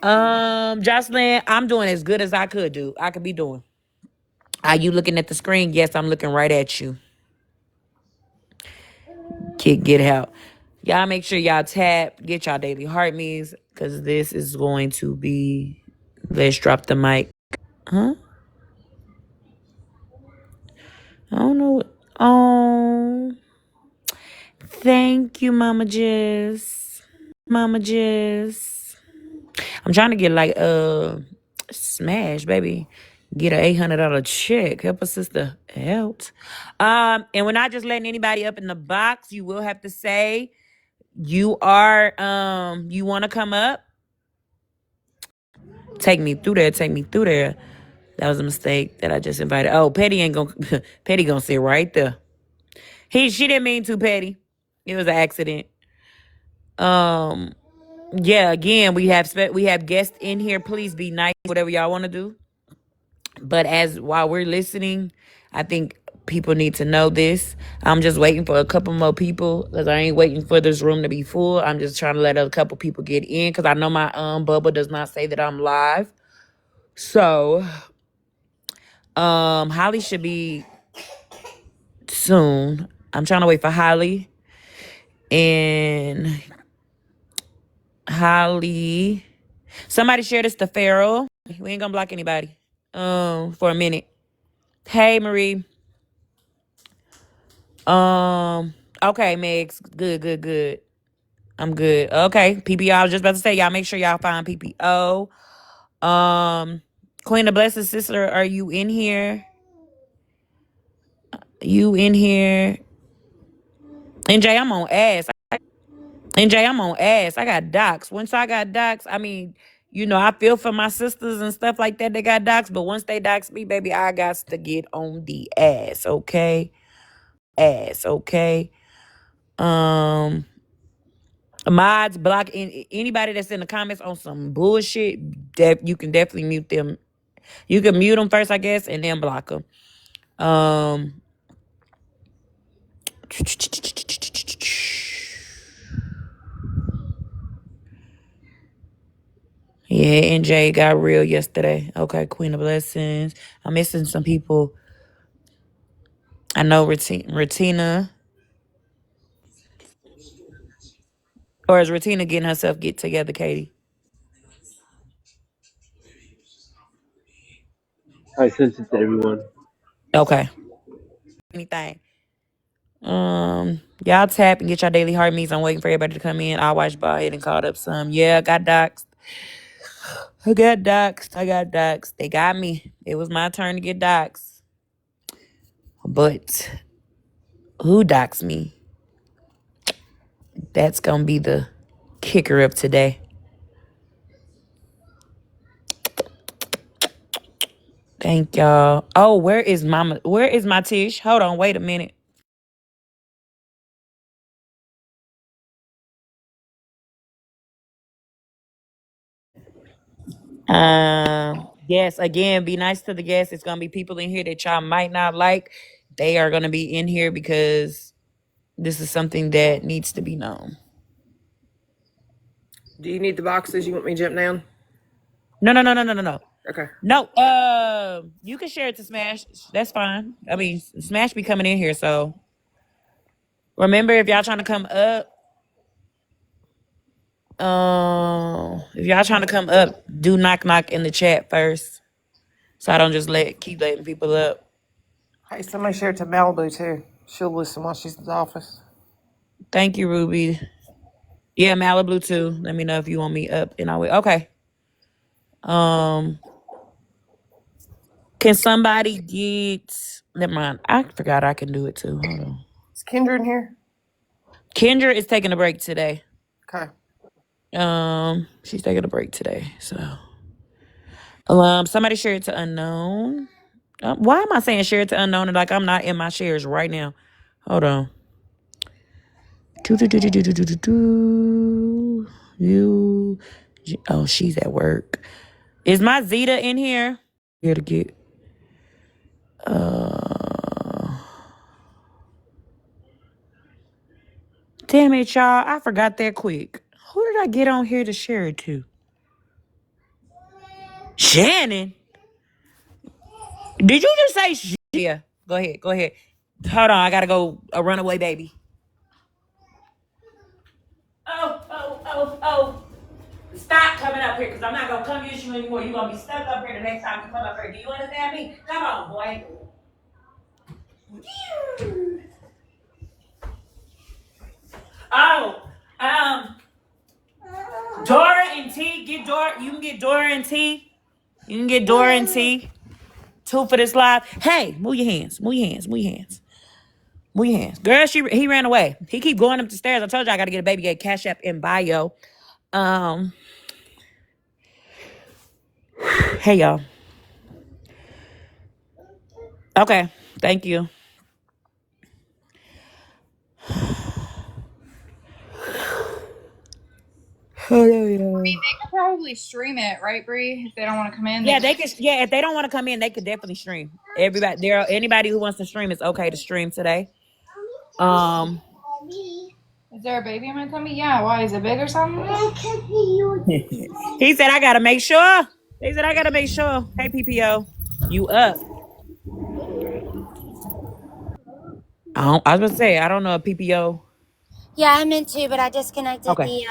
Jocelyn, I'm doing as good as I could do. I could be doing. Are you looking at the screen? Yes, I'm looking right at you. Kid, get help. Y'all make sure y'all tap, get y'all daily heart means, because this is going to be. Let's drop the mic. Huh? I don't know. Oh, thank you, Mama Jess. Mama Jess. I'm trying to get like smash, baby. Get a $800 check. Help a sister out. And we're not just letting anybody up in the box. You will have to say you are you want to come up. Take me through there. Take me through there. That was a mistake that I just invited. Oh, Petty ain't gonna Petty gonna sit right there. She didn't mean to, Petty. It was an accident. Um, yeah, again, we have guests in here. Please be nice, whatever y'all want to do. But while we're listening, I think people need to know this. I'm just waiting for a couple more people because I ain't waiting for this room to be full. I'm just trying to let a couple people get in because I know my bubble does not say that I'm live. So Holly should be soon. I'm trying to wait for Holly. And Holly. Somebody share this to Farrell. We ain't gonna block anybody. For a minute. Hey Marie. Okay, Megs. Good. I'm good. Okay, PPO. I was just about to say, y'all make sure y'all find PPO. Queen of Blessed Sister, are you in here? You in here? NJ, I'm on ass. NJ, I'm on ass. I got docs. Once I got docs, I mean, I feel for my sisters and stuff like that. They got docs, but once they docs me, baby, I got to get on the ass, okay? Ass, okay? Um, Mods block anybody that's in the comments on some bullshit. You can definitely mute them. You can mute them first, I guess, and then block them. Yeah, NJ got real yesterday. Okay, Queen of Blessings. I'm missing some people. I know Retina. Or is Retina getting herself get together, Katie? I sent it to everyone. Okay. Anything. Y'all tap and get your daily heart meets. I'm waiting for everybody to come in. I'll watch ball ahead and caught up some. Yeah, I got doxxed. I got doxxed. They got me. It was my turn to get doxxed. But who doxed me? That's gonna be the kicker of today. Thank y'all. Oh, where is Mama? Where is my Tish? Hold on, wait a minute. Yes, again, be nice to the guests. It's gonna be people in here that y'all might not like. They are gonna be in here because this is something that needs to be known. Do you need the boxes? You want me to jump down? No. Okay. No, you can share it to Smash. That's fine. I mean, Smash be coming in here, so remember if y'all trying to come up, if y'all trying to come up, do knock in the chat first, so I don't just keep letting people up. Hey, somebody share it to Malibu too. She'll listen while she's in the office. Thank you, Ruby. Yeah, Malibu too. Let me know if you want me up, and I will. Okay. Can somebody get? Never mind. I forgot I can do it too. Hold on. Is Kendra in here? Kendra is taking a break today. Okay. She's taking a break today. So, somebody share it to unknown. Why am I saying share it to unknown and like I'm not in my shares right now? Hold on. You. Oh, she's at work. Is my Zeta in here? Here to get. Damn it, y'all. I forgot that quick. Who did I get on here to share it to? Shannon, did you just say yeah? Go ahead. Go ahead. Hold on. I gotta go. A runaway baby. Oh. Stop coming up here because I'm not going to come use you anymore. You're going to be stuck up here the next time you come up here. Do you understand me? Come on, boy. Oh, Dora and T. Get Dora. You can get Dora and T. You can get Dora and T. 2 for this live. Hey, move your hands. Move your hands. Move your hands. Move your hands. Girl, he ran away. He keep going up the stairs. I told you I got to get a baby gate. Cash App in bio. Hey, y'all. Okay. Thank you. I mean, they could probably stream it, right, Bree? If they don't want to come in. Yeah, they can. Yeah, if they don't want to come in, they could definitely stream. Anybody who wants to stream, it's okay to stream today. Is there a baby in my tummy? Yeah. Why? Is it big or something? He said, "I gotta make sure." He said, "I gotta make sure." Hey, PPO, you up? I was gonna say, I don't know if PPO. Yeah, I'm in too, but I disconnected Okay.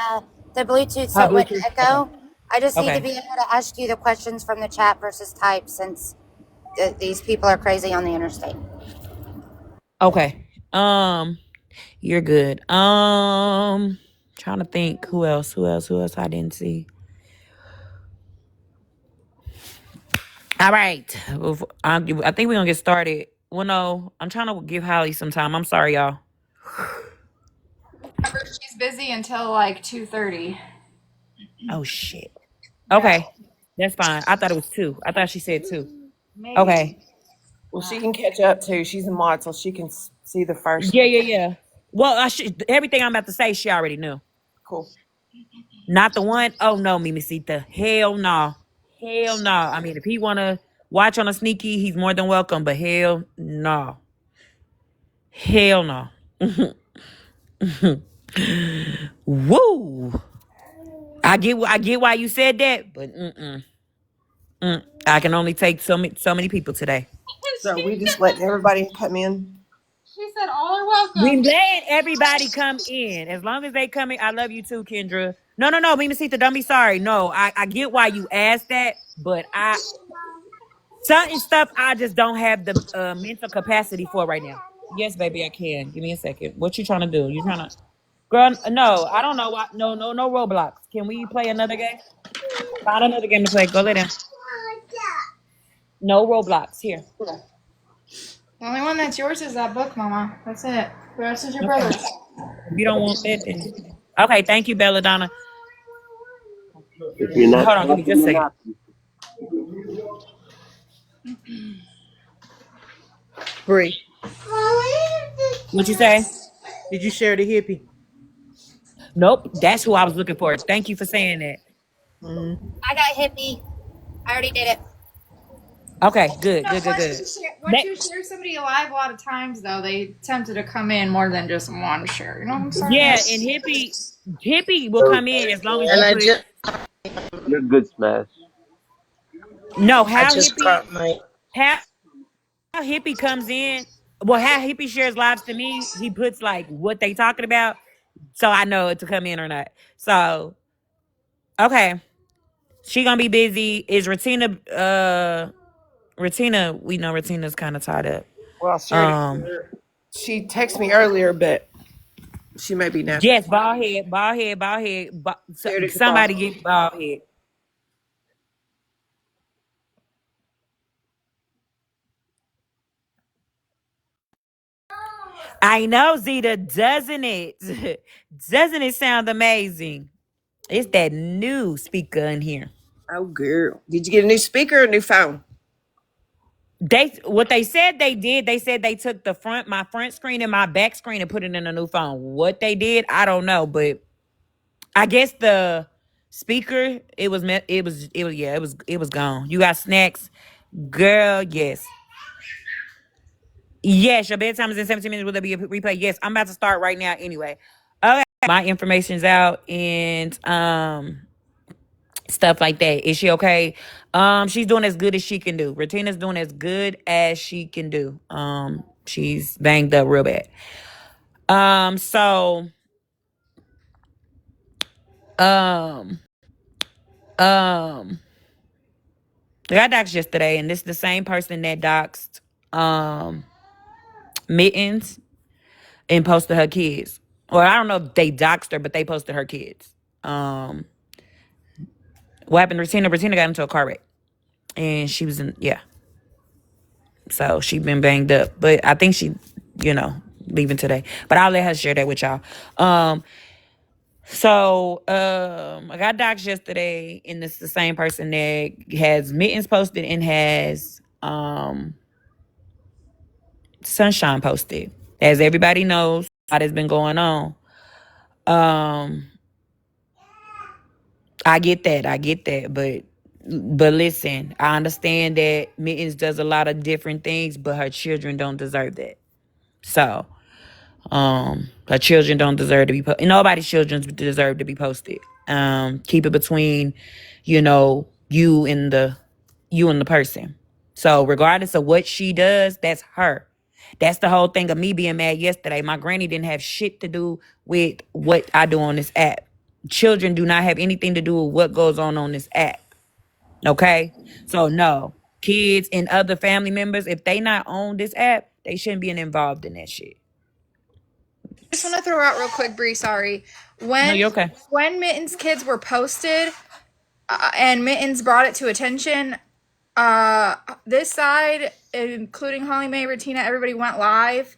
the Bluetooth so it wouldn't Bluetooth. echo. I just need to Okay. be able to ask you the questions from the chat versus type since these people are crazy on the interstate. Okay. You're good. Trying to think who else I didn't see. All right. I think we're gonna get started. Well, no, I'm trying to give Holly some time. I'm sorry, y'all. Remember, she's busy until like 2:30. Oh shit. Okay. That's fine. I thought it was 2. I thought she said 2. Maybe. Okay. Well, she can catch up too. She's a mod, so she can see the first. Yeah. Well, everything I'm about to say, she already knew. Cool. Not the one. Oh no, Mimicita. Hell no. Hell no. I mean, if he wanna watch on a sneaky, he's more than welcome. But hell no. Hell no. Woo. I get why you said that, but I can only take so many people today. So we just let everybody come in. She said all are welcome. We let everybody come in. As long as they come in. I love you too, Kendra. No, Mimicita, don't be sorry. No, I get why you asked that, but certain stuff I just don't have the mental capacity for right now. Yes, baby, I can. Give me a second. What you trying to do? You trying to... Girl, no, I don't know why. No Roblox. Can we play another game? Find another game to play. Go lay down. No Roblox. Here. The only one that's yours is that book, Mama. That's it. The rest is your brother's. If you don't want that, then... Okay, thank you, Belladonna. If you're not Hold on, give me just a second. Bree, What you say? did you share the hippie? Nope, that's who I was looking for. Thank you for saying that. I got hippie. I already did it. Okay, good. Once you share somebody alive a lot of times, though, they tempted to come in more than just one share. You know what I'm saying? Yeah, and Hippie will come in as long as you put... You're good, Smash. No, how Hippie comes in... Well, how Hippie shares lives to me, he puts like what they talking about, so I know to come in or not. So, okay. She gonna be busy. Is Retina... Retina, we know Retina's kind of tied up. Well, she texted me earlier, but she may be now. Yes, bald head. Somebody get bald head. I know, Zeta, doesn't it? Doesn't it sound amazing? It's that new speaker in here. Oh, girl. Did you get a new speaker or a new phone? What they said they did, they said they took my front screen and my back screen and put it in a new phone. What they did, I don't know, but I guess the speaker, it was gone. You got snacks, girl. Yes, your bedtime is in 17 minutes. Will there be a replay? Yes, I'm about to start right now. Anyway, okay, my information's out, and stuff like that. Is she okay? She's doing as good as she can do. Retina's doing as good as she can do. She's banged up real bad. So um I got doxxed yesterday, and this is the same person that doxed Mittens and posted her kids. Or I don't know if they doxed her, but they posted her kids. What happened to Retina? Retina got into a car wreck. And she was in, yeah. So she been banged up. But I think she, leaving today. But I'll let her share that with y'all. I got doxxed yesterday, and it's the same person that has Mittens posted and has Sunshine posted. As everybody knows, what has been going on. I get that, but listen, I understand that Mittens does a lot of different things, but her children don't deserve that. So, her children don't deserve to be posted. Nobody's children deserve to be posted. Keep it between, you and the person. So regardless of what she does, that's her. That's the whole thing of me being mad yesterday. My granny didn't have shit to do with what I do on this app. Children do not have anything to do with what goes on this app. Okay? So no. Kids and other family members, if they not on this app, they shouldn't be involved in that shit. I just want to throw out real quick, Bree, sorry. No, you're okay. When Mittens' kids were posted and Mittens brought it to attention, this side, including Holly Mae, Retina, everybody went live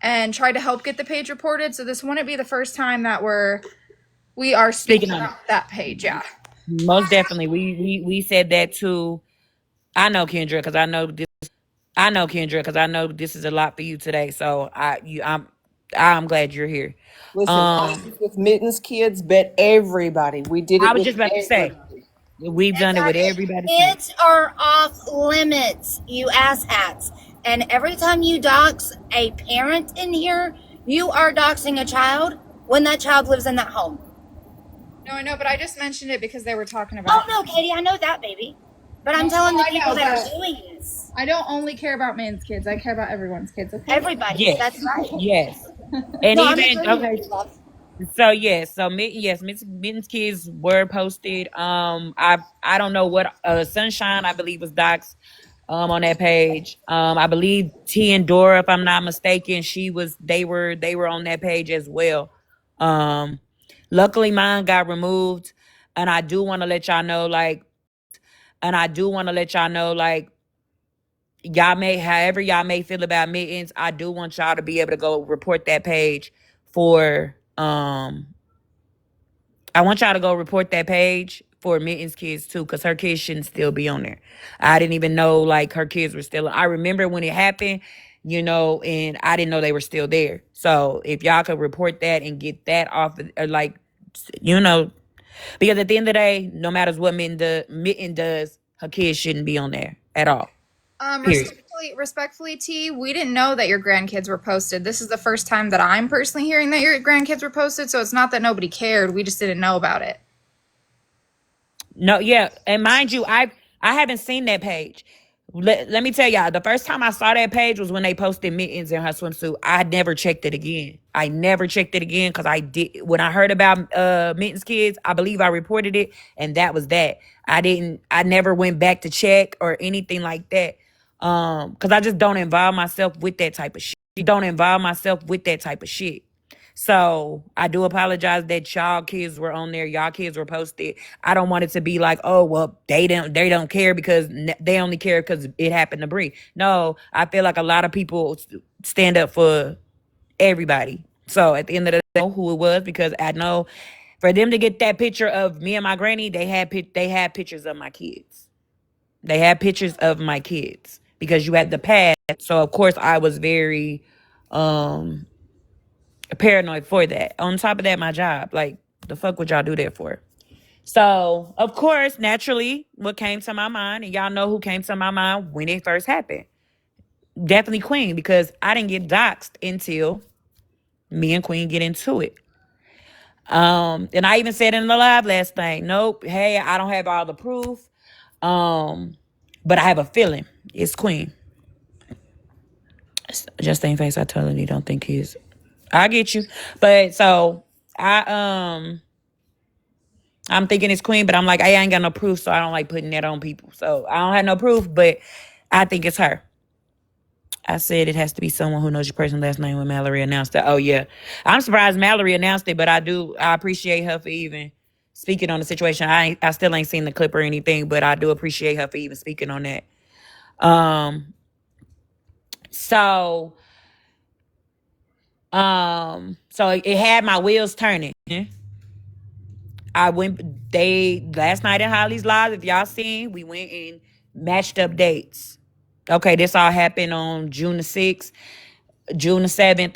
and tried to help get the page reported. So this wouldn't be the first time that we are speaking about that page. Yeah, most definitely. We said that too. I know Kendra because I know this is a lot for you today. So I'm glad you're here. Listen, not just with Mittens' kids, but everybody. We did it. I was just about to say. We've done it with everybody. Kids are off limits, you asshats. And every time you dox a parent in here, you are doxing a child when that child lives in that home. No, I know, but I just mentioned it because they were talking about. Oh no, Katie, I know that, baby. But I'm telling the people that are doing this. I don't only care about Mittens' kids. I care about everyone's kids. Okay? Everybody. Yes. That's right. Yes. And No, even okay. So Mittens' kids were posted. I don't know what Sunshine, I believe, was doxed on that page. I believe T and Dora, if I'm not mistaken, they were on that page as well. Luckily mine got removed, and I do want to let y'all know, however y'all may feel about Mittens, I do want y'all to be able to go report that page for I want y'all to go report that page for Mittens' kids too, because her kids shouldn't still be on there. I didn't even know her kids were still. I remember when it happened, and I didn't know they were still there. So if y'all could report that and get that off, because at the end of the day, no matter what Mitten does, her kids shouldn't be on there at all. Respectfully, T, we didn't know that your grandkids were posted. This is the first time that I'm personally hearing that your grandkids were posted, so it's not that nobody cared. We just didn't know about it. No, yeah. And mind you, I haven't seen that page. Let me tell y'all, the first time I saw that page was when they posted Mittens in her swimsuit. I never checked it again. Because when I heard about Mittens' kids, I believe I reported it, and that was that. I never went back to check or anything like that. Because I just don't involve myself with that type of shit. So I do apologize that y'all kids were on there. Y'all kids were posted. I don't want it to be like, oh, well, they don't care because they only care because it happened to Bree. No, I feel like a lot of people stand up for everybody. So at the end of the day, I know who it was, because I know for them to get that picture of me and my granny, they had pictures of my kids. They had pictures of my kids because you had the past. So of course I was very paranoid for that. On top of that, my job, the fuck would y'all do that for? So of course, naturally, what came to my mind, and y'all know who came to my mind when it first happened, definitely Queen, because I didn't get doxxed until me and Queen get into it. And I even said in the live last night, nope, hey, I don't have all the proof. But I have a feeling it's Queen. Just in face, I tell him you don't think he's. I get you, but so I'm thinking it's Queen, but I'm like I ain't got no proof, so I don't like putting that on people. So I don't have no proof, but I think it's her. I said it has to be someone who knows your person's last name when Mallory announced it. Oh yeah, I'm surprised Mallory announced it, but I appreciate her for even speaking on the situation. I still ain't seen the clip or anything, but I do appreciate her for even speaking on that. So so it had my wheels turning. I went last night in Holly's Live, if y'all seen, we went and matched up dates. Okay, this all happened on June the 6th, June the 7th,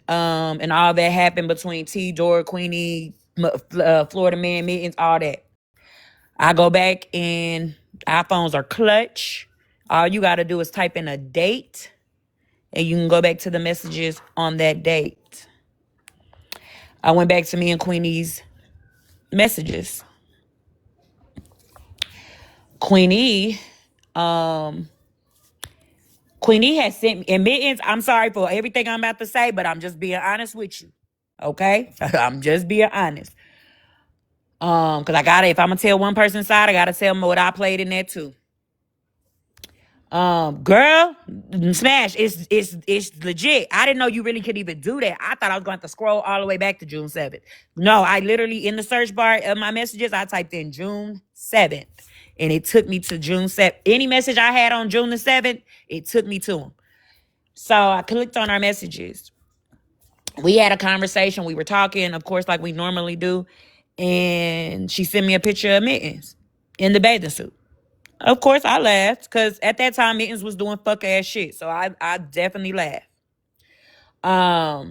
and all that happened between T, Dora, Queenie, Florida Man, Mittens, all that. I go back and iPhones are clutch. All you gotta do is type in a date and you can go back to the messages on that date. I went back to me and Queenie's messages. Queenie has sent me, and Mittens, I'm sorry for everything I'm about to say, but I'm just being honest with you. Okay? I'm just being honest. Cause if I'm gonna tell one person's side, I gotta tell them what I played in there too. Girl, Smash, it's legit. I didn't know you really could even do that. I thought I was going to scroll all the way back to June 7th. No, I literally, in the search bar of my messages, I typed in June 7th. And it took me to June 7th. Any message I had on June the 7th, it took me to them. So I clicked on our messages. We had a conversation. We were talking, of course, like we normally do. And she sent me a picture of Mittens in the bathing suit. Of course, I laughed because at that time, Mittens was doing fuck ass shit. So I definitely laughed. I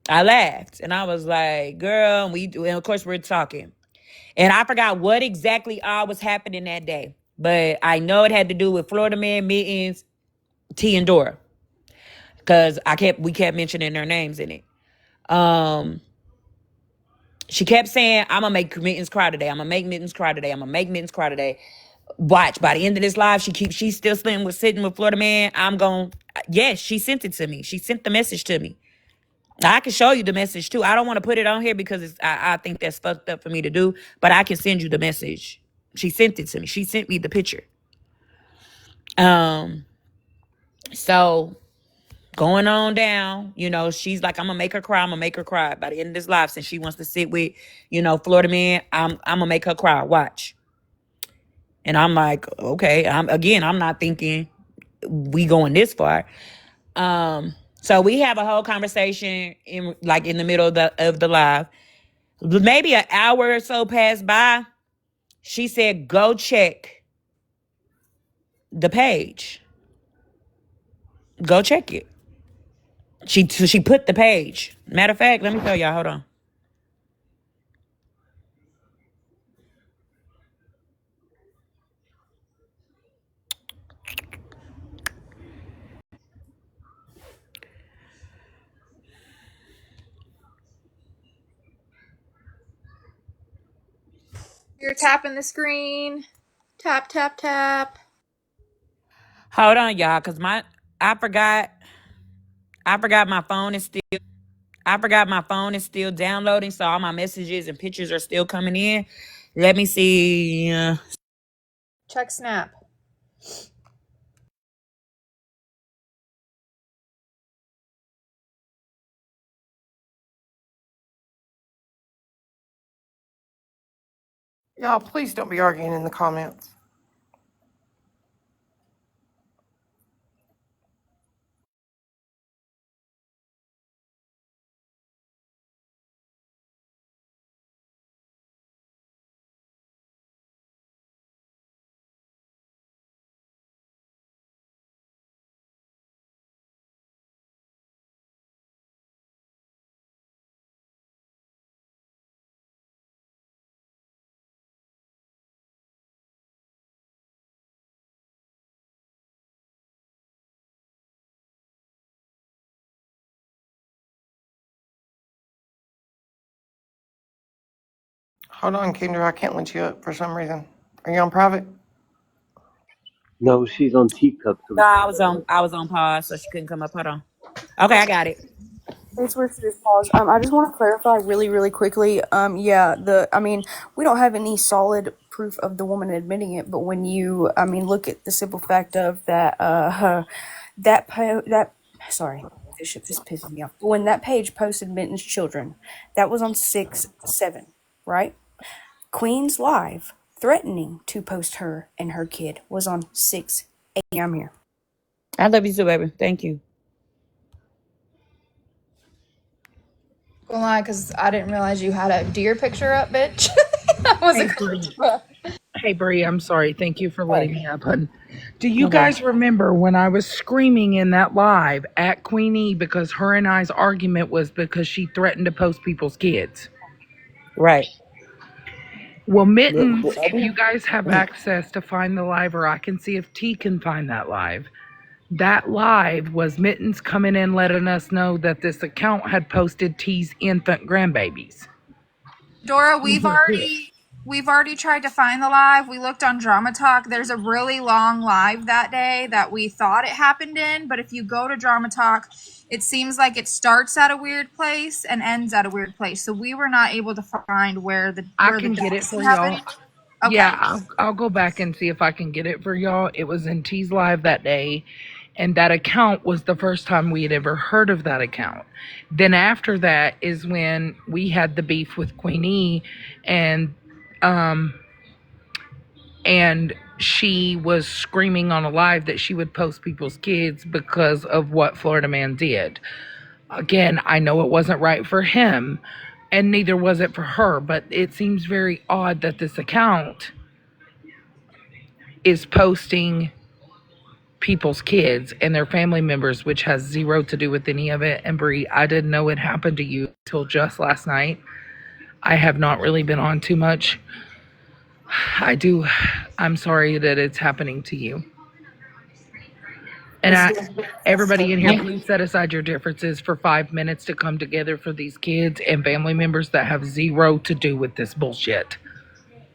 laughed and I was like, girl, and of course, we're talking. And I forgot what exactly all was happening that day. But I know it had to do with Florida Man, Mittens, T, and Dora. Because we kept mentioning their names in it. She kept saying, I'm gonna make Mittens cry today. I'm gonna make Mittens cry today. I'm gonna make Mittens cry today. Watch, by the end of this live, she's still sitting with Florida Man. Yes, she sent it to me. She sent the message to me. I can show you the message too. I don't want to put it on here because I think that's fucked up for me to do, but I can send you the message. She sent it to me. She sent me the picture. So going on down, she's like, I'm gonna make her cry. I'm gonna make her cry by the end of this live. Since she wants to sit with, Florida Man, I'm gonna make her cry. Watch. And I'm like, okay. I'm not thinking we going this far. So we have a whole conversation in the middle of the live. Maybe an hour or so passed by. She said, go check the page. Go check it. She put the page. Matter of fact, let me tell y'all. Hold on. You're tapping the screen. Tap, tap, tap. Hold on, y'all, because I forgot my phone is still downloading, so all my messages and pictures are still coming in. Let me see. Check Snap. Y'all, please don't be arguing in the comments. Hold on, Kendra. I can't let you up for some reason. Are you on private? No, she's on teacup No, sometimes. I was on pause, so she couldn't come up. Hold on. Okay, I got it. It's where she just paused. I just want to clarify really, really quickly. I mean, we don't have any solid proof of the woman admitting it, but when you, look at the simple fact of that, sorry, this shit just pisses me off. When that page posted Minton's children, that was on 6/7, right? Queen's Live threatening to post her and her kid was on 6/8. I'm here. I love you too, baby. Thank you. Gonna lie, because I didn't realize you had a deer picture up, bitch. That was Hey, a Bree. Hey, Bree, I'm sorry. Thank you for letting me up, hun. Do you guys remember when I was screaming in that live at Queenie because her and I's argument was because she threatened to post people's kids? Right. Well, Mittens, if you guys have access to find the live, or I can see if T can find that live was Mittens coming in letting us know that this account had posted T's infant grandbabies. Dora, we've already tried to find the live. We looked on Drama Talk. There's a really long live that day that we thought it happened in, but if you go to Drama Talk, it seems like it starts at a weird place and ends at a weird place. So we were not able to find where I can get it for y'all. Okay. Yeah, I'll go back and see if I can get it for y'all. It was in T's live that day, and that account was the first time we had ever heard of that account. Then after that is when we had the beef with Queenie, and she was screaming on a live that she would post people's kids because of what Florida Man did. Again, I know it wasn't right for him, and neither was it for her, but it seems very odd that this account is posting people's kids and their family members, which has zero to do with any of it. And Bree, I didn't know it happened to you till just last night. I have not really been on too much. I'm sorry that it's happening to you. And everybody in here, please set aside your differences for 5 minutes to come together for these kids and family members that have zero to do with this bullshit.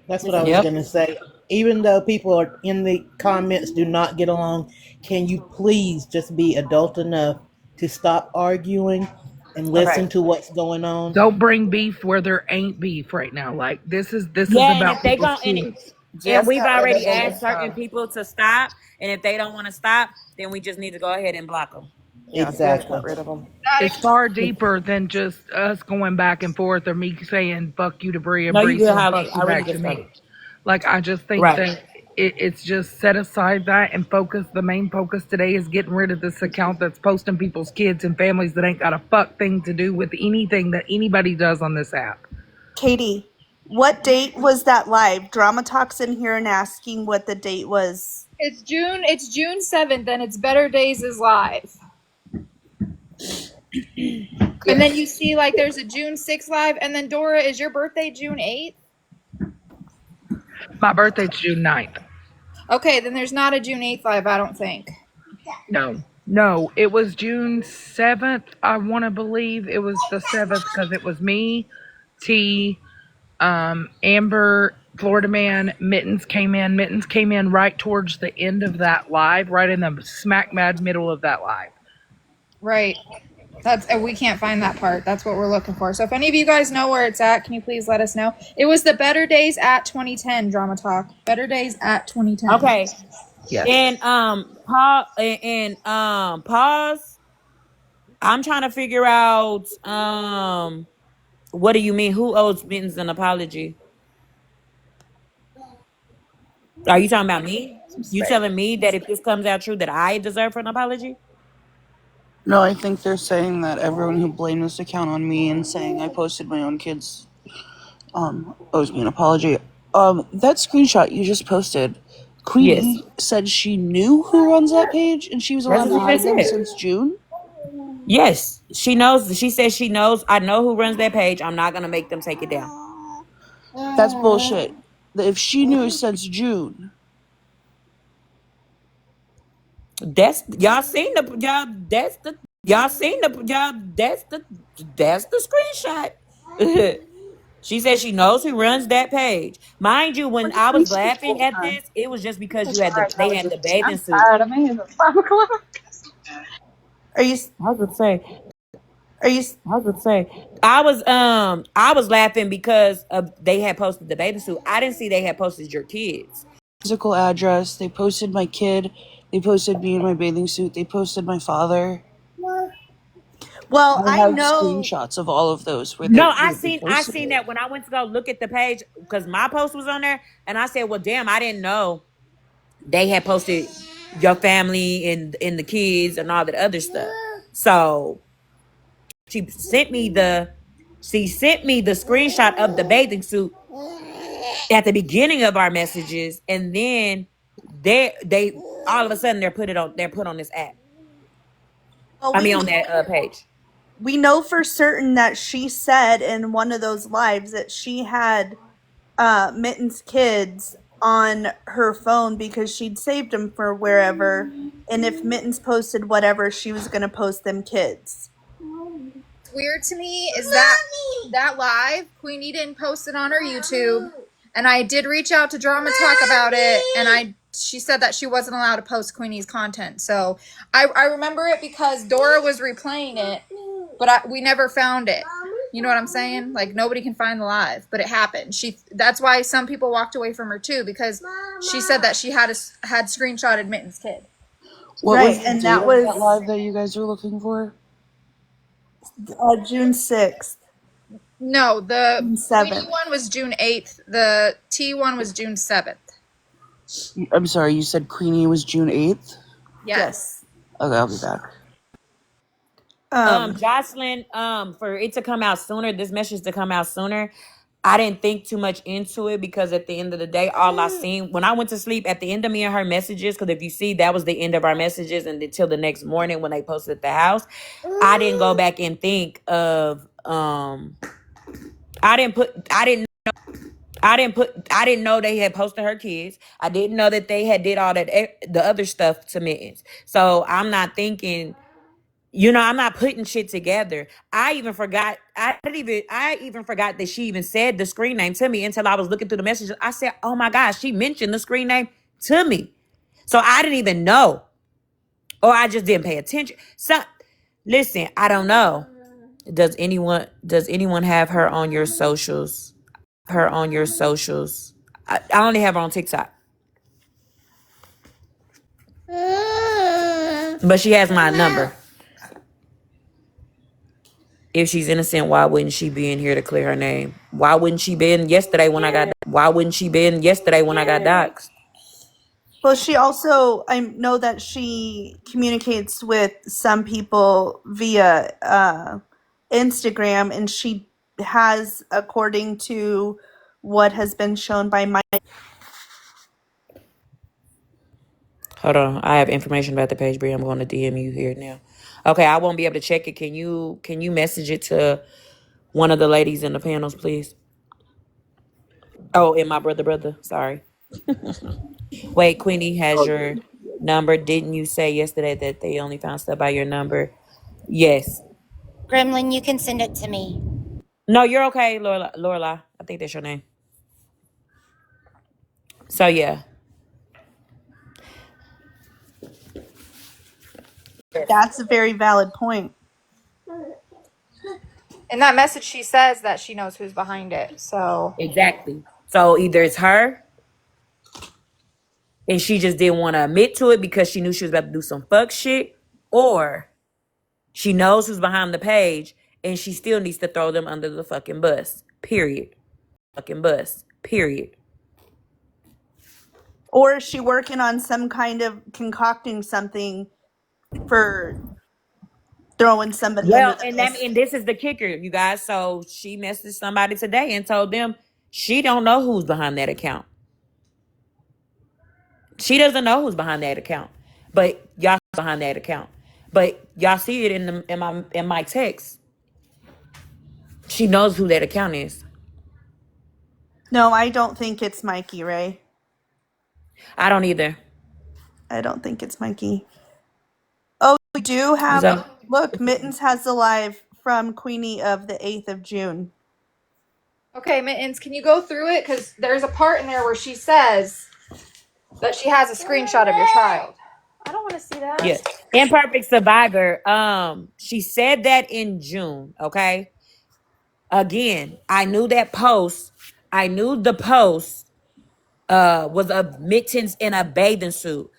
That's what I was going to say. Even though people are in the comments do not get along, can you please just be adult enough to stop arguing and listen to what's going on? Don't bring beef where there ain't beef right now. Like this is and about if they people's go kids. and we've already asked certain people to stop, and if they don't want to stop, then we just need to go ahead and block them. Exactly. It's far deeper than just us going back and forth or me saying fuck you to Bree and No, you Bree good, saying Holly. fuck you I really back to just me. started. Like I just think that it's just set aside that and focus. The main focus today is getting rid of this account that's posting people's kids and families that ain't got a fuck thing to do with anything that anybody does on this app. Katie, what date was that live? Drama Talk's in here and asking what the date was. It's June 7th, and it's Better Days is live. And then you see like there's a June 6th live, and then Dora, is your birthday June 8th? My birthday's June 9th. Okay, then there's not a June 8th live, I don't think. No, it was June 7th. I want to believe it was the 7th because it was me, T, Amber, Florida Man, Mittens came in. Mittens came in right towards the end of that live, right in the smack mad middle of that live. Right. We can't find that part. That's what we're looking for. So if any of you guys know where it's at, can you please let us know? It was the Better Days at 2010 Drama Talk. Better Days at 2010. Okay. Yes. And pause. I'm trying to figure out what do you mean? Who owes Mittens an apology? Are you talking about me? You telling me that if this comes out true that I deserve an apology? No, I think they're saying that everyone who blamed this account on me and saying I posted my own kids owes me an apology. That screenshot you just posted, Queenie said she knew who runs that page and she was allowed to hide them since June? Yes, she knows. She says she knows. I know who runs that page. I'm not going to make them take it down. That's bullshit. If she knew since June. That's y'all seen the screenshot. She said she knows who runs that page. Mind you, when I was Appreciate laughing full at time. this, it was just because That's right, they had the allergies. bathing I'm suit. tired of me. It's 5 o'clock. Are you? I was gonna say, Are you? I was laughing because they had posted the bathing suit. I didn't see they had posted your kids. Physical address. They posted my kid. They posted me in my bathing suit. They posted my father. Well, I I have know. screenshots of all of those. No, I seen that when I went to go look at the page because my post was on there, and I said, "Well, damn, I didn't know they had posted your family and the kids and all that other stuff." So she sent me the screenshot of the bathing suit at the beginning of our messages, and then they all of a sudden they're put on this app. Well, I mean, on that page. We know for certain that she said in one of those lives that she had Mitten's kids on her phone because she'd saved them for wherever, and if Mittens posted whatever, she was going to post them kids. What's weird to me is that live, Queenie didn't post it on her YouTube, and I did reach out to Drama Talk about it, and she said that she wasn't allowed to post Queenie's content. So I remember it because Dora was replaying it, but we never found it. You know what I'm saying? Like, nobody can find the live, but it happened. That's why some people walked away from her too, because she said that she had screenshotted Mitten's kid. What was the date of that live that you guys were looking for? June 6th. No, the June 7th. Queenie one was June 8th. The T one was June 7th. I'm sorry, you said Queenie was June 8th? Yes. Okay, I'll be back. Jocelyn, for it to come out sooner, this message to come out sooner, I didn't think too much into it because at the end of the day, all I seen when I went to sleep at the end of me and her messages, because if you see, that was the end of our messages, and until the next morning when they posted at the house, I didn't go back and think of I didn't know they had posted her kids. I didn't know that they had did all that the other stuff to Mittens. So I'm not thinking, I'm not putting shit together. I even forgot that she even said the screen name to me until I was looking through the messages. I said, "Oh my gosh, she mentioned the screen name to me." So I didn't even know. Or I just didn't pay attention. So listen, I don't know. Does anyone have her on your socials? I only have her on TikTok. But she has my number. If she's innocent, why wouldn't she be in here to clear her name? Why wouldn't she be in yesterday when I got doxxed? Well, she also, I know that she communicates with some people via Instagram, and she has, according to what has been shown by my... Hold on, I have information about the page, Bri. I'm going to DM you here now. Okay, I won't be able to check it. Can you message it to one of the ladies in the panels, please? Oh, and my brother. Sorry. Wait, Queenie has your number. Didn't you say yesterday that they only found stuff by your number? Yes. Gremlin, you can send it to me. No, you're okay, Lorelai. I think that's your name. So yeah. That's a very valid point. In that message, she says that she knows who's behind it. So Exactly. So either it's her, and she just didn't want to admit to it because she knew she was about to do some fuck shit, or she knows who's behind the page, and she still needs to throw them under the fucking bus. Period. Or is she working on some kind of concocting something for throwing somebody under the bus? And this is the kicker, you guys. So she messaged somebody today and told them she don't know who's behind that account. She doesn't know who's behind that account, but y'all behind that account. But y'all see it in my text. She knows who that account is. No, I don't think it's Mikey, Ray. I don't either. I don't think it's Mikey. Oh, we do have... Look, Mittens has the live from Queenie of the 8th of June. Okay, Mittens, can you go through it? Because there's a part in there where she says that she has a screenshot of your child. I don't want to see that. Yeah. Imperfect Survivor. She said that in June. Okay. Again, I knew that post. I knew the post was of Mittens in a bathing suit.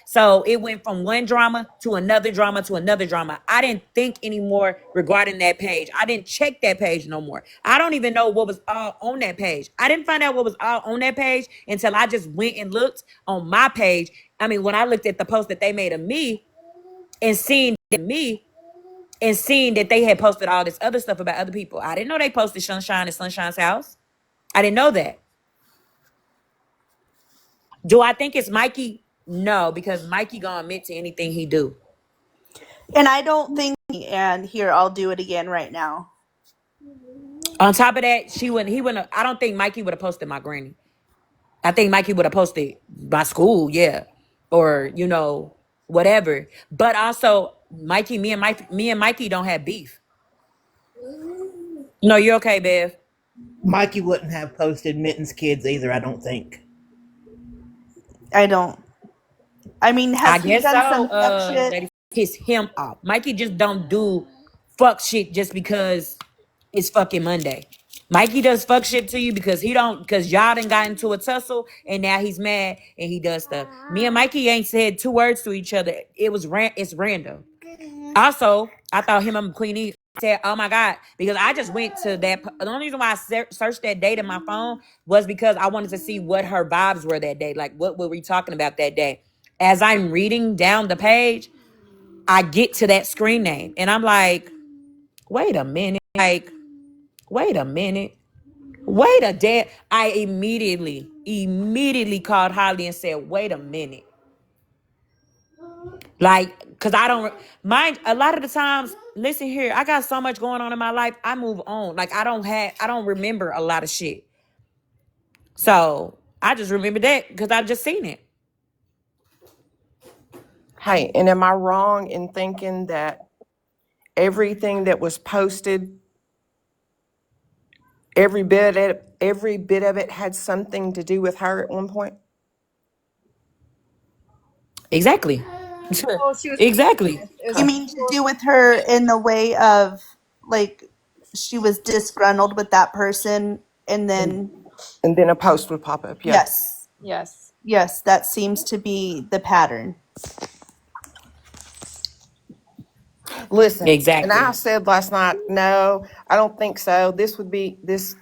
So it went from one drama to another drama to another drama. I didn't think anymore regarding that page. I didn't check that page no more. I don't even know what was all on that page. I didn't find out what was all on that page until I just went and looked on my page. I mean, when I looked at the post that they made of me and seeing that they had posted all this other stuff about other people. I didn't know they posted Sunshine at Sunshine's house. I didn't know that. Do I think it's Mikey? No, because Mikey gonna admit to anything he do. And I don't think, and here, I'll do it again right now. On top of that, he wouldn't. I don't think Mikey would have posted my granny. I think Mikey would have posted my school, yeah, or whatever. But also, me and Mikey don't have beef. No, you're okay, Bev. Mikey wouldn't have posted Mittens' kids either, I don't think. I don't. I mean, I has he guess done some so. fuck shit? That piss him off. Mikey just don't do fuck shit just because it's fucking Monday. Mikey does fuck shit to you because y'all done got into a tussle and now he's mad and he does stuff. Me and Mikey ain't said 2 words to each other. It's random. Also, I thought him and Queenie said, "Oh my God," because I just went to that. The only reason why I searched that date in my phone was because I wanted to see what her vibes were that day. Like, what were we talking about that day? As I'm reading down the page, I get to that screen name and I'm like, wait a minute. Like, wait a minute. Wait a damn. I immediately called Holly and said, wait a minute. Like, because I don't mind a lot of the times. Listen here, I got so much going on in my life. I move on. Like, I don't remember a lot of shit. So I just remember that because I just seen it. Hey, and am I wrong in thinking that everything that was posted, every bit of it had something to do with her at one point? Exactly. Well, she was Exactly. You mean to do with her in the way of, like, she was disgruntled with that person and then... And then a post would pop up, yeah. Yes. Yes. Yes, that seems to be the pattern. Listen, Exactly. and I said last night, no, I don't think so. This would be this,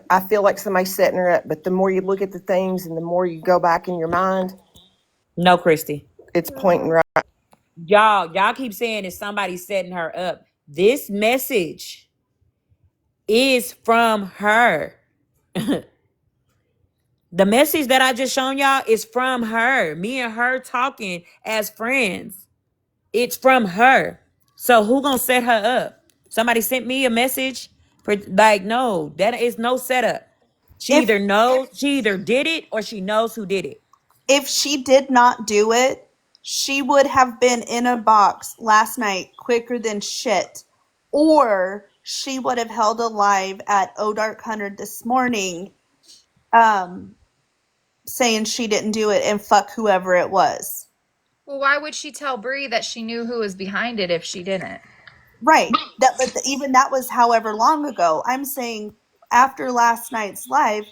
I feel like somebody's setting her up, but the more you look at the things and the more you go back in your mind, No, Christy. it's pointing right. Y'all keep saying it's somebody setting her up. This message is from her. The message that I just shown y'all is from her. Me and her talking as friends. It's from her. So who gonna set her up? Somebody sent me a message. Like, no, that is no setup. She either did it or she knows who did it. If she did not do it, she would have been in a box last night quicker than shit. Or she would have held a live at Dark 100 this morning saying she didn't do it and fuck whoever it was. Well, why would she tell Bree that she knew who was behind it if she didn't? Right. Even that was however long ago. I'm saying after last night's live,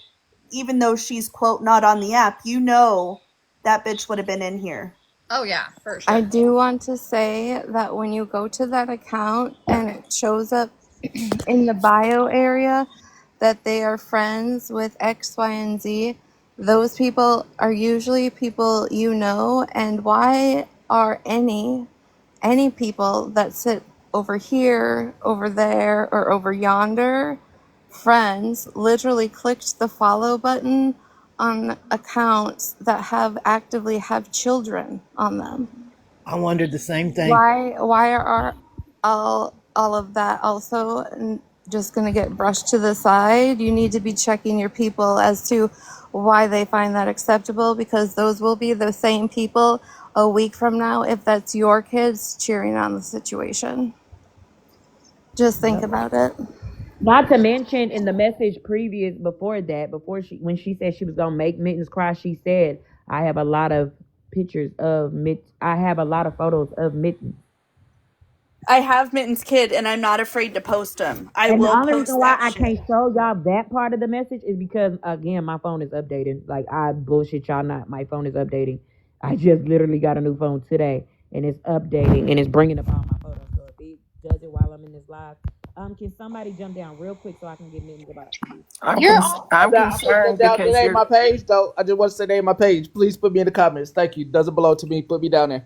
even though she's, quote, not on the app, that bitch would have been in here. Oh, yeah, for sure. I do want to say that when you go to that account and it shows up in the bio area that they are friends with X, Y, and Z, those people are usually people you know. And why are any people that sit over here, over there, or over yonder friends literally clicked the follow button on accounts that actively have children on them? I wondered the same thing. Why are all of that also just going to get brushed to the side? You need to be checking your people as to why they find that acceptable, because those will be the same people a week from now if that's your kids cheering on the situation. Just think about it. Not to mention in the message previous before that, when she said she was gonna make Mittens cry, she said, I have a lot of pictures of I have a lot of photos of Mittens. I have Mitten's kid, and I'm not afraid to post them. I And the will only post reason why that I shit. can't show y'all that part of the message is because again my phone is updating. Like I bullshit y'all not. My phone is updating. I just literally got a new phone today, and it's updating and it's bringing up all my photos. So if it does it while I'm in this live, can somebody jump down real quick so I can get Mittens about it? I'm You're I'm I put that concerned down. That because ain't my you're page, though. I just want to say that ain't my page. Please put me in the comments. Thank you. Doesn't belong to me. Put me down there.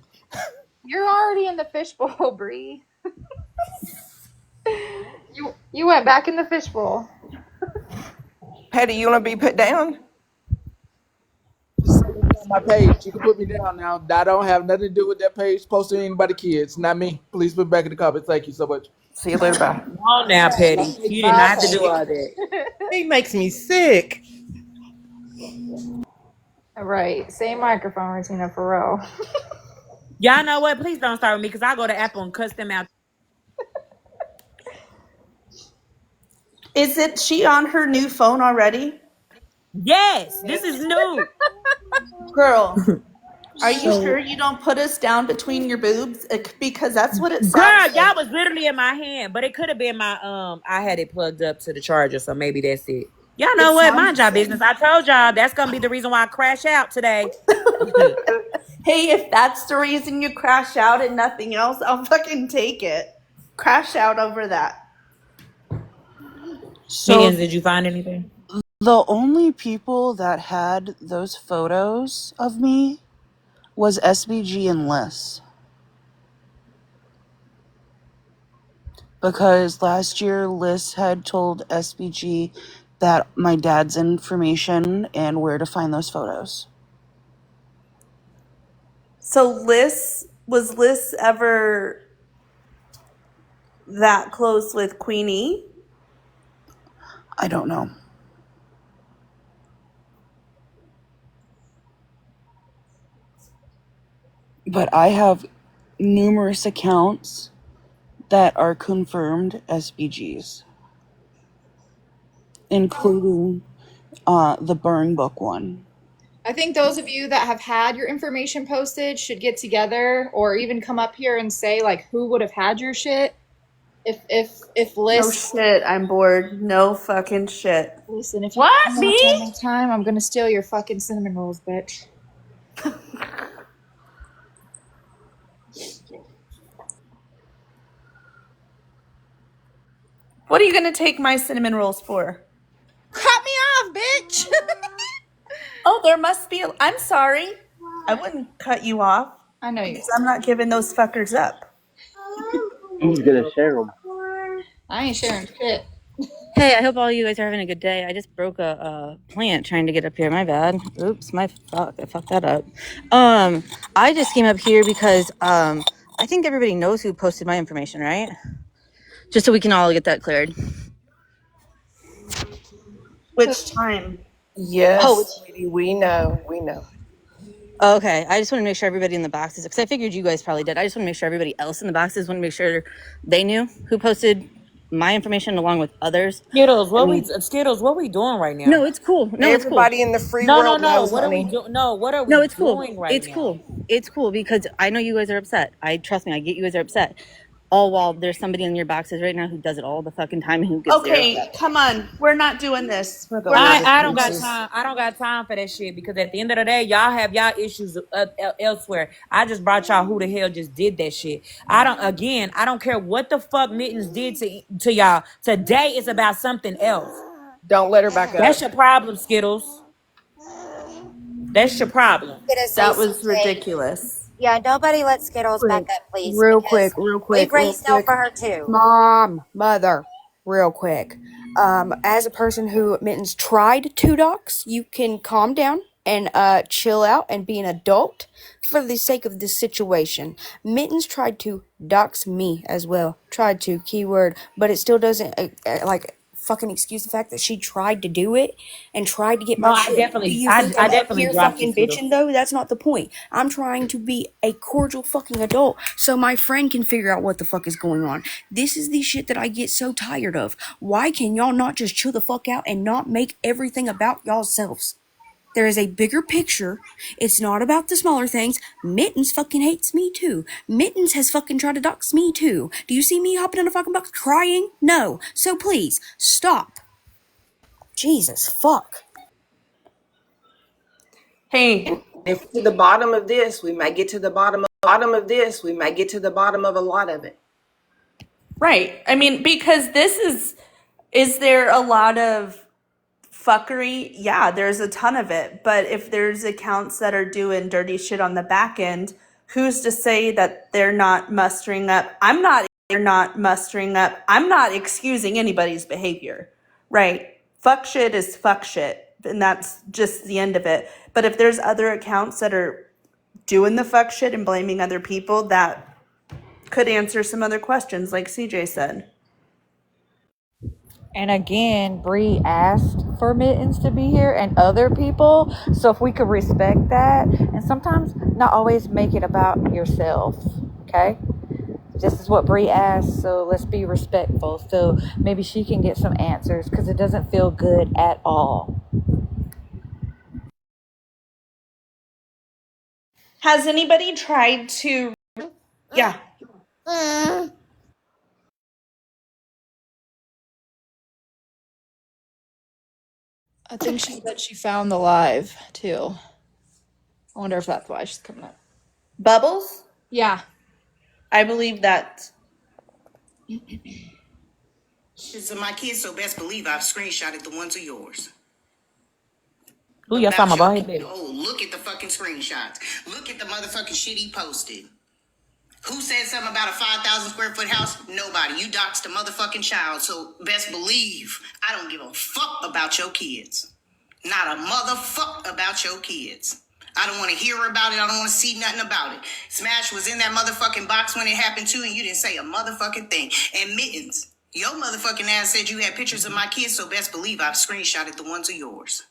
already in the fishbowl, Bree. You went back in the fishbowl. Petty. You want to be put down? Just say it's on my page. You can put me down now. I don't have nothing to do with that page posting anybody kids. Not me. Please put me back in the comments. Thank you so much. See you later. Bye. Come on now, Petty. It's You did my not have to do page. all that. He makes me sick. Right. Same microphone, Regina, for real. Y'all know what? Please don't start with me because I go to Apple and cuss them out. Is it she on her new phone already? Yes, this is new. Girl, are you So sure you don't put us down between your boobs? Because that's what it Girl, sounds y'all like. was literally in my hand, but it could have been my I had it plugged up to the charger, so maybe that's it. Y'all know It what? Mind sounds y'all the business. same. I told y'all that's gonna be the reason why I crash out today. Hey, if that's the reason you crash out and nothing else, I'll fucking take it. Crash out over that. Megan, So did you find anything? the only people that had those photos of me was SBG and Liz. Because last year Liz had told SBG that my dad's information and where to find those photos. So was Liz ever that close with Queenie? I don't know. But I have numerous accounts that are confirmed SBGs, including the burn book one. I think those of you that have had your information posted should get together or even come up here and say like who would have had your shit. If No lists shit, I'm bored. No fucking shit. listen, if you What, come me? up one more time, I'm gonna steal your fucking cinnamon rolls, bitch. What are you gonna take my cinnamon rolls for? Cut me off, bitch. Oh, there must be I'm sorry. I wouldn't cut you off I know you. because I'm not giving those fuckers up. He's gonna share them. I ain't sharing shit. Hey, I hope all you guys are having a good day. I just broke a plant trying to get up here. My bad. Oops, I fucked that up. I just came up here because I think everybody knows who posted my information, right? Just so we can all get that cleared. Which time? Yes, Oh, sweetie. We know. okay. I just want to make sure everybody in the boxes, because I figured you guys probably did. I just want to make sure everybody else in the boxes want to make sure they knew who posted my information along with others. Skittles, And Skittles, what we doing right now? no, it's cool. No, it's cool. Everybody in the free No, world knows, What are we honey. doing? No, what are we No, it's cool. doing right It's now? cool. It's cool because I know you guys are upset. Trust me, I get you guys are upset. All while there's somebody in your boxes right now who does it all the fucking time and who gets there. Okay, come on. We're not doing this. For the We're love not. of I don't got Jesus. time. I don't got time for that shit because at the end of the day, y'all have y'all issues elsewhere. I just brought y'all who the hell just did that shit. I don't care what the fuck Mittens did to y'all. Today is about something else. Don't let her back up. That's your problem, Skittles. That's your problem. Gonna say That was something. ridiculous. Yeah, nobody let Skittles back Quick, up, please. real because quick, We've raised hell for her too. Mom, mother, real quick. As a person who Mittens tried to dox, you can calm down and chill out and be an adult for the sake of this situation. Mittens tried to dox me as well. Tried to, keyword, but it still doesn't fucking excuse the fact that she tried to do it and tried to get No, my I shit. Do definitely, you I, think I I'm up definitely here dropped you, fucking Tudor. bitching though? That's not the point. I'm trying to be a cordial fucking adult so my friend can figure out what the fuck is going on. This is the shit that I get so tired of. Why can y'all not just chill the fuck out and not make everything about y'all selves? There is a bigger picture. It's not about the smaller things. Mittens fucking hates me too. Mittens has fucking tried to dox me too. Do you see me hopping in a fucking box crying? No. So please, stop. Jesus, fuck. Hey, If to the bottom of this, we might get to the bottom of this. We might get to the bottom of a lot of it. right. I mean, because is there a lot of fuckery? Yeah, there's a ton of it. But if there's accounts that are doing dirty shit on the back end, who's to say that they're not mustering up? I'm not excusing anybody's behavior, right? Fuck shit is fuck shit. And that's just the end of it. But if there's other accounts that are doing the fuck shit and blaming other people, that could answer some other questions, like CJ said. And again, Bree asked for Mittens to be here and other people. So if we could respect that, and sometimes not always make it about yourself, okay? This is what Bree asked, so let's be respectful. So maybe she can get some answers because it doesn't feel good at all. Has anybody tried to? Yeah. I think she said she found the live too. I wonder if that's why she's coming up. Bubbles? Yeah. I believe that. Pictures of my kids, so best believe I've screenshotted the ones of yours. Who y'all talking about? Oh, look at the fucking screenshots. Look at the motherfucking shit he posted. Who said something about a 5,000 square foot house? Nobody. You doxed a motherfucking child, so best believe I don't give a fuck about your kids. Not a motherfuck about your kids. I don't want to hear about it. I don't want to see nothing about it. Smash was in that motherfucking box when it happened too, and you didn't say a motherfucking thing. And Mittens, your motherfucking ass said you had pictures of my kids, so best believe I've screenshotted the ones of yours.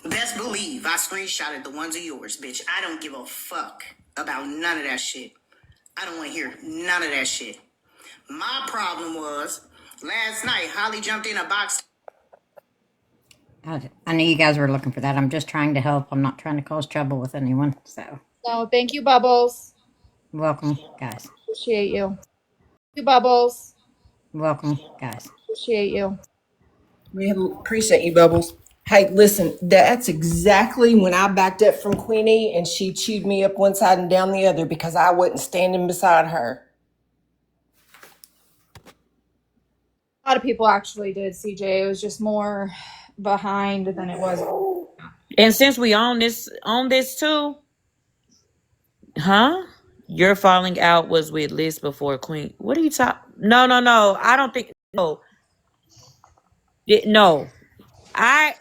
Best believe I screenshotted the ones of yours, bitch. I don't give a fuck about none of that shit. I don't want to hear none of that shit. My problem was, last night, Holly jumped in a box. I know you guys were looking for that. I'm just trying to help. I'm not trying to cause trouble with anyone. So, No, thank you, Bubbles. welcome, guys. Appreciate you. Thank you, Bubbles. Welcome, guys. Appreciate you. We appreciate you, Bubbles. Hey, listen, that's exactly when I backed up from Queenie and she chewed me up one side and down the other because I wasn't standing beside her. A lot of people actually did, CJ. It was just more behind than it was. And since we on this too, huh? Your falling out was with Liz before Queen. What are you talking? No. I don't think no. No.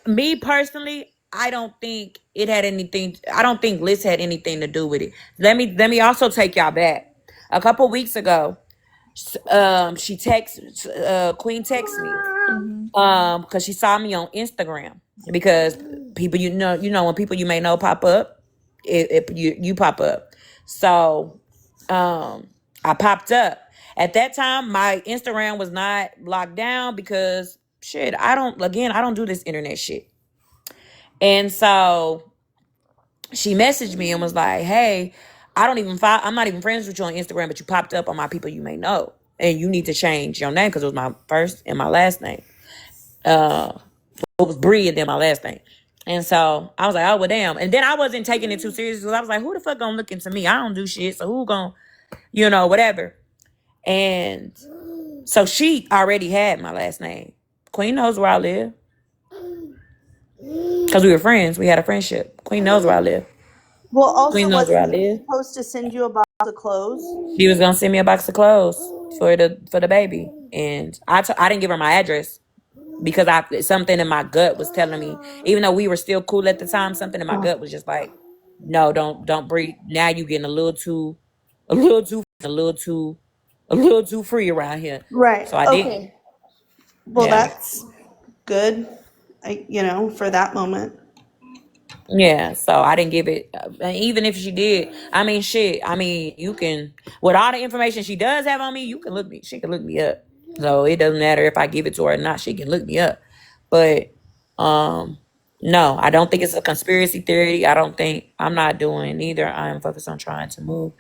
Me personally, I don't think it had anything. I don't think Liz had anything to do with it. Let me also take y'all back. A couple weeks ago, she Queen texted me because she saw me on Instagram because people you know when people you may know pop up, you pop up. So I popped up. At that time, my Instagram was not locked down because shit, I don't do this internet shit. And so she messaged me and was like, "Hey, I'm not even friends with you on Instagram, but you popped up on my people you may know. And you need to change your name because it was my first and my last name. It was Bree and then my last name." And so I was like, "Oh, well, damn." And then I wasn't taking it too serious because I was like, who the fuck gonna look into me? I don't do shit. So who gonna, whatever. And so she already had my last name. Queen knows where I live. Because we were friends. We had a friendship. Queen knows where I live. Well, also, Queen knows where I live. supposed to send you a box of clothes? She was gonna send me a box of clothes for the baby, and I didn't give her my address because something in my gut was telling me, even though we were still cool at the time, something in my gut was just like, no, don't breathe. Now you getting a little too free around here. Right. So I didn't. Okay. Well, Yeah. that's good, for that moment. Yeah, so I didn't give it. Even if she did, I mean, shit. I mean, you can, with all the information she does have on me, you can look me. She can look me up. So it doesn't matter if I give it to her or not. She can look me up. But no, I don't think it's a conspiracy theory. I don't think I'm not doing neither. I am focused on trying to move.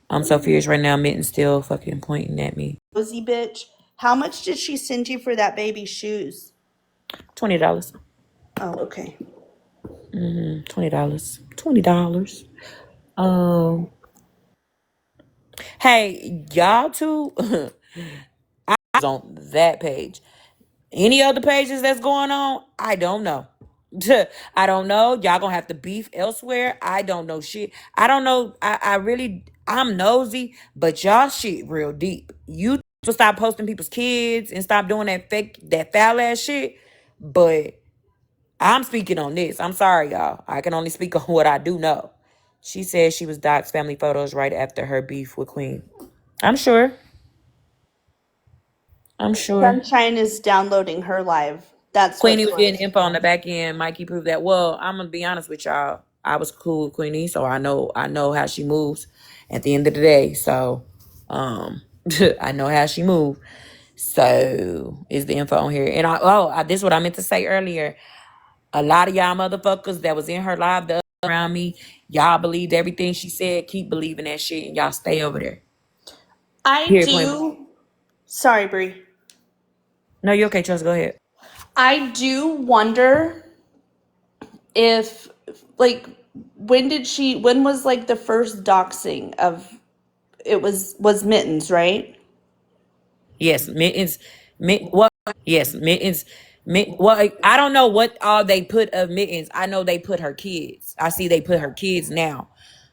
I'm so furious right now. Mitten's still fucking pointing at me. Nosy bitch. How much did she send you for that baby's shoes? $20. Oh, okay. $20. $20. Um. Hey, y'all too. I was on that page. Any other pages that's going on, I don't know. I don't know. Y'all gonna have to beef elsewhere. I don't know shit. I don't know. I'm nosy, but y'all shit real deep. You to stop posting people's kids and stop doing that foul ass shit. But I'm speaking on this. I'm sorry, y'all. I can only speak on what I do know. She said she was doxed family photos right after her beef with Queen. I'm sure. Sunshine is downloading her live. That's Queenie what's was getting info on the back end. Mikey proved that. Well, I'm gonna be honest with y'all. I was cool with Queenie, so I know how she moves at the end of the day. So I know how she moves. So is the info on here. And this is what I meant to say earlier. A lot of y'all motherfuckers that was in her live the other around me, y'all believed everything she said. Keep believing that shit and y'all stay over there. I do. Sorry, Bree. No, you're okay, Trust. Go ahead. I do wonder if, like, when was like the first doxing of it was Mittens, right? Yes, Mittens. What? Yes, Mittens. Well, I don't know what all they put of Mittens. I know they put her kids. I see they put her kids now.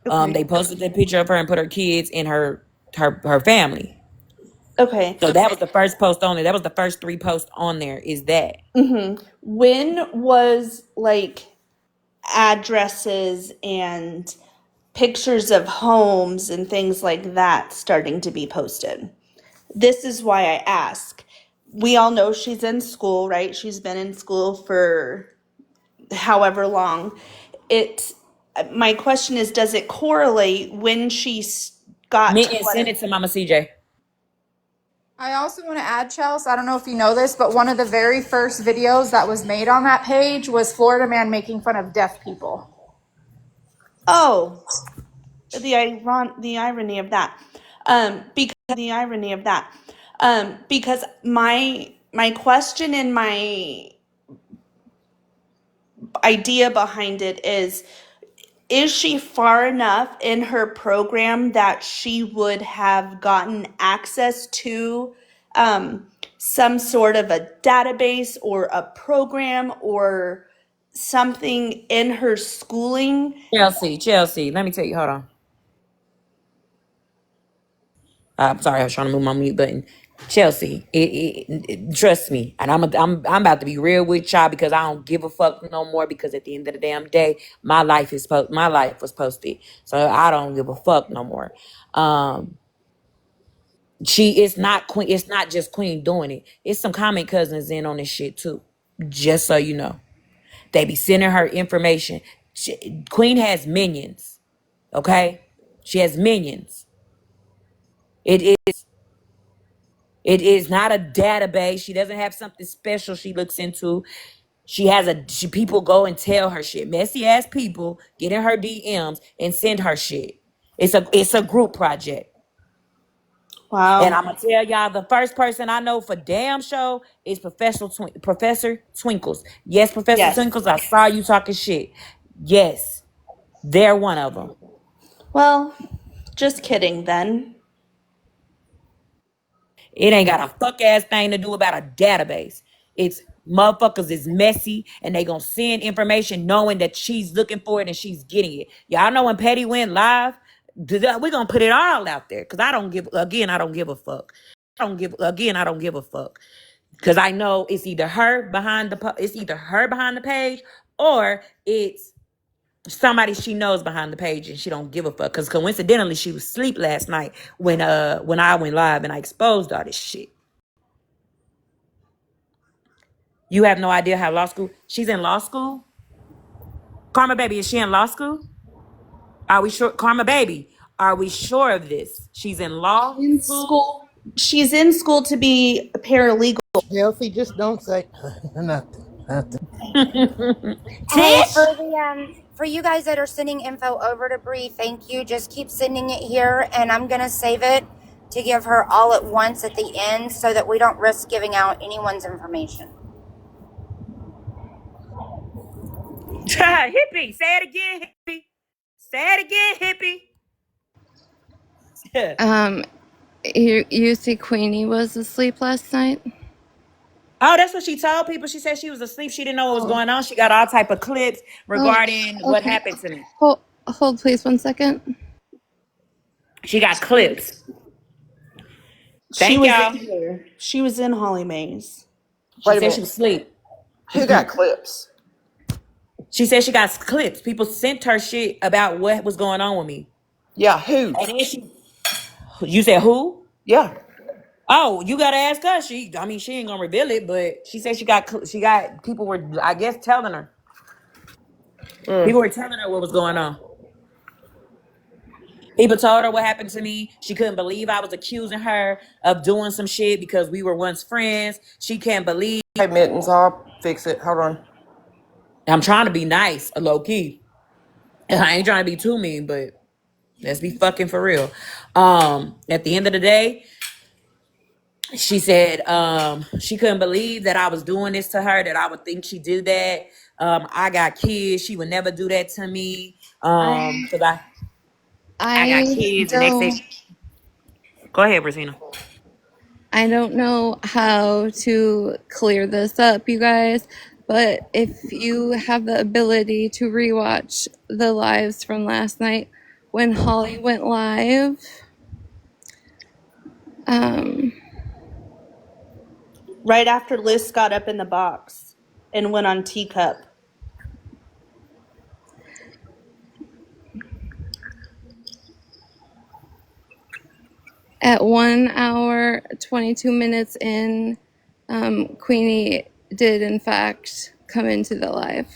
Okay. They posted the picture of her and put her kids in her family. Okay. So that was the first post on it. That was the first 3 posts on there. Is that? When was like addresses and pictures of homes and things like that starting to be posted? This is why I ask. We all know she's in school, right? She's been in school for however long. My question is, does it correlate when she got to Mittens, send it to Mama CJ. I also want to add, Chelsea, I don't know if you know this, but one of the very first videos that was made on that page was Florida Man making fun of deaf people. Oh, the irony of that. Because my question and my idea behind it is she far enough in her program that she would have gotten access to some sort of a database or a program or something in her schooling? Chelsea, let me tell you. Hold on. I'm sorry, I was trying to move my mute button. Chelsea, trust me, and I'm about to be real with y'all because I don't give a fuck no more. Because at the end of the damn day, my life was posted, so I don't give a fuck no more. It's not Queen. It's not just Queen doing it. It's some comment cousins in on this shit too. Just so you know, they be sending her information. Queen has minions. Okay, she has minions. It is not a database. She doesn't have something special she looks into. People go and tell her shit. Messy ass people get in her DMs and send her shit. It's a group project. Wow. And I'm gonna tell y'all, the first person I know for damn sure is Professor Twinkles. Yes, Professor Twinkles, I saw you talking shit. Yes, they're one of them. Well, just kidding then. It ain't got a fuck ass thing to do about a database. It's motherfuckers is messy and they gonna send information knowing that she's looking for it and she's getting it. Y'all know when Petty went live, we're gonna put it all out there because I don't give a fuck. I don't give a fuck. Because I know it's either her behind the page or it's somebody she knows behind the page and she don't give a fuck. Because coincidentally, she was asleep last night when I went live and I exposed all this shit. You have no idea how law school. She's in law school. Karma baby, is she in law school? Are we sure, Karma baby? Are we sure of this? She's in law In school. school. She's in school to be a paralegal. Chelsea, just don't say nothing. Hey, Tish. for you guys that are sending info over to Bree, thank you. Just keep sending it here, and I'm gonna save it to give her all at once at the end, so that we don't risk giving out anyone's information. Hippie. Say it again, hippie. Say it again, hippie. You see Queenie was asleep last night? Oh, that's what she told people. She said she was asleep. She didn't know what was going on. She got all type of clips regarding what Okay. happened to me. Hold please 1 second. She got clips. She Thank was y'all. in here. She was in Holly Mays. She Wait a said she minute. was asleep. Who got clips? She said she got clips. People sent her shit about what was going on with me. Yeah, who? And then you said who? Yeah. Oh, you gotta ask her. She ain't gonna reveal it, but she said she got people were, I guess, telling her. People were telling her what was going on. People told her what happened to me. She couldn't believe I was accusing her of doing some shit because we were once friends. She can't believe. Hey, Mittens, I'll fix it. Hold on. I'm trying to be nice, low key. I ain't trying to be too mean, but let's be fucking for real. At the end of the day, she said she couldn't believe that I was doing this to her, that I would think she did that. I got kids. She would never do that to me. Because I got kids and they say, go ahead, Brazina. I don't know how to clear this up, you guys, but if you have the ability to rewatch the lives from last night when Holly went live, Right after Liz got up in the box and went on Teacup. at 1 hour 22 minutes in, Queenie did in fact come into the live.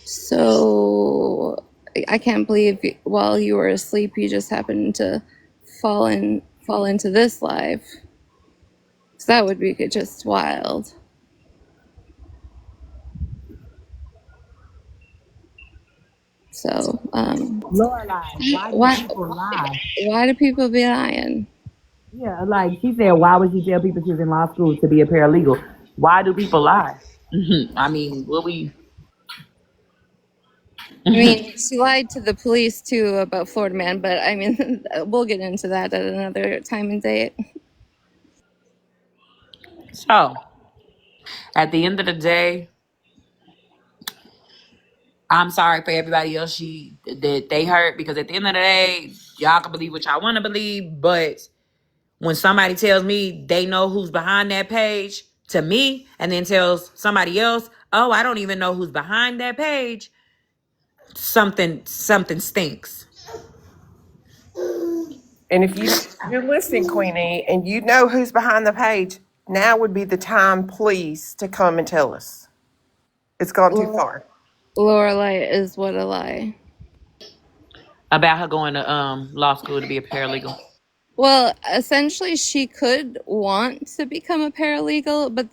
So I can't believe while you were asleep you just happened to fall into this live. So that would be just wild. So Lord, why do people lie? why do people be lying? Yeah, like she said, why would you tell people she was in law school to be a paralegal? Why do people lie? I mean, I mean, she lied to the police too about Florida Man, but I mean, we'll get into that at another time and date. So, at the end of the day, I'm sorry for everybody else that they hurt, because at the end of the day, y'all can believe what y'all want to believe, but when somebody tells me they know who's behind that page to me and then tells somebody else, oh, I don't even know who's behind that page, something stinks. And if you're listening, Queenie, and you know who's behind the page, now would be the time, please, to come and tell us. It's gone too far. Lorelai is what a lie. About her going to law school to be a paralegal. Well, essentially, she could want to become a paralegal, but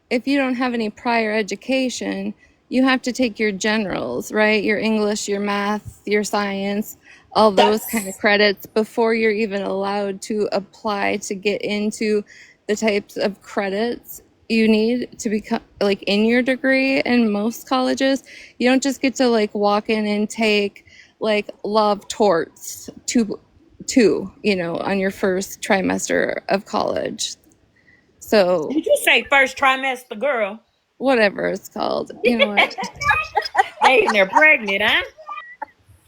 if you don't have any prior education, you have to take your generals, right? Your English, your math, your science, all those kind of credits before you're even allowed to apply to get into the types of credits you need to become like in your degree. In most colleges, you don't just get to like walk in and take like law of torts two, on your first trimester of college. So Did you say first trimester, girl? whatever it's called, you know what? They in there pregnant, huh?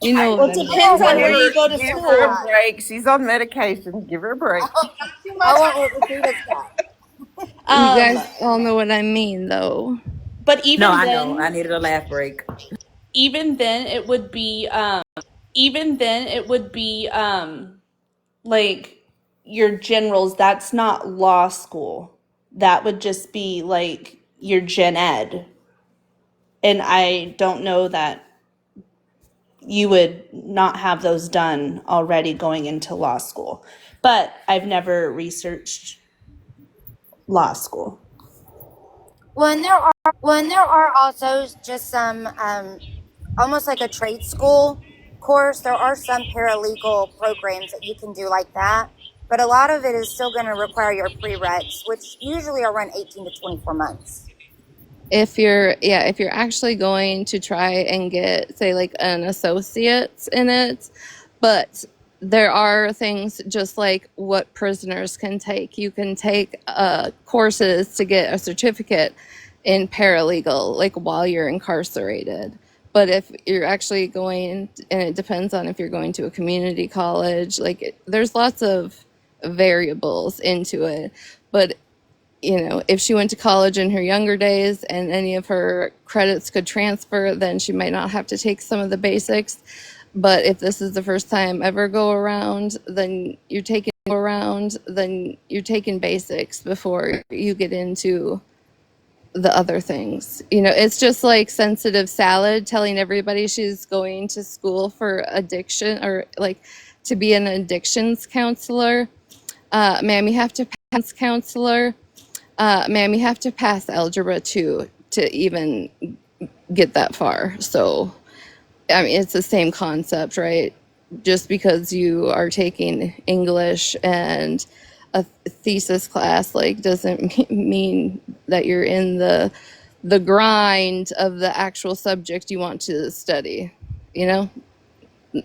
You know Well, what it I mean. depends on where you go to Give school. her a break. She's on medication. Give her a break. I want what Regina's got. You guys all know what I mean, though. But even No, I then, know. I needed a laugh break. even then it would be like your generals, that's not law school. That would just be like your gen ed. And I don't know that you would not have those done already going into law school. But I've never researched law school. Well, and there are also just some almost like a trade school course. There are some paralegal programs that you can do like that, but a lot of it is still going to require your prereqs, which usually are run 18 to 24 months. If you're actually going to try and get, say, like an associate's in it, but there are things just like what prisoners can take. You can take courses to get a certificate in paralegal, like while you're incarcerated. But if you're actually going, and it depends on if you're going to a community college, like there's lots of variables into it. But if she went to college in her younger days and any of her credits could transfer, then she might not have to take some of the basics. But if this is the first time ever go around, then you're taking basics before you get into the other things. It's just like Sensitive Salad telling everybody she's going to school for addiction or like to be an addictions counselor. Ma'am, you have to pass counselor. Ma'am, you have to pass algebra 2 to even get that far. So, I mean, it's the same concept, right? Just because you are taking English and a thesis class, like, doesn't mean that you're in the grind of the actual subject you want to study. Does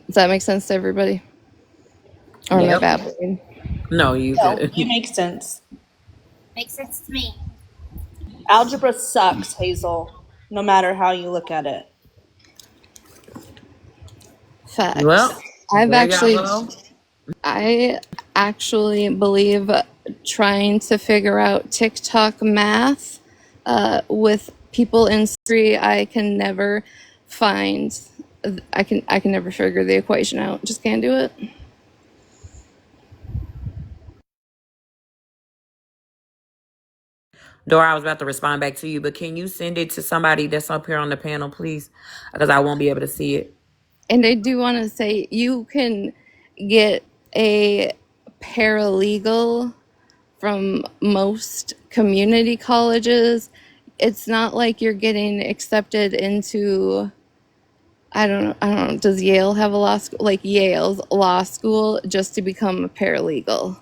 that make sense to everybody? Or am I Yep. babbling? No, you No, good. you make sense. Makes sense to me. Algebra sucks, Hazel, no matter how you look at it. Facts. Well, I actually believe trying to figure out TikTok math with people in history, I can never find. I can never figure the equation out. Just can't do it. Dora, I was about to respond back to you, but can you send it to somebody that's up here on the panel, please? Because I won't be able to see it. And I do want to say you can get a paralegal from most community colleges. It's not like you're getting accepted into, I don't know, does Yale have a law school? Like Yale's law school just to become a paralegal.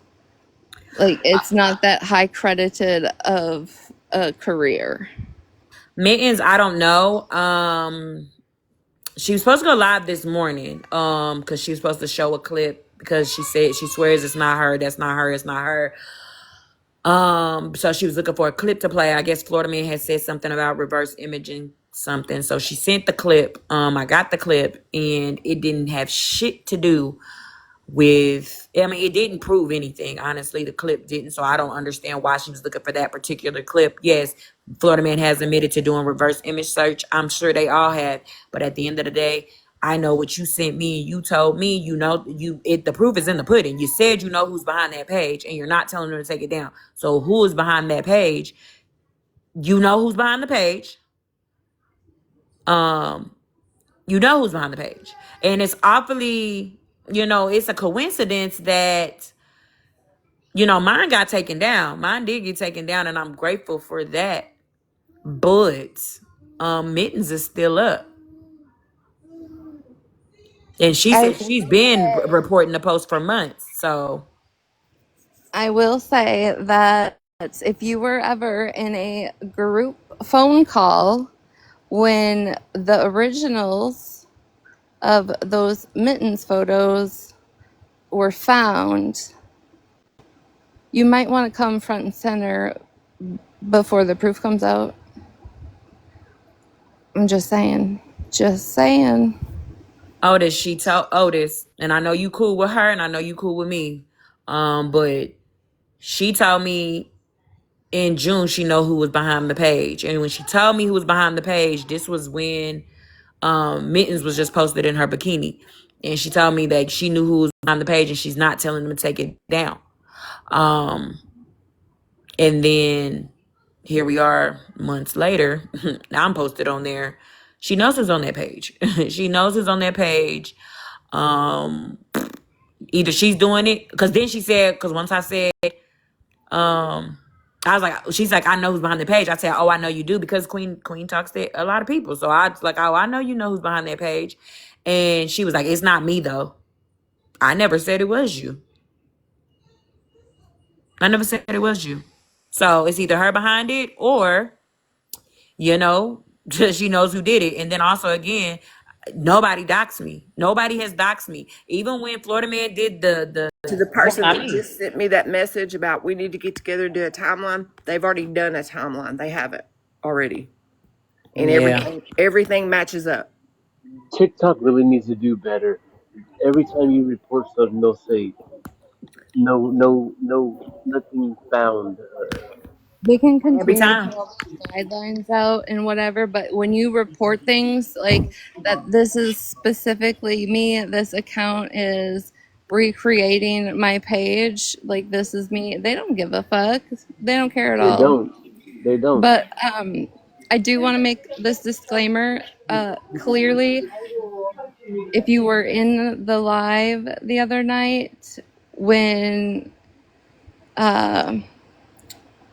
Like it's not that high credited of a career. Mittens, I don't know. She was supposed to go live this morning because she was supposed to show a clip because she said she swears it's not her, that's not her, it's not her. So she was looking for a clip to play. I guess Florida Man had said something about reverse imaging something. So she sent the clip. I got the clip and it didn't have shit to do with, I mean, it didn't prove anything. Honestly, the clip didn't. So I don't understand why she was looking for that particular clip. Yes, Florida Man has admitted to doing reverse image search. I'm sure they all have. But at the end of the day, I know what you sent me and you told me, the proof is in the pudding. You said you know who's behind that page and you're not telling them to take it down. So who is behind that page? You know who's behind the page. You know who's behind the page. And it's awfully, it's a coincidence that, mine got taken down. Mine did get taken down and I'm grateful for that. But Mittens is still up. And she said she's been reporting the post for months. So I will say that if you were ever in a group phone call when the originals of those Mittens photos were found, you might want to come front and center before the proof comes out. I'm just saying. Otis, she told Otis, and I know you cool with her and I know you cool with me. But she told me in June she know who was behind the page. And when she told me who was behind the page, this was when Mittens was just posted in her bikini. And she told me that she knew who was behind the page and she's not telling them to take it down. Um, and then here we are months later. Now I'm posted on there. She knows it's on that page. She knows it's on that page. Either she's doing it, because then she said, because once I said, I was like, she's like, I know who's behind the page. I said, oh, I know you do, because Queen talks to a lot of people. So I was like, oh, I know you know who's behind that page. And she was like, it's not me though. I never said it was you. I never said it was you. So it's either her behind it, or, you know, she knows who did it. And then also, again, nobody doxed me. Nobody has doxed me. Even when Florida Man did the To the person I that mean, just sent me that message about we need to get together and do a timeline, they've already done a timeline. They have it already. And yeah. everything matches up. TikTok really needs to do better. Every time you report something, they'll say nothing found. They can Every continue to time. put all these guidelines out and whatever, but when you report things like that, this is specifically me, this account is recreating my page, like this is me, they don't give a fuck. They don't care at They all. don't. They don't. But I do want to make this disclaimer clearly. If you were in the live the other night when oh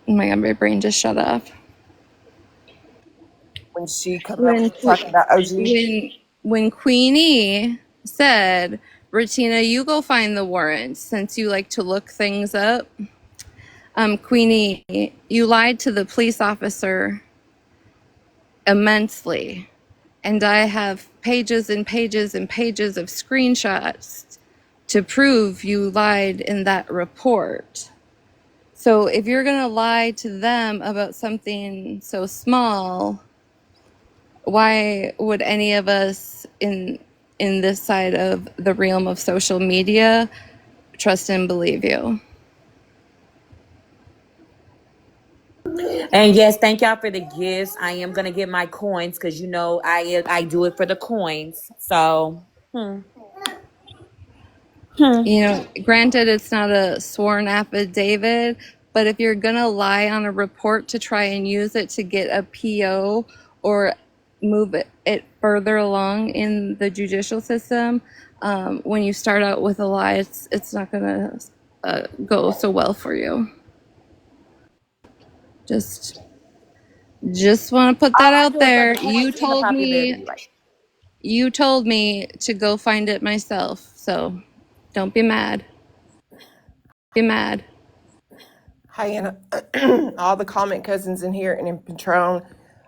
my god, my brain just shut off. When she come up When talking about OG. when Queenie said, Regina, you go find the warrants since you like to look things up. Queenie, you lied to the police officer immensely. And I have pages and pages and pages of screenshots to prove you lied in that report. So if you're going to lie to them about something so small, why would any of us in this side of the realm of social media trust and believe you? And yes, thank y'all for the gifts. I am gonna get my coins, because you know I do it for the coins. So You know, granted, it's not a sworn affidavit, but if you're going to lie on a report to try and use it to get a PO or move it further along in the judicial system, when you start out with a lie, it's not going to go so well for you. Just want to put that I out do it for there. the coins and the popularity, right? You told me to go find it myself, so don't be mad. Be mad. Hey, and all the comment cousins in here and in Patron,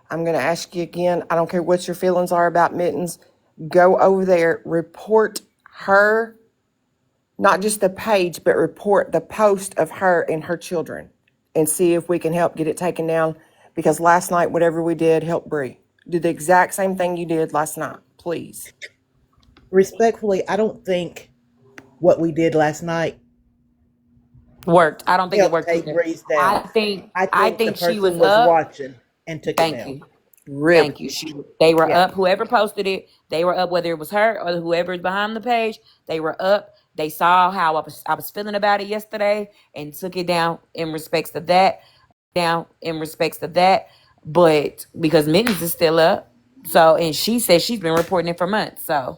I'm going to ask you again. I don't care what your feelings are about Mittens. Go over there, report her, not just the page, but report the post of her and her children, and see if we can help get it taken down. Because last night, whatever we did helped Bree. Do the exact same thing you did last night, please. Respectfully, I don't think what we did last night Worked. I don't think it helped worked take either. Breeze down. I the think she person was was up. watching and took it Thank down. you. Really? Thank you. They were Yeah. up. Whoever posted it, they were up. Whether it was her or whoever is behind the page, they were up. They saw how I was feeling about it yesterday and took it down in respects to that. But because Mittens is still up, so, and she said she's been reporting it for months. So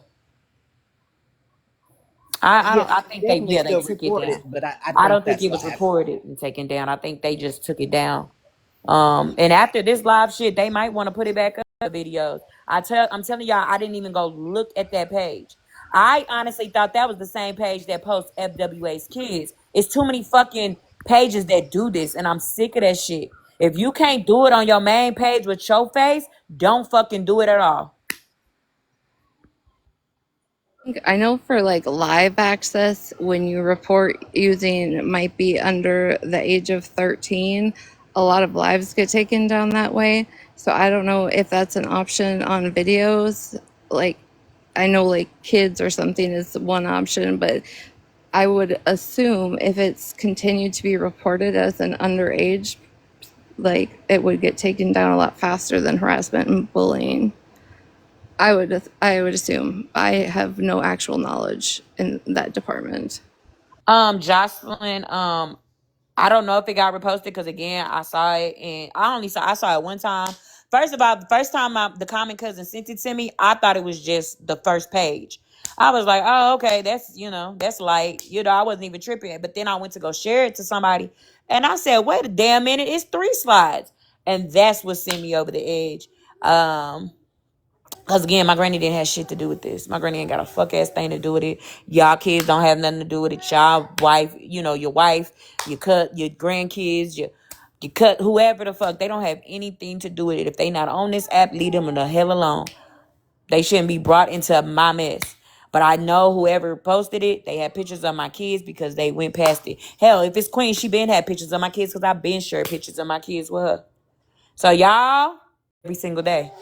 I think they Definitely they still took it report down. it, but I I think don't think that's it was live. reported and taken down. I think they just took it down. And after this live shit, they might want to put it back up videos. I'm telling y'all, I didn't even go look at that page. I honestly thought that was the same page that posts FWA's kids. It's too many fucking pages that do this, and I'm sick of that shit. If you can't do it on your main page with your face, don't fucking do it at all. I know for like live access, when you report using might be under the age of 13, a lot of lives get taken down that way. So I don't know if that's an option on videos. Like, I know like kids or something is one option, but I would assume if it's continued to be reported as an underage, like it would get taken down a lot faster than harassment and bullying. I would assume. I have no actual knowledge in that department. Jocelyn, I don't know if it got reposted because again, I saw it and I saw it one time. First of all, the first time the common cousin sent it to me, I thought it was just the first page. I was like, oh, okay, that's light. I wasn't even tripping. But then I went to go share it to somebody and I said, wait a damn minute, it's 3 slides. And that's what sent me over the edge. Because again, my granny didn't have shit to do with this. My granny ain't got a fuck ass thing to do with it. Y'all kids don't have nothing to do with it. Y'all wife, your wife, your grandkids, your cut, whoever the fuck, they don't have anything to do with it. If they not on this app, leave them the hell alone. They shouldn't be brought into my mess. But I know whoever posted it, they had pictures of my kids because they went past it. Hell, if it's Queen, she been had pictures of my kids because I've been sharing pictures of my kids with her. So y'all, every single day.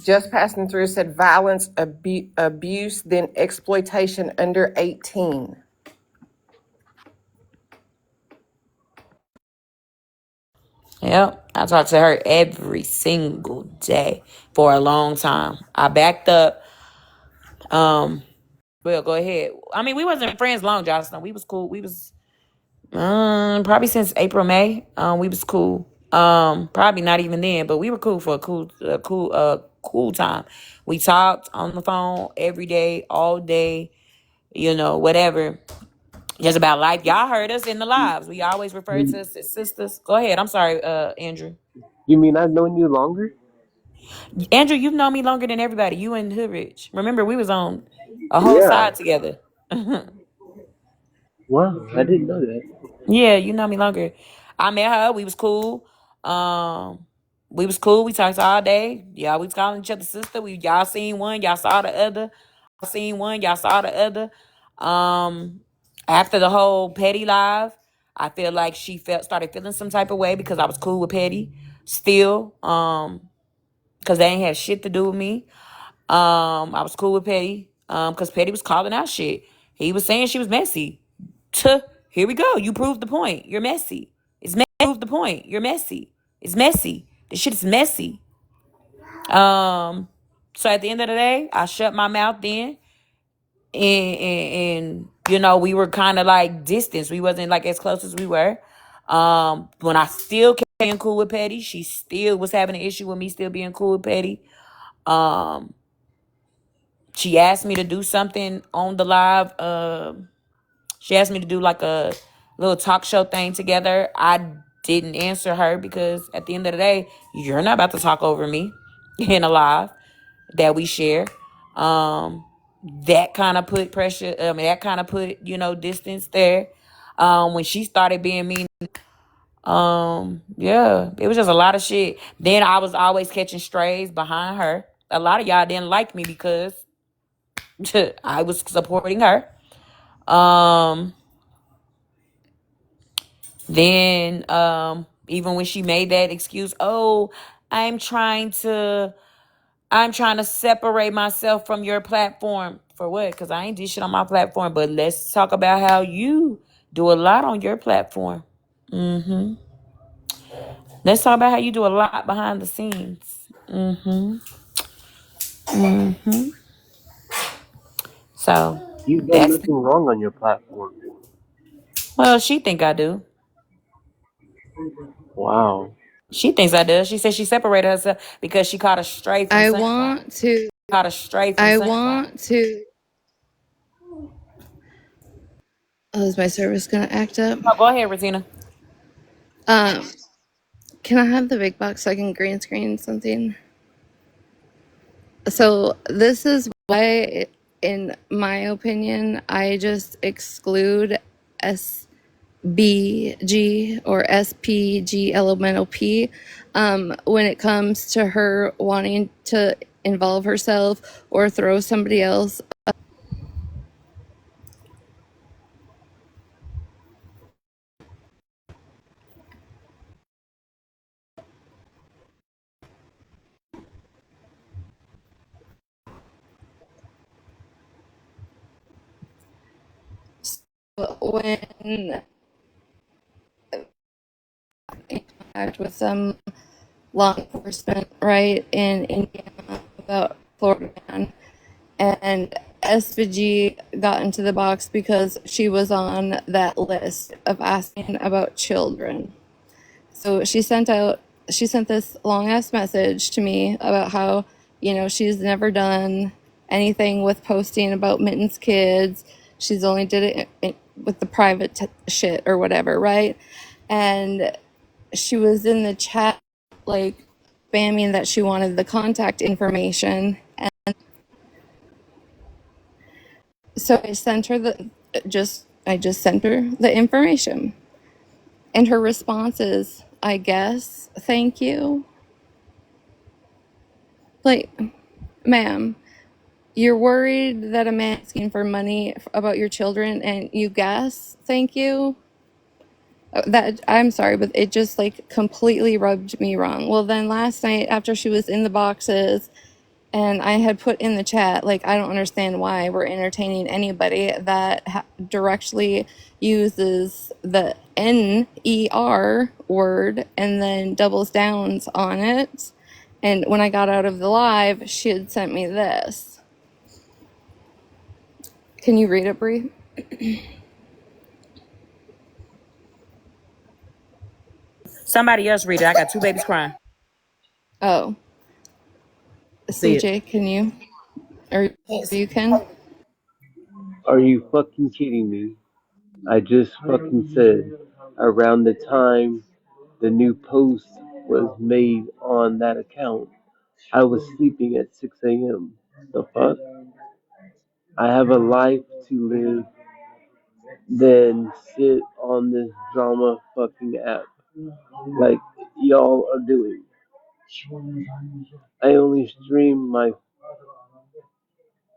Just passing through said violence, abuse, then exploitation under 18. Yep, I talked to her every single day for a long time. I backed up. Well, go ahead. I mean, we wasn't friends long, Jocelyn. We was cool. We was probably since April, May. We was cool. Probably not even then, but we were cool for a cool time. We talked on the phone every day, all day. Whatever. Just about life. Y'all heard us in the lives. We always refer to us as sisters. Go ahead. I'm sorry, Andrew. You mean I've known you longer? Andrew, you've known me longer than everybody. You and Hoodrich. Remember, we was on a whole Yeah. side together. Wow, I didn't know that. Yeah, you know me longer. I met her. We was cool. We was cool. We talked all day. Yeah, we was calling each other sister. Y'all seen one. Y'all saw the other. Seen one. Y'all saw the other. After the whole Petty live, I feel like she started feeling some type of way because I was cool with Petty still. Because they ain't had shit to do with me. I was cool with Petty. Because Petty was calling out shit. He was saying she was messy. Here we go. You proved the point. You're messy. Proved the point. You're messy. It's messy. This shit is messy. So at the end of the day, I shut my mouth then. And we were kind of like distance. We wasn't like as close as we were. When I still kept being cool with Petty, she still was having an issue with me still being cool with Petty. She asked me to do something on the live. She asked me to do like a little talk show thing together. I didn't answer her because at the end of the day, you're not about to talk over me in a live that we share. That kind of put pressure. That kind of put, distance there. When she started being mean, yeah, it was just a lot of shit. Then I was always catching strays behind her. A lot of y'all didn't like me because I was supporting her. Then even when she made that excuse, oh, I'm trying to separate myself from your platform. For what? Because I ain't did shit on my platform. But let's talk about how you do a lot on your platform. Let's talk about how you do a lot behind the scenes. So You've done that's nothing wrong on your platform. well, she think I do. Wow. She thinks I do. She said she separated herself because she caught a stray from I Sunshine. want to. Caught a stray from I Sunshine. want to. Oh, is my service gonna act up? Oh, go ahead, Regina. Can I have the big box so I can green screen something? So this is why, in my opinion, I just exclude SBG or SPG elemental P when it comes to her wanting to involve herself or throw somebody else. When in contact with some law enforcement, right, in Indiana about Florida man, and SVG got into the box because she was on that list of asking about children. So she sent this long ass message to me about how, she's never done anything with posting about Mitten's kids. She's only did it with the private shit or whatever, right? And she was in the chat, like, spamming that she wanted the contact information. And so I sent her I just sent her the information. And her response is, I guess, thank you. Like, ma'am, you're worried that a man asking for money about your children and you guess, thank you? That, I'm sorry, but it just like completely rubbed me wrong. Well, then last night after she was in the boxes and I had put in the chat, like, I don't understand why we're entertaining anybody that directly uses the NER word and then doubles down on it. And when I got out of the live, she had sent me this. Can you read it, Bree? Somebody else read it. I got 2 babies crying. Oh, See it. CJ, can you? Or you can? Are you fucking kidding me? I just fucking said around the time the new post was made on that account, I was sleeping at 6 a.m. The fuck? I have a life to live, then sit on this drama fucking app like y'all are doing. I only stream my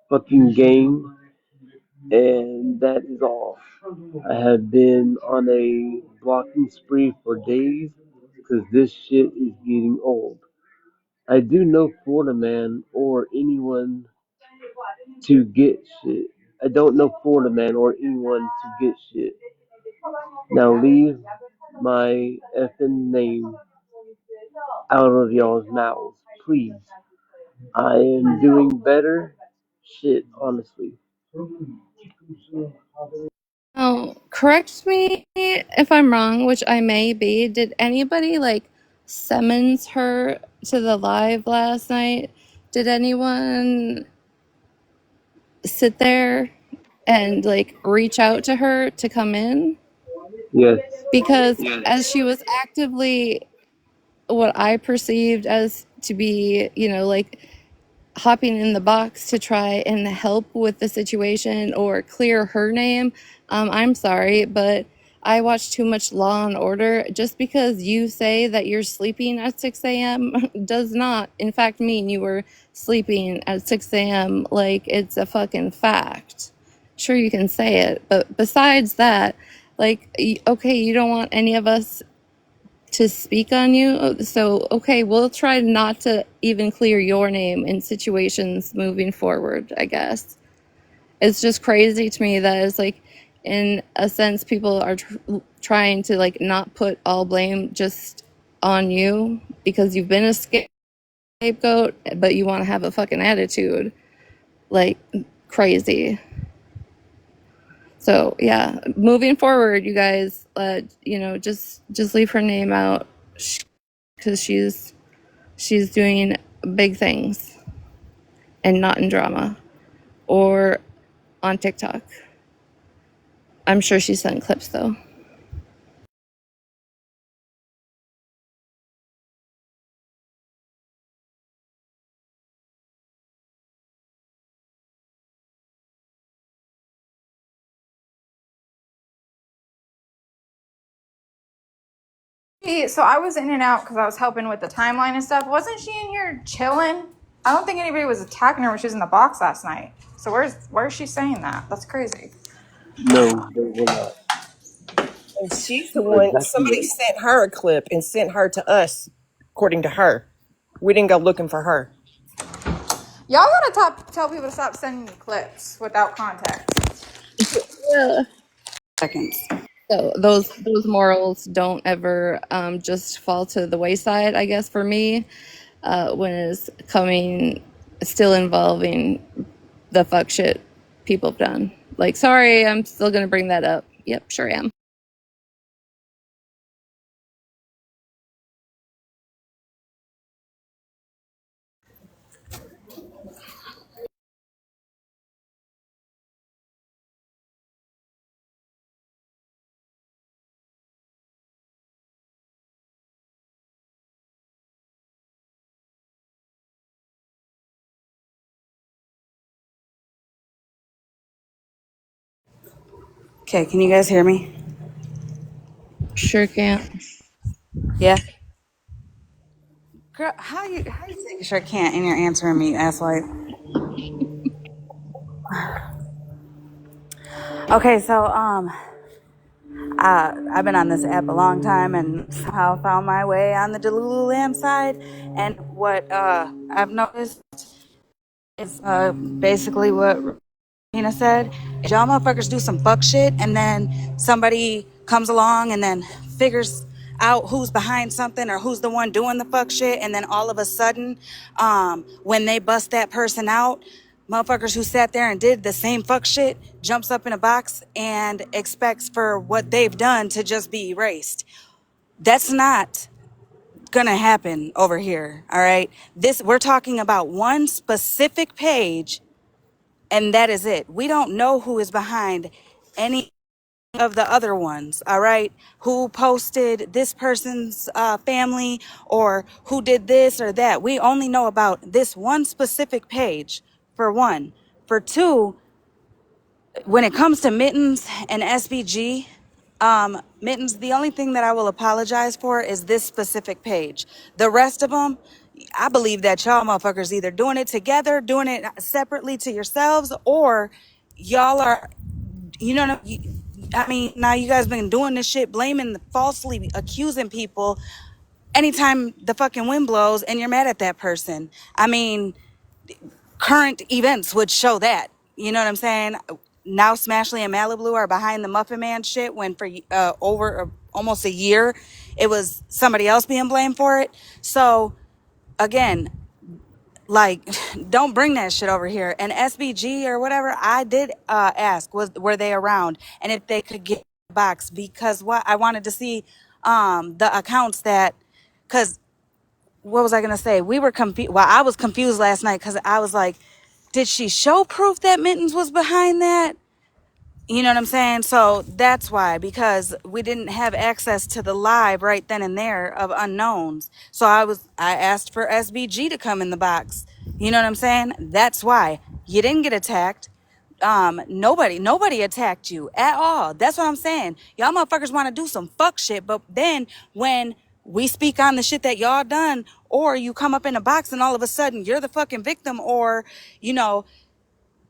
fucking game, and that is all. I have been on a blocking spree for days because this shit is getting old. I do know Florida man or anyone to get shit. I don't know Florida man or anyone to get shit. Now leave my effing name out of y'all's mouths, please. I am doing better. Shit, honestly. Oh, correct me if I'm wrong, which I may be. Did anybody like summons her to the live last night? Did anyone sit there and like reach out to her to come in? Yes. Because as she was actively what I perceived as to be, like hopping in the box to try and help with the situation or clear her name, I'm sorry, but I watch too much Law and Order. Just because you say that you're sleeping at 6 a.m. does not, in fact, mean you were sleeping at 6 a.m. like it's a fucking fact. Sure, you can say it, but besides that, like, okay, you don't want any of us to speak on you. So, okay, we'll try not to even clear your name in situations moving forward, I guess. It's just crazy to me that it's like, in a sense, people are trying to like not put all blame just on you because you've been a scapegoat, but you want to have a fucking attitude. Like, crazy. So yeah, moving forward, you guys, just leave her name out because she's doing big things and not in drama or on TikTok. I'm sure she sent clips though. So I was in and out because I was helping with the timeline and stuff. Wasn't she in here chilling? I don't think anybody was attacking her when she was in the box last night. So where's she saying that? That's crazy. No, they will not. And she's the one, somebody Exactly. sent her a clip and sent her to us, according to her. We didn't go looking for her. Y'all gotta tell people to stop sending me clips without context. Yeah. Seconds. So those morals don't ever just fall to the wayside, I guess, for me, when it's still involving the fuck shit people have done. Like, sorry, I'm still gonna bring that up. Yep, sure am. Okay, can you guys hear me? Sure can't. Yeah. Girl, how you saying sure can't and you're answering me, asswipe? Okay, so I've been on this app a long time and somehow found my way on the Delululand side. And what I've noticed is basically what Tina said. If y'all motherfuckers do some fuck shit and then somebody comes along and then figures out who's behind something or who's the one doing the fuck shit, and then all of a sudden, when they bust that person out, motherfuckers who sat there and did the same fuck shit jumps up in a box and expects for what they've done to just be erased. That's not gonna happen over here, all right? We're talking about one specific page, and that is it. We don't know who is behind any of the other ones, all right? Who posted this person's family or who did this or that. We only know about this one specific page, for one. For two, when it comes to Mittens and SBG, Mittens, the only thing that I will apologize for is this specific page. The rest of them, I believe that y'all motherfuckers either doing it together, doing it separately to yourselves, or y'all are, I mean, now you guys been doing this shit, blaming, falsely accusing people anytime the fucking wind blows and you're mad at that person. I mean, current events would show that. You know what I'm saying? Now Smashley and Malibu are behind the Muffin Man shit when for over almost a year it was somebody else being blamed for it. So again, like, don't bring that shit over here. And SBG or whatever, I did ask, were they around and if they could get a box, because what I wanted to see the accounts that, because what was I gonna say? We were confused. Well, I was confused last night because I was like, did she show proof that Mittens was behind that? You know what I'm saying? So that's why, because we didn't have access to the live right then and there of unknowns. So I asked for SBG to come in the box. You know what I'm saying? That's why you didn't get attacked. Nobody attacked you at all. That's what I'm saying. Y'all motherfuckers want to do some fuck shit, but then when we speak on the shit that y'all done, or you come up in a box and all of a sudden you're the fucking victim, or,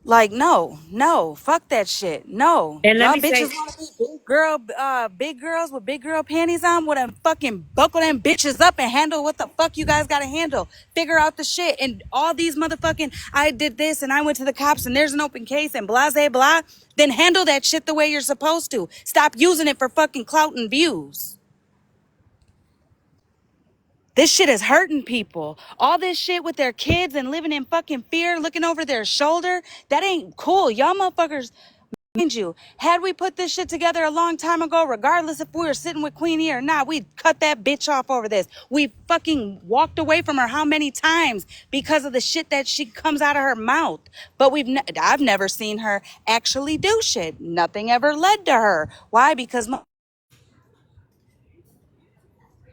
like, no, fuck that shit. No, And let y'all me bitches say, want to be big girls with big girl panties on. With them fucking buckle them bitches up and handle what the fuck you guys gotta handle. Figure out the shit. And all these motherfucking, I did this and I went to the cops and there's an open case and blah, blah, blah. Then handle that shit the way you're supposed to. Stop using it for fucking clout and views. This shit is hurting people. All this shit with their kids and living in fucking fear, looking over their shoulder. That ain't cool. Y'all motherfuckers, mind you, had we put this shit together a long time ago, regardless if we were sitting with Queenie or not, we'd cut that bitch off over this. We fucking walked away from her how many times because of the shit that she comes out of her mouth. But I've never seen her actually do shit. Nothing ever led to her. Why? Because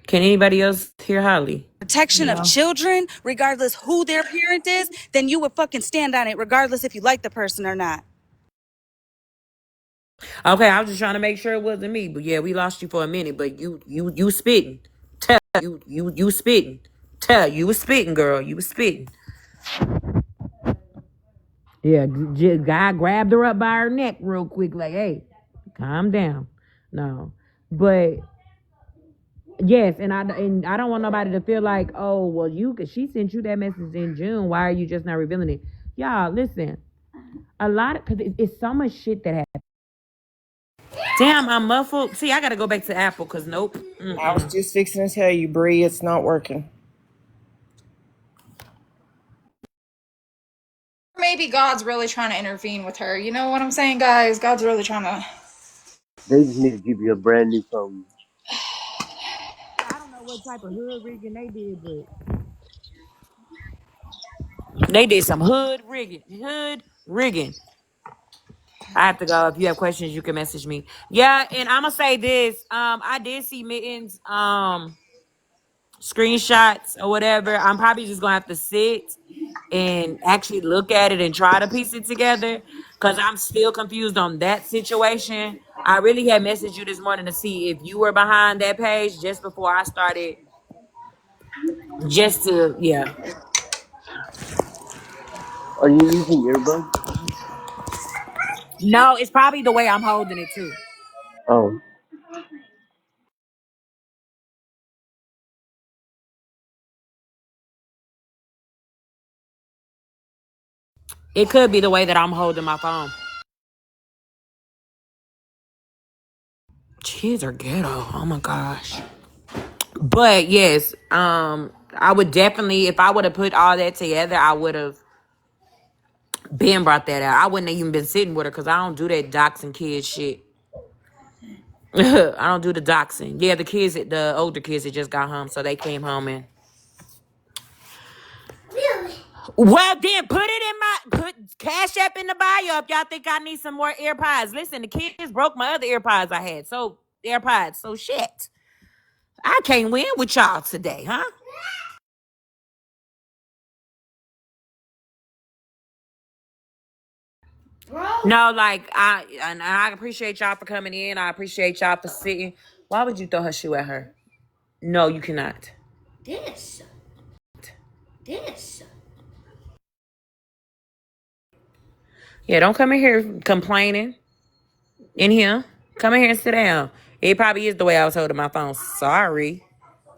can anybody else hear Holly? protection of No. children, regardless who their parent is, then you would fucking stand on it regardless if you like the person or not. Okay, I was just trying to make sure it wasn't me. But yeah, we lost you for a minute. But you spitting. Tell you spitting. Tell you was spitting, girl. You was spitting. Yeah, guy grabbed her up by her neck real quick, like, hey, calm down. No, but yes, and I don't want nobody to feel like, oh, well, she sent you that message in June. Why are you just not revealing it? Y'all, listen, because it's so much shit that happened. Damn, I'm muffled. See, I gotta go back to Apple because nope. I was just fixing to tell you, Bree, it's not working. Me maybe God's really trying to intervene with her. You know what I'm saying, guys? God's really trying to. They just need to give you a brand new phone. I don't know what type of hood rigging they did, but they did some hood rigging. Hood rigging. I have to go. If you have questions, you can message me. Yeah, and I'm gonna say this. I did see Mittens screenshots or whatever. I'm probably just gonna have to sit and actually look at it and try to piece it together because I'm still confused on that situation. I really had messaged you this morning to see if you were behind that page just before I started. Just to, yeah. Are you using earbuds? No, it's probably the way I'm holding it too. Oh, It could be the way that I'm holding my phone. Kids are ghetto. Oh my gosh. But yes, I would definitely, if I would have put all that together, I would have been brought that out. I wouldn't have even been sitting with her because I don't do that doxing kids shit. I don't do the doxing. Yeah, the older kids that just got home, so they came home and. Well, then put Cash App in the bio if y'all think I need some more AirPods. Listen, the kids broke my other AirPods I had. So AirPods. So shit. I can't win with y'all today, huh? No, like I appreciate y'all for coming in. I appreciate y'all for sitting. Why would you throw her shoe at her? No, you cannot. This. Yeah, don't come in here complaining. In here. Come in here and sit down. It probably is the way I was holding my phone. Sorry.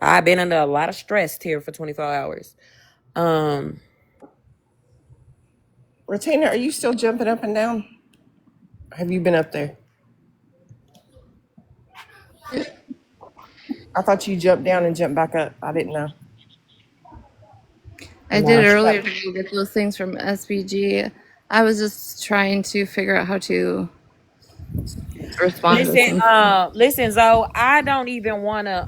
I've been under a lot of stress here for 24 hours. Ratina, are you still jumping up and down? Have you been up there? I thought you jumped down and jumped back up. I didn't know. I No, did she earlier got. to get those things from SBG. I was just trying to figure out how to respond to Listen, something. listen, Zoe, I don't even wanna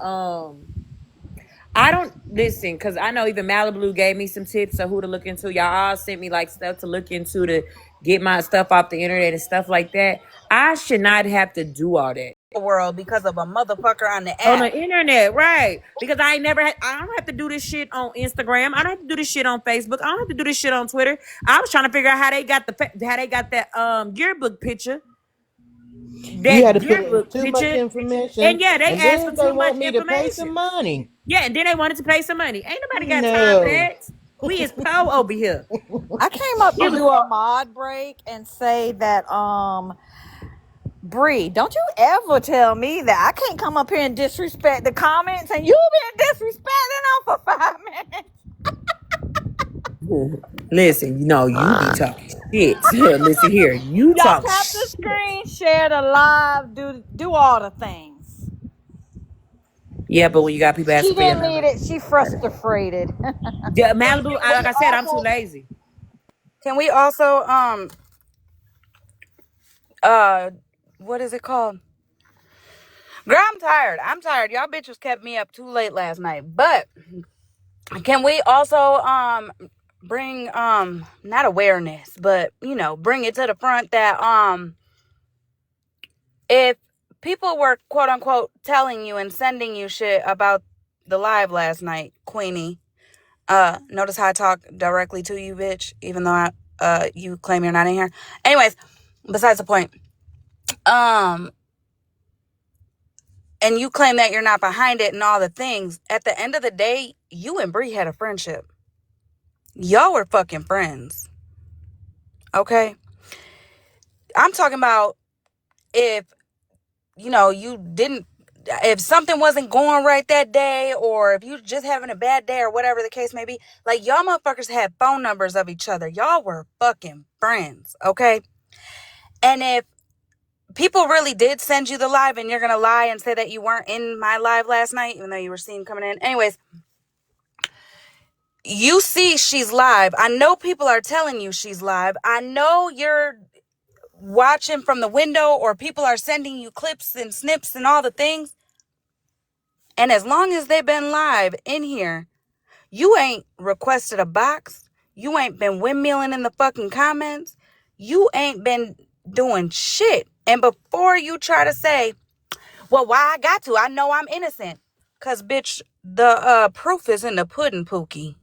I don't listen because I know even Malibu gave me some tips of who to look into. Y'all all sent me like stuff to look into to get my stuff off the internet and stuff like that. I should not have to do all that. World because of a motherfucker on the On app. the internet, right? Because I don't have to do this shit on Instagram. I don't have to do this shit on Facebook. I don't have to do this shit on Twitter. I was trying to figure out how they got that yearbook picture. You had to That put in yearbook too much picture. And information, yeah, they and asked for then they too much want me to pay some information. money. Yeah, and then they wanted to pay some money. Ain't nobody got time for No. that. We is po over here. I came up to It was do a mod break and say that Bree, don't you ever tell me that I can't come up here and disrespect the comments, and you've been disrespecting them for 5 minutes. Listen, you be talking shit. Listen here, you Y'all talk tap the shit. screen, share the live, do all the things. Yeah, but when you got people She asking for your didn't number, need it. She frustrated. yeah, Malibu. Can Like we I said, I'm too also? lazy. Can we also what is it called? Girl, I'm tired. Y'all bitches kept me up too late last night. But can we also bring not awareness, but bring it to the front that if people were quote unquote telling you and sending you shit about the live last night, Queenie. Notice how I talk directly to you, bitch, even though you claim you're not in here. Anyways, besides the point. And you claim that you're not behind it and all the things. At the end of the day, you and Bree had a friendship. Y'all were fucking friends. Okay? I'm talking about if, if something wasn't going right that day, or if you just having a bad day or whatever the case may be, like y'all motherfuckers had phone numbers of each other. Y'all were fucking friends. Okay? And if people really did send you the live and you're going to lie and say that you weren't in my live last night, even though you were seen coming in. Anyways, You see she's live. I know people are telling you she's live. I know you're watching from the window or people are sending you clips and snips and all the things. And as long as they've been live in here, you ain't requested a box. You ain't been windmilling in the fucking comments. You ain't been doing shit. And before you try to say, well, why I got to? I know I'm innocent. Because, bitch, the proof is in the pudding, Pookie.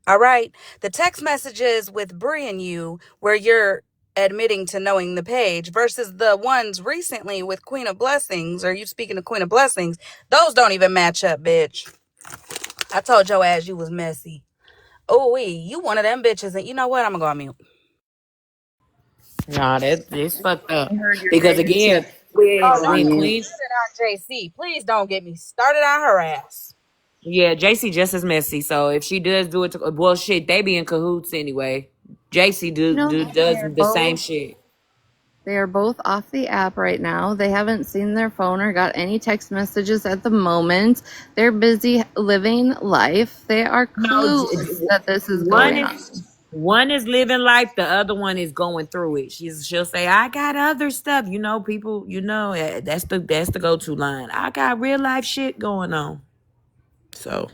All right? The text messages with Brie and you where you're admitting to knowing the page versus the ones recently with Queen of Blessings, or you speaking to Queen of Blessings, those don't even match up, bitch. I told your ass you was messy. Oh, you one of them bitches. And you know what? I'm going to go on mute. Nah, that's fucked up. I heard your Because baby too. again, Oh, when don't when get me Queen, started on JC. Please don't get me started on her ass. yeah, JC just as messy. So if she does do it, well, shit, they be in cahoots anyway. JC You know, does the same shit. they are both off the app right now. They haven't seen their phone or got any text messages at the moment. They're busy living life. They are No, clueless that this is one going is on. one is living life, the other one is going through it. She'll say, "I got other stuff." You know, people. You know, that's the go to line. I got real life shit going on. So,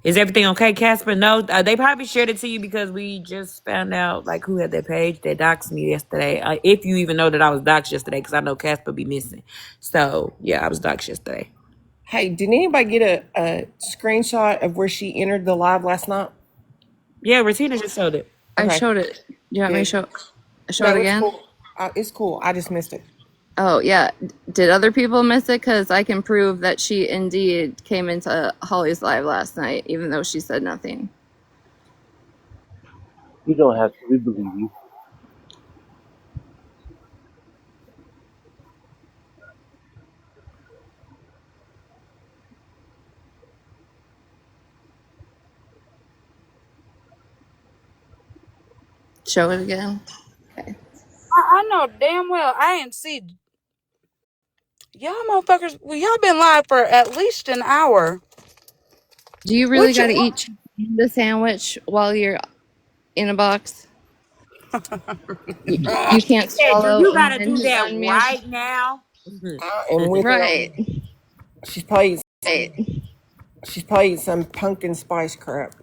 is everything okay, Casper? No, they probably shared it to you because we just found out like who had that page that doxed me yesterday. If you even know that I was doxed yesterday, because I know Casper be missing. So yeah, I was doxed yesterday. Hey, did anybody get a screenshot of where she entered the live last night? Yeah, Ratina just showed it. I Okay, showed it. Do you want me to good. show it No, it's again? cool. It's cool. I just missed it. Oh, yeah. Did other people miss it? Because I can prove that she indeed came into Holly's live last night, even though she said nothing. You don't have to. We believe you. Show it again. Okay. I know damn well I ain't see y'all motherfuckers. Well, y'all been live for at least an hour. Do you really What got to you? eat the sandwich while you're in a box? You can't Yeah, do swallow you and gotta then do hit that unmute. right now? And with Right. she's probably Right. she's probably some pumpkin spice crap.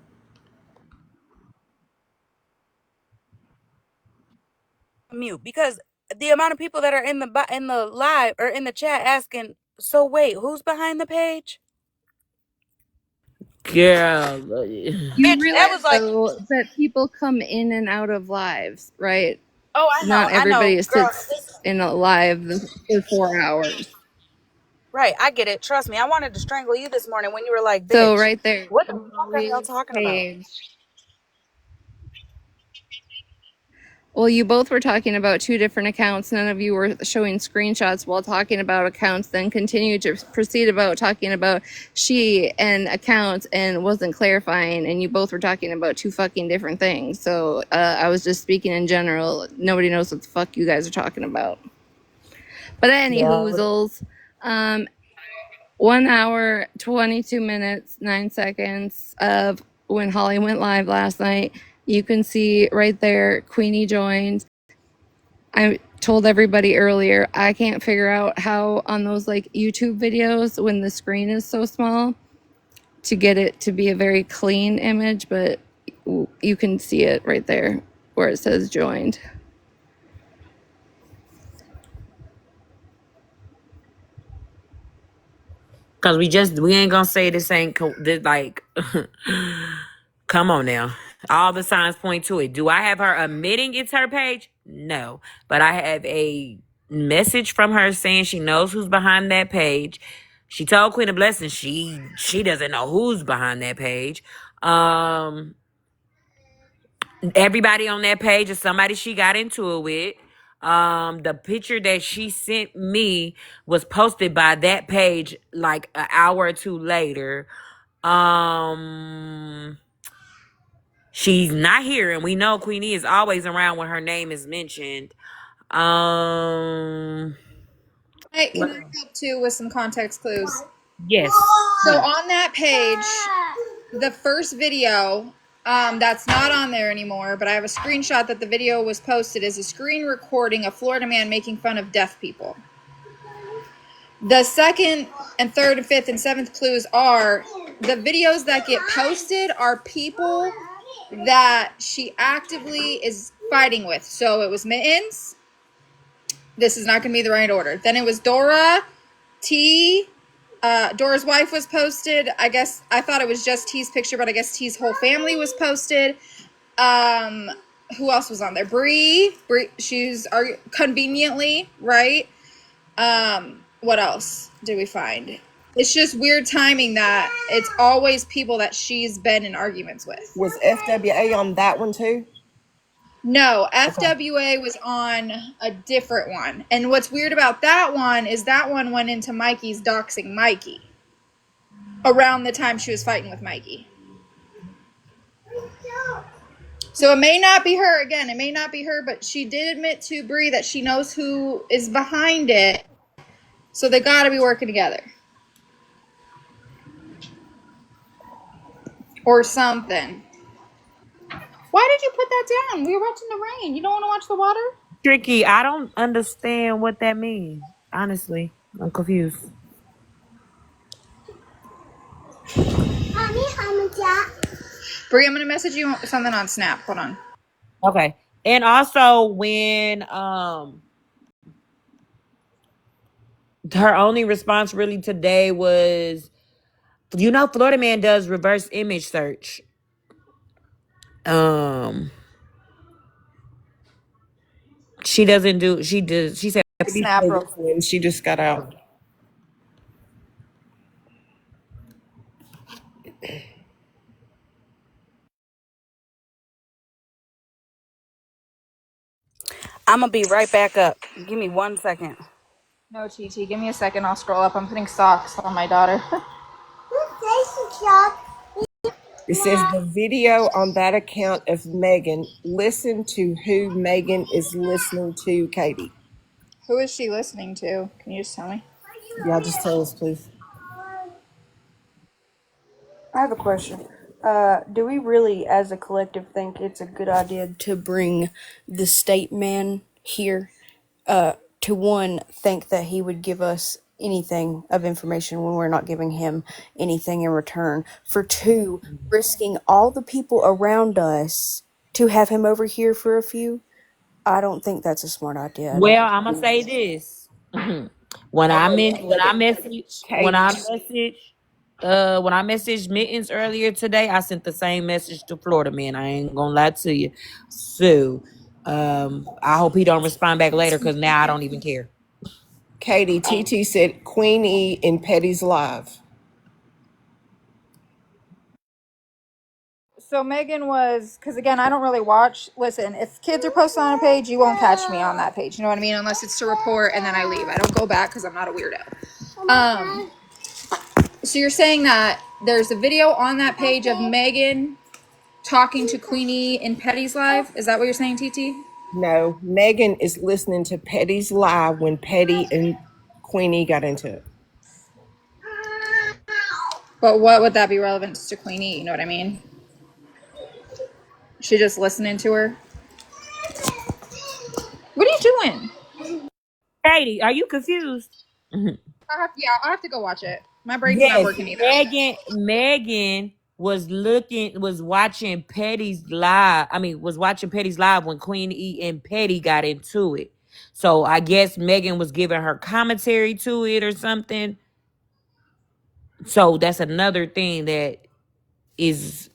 Mute because the amount of people that are in the live or in the chat asking. So wait, who's behind the page? Girl, You Bitch, that realize was like. though that people come in and out of lives, right? Oh, Not I know, everybody girl. sits in a live for 4 hours. Right, I get it. Trust me, I wanted to strangle you this morning when you were like, So "Bitch, right there, what the on fuck are y'all Holly's talking about?" page. Well, you both were talking about two different accounts. None of you were showing screenshots while talking about accounts, then continued to proceed about talking about she and accounts and wasn't clarifying. And you both were talking about two fucking different things. So I was just speaking in general. Nobody knows what the fuck you guys are talking about. But any yeah. hoozles, 1 hour, 22 minutes, 9 seconds of when Holly went live last night. You can see right there, Queenie joined. I told everybody earlier, I can't figure out how on those like YouTube videos when the screen is so small to get it to be a very clean image, but you can see it right there where it says joined. Cause we ain't gonna say this ain't this like come on now. All the signs point to it. Do I have her admitting it's her page? No. But I have a message from her saying she knows who's behind that page. She told Queen of Blessings she doesn't know who's behind that page. Everybody on that page is somebody she got into it with. The picture that she sent me was posted by that page like an hour or two later. She's not here, and we know Queenie is always around when her name is mentioned. Hey, can What? I help too with some context clues? Yes, So please. on that page, the first video, that's not on there anymore, but I have a screenshot that the video was posted, is a screen recording of Florida man making fun of deaf people. The second and third and fifth and seventh clues are the videos that get posted are people that she actively is fighting with. So it was Mittens. This is not going to be the right order. Then it was Dora, T. Dora's wife was posted. I guess I thought it was just T's picture, but I guess T's whole family was posted. Who else was on there? Bree, she's conveniently right. What else did we find? It's just weird timing that it's always people that she's been in arguments with. Was FWA on that one too? No, FWA was on a different one. And what's weird about that one is that one went into Mikey's doxing Mikey around the time she was fighting with Mikey. So it may not be her. Again, it may not be her, but she did admit to Bree that she knows who is behind it. So they got to be working together. Or something. Why did you put that down? We were watching the rain. You don't want to watch the water? Tricky. I don't understand what that means. Honestly, I'm confused. Bree, I'm going to message you something on Snap. Hold on. Okay. And also when her only response really today was, Florida man does reverse image search. She doesn't do, she said Snap real quick. And she just got out. I'm gonna be right back up. Give me 1 second. No, TT, give me a second. I'll scroll up. I'm putting socks on my daughter. It says the video on that account of Megan. Listen to who Megan is listening to, Katie. Who is she listening to? Can you just tell me? Yeah, just tell us, please. I have a question. Do we really, as a collective, think it's a good idea to bring the state man here? To one, think that he would give us anything of information when we're not giving him anything in return. For two, risking all the people around us to have him over here for a few. I don't think that's a smart idea. Well, I'm gonna say this. When I messaged Mittens earlier today, I sent the same message to Florida man. I ain't gonna lie to you. So I hope he don't respond back later, because now I don't even care. Katie, TT said Queen E in Petty's live. So Megan was, because again, I don't really watch. Listen, if kids are posted on a page, you won't catch me on that page. You know what I mean? Unless it's to report and then I leave. I don't go back because I'm not a weirdo. So you're saying that there's a video on that page of Megan talking to Queenie in Petty's live? Is that what you're saying, TT? No, Megan is listening to Petty's live when Petty and Queenie got into it. But what would that be relevant to Queenie? You know what I mean? She just listening to her. What are you doing? Katie, are you confused? I'll have to go watch it. My brain's not working either. Megan was watching Petty's live. Was watching Petty's live when Queen E and Petty got into it. So I guess Megan was giving her commentary to it or something. So that's another thing that is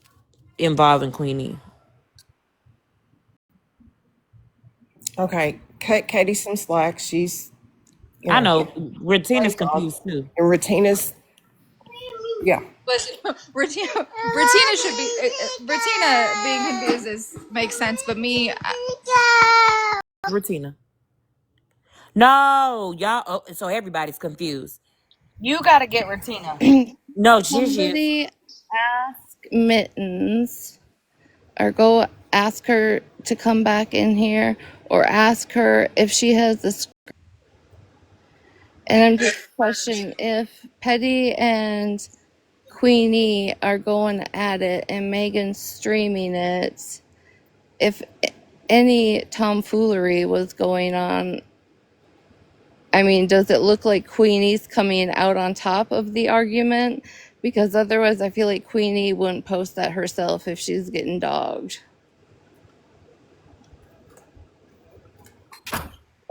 involving Queen E. Okay, cut Katie some slack. She's, I know. Retina's confused too. And Retina's, yeah. Listen, Retina should be. Retina being confused makes sense, but me. Retina. No, y'all. Oh, so everybody's confused. You gotta get Retina. No, Somebody ask Mittens, or go ask her to come back in here, or ask her if she has this. And I'm just questioning if Petty and Queenie are going at it and Megan's streaming it, if any tomfoolery was going on, I mean, does it look like Queenie's coming out on top of the argument? Because otherwise, I feel like Queenie wouldn't post that herself if she's getting dogged.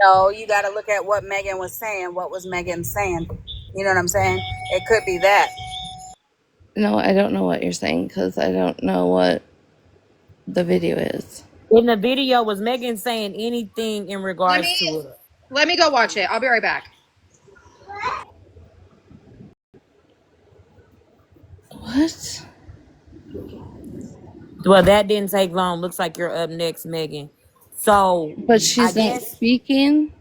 No, you got to look at what Megan was saying. What was Megan saying? You know what I'm saying? It could be that. No, I don't know what you're saying because I don't know what the video is. In the video, was Megan saying anything in regards to it? Let me go watch it. I'll be right back. What? Well, that didn't take long. Looks like you're up next, Megan. So But I she's not guess speaking.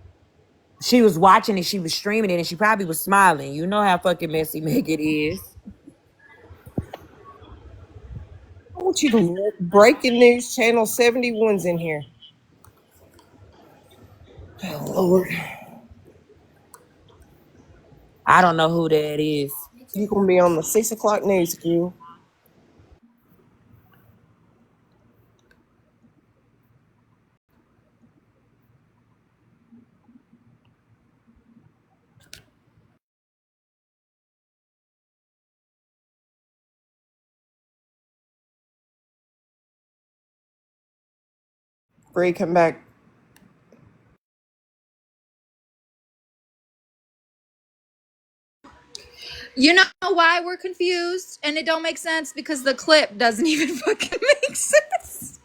she was watching it, she was streaming it, and she probably was smiling. You know how fucking messy Megan is. I want you to look. Breaking news, channel 71's in here. Oh, Lord. I don't know who that is. You're going to be on the 6 o'clock news, girl. Bree, come back. You know why we're confused and it don't make sense? Because the clip doesn't even fucking make sense.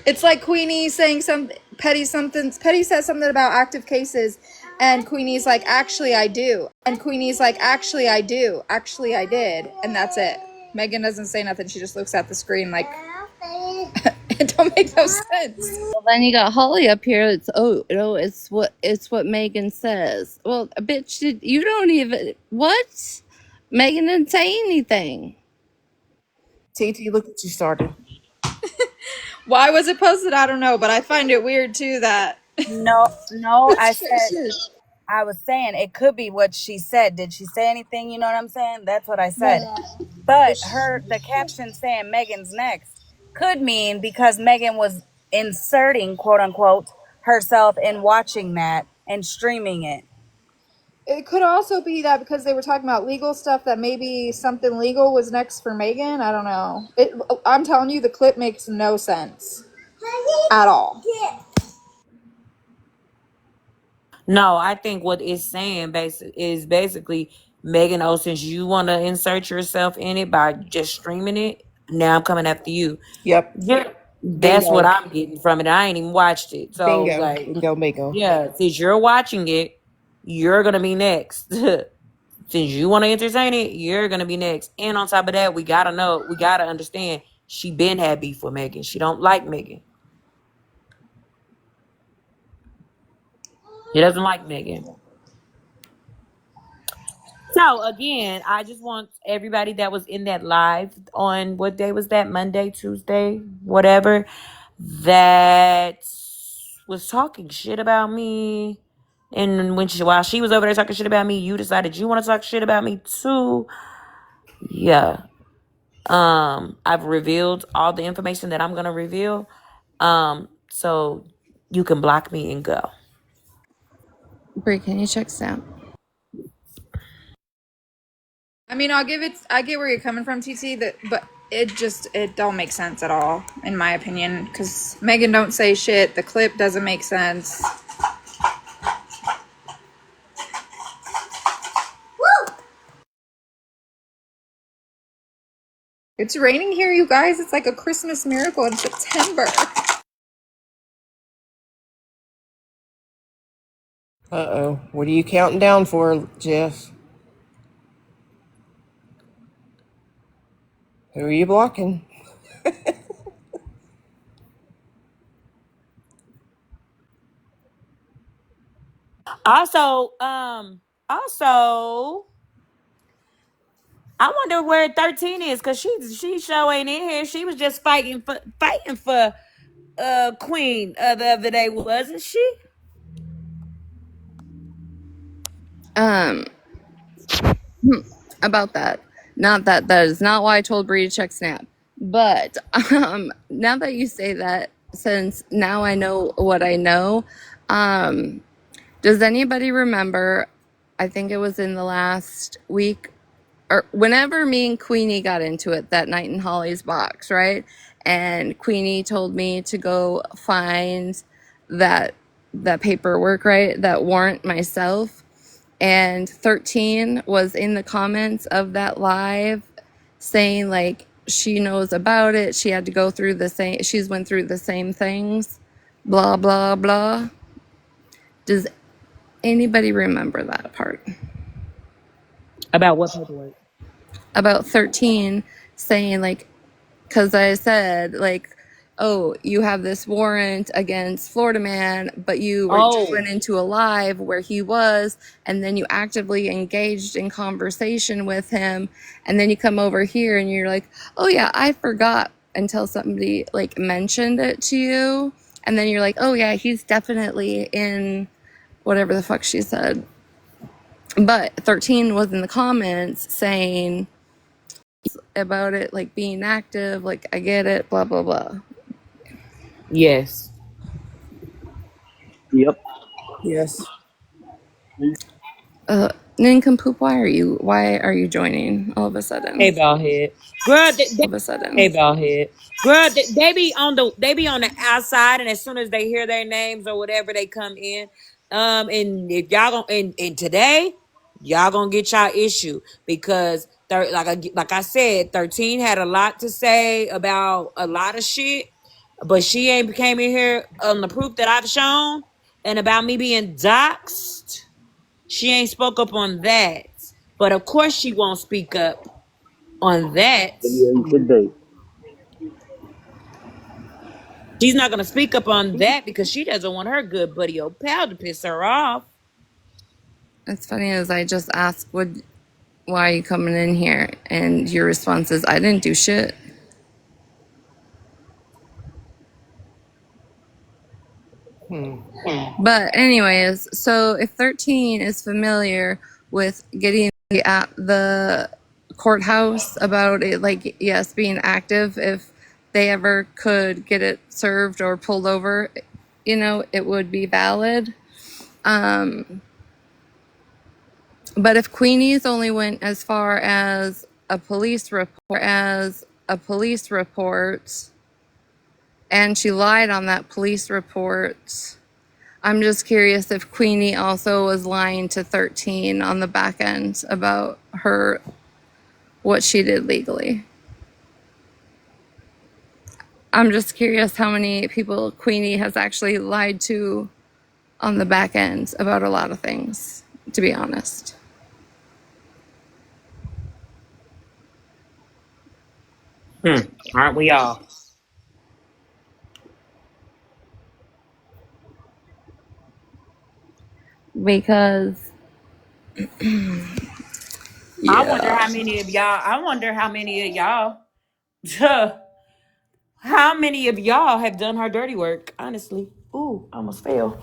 It's like Queenie saying Petty says something about active cases, and Queenie's like, actually I do. And Queenie's like, actually I do. Actually I did. And that's it. Megan doesn't say nothing. She just looks at the screen like it don't make no sense. Well, then you got Holly up here. It's what Megan says. Well, bitch, you don't even what? Megan didn't say anything. TT, look what you started. Why was it posted? I don't know, but I find it weird too that No, I was saying it could be what she said. Did she say anything? You know what I'm saying? That's what I said. But the caption saying Megan's next could mean because Megan was inserting, quote unquote, herself in watching that and streaming it. it could also be that because they were talking about legal stuff that maybe something legal was next for Megan. I don't know. I'm telling you, the clip makes no sense at all. No, I think what it's saying is basically Megan O, since you want to insert yourself in it by just streaming it, now I'm coming after you. Yep. Yeah, that's what I'm getting from it. I ain't even watched it. So Bingo. yeah, since you're watching it, you're gonna be next. Since you want to entertain it, you're gonna be next. And on top of that, we gotta understand she been had beef with Megan. She don't like Megan. He doesn't like Megan. So again, I just want everybody that was in that live on what day was that? Monday, Tuesday, whatever, that was talking shit about me. And while she was over there talking shit about me, you decided you want to talk shit about me too. Yeah. I've revealed all the information that I'm gonna reveal. So you can block me and go. Brie, can you check Snap? I mean, I get where you're coming from, TT. But it don't make sense at all, in my opinion. Because Megan don't say shit. The clip doesn't make sense. It's raining here, you guys. It's like a Christmas miracle in September. Uh-oh. What are you counting down for, Jeff? Who are you blocking? Also, I wonder where 13 is, because she sure ain't in here. She was just fighting for Queen the other day, wasn't she? About that. Not that is not why I told Bree to check Snap. But now that you say that, since now I know what I know, um, does anybody remember? I think it was in the last week or whenever me and Queenie got into it that night in Holly's box, right? And Queenie told me to go find that paperwork, right? That warrant myself. And 13 was in the comments of that live saying like she knows about it. She had to go through she's went through the same things, blah, blah, blah. Does anybody remember that part? About what paperwork? About 13 saying like, because I said like, oh, you have this warrant against Florida Man, but you just went into a live where he was, and then you actively engaged in conversation with him, and then you come over here and you're like, oh yeah, I forgot until somebody like mentioned it to you, and then you're like, oh yeah, he's definitely in whatever the fuck she said. But 13 was in the comments saying about it like being active, like I get it, blah blah blah. Yes. Yep. Yes. Nincompoop, why are you joining all of a sudden? Hey, bald head. Girl, All of a sudden. hey, bald head. Girl, they be on the outside, and as soon as they hear their names or whatever, they come in. And if y'all and today, y'all gonna get y'all issue because like I said, 13 had a lot to say about a lot of shit, but she ain't came in here on the proof that I've shown and about me being doxxed. She ain't spoke up on that, but of course she won't speak up on that. Today. She's not gonna speak up on that because she doesn't want her good buddy old pal to piss her off. It's funny as I just asked, why are you coming in here? And your response is, I didn't do shit. But anyways, so if 13 is familiar with getting at the courthouse about it, like, yes, being active, if they ever could get it served or pulled over, it would be valid. But if Queenie's only went as far as a police report, and she lied on that police report, I'm just curious if Queenie also was lying to 13 on the back end about what she did legally. I'm just curious how many people Queenie has actually lied to on the back end about a lot of things, to be honest. Aren't we all? Because I wonder how many of y'all. How many of y'all have done her dirty work? Honestly, ooh, I almost fell.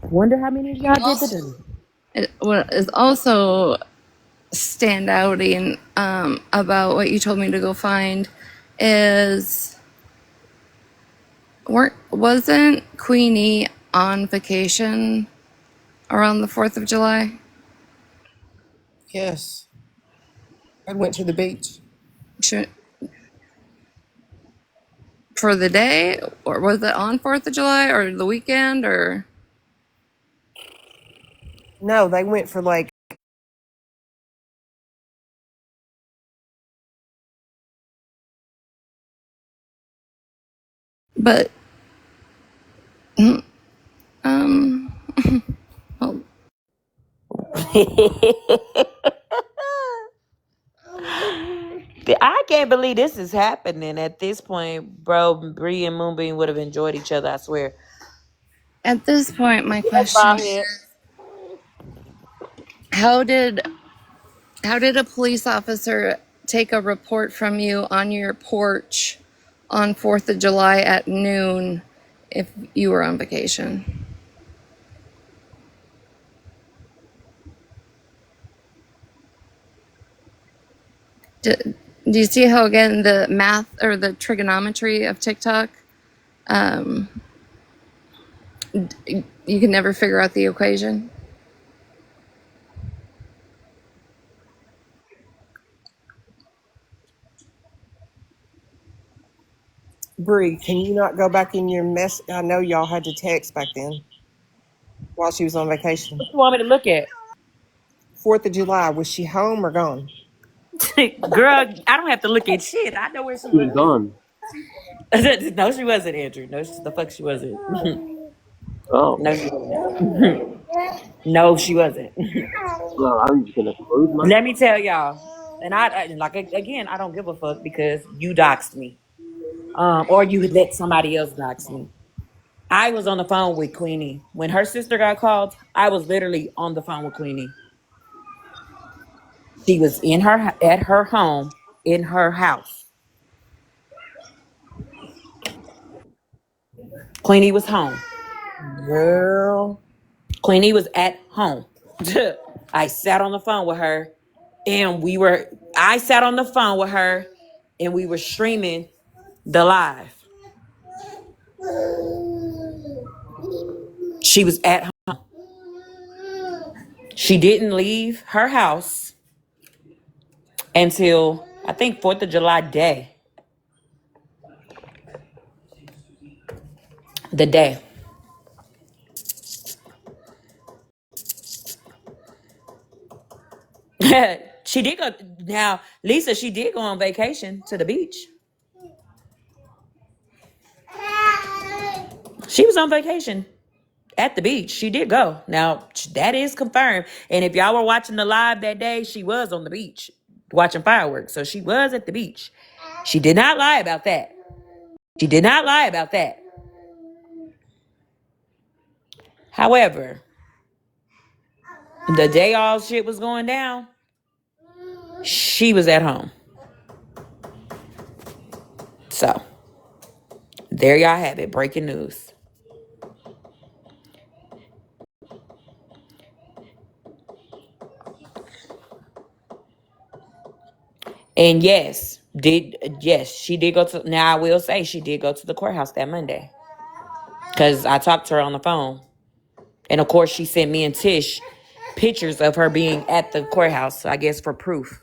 Wonder how many of y'all did the dirty. What is also standouting about what you told me to go find is wasn't Queenie on vacation around the 4th of July? Yes. I went to the beach. For the day, or was it on 4th of July or the weekend, or? No, they went for like. But, well, I can't believe this is happening at this point, bro. Bree and Moonbeam would have enjoyed each other, I swear. at this point, my question is, how did a police officer take a report from you on your porch on 4th of July at noon if you were on vacation. Do you see how, again, the math or the trigonometry of TikTok, you can never figure out the equation? Bree, can you not go back in your mess? I know y'all had to text back then while she was on vacation. What you want me to look at? 4th of July, was she home or gone? Girl, I don't have to look at shit. I know where she She was was. gone. No, she wasn't, Andrew. No, the fuck she wasn't. Oh. No, she wasn't. No, she wasn't. Well, I'm just gonna close my. Let me tell y'all, and I like again, I don't give a fuck because you doxed me, or you let somebody else dox me. I was on the phone with Queenie when her sister got called. I was literally on the phone with Queenie. She was at her home in her house. Queenie was home. Girl. Queenie was at home. I sat on the phone with her, and I sat on the phone with her, and we were streaming the live. She was at home. She didn't leave her house until I think 4th of July day. The day. She did go. Now, Lisa, she did go on vacation to the beach. She was on vacation at the beach. She did go. Now, that is confirmed. And if y'all were watching the live that day, she was on the beach watching fireworks. So she was at the beach. She did not lie about that. She did not lie about that. However, the day all shit was going down, she was at home. So, there y'all have it. Breaking news. And yes, she did go to, now I will say she did go to the courthouse that Monday. Because I talked to her on the phone. And of course, she sent me and Tish pictures of her being at the courthouse, I guess for proof.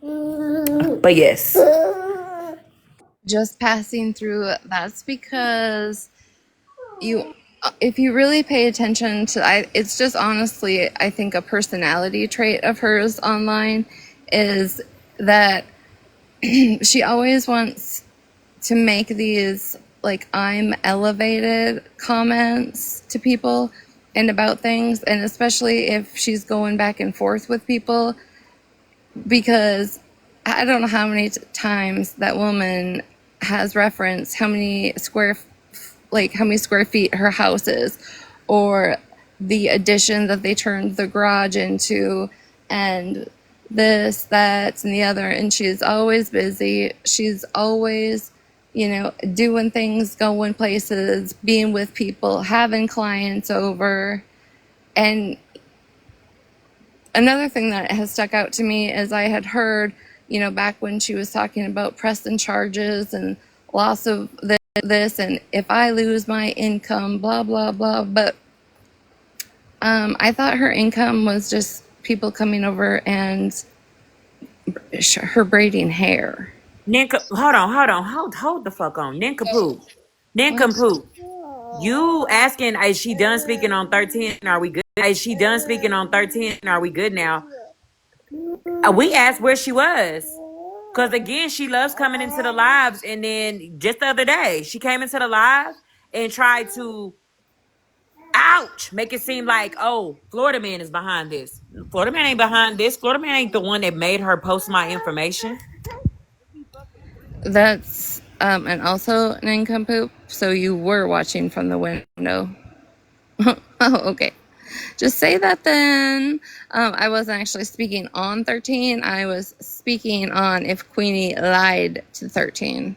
But yes. Just passing through, that's because if you really pay attention to, it's just honestly, I think a personality trait of hers online is that she always wants to make these like I'm elevated comments to people and about things, and especially if she's going back and forth with people, because I don't know how many times that woman has referenced how many square feet her house is, or the addition that they turned the garage into, and this, that, and the other. And she's always busy. She's always, doing things, going places, being with people, having clients over. And another thing that has stuck out to me is I had heard, back when she was talking about pressing charges and loss of this, and if I lose my income, blah, blah, blah. But I thought her income was just people coming over and her braiding hair. Hold the fuck on. Nincompoop. You asking, is she done speaking on 13? Are we good? Is she done speaking on 13? Are we good now? We asked where she was. Because again, she loves coming into the lives. And then just the other day, she came into the live and tried to, make it seem like, oh, Florida Man is behind this. Florida Man ain't behind this. Florida Man ain't the one that made her post my information. That's and also nincompoop. So you were watching from the window. Oh, okay. Just say that then. I wasn't actually speaking on 13. I was speaking on if Queenie lied to 13.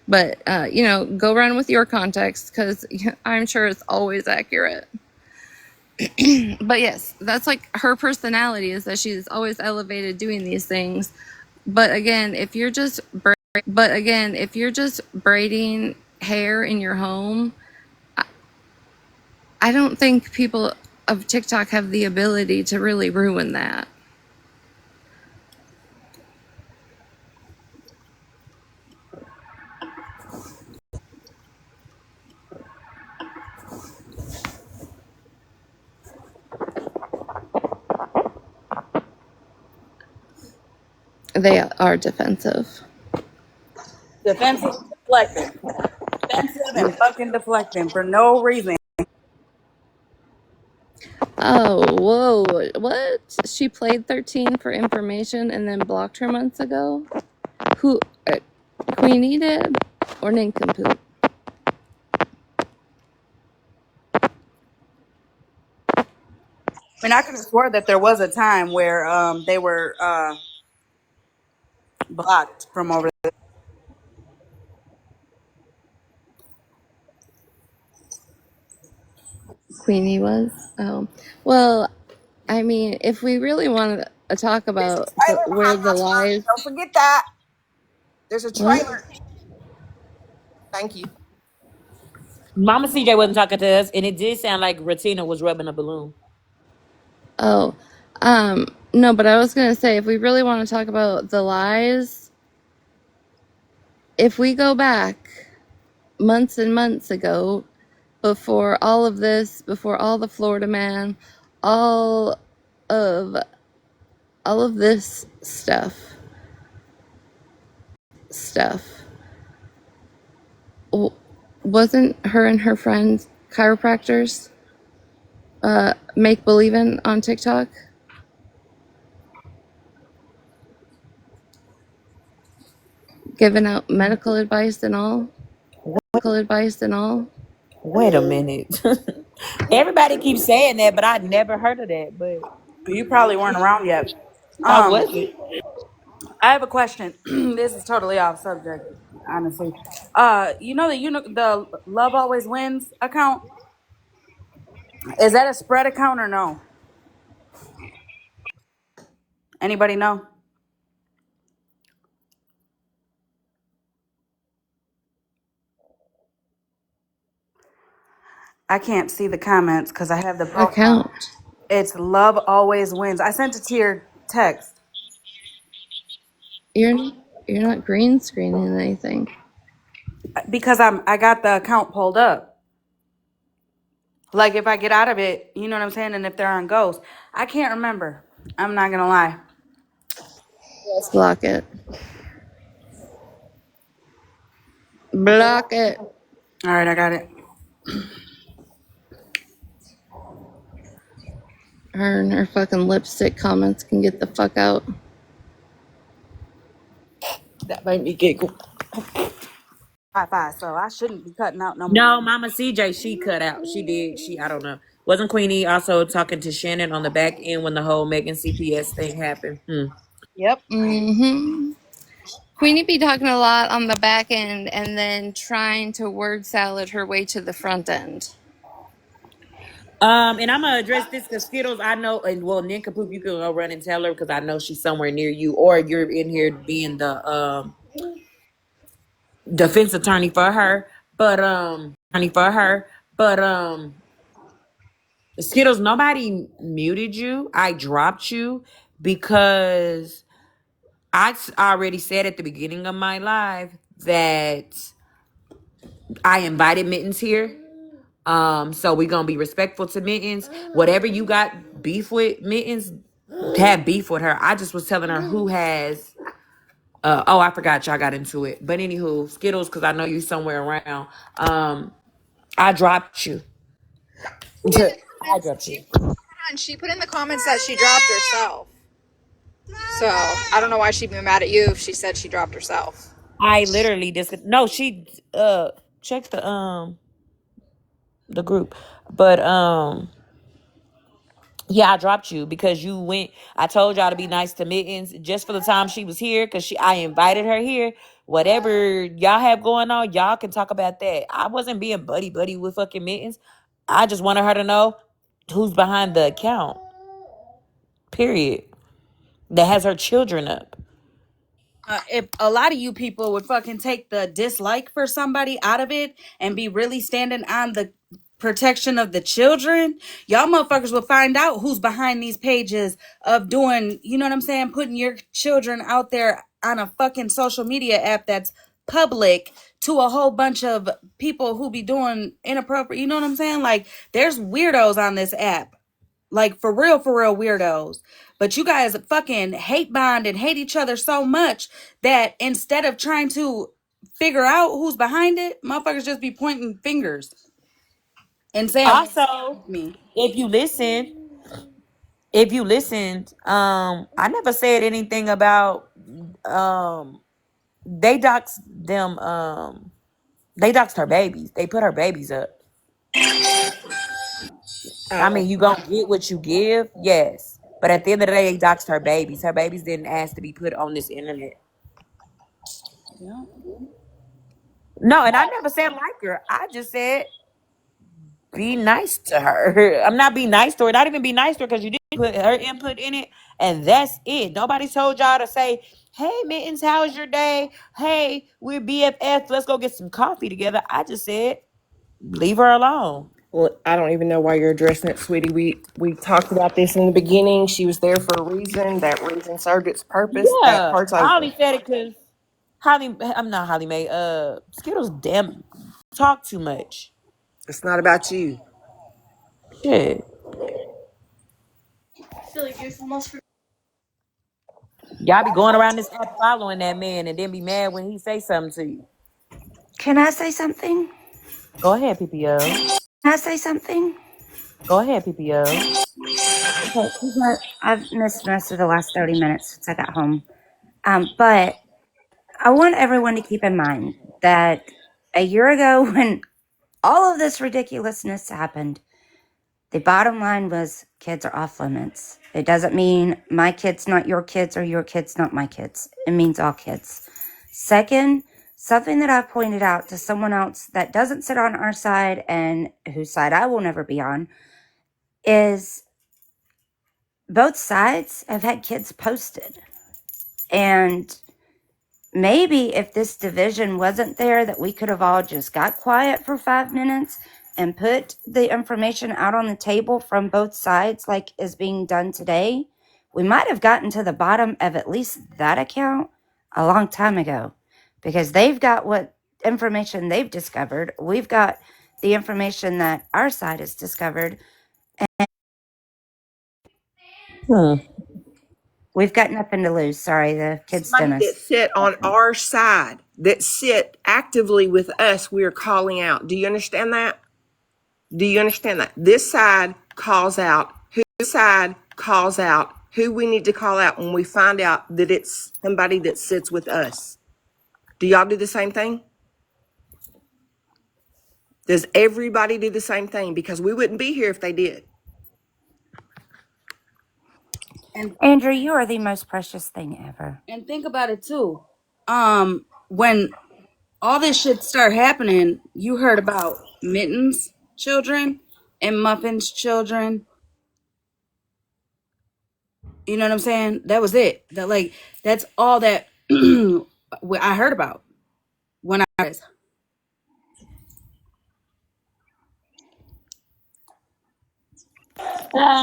But, go run with your context because I'm sure it's always accurate. But yes, that's like her personality is that she's always elevated doing these things. But again, if you're just braiding hair in your home, I don't think people of TikTok have the ability to really ruin that. They are defensive. Defensive, deflecting, defensive, and fucking deflecting for no reason. Oh, whoa. What? She played 13 for information and then blocked her months ago? Who? Queenie did? Or Nincompoop? I mean, I could have swore that there was a time where they were blocked from over there. Queenie was? Oh. Well, I mean, if we really want to talk about where the lies... Don't forget that. There's a What? trailer. Thank you. Mama CJ wasn't talking to us, and it did sound like Ratina was rubbing a balloon. Oh. No, but I was going to say, if we really want to talk about the lies, if we go back months and months ago, before all of this, before all the Florida Man, all of this stuff, wasn't her and her friends chiropractors make believing on TikTok? Giving out medical advice and all? Wait a minute. Everybody keeps saying that, but I never heard of that. But You probably weren't around yet. I wasn't. I have a question. This is totally off subject, honestly. The Love Always Wins account? Is that a spread account or no? Anybody know? I can't see the comments because I have the profile. Account. It's Love Always Wins. I sent it to your text. You're not green screening anything. Because I got the account pulled up. Like if I get out of it, you know what I'm saying? And if they're on ghosts. I can't remember. I'm not gonna lie. Let's block it. Block it. All right, I got it. Her and her fucking lipstick comments can get the fuck out. That made me giggle. High-five, so I shouldn't be cutting out no more. No, Mama CJ, she cut out. She did. I don't know. Wasn't Queenie also talking to Shannon on the back end when the whole Megan CPS thing happened? Yep. Mm-hmm. Queenie be talking a lot on the back end and then trying to word salad her way to the front end. And I'm gonna address this because Skittles, I know, and well, Nincompoop, you can go run and tell her because I know she's somewhere near you, or you're in here being the defense attorney for her. But Skittles, nobody muted you. I dropped you because I already said at the beginning of my live that I invited Mittens here. So we're gonna be respectful to Mittens. Whatever you got beef with Mittens, have beef with her. I just was telling her who has I forgot y'all got into it. But anywho, Skittles, because I know you somewhere around. I dropped you. I dropped you. And she put in the comments that she dropped herself. So I don't know why she'd be mad at you if she said she dropped herself. I literally she checked the group. But Yeah, I dropped you because you went. I told y'all to be nice to Mittens just for the time she was here because I invited her here. Whatever y'all have going on, y'all can talk about that. I wasn't being buddy buddy with fucking Mittens. I just wanted her to know who's behind the account. Period. That has her children up. If a lot of you people would fucking take the dislike for somebody out of it and be really standing on the protection of the children, y'all motherfuckers will find out who's behind these pages of doing, you know what I'm saying, putting your children out there on a fucking social media app that's public to a whole bunch of people who be doing inappropriate, you know what I'm saying? Like, there's weirdos on this app. Like, for real weirdos. But you guys fucking hate bond and hate each other so much that instead of trying to figure out who's behind it, motherfuckers just be pointing fingers and saying Also, me. if you listened, I never said anything about they doxed them they doxed her babies. They put her babies up. I mean, you gonna get what you give, yes. But at the end of the day, they doxed her babies. Her babies didn't ask to be put on this internet. Yeah. No, and I never said like her. I just said be nice to her. I'm not being nice to her. Not even be nice to her because you didn't put her input in it, and that's it. Nobody told y'all to say, "Hey, Mittens, how's your day? Hey, we're BFFs. Let's go get some coffee together." I just said, leave her alone. Well, I don't even know why you're addressing it, sweetie. We talked about this in the beginning. She was there for a reason. That reason served its purpose. That Yeah, part's I over. only said it because I'm not Holly Mae. Skittles, damn, talk too much. It's not about you. Shit. Silly goose almost. Y'all be going around this app following that man and then be mad when he say something to you. Can I say something? Go ahead, PPO. Can I say something? Go ahead, PPO. Okay, 'cause I've missed most of the last 30 minutes since I got home. But I want everyone to keep in mind that a year ago, when all of this ridiculousness happened, the bottom line was kids are off limits. It doesn't mean my kid's not your kids or your kid's not my kids. It means all kids. Second, something that I've pointed out to someone else that doesn't sit on our side and whose side I will never be on is both sides have had kids posted. And maybe if this division wasn't there, that we could have all just got quiet for 5 minutes and put the information out on the table from both sides like is being done today, we might have gotten to the bottom of at least that account a long time ago, because they've got what information they've discovered. We've got the information that our side has discovered. We've got nothing to lose. Sorry, the kid's Somebody that dentist. sit on our side, that sit actively with us, we're calling out. Do you understand that? Do you understand that? This side calls out. Whose side calls out who we need to call out when we find out that it's somebody that sits with us. Do y'all do the same thing? Does everybody do the same thing? Because we wouldn't be here if they did. And Andrew, you are the most precious thing ever. And think about it too. When all this shit start happening, you heard about Mittens' children and Muffin's children. You know what I'm saying? That was it. That's all that I heard about when I was.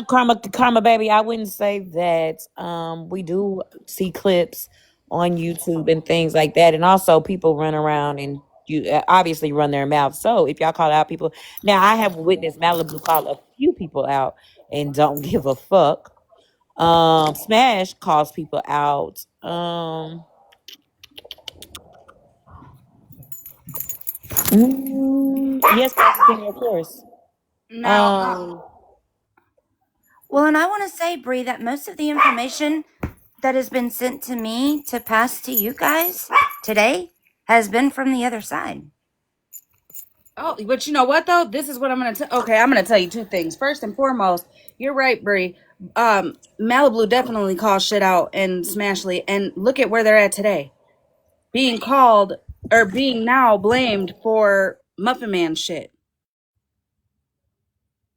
Karma, baby. I wouldn't say that. We do see clips on YouTube and things like that, and also people run around and you obviously run their mouth. So if y'all call out people, now I have witnessed Malibu call a few people out and don't give a fuck. Smash calls people out. Yes, of course. Now, well, and I want to say, Bree, that most of the information that has been sent to me to pass to you guys today has been from the other side. Oh, but you know what though? This is what I'm gonna tell. Okay, I'm gonna tell you two things. First and foremost, you're right, Brie. Malibu definitely called shit out and Smashly, and look at where they're at today, being called or being now blamed for Muffin Man shit.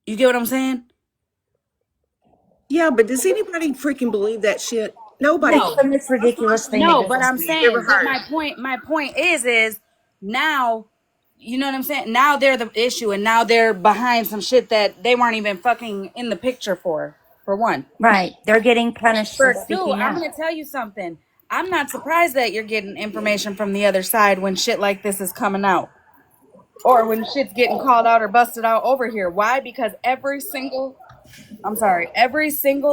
You get what I'm saying? Yeah, but does anybody freaking believe that shit? Nobody. No, It's the most ridiculous thing no, I've but ever I'm seen. Ever saying, but heard? my point is now, you know what I'm saying? Now they're the issue, and now they're behind some shit that they weren't even fucking in the picture for one. Right. They're getting punished for For two, speaking I'm out. gonna tell you something. I'm not surprised that you're getting information from the other side when shit like this is coming out. Or when shit's getting called out or busted out over here. Why? Because every single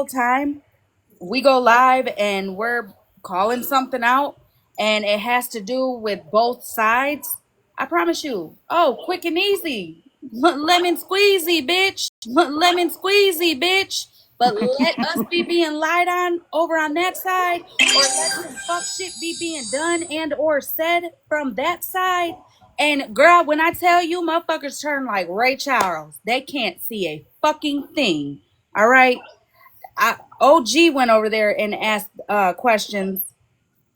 time we go live and we're calling something out and it has to do with both sides, I promise you, oh, quick and easy. Lemon squeezy, bitch. Lemon squeezy, bitch. But let us be being lied on over on that side, or let some fuck shit be being done and or said from that side. And girl, when I tell you motherfuckers turn like Ray Charles, they can't see a fucking thing. All right. OG went over there and asked questions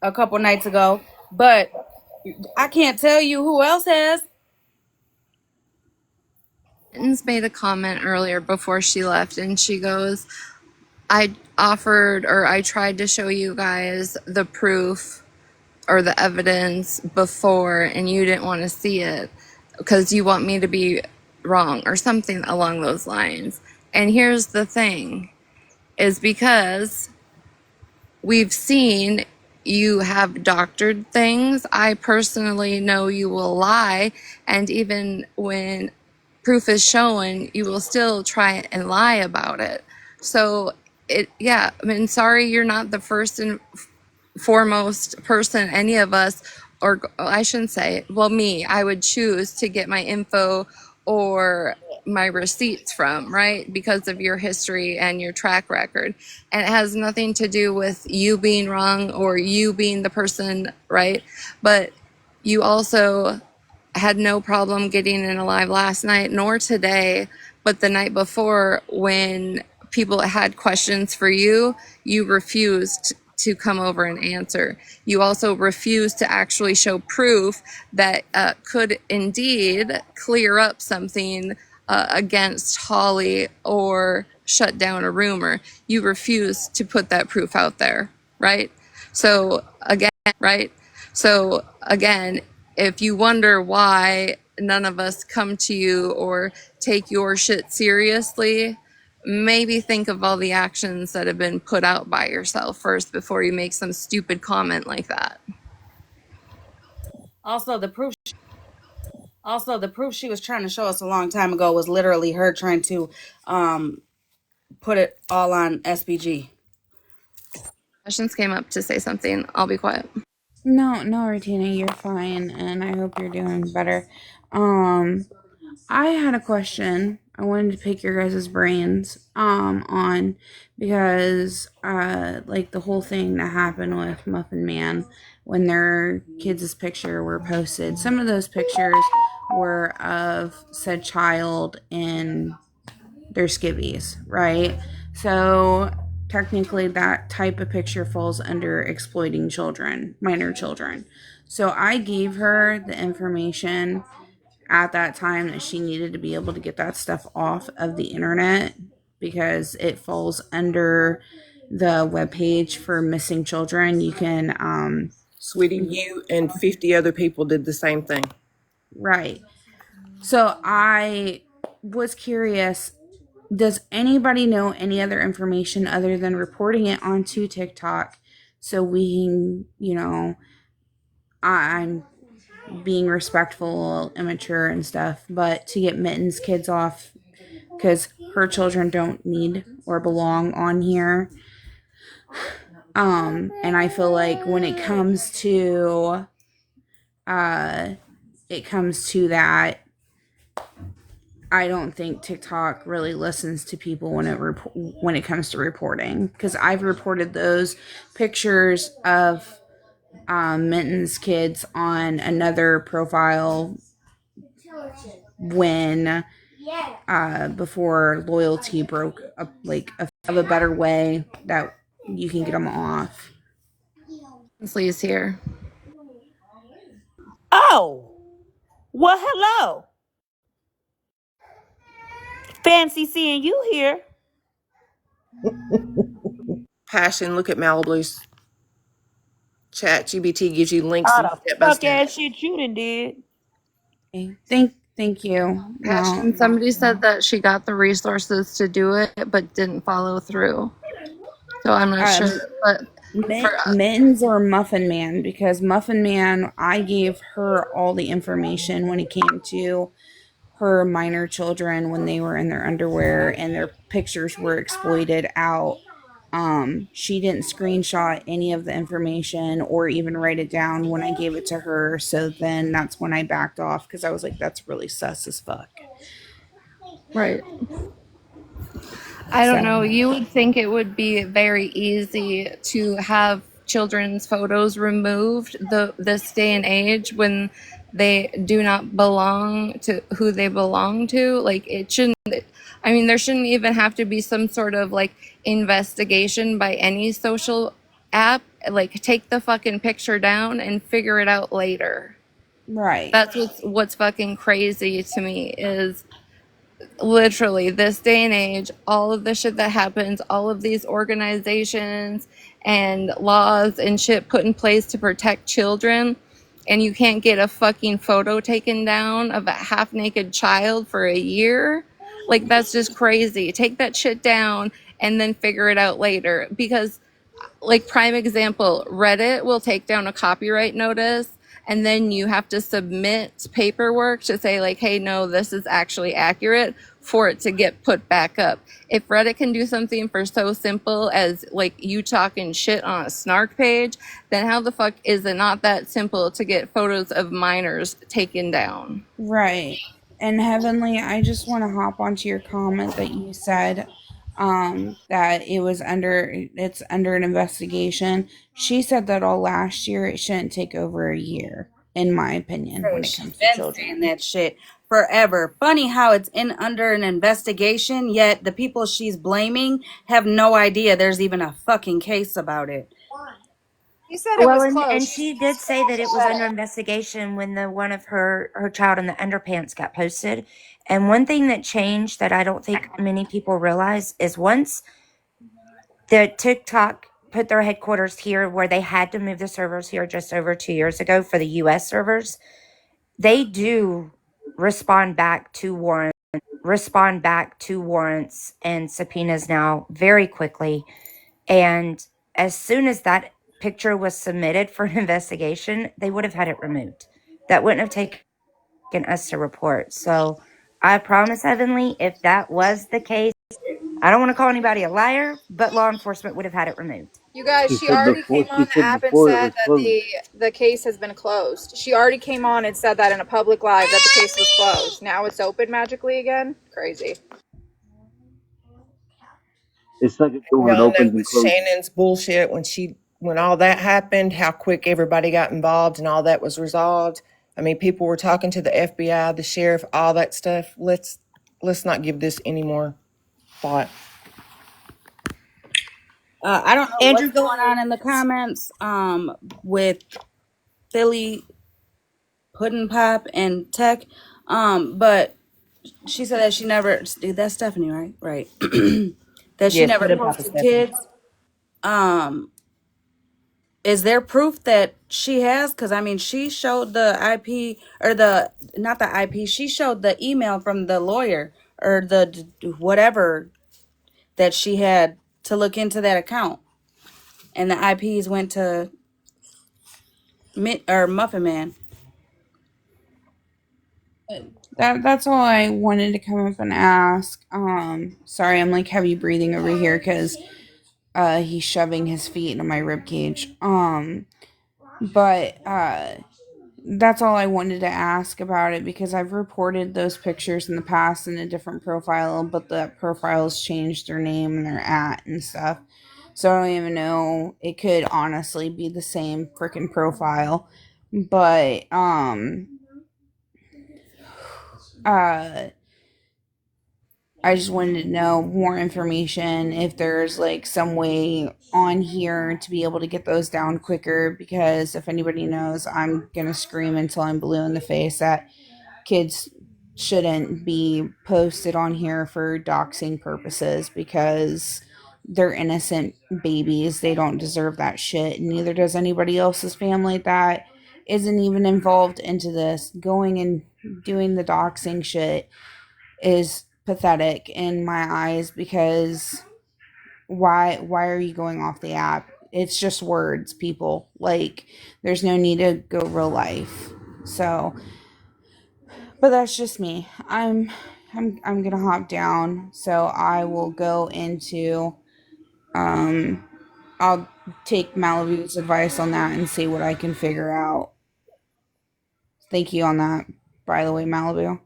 a couple nights ago, but I can't tell you who else has. Mittens made a comment earlier before she left, and she goes, I offered or I tried to show you guys the proof or the evidence before, and you didn't want to see it because you want me to be wrong or something along those lines. And here's the thing is because we've seen you have doctored things. I personally know you will lie, and even when proof is shown, you will still try and lie about it. So yeah, I mean, sorry, you're not the first and foremost person any of us, or I shouldn't say, well, me, I would choose to get my info or my receipts from, right? Because of your history and your track record. And it has nothing to do with you being wrong or you being the person, right? But you also had no problem getting in alive last night, nor today, but the night before when people had questions for you, you refused to come over and answer. You also refused to actually show proof that could indeed clear up something against Holly or shut down a rumor. You refused to put that proof out there, right? So again, right? So again, if you wonder why none of us come to you or take your shit seriously, maybe think of all the actions that have been put out by yourself first before you make some stupid comment like that. Also, the proof she was trying to show us a long time ago was literally her trying to put it all on SBG. Questions came up to say something. I'll be quiet. No, Retina, you're fine, and I hope you're doing better. I had a question I wanted to pick your guys' brains on because like the whole thing that happened with Muffin Man when their kids' picture were posted. Some of those pictures were of said child in their skivvies, right? So technically that type of picture falls under exploiting children, minor children. So I gave her the information at that time that she needed to be able to get that stuff off of the internet because it falls under the webpage for missing children. You can Sweetie, you and 50 other people did the same thing. Right. So I was curious, does anybody know any other information other than reporting it onto TikTok so we can, you know, I'm being respectful, immature and stuff, but to get Mittens' kids off because her children don't need or belong on here. And I feel like when it comes to that, I don't think TikTok really listens to people when it comes to reporting, because I've reported those pictures of Minton's kids on another profile when before loyalty broke up, like of a better way that you can get them off. Leslie's here. Oh, well, hello. Fancy seeing you here. Passion, look at Malibu's chat. GBT gives you links All and the step by fuck step. ass shit you done did. Thank you. Passion, somebody said that she got the resources to do it, but didn't follow through. So I'm not sure, but Mittens or Muffin Man, because Muffin Man, I gave her all the information when it came to her minor children when they were in their underwear and their pictures were exploited out. She didn't screenshot any of the information or even write it down when I gave it to her. So then that's when I backed off because I was like, that's really sus as fuck. Right. I don't know. You would think it would be very easy to have children's photos removed this day and age when they do not belong to who they belong to. Like, it shouldn't, I mean, there shouldn't even have to be some sort of like investigation by any social app. Like, take the fucking picture down and figure it out later. Right. That's what's fucking crazy to me is literally this day and age, all of the shit that happens, all of these organizations and laws and shit put in place to protect children, and you can't get a fucking photo taken down of a half naked child for a year. Like, that's just crazy. Take that shit down and then figure it out later. Because, like, prime example, Reddit will take down a copyright notice, and then you have to submit paperwork to say, like, hey, no, this is actually accurate for it to get put back up. If Reddit can do something for so simple as, like, you talking shit on a snark page, then how the fuck is it not that simple to get photos of minors taken down? Right. And Heavenly, I just want to hop onto your comment that you said that it's under an investigation. She said that all last year. It shouldn't take over a year, in my opinion, when it comes to Been children. saying that shit forever. Funny how it's under an investigation, yet the people she's blaming have no idea there's even a fucking case about it. You said it Well, was and close. she did say that it was under investigation when the one of her child in the underpants got posted. And one thing that changed that I don't think many people realize is once the TikTok put their headquarters here, where they had to move the servers here just over 2 years ago for the US servers, they do respond back to warrants and subpoenas now very quickly. And as soon as that picture was submitted for an investigation, they would have had it removed. That wouldn't have taken us to report. So I promise, Heavenly, if that was the case, I don't want to call anybody a liar, but law enforcement would have had it removed. You guys, She she said already before. came She on the said app and before it said was that closed. the case has been closed. She already came on and said that in a public live that the case was closed. Now it's open magically again. Crazy. It's like a We door. It all know opens and with closes. Shannon's bullshit when all that happened, how quick everybody got involved and all that was resolved. I mean, people were talking to the FBI, the sheriff, all that stuff. Let's not give this any more thought. I don't know Andrew, what's going on in the comments with Philly Puddin' Pop and Tech, but she said that she never. That's Stephanie, right? Right. That she Yes, never put it Papa posted Stephanie. kids. Is there proof that she has? Because I mean, she showed the IP or not the IP. She showed the email from the lawyer or the whatever that she had to look into that account, and the IPs went to Muffin Man. That's all I wanted to come up and ask. Sorry, I'm like heavy breathing over here because he's shoving his feet into my rib cage. But that's all I wanted to ask about it because I've reported those pictures in the past in a different profile, but the profiles changed their name and their and stuff. So I don't even know. It could honestly be the same freaking profile. But I just wanted to know more information if there's like some way on here to be able to get those down quicker, because if anybody knows, I'm gonna scream until I'm blue in the face that kids shouldn't be posted on here for doxing purposes, because they're innocent babies. They don't deserve that shit. Neither does anybody else's family that isn't even involved into this. Going and doing the doxing shit is pathetic in my eyes, because why are you going off the app? It's just words, people. Like, there's no need to go real life. So, but that's just me. I'm gonna hop down, so I will go into I'll take Malibu's advice on that and see what I can figure out. Thank you on that, by the way, Malibu.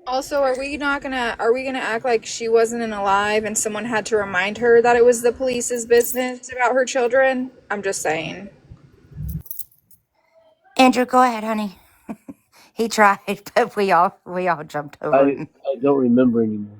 Also, are we gonna act like she wasn't alive and someone had to remind her that it was the police's business about her children? I'm just saying. Andrew, go ahead, honey. He tried, but we all jumped over I him. don't remember anymore.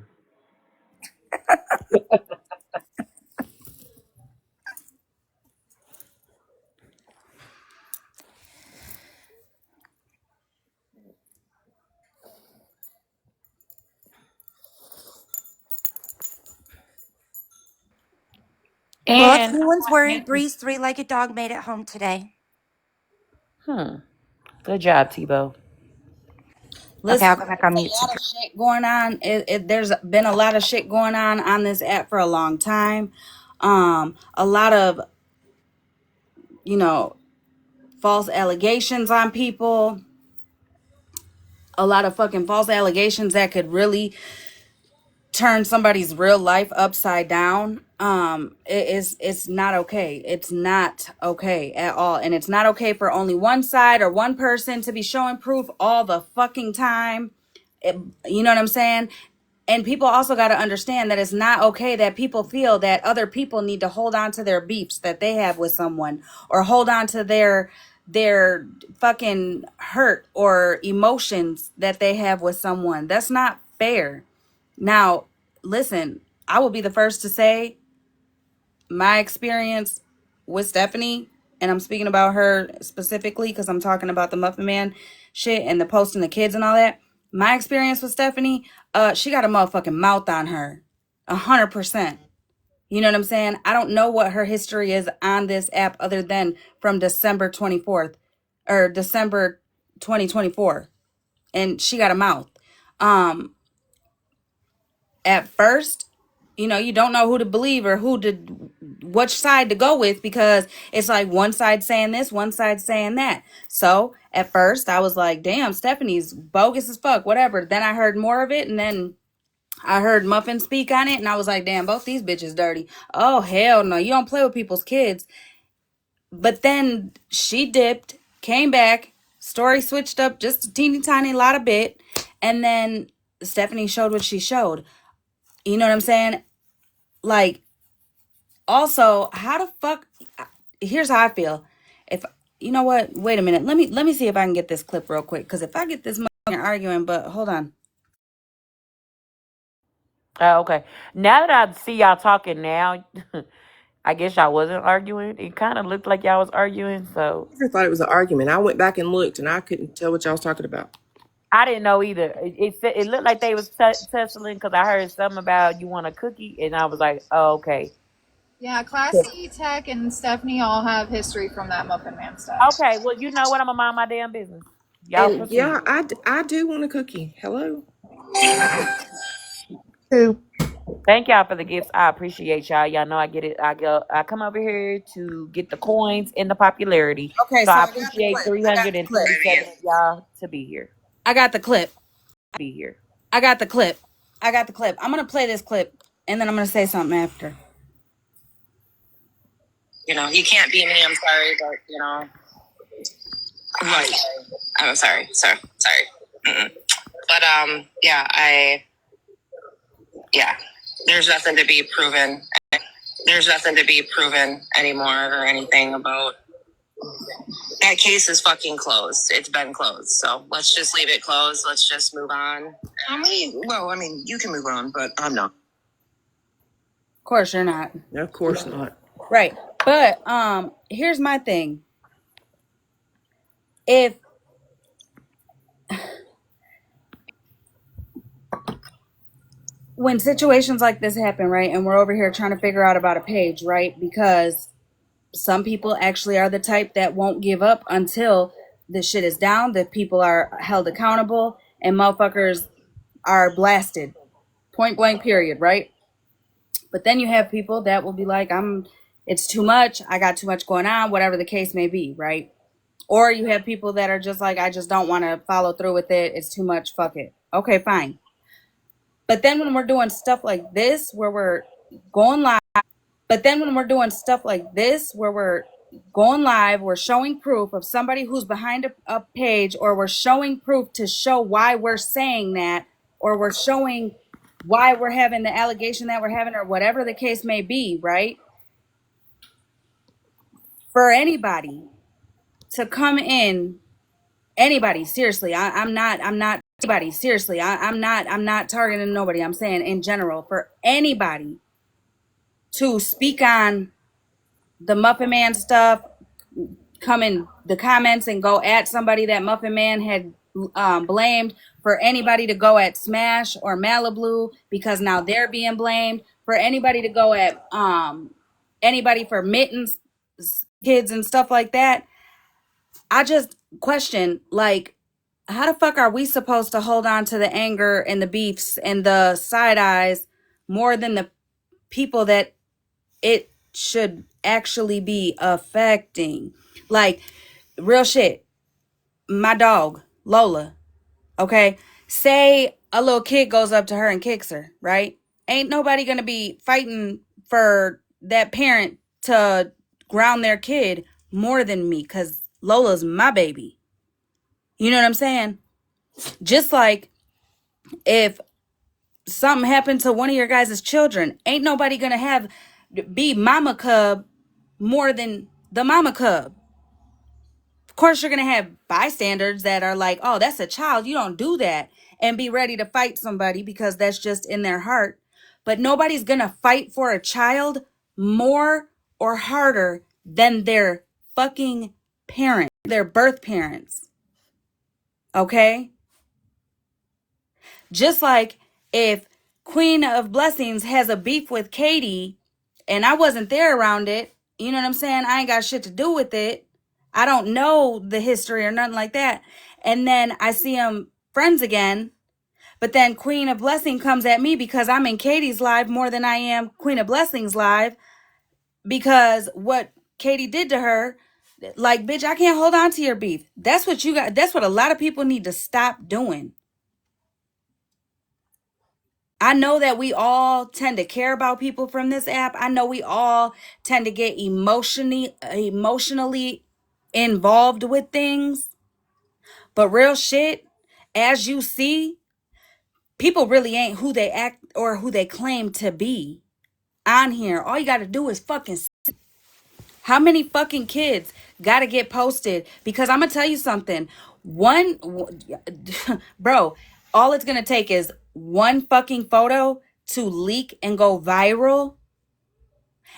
Well, if And anyone's worried, Bree's three-legged dog made it home today. good job, Tebow. Okay, Listen, I'll go back on mute. there's a lot of shit going on. There's been a lot of shit going on this app for a long time. A lot of, you know, false allegations on people. A lot of fucking false allegations that could really turn somebody's real life upside down. It's not okay. It's not okay at all. And it's not okay for only one side or one person to be showing proof all the fucking time. You know what I'm saying? And people also got to understand that it's not okay that people feel that other people need to hold on to their beefs that they have with someone, or hold on to their fucking hurt or emotions that they have with someone. That's not fair. Now, listen, I will be the first to say my experience with Stephanie, and I'm speaking about her specifically because I'm talking about the Muffin Man shit and the posting the kids and all that. My experience with Stephanie, she got a motherfucking mouth on her. 100%. You know what I'm saying? I don't know what her history is on this app other than from December 24th or December 2024. And she got a mouth. At first, you know, you don't know who to believe or which side to go with, because it's like one side saying this, one side saying that. So at first I was like, damn, Stephanie's bogus as fuck, whatever. Then I heard more of it, and then I heard Muffin speak on it, and I was like, damn, both these bitches dirty. Oh, hell no, you don't play with people's kids. But then she dipped, came back, story switched up just a teeny tiny lot of bit, and then Stephanie showed what she showed. You know what I'm saying? Like, also, how the fuck, here's how I feel. If, you know what, wait a minute, let me see if I can get this clip real quick, because if I get this motherfucker arguing, but hold on. Oh, okay. Now that I see y'all talking now, I guess y'all wasn't arguing. It kind of looked like y'all was arguing, so I never thought it was an argument. I went back and looked, and I couldn't tell what y'all was talking about. I didn't know either. It looked like they was tussling because I heard something about you want a cookie, and I was like, oh, okay. Yeah, Classy, Tech, and Stephanie all have history from that Muffin Man stuff. Okay, well, you know what? I'm gonna mind my damn business. Y'all And proceed. yeah, I do want a cookie. Hello. Thank y'all for the gifts. I appreciate y'all. Y'all know I get it. I come over here to get the coins and the popularity. Okay, So I I got the appreciate clip. 337 of y'all to be here. I got the clip. Be here. I got the clip. I'm going to play this clip, and then I'm going to say something after. You know, you can't be me. I'm sorry, but you know, right? I'm sorry. Mm-mm. But yeah. There's nothing to be proven. There's nothing to be proven anymore or anything about That case is fucking closed. It's been closed. So let's just leave it closed. Let's just move on. Well, I mean, you can move on, but I'm not. Of course you're not. Of course not. Right. But here's my thing. If when situations like this happen, right, and we're over here trying to figure out about a page, right? Because some people actually are the type that won't give up until the shit is down, that people are held accountable, and motherfuckers are blasted. Point blank, period, right? But then you have people that will be like, it's too much, I got too much going on, whatever the case may be, right? Or you have people that are just like, I just don't want to follow through with it, it's too much, fuck it. Okay, fine. But then when we're doing stuff like this, where we're going live, we're showing proof of somebody who's behind a page, or we're showing proof to show why we're saying that, or we're showing why we're having the allegation that we're having, or whatever the case may be, right? For anybody to come in, anybody, seriously, I'm not targeting nobody. I'm saying in general, for anybody to speak on the Muffin Man stuff, come in the comments and go at somebody that Muffin Man had blamed, for anybody to go at Smash or Malibu because now they're being blamed, for anybody to go at anybody for Mittens kids and stuff like that. I just question, like, how the fuck are we supposed to hold on to the anger and the beefs and the side eyes more than the people that it should actually be affecting? Like, real shit. My dog, Lola, okay? Say a little kid goes up to her and kicks her, right? Ain't nobody gonna be fighting for that parent to ground their kid more than me, because Lola's my baby. You know what I'm saying? Just like if something happened to one of your guys' children, ain't nobody gonna be mama cub more than the mama cub. Of course, you're gonna have bystanders that are like, oh, that's a child, you don't do that, and be ready to fight somebody because that's just in their heart. But nobody's gonna fight for a child more or harder than their fucking parent, their birth parents. Okay? Just like if Queen of Blessings has a beef with Katie and I wasn't there around it, you know what I'm saying? I ain't got shit to do with it. I don't know the history or nothing like that. And then I see them friends again. But then Queen of Blessing comes at me because I'm in Katie's live more than I am Queen of Blessings live, because what Katie did to her, like, bitch, I can't hold on to your beef. That's what you got. That's what a lot of people need to stop doing. I know that we all tend to care about people from this app. I know we all tend to get emotionally involved with things. But real shit, as you see, people really ain't who they act or who they claim to be on here. All you got to do is fucking see. How many fucking kids got to get posted? Because I'm going to tell you something. Bro, all it's going to take is one fucking photo to leak and go viral,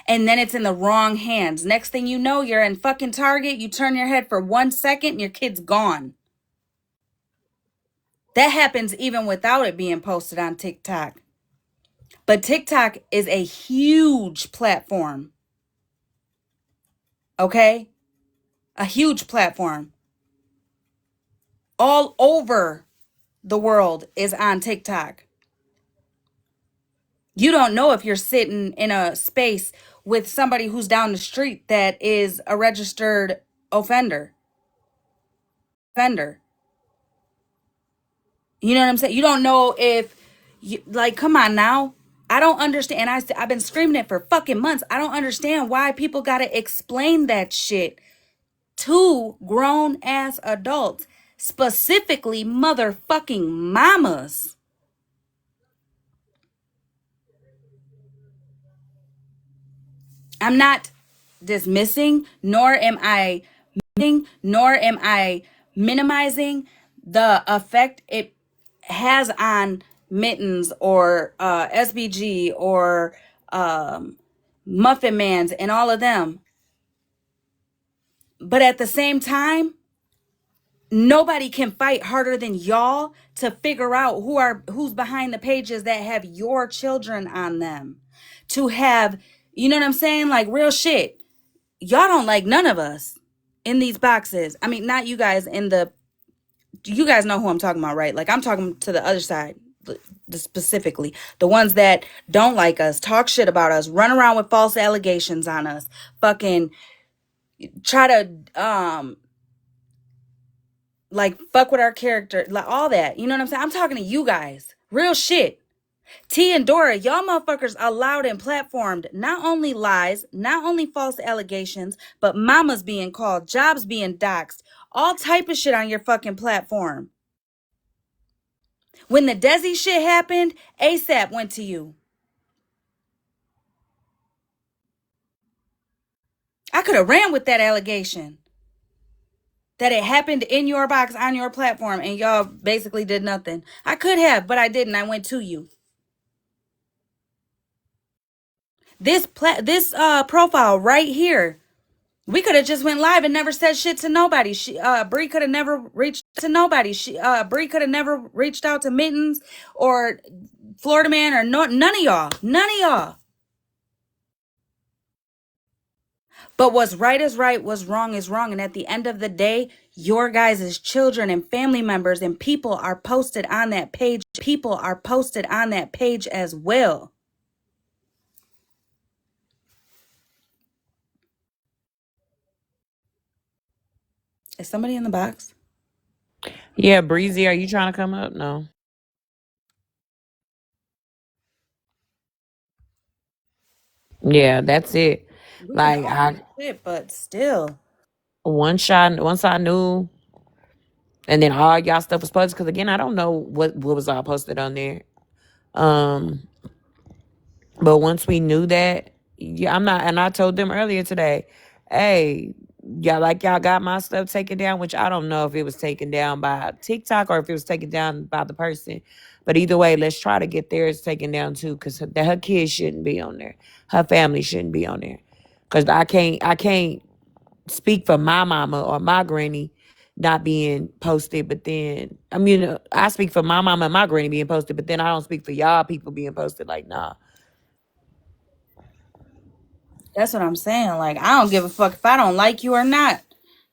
and then it's in the wrong hands. Next thing you know, you're in fucking Target, you turn your head for 1 second and your kid's gone. That happens even without it being posted on TikTok. But TikTok is a huge platform. Okay? A huge platform. All over the world is on TikTok. You don't know if you're sitting in a space with somebody who's down the street that is a registered offender. You know what I'm saying? You don't know if, like, come on now. I don't understand. I've been screaming it for fucking months. I don't understand why people got to explain that shit to grown ass adults, specifically motherfucking mamas. I'm not dismissing, nor am I nor am I minimizing the effect it has on Mittens or SBG or Muffin Mans and all of them. But at the same time, nobody can fight harder than y'all to figure out who's behind the pages that have your children on them. To have, you know what I'm saying? Like, real shit. Y'all don't like none of us in these boxes. I mean, not you guys you guys know who I'm talking about, right? Like, I'm talking to the other side, specifically the ones that don't like us, talk shit about us, run around with false allegations on us, fucking try to like fuck with our character, like all that. You know what I'm saying? I'm talking to you guys, real shit. T and Dora, y'all motherfuckers allowed and platformed not only lies, not only false allegations, but mamas being called, jobs being doxxed, all type of shit on your fucking platform. When the Desi shit happened, ASAP went to you. I could have ran with that allegation that it happened in your box on your platform and y'all basically did nothing. I could have, but I didn't. I went to you. This profile right here, we could have just went live and never said shit to nobody. Bree could have never reached to nobody. Bree could have never reached out to Mittens or Florida Man or none of y'all. None of y'all. But what's right is right, what's wrong is wrong. And at the end of the day, your guys' children and family members and people are posted on that page. People are posted on that page as well. Is somebody in the box? Yeah, Breezy, are you trying to come up? No. Yeah, that's it. Like Shit, but still. once I knew, and then all y'all stuff was posted, because again, I don't know what was all posted on there. But once we knew that, yeah, I'm not, and I told them earlier today, hey, y'all got my stuff taken down, which I don't know if it was taken down by TikTok or if it was taken down by the person. But either way, let's try to get theirs taken down too, because her kids shouldn't be on there. Her family shouldn't be on there. Because I can't speak for my mama or my granny not being posted, but then, I mean, I speak for my mama and my granny being posted, but then I don't speak for y'all people being posted. Like, nah. That's what I'm saying. Like, I don't give a fuck if I don't like you or not.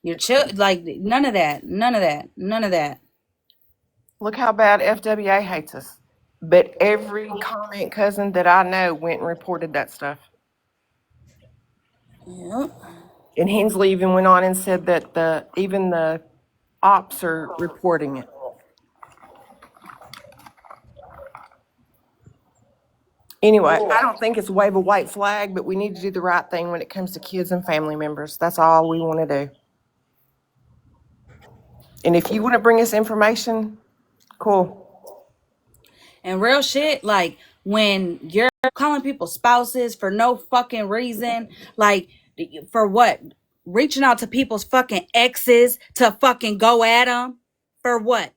Your like, none of that. None of that. None of that. Look how bad FWA hates us. But every comment cousin that I know went and reported that stuff. Yep. And Hensley even went on and said that even the ops are reporting it. Anyway, I don't think it's wave a white flag, but we need to do the right thing when it comes to kids and family members. That's all we want to do. And if you want to bring us information, cool. And real shit, like, when you're calling people spouses for no fucking reason, like, for what? Reaching out to people's fucking exes to fucking go at them? For what?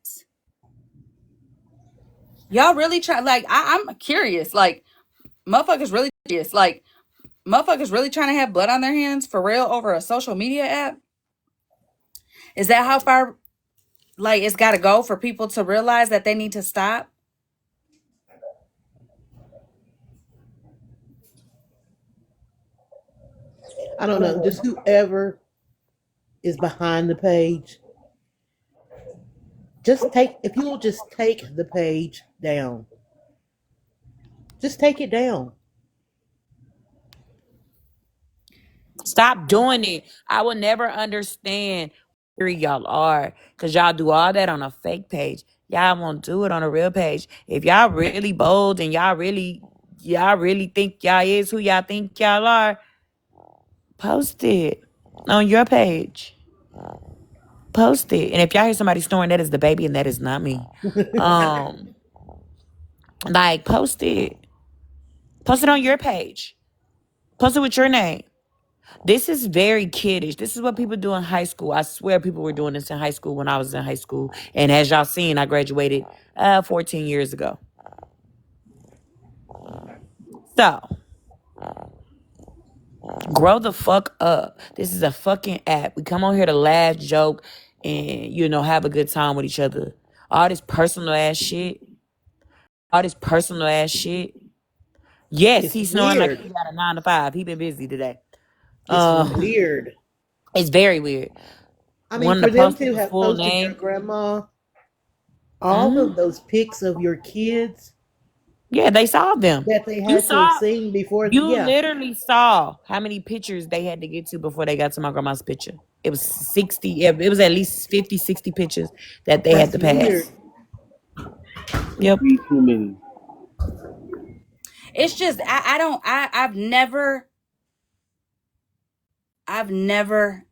Y'all really try, like, I'm curious, like, motherfuckers really curious, like, motherfuckers really trying to have blood on their hands for real over a social media app? Is that how far, like, it's got to go for people to realize that they need to stop? I don't know, just whoever is behind the page, if you'll just take the page down. Just take it down. Stop doing it. I will never understand where y'all are, because y'all do all that on a fake page. Y'all won't do it on a real page. If y'all really bold and y'all really think y'all is who y'all think y'all are, post it on your page. Post it. And if y'all hear somebody snoring, that is the baby and that is not me. Like, post it. Post it on your page. Post it with your name. This is very kiddish. This is what people do in high school. I swear people were doing this in high school when I was in high school. And as y'all seen, I graduated 14 years ago. So, grow the fuck up. This is a fucking app. We come on here to laugh, joke, and, you know, have a good time with each other. All this personal ass shit. Yes, It's he's snoring like weird. he got a 9 to 5. He been busy today. It's Uh, weird. it's very weird. I mean, One for of the them post to people's have full posted your name. grandma, all Hmm. of those pics of your kids Yeah, they saw them. that they You had to have saw. seen before, You yeah, literally saw how many pictures they had to get to before they got to my grandma's picture. It was 60. Yeah, it was at least 50, 60 pictures that they had that's to weird. pass. Yep. Way too many. It's just I've never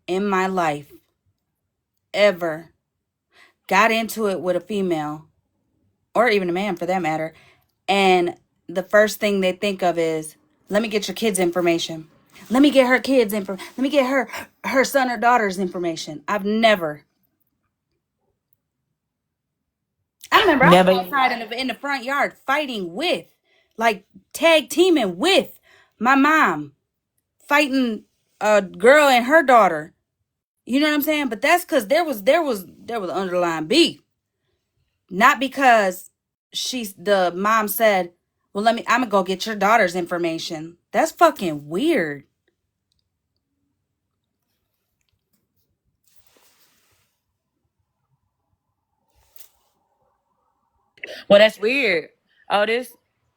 in my life ever got into it with a female or even a man for that matter, and the first thing they think of is, let me get your kids' information. Let me get her kids' info. Let me get her son or daughter's information. I remember I was Never. outside in the front yard fighting with, like tag teaming with my mom, fighting a girl and her daughter. You know what I'm saying? But that's because there was underlying beef, not because the mom said, "Well, I'm gonna go get your daughter's information." That's fucking weird. Well, that's weird. Oh, this.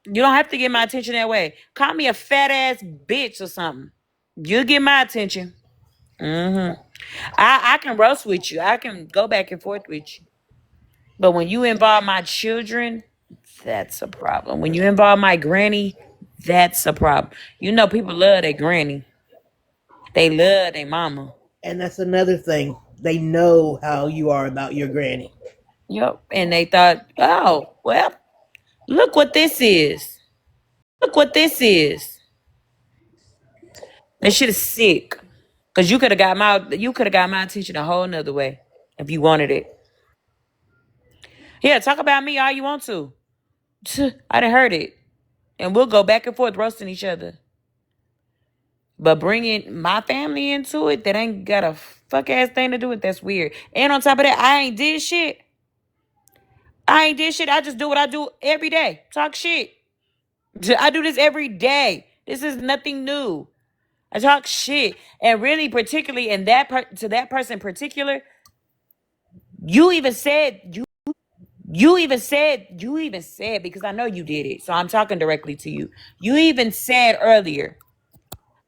You don't have to get my attention that way. Call me a fat ass bitch or something. You'll get my attention. Mm-hmm. I can roast with you. I can go back and forth with you. But when you involve my children, that's a problem. When you involve my granny, that's a problem. You know, people love their granny. They love their mama. And that's another thing. They know how you are about your granny. Yep. And they thought, oh, well, look what this is. Look what this is. That shit is sick. Cause you could have got my attention a whole nother way if you wanted it. Yeah, talk about me all you want to. I done heard it. And we'll go back and forth roasting each other. But bringing my family into it, that ain't got a fuck ass thing to do with. That's weird. And on top of that, I ain't did shit. I just do what I do every day. Talk shit. I do this every day. This is nothing new. I talk shit, and really, particularly in to that person in particular, you even said because I know you did it. So I'm talking directly to you. You even said earlier,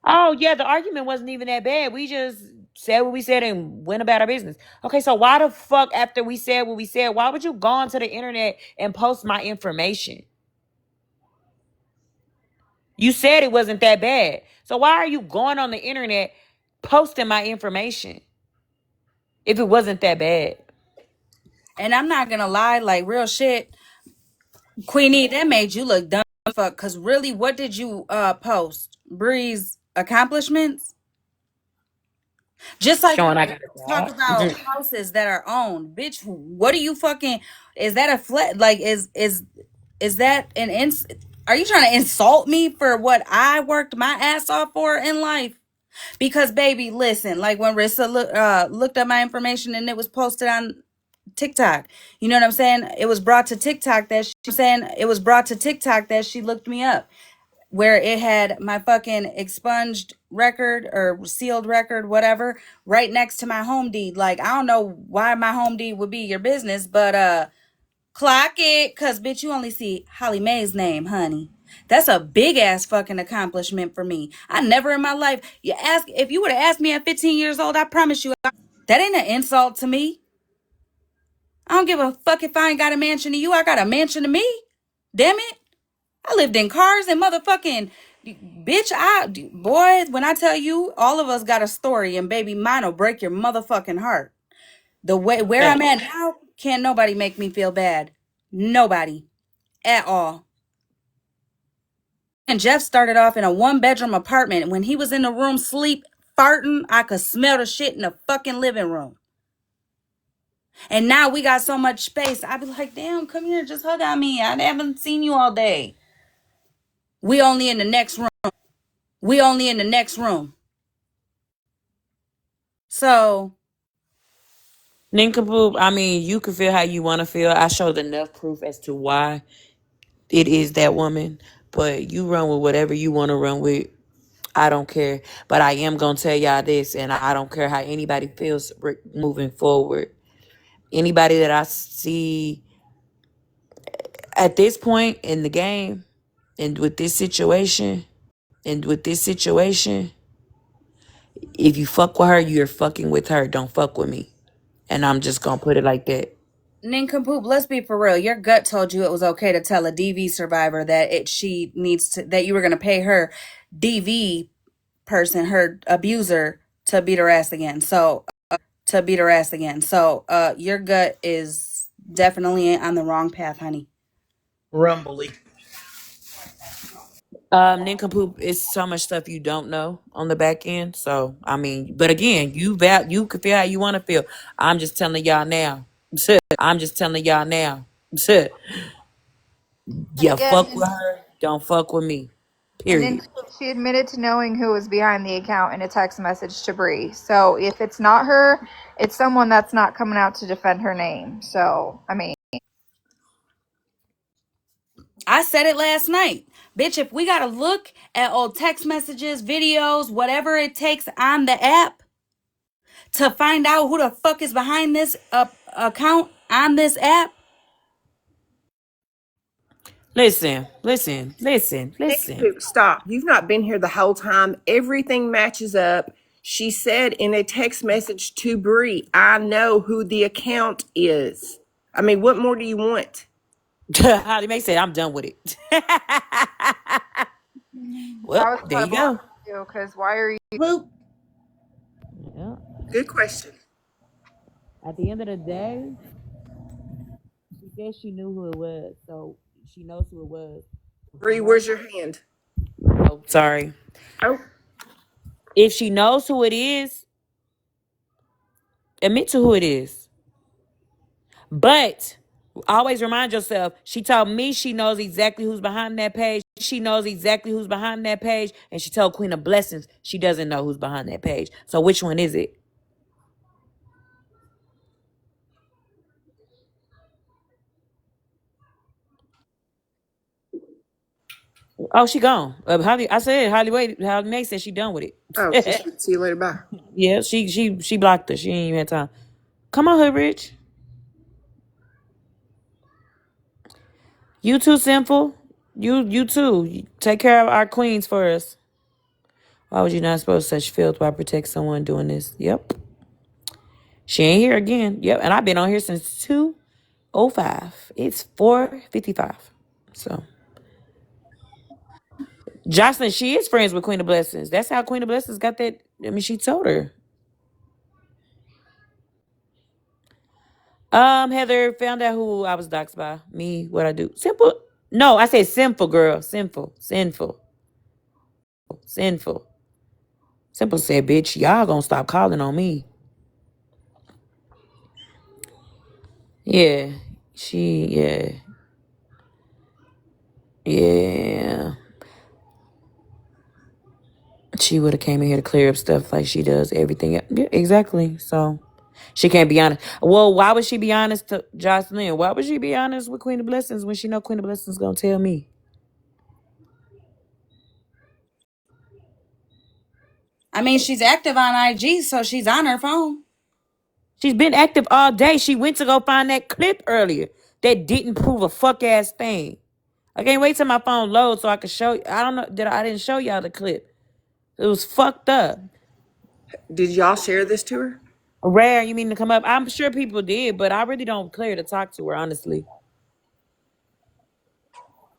oh yeah, the argument wasn't even that bad. We just said what we said and went about our business. Okay, so why the fuck after we said what we said, why would you go onto the internet and post my information? You said it wasn't that bad. So why are you going on the internet posting my information if it wasn't that bad? And I'm not gonna lie, like real shit, Queenie, that made you look dumb as fuck. Cause really, what did you post? Bree's accomplishments? Just like Showing I got talk a about job. houses that are owned, bitch. What are you fucking? Is that a flat? Like, is that an ins? Are you trying to insult me for what I worked my ass off for in life? Because baby, listen, like when Rissa looked up my information and it was posted on TikTok. You know what I'm saying? It was brought to TikTok that she looked me up, where it had my fucking expunged record or sealed record, whatever, right next to my home deed. Like, I don't know why my home deed would be your business, but clock it, cause bitch, you only see Holly Mae's name, honey. That's a big ass fucking accomplishment for me. I never in my life, if you would have asked me at 15 years old, I promise you, that ain't an insult to me. I don't give a fuck if I ain't got a mansion to you. I got a mansion to me. Damn it. I lived in cars and motherfucking bitch. Boy, when I tell you, all of us got a story, and baby, mine will break your motherfucking heart. The way where I'm at now, can't nobody make me feel bad. Nobody at all. And Jeff started off in a 1-bedroom apartment. When he was in the room sleep farting. I could smell the shit in the fucking living room. And now we got so much space. I'd be like, damn, come here, just hug on me. I haven't seen you all day. We only in the next room. So, Nincompoop, I mean, you can feel how you want to feel. I showed enough proof as to why it is that woman. But you run with whatever you want to run with. I don't care. But I am going to tell y'all this, and I don't care how anybody feels moving forward. Anybody that I see at this point in the game and with this situation, if you fuck with her, you're fucking with her. Don't fuck with me. And I'm just going to put it like that. Nincompoop, let's be for real. Your gut told you it was okay to tell a DV survivor that that you were going to pay her DV person, her abuser, to beat her ass again. So, your gut is definitely on the wrong path, honey. Rumbly. Nincompoop, it's so much stuff you don't know on the back end. So, I mean, but again, you can feel how you want to feel. I'm just telling y'all now. Yeah, fuck with her. Don't fuck with me. And then Period. she admitted to knowing who was behind the account in a text message to Bree. So if it's not her, it's someone that's not coming out to defend her name. So, I mean, I said it last night. Bitch, if we got to look at old text messages, videos, whatever it takes on the app to find out who the fuck is behind this account on this app. Listen. Nincompoop, stop. You've not been here the whole time. Everything matches up. She said in a text message to Bree, I know who the account is. I mean, what more do you want? Holly Mae said, I'm done with it. Well, there you go. because why are you? Boop. Yeah. Good question. At the end of the day, she said she knew who it was, so she knows who it was. Bree, where's your hand? Oh, sorry. Oh. If she knows who it is, admit to who it is. But always remind yourself, she told me she knows exactly who's behind that page. And she told Queen of Blessings she doesn't know who's behind that page. So which one is it? Oh, she gone. Holly Mae said she done with it. Oh, she said, see you later, bye. Yeah, she blocked her. She ain't even had time. Come on, Hood Rich. You too, Sinful. You too. Take care of our queens for us. Why would you not expose such filth while protect someone doing this? Yep. She ain't here again. Yep. And I've been on here since 2:05. It's 4:55. So Jocelyn, she is friends with Queen of Blessings. That's how Queen of Blessings got that. I mean, she told her. Heather found out who I was doxxed by. Me, what I do. Simple. No, I said sinful, girl. Sinful. Simple said, bitch, y'all gonna stop calling on me. Yeah. Yeah. She would have came in here to clear up stuff like she does everything. Yeah, exactly. So she can't be honest. Well, why would she be honest to Jocelyn? Why would she be honest with Queen of Blessings when she know Queen of Blessings gonna tell me? I mean, she's active on IG, so she's on her phone. She's been active all day. She went to go find that clip earlier that didn't prove a fuck ass thing. I can't wait till my phone loads so I can show you. I don't know that I didn't show y'all the clip. It was fucked up. Did y'all share this to her? Rare, you mean to come up? I'm sure people did, but I really don't care to talk to her, honestly.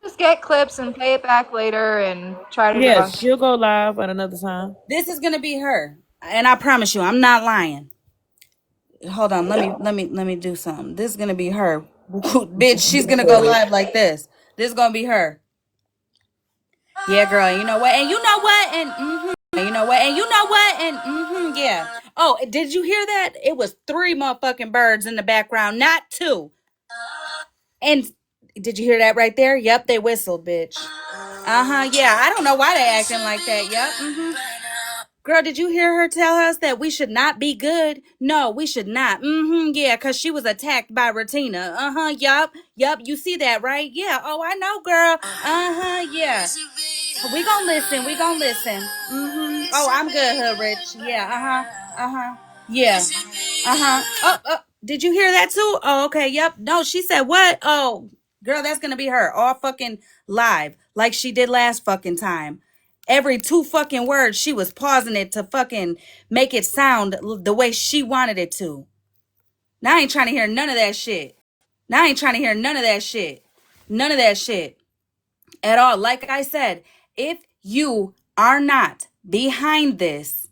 Just get clips and play it back later and try to Yeah, debunk. she'll go live at another time. This is gonna be her, and I promise you, I'm not lying. Hold on, let me do something. This is gonna be her, bitch. She's gonna go live like this. This is gonna be her. Yeah, girl. You know what? And you know what? And You know what? And you know what? And yeah. Oh, did you hear that? It was 3 motherfucking birds in the background, not 2. And did you hear that right there? Yep, they whistled, bitch. Yeah. I don't know why they acting like that. Yep. Girl, did you hear her tell us that we should not be good? No, we should not. Yeah, because she was attacked by Ratina. Yup. You see that, right? Yeah. Oh, I know, girl. Yeah. We gonna listen. We gonna listen. Oh, I'm good, Hood Rich. Yeah. Yeah. Did you hear that too? Oh, okay. Yep. No, she said what? Oh, girl, that's gonna be her all fucking live, like she did last fucking time. Every 2 fucking words, she was pausing it to fucking make it sound the way she wanted it to. Now I ain't trying to hear none of that shit. None of that shit at all. Like I said, if you are not behind this,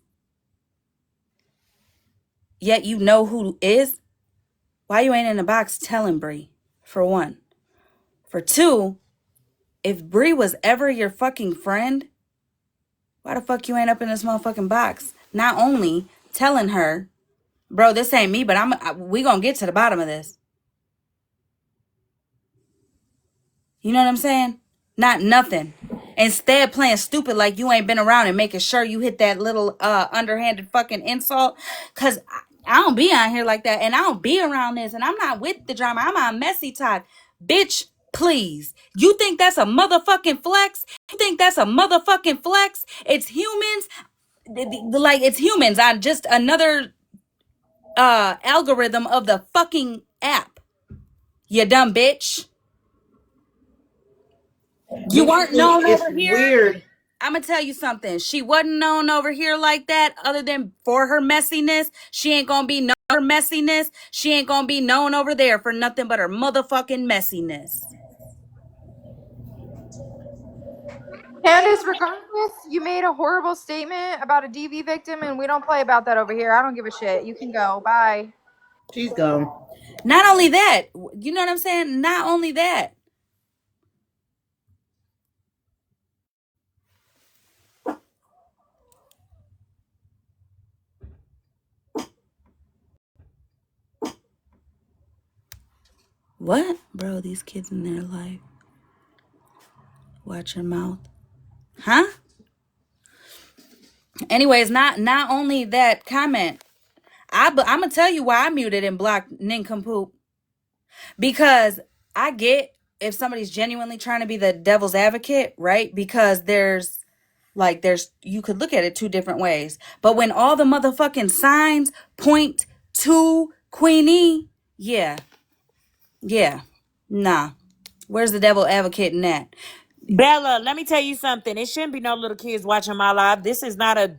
yet you know who is, why you ain't in the box telling Bree, for 1. For 2, if Bree was ever your fucking friend, why the fuck you ain't up in this motherfucking box? Not only telling her, bro, this ain't me, but we gonna get to the bottom of this. You know what I'm saying? Not nothing. Instead, playing stupid like you ain't been around and making sure you hit that little underhanded fucking insult. Cause I don't be on here like that, and I don't be around this, and I'm not with the drama. I'm on messy talk. Bitch, please. You think that's a motherfucking flex? It's humans. Like, it's humans on just another algorithm of the fucking app. You dumb bitch. You weren't known It's over here. weird. I'm gonna tell you something. She wasn't known over here like that, other than for her messiness. She ain't gonna be known for her messiness. She ain't gonna be known over there for nothing but her motherfucking messiness. Candace, regardless, you made a horrible statement about a DV victim, and we don't play about that over here. I don't give a shit. You can go. Bye. She's gone. Not only that, you know what I'm saying? Not only that. What? Bro, these kids in their life. Watch your mouth. Huh? Anyways, not only that comment. I'm gonna tell you why I muted and blocked Nincompoop. Because I get if somebody's genuinely trying to be the devil's advocate, right? Because there's you could look at it 2 different ways. But when all the motherfucking signs point to Queenie, yeah, nah. Where's the devil advocate in that? Bella, let me tell you something. It shouldn't be no little kids watching my live. This is not a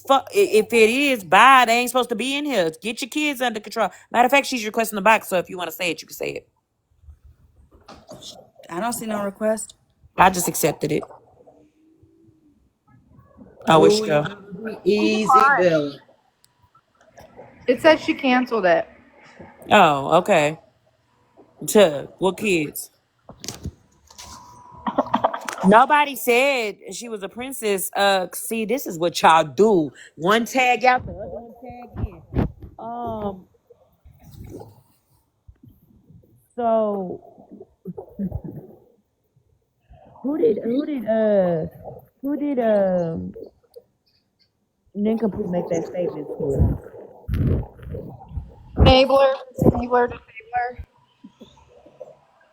fuck. If it is, bye. They ain't supposed to be in here. Get your kids under control. Matter of fact, she's requesting the box. So if you want to say it, you can say it. I don't see no request. I just accepted it. Oh, where she go? Easy, Bella. It said she canceled it. Oh, okay. To what kids? Nobody said she was a princess. See, this is what y'all do. One tag out, the other one tag in. So who did Nincompoop make that statement to? Enabler.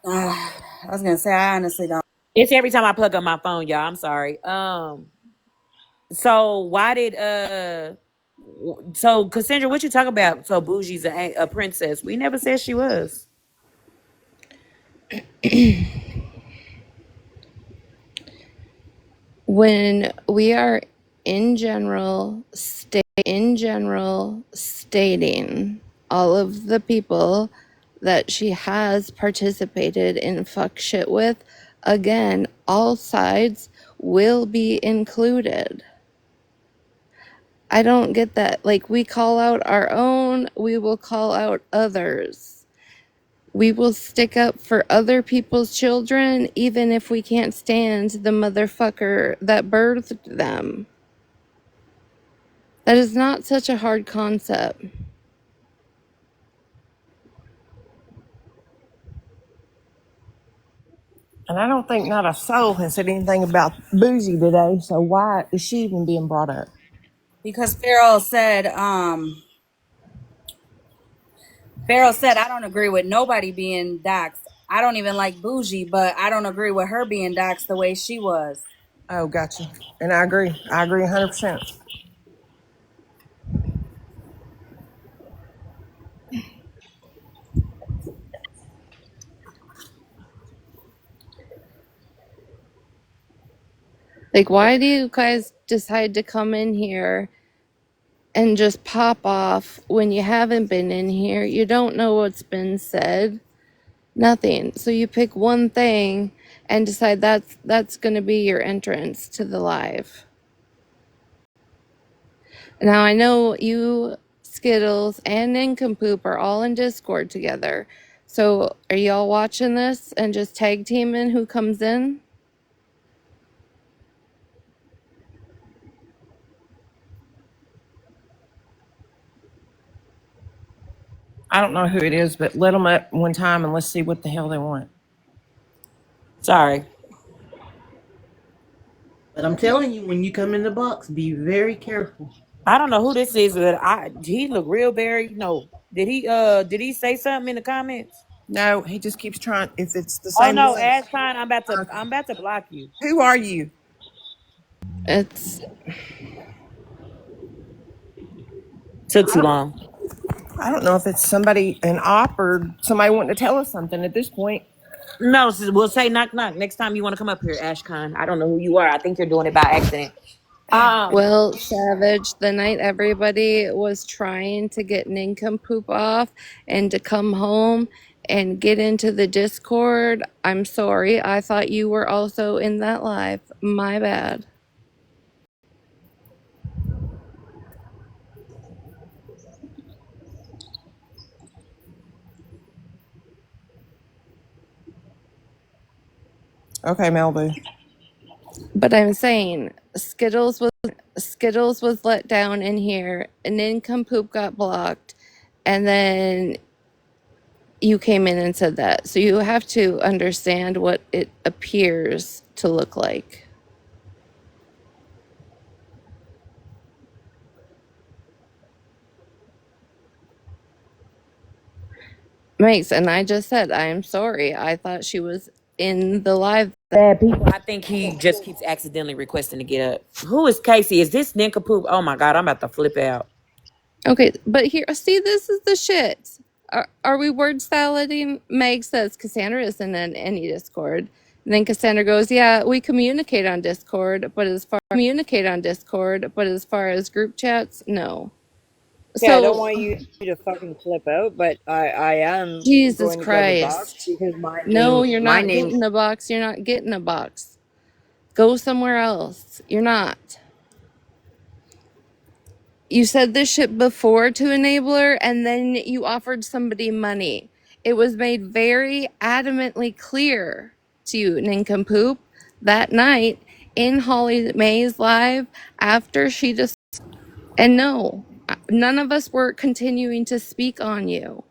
I was gonna say I honestly don't. It's every time I plug up my phone, y'all. I'm sorry. So why did so Cassandra, what you talking about? So Bougie's a princess. We never said she was. When we are in general stating all of the people that she has participated in fuck shit with, again, all sides will be included. I don't get that. Like, we call out our own, we will call out others. We will stick up for other people's children, even if we can't stand the motherfucker that birthed them. That is not such a hard concept. And I don't think not a soul has said anything about Bougie today. So why is she even being brought up? Because Farrell said, I don't agree with nobody being doxxed. I don't even like Bougie, but I don't agree with her being doxxed the way she was. Oh, gotcha. And I agree. I agree 100%. Like, why do you guys decide to come in here and just pop off when you haven't been in here? You don't know what's been said. Nothing. So you pick one thing and decide that's going to be your entrance to the live. Now I know you, Skittles, and Nincompoop are all in Discord together. So are y'all watching this and just tag teaming who comes in? I don't know who it is, but let them up one time and let's see what the hell they want. Sorry. But I'm telling you, when you come in the box, be very careful. I don't know who this is, but he look real very. No, did he say something in the comments? No, he just keeps trying. If it's the same. Oh no, one. Ashcon, I'm about to block you. Who are you? It's Took too long. I don't know if it's somebody, an op, or somebody wanting to tell us something at this point. No, we'll say knock knock next time you want to come up here, Ashcon. I don't know who you are. I think you're doing it by accident. Well, Savage, the night everybody was trying to get Nincompoop off and to come home and get into the Discord, I'm sorry. I thought you were also in that live. My bad. Okay, Malibu. But I'm saying Skittles was let down in here, and Nincompoop got blocked, and then you came in and said that. So you have to understand what it appears to look like. Makes, and I just said, I'm sorry. I thought she was in the live. Bad people. I think he just keeps accidentally requesting to get up. Who is Casey? Is this Nincompoop? Oh my god, I'm about to flip out. Okay, but here, see, this is the shit. Are we word salading? Meg says Cassandra isn't in any Discord. And then Cassandra goes, yeah, we communicate on Discord, but as far as group chats, no. Yeah, I don't want you to fucking flip out, but I am Jesus going to go to the box Christ. because No, you're not getting a box. You're not getting a box. Go somewhere else. You're not. You said this shit before to Enabler, and then you offered somebody money. It was made very adamantly clear to you, Nincompoop, that night in Holly Mae's live after she just... And no, none of us were continuing to speak on you.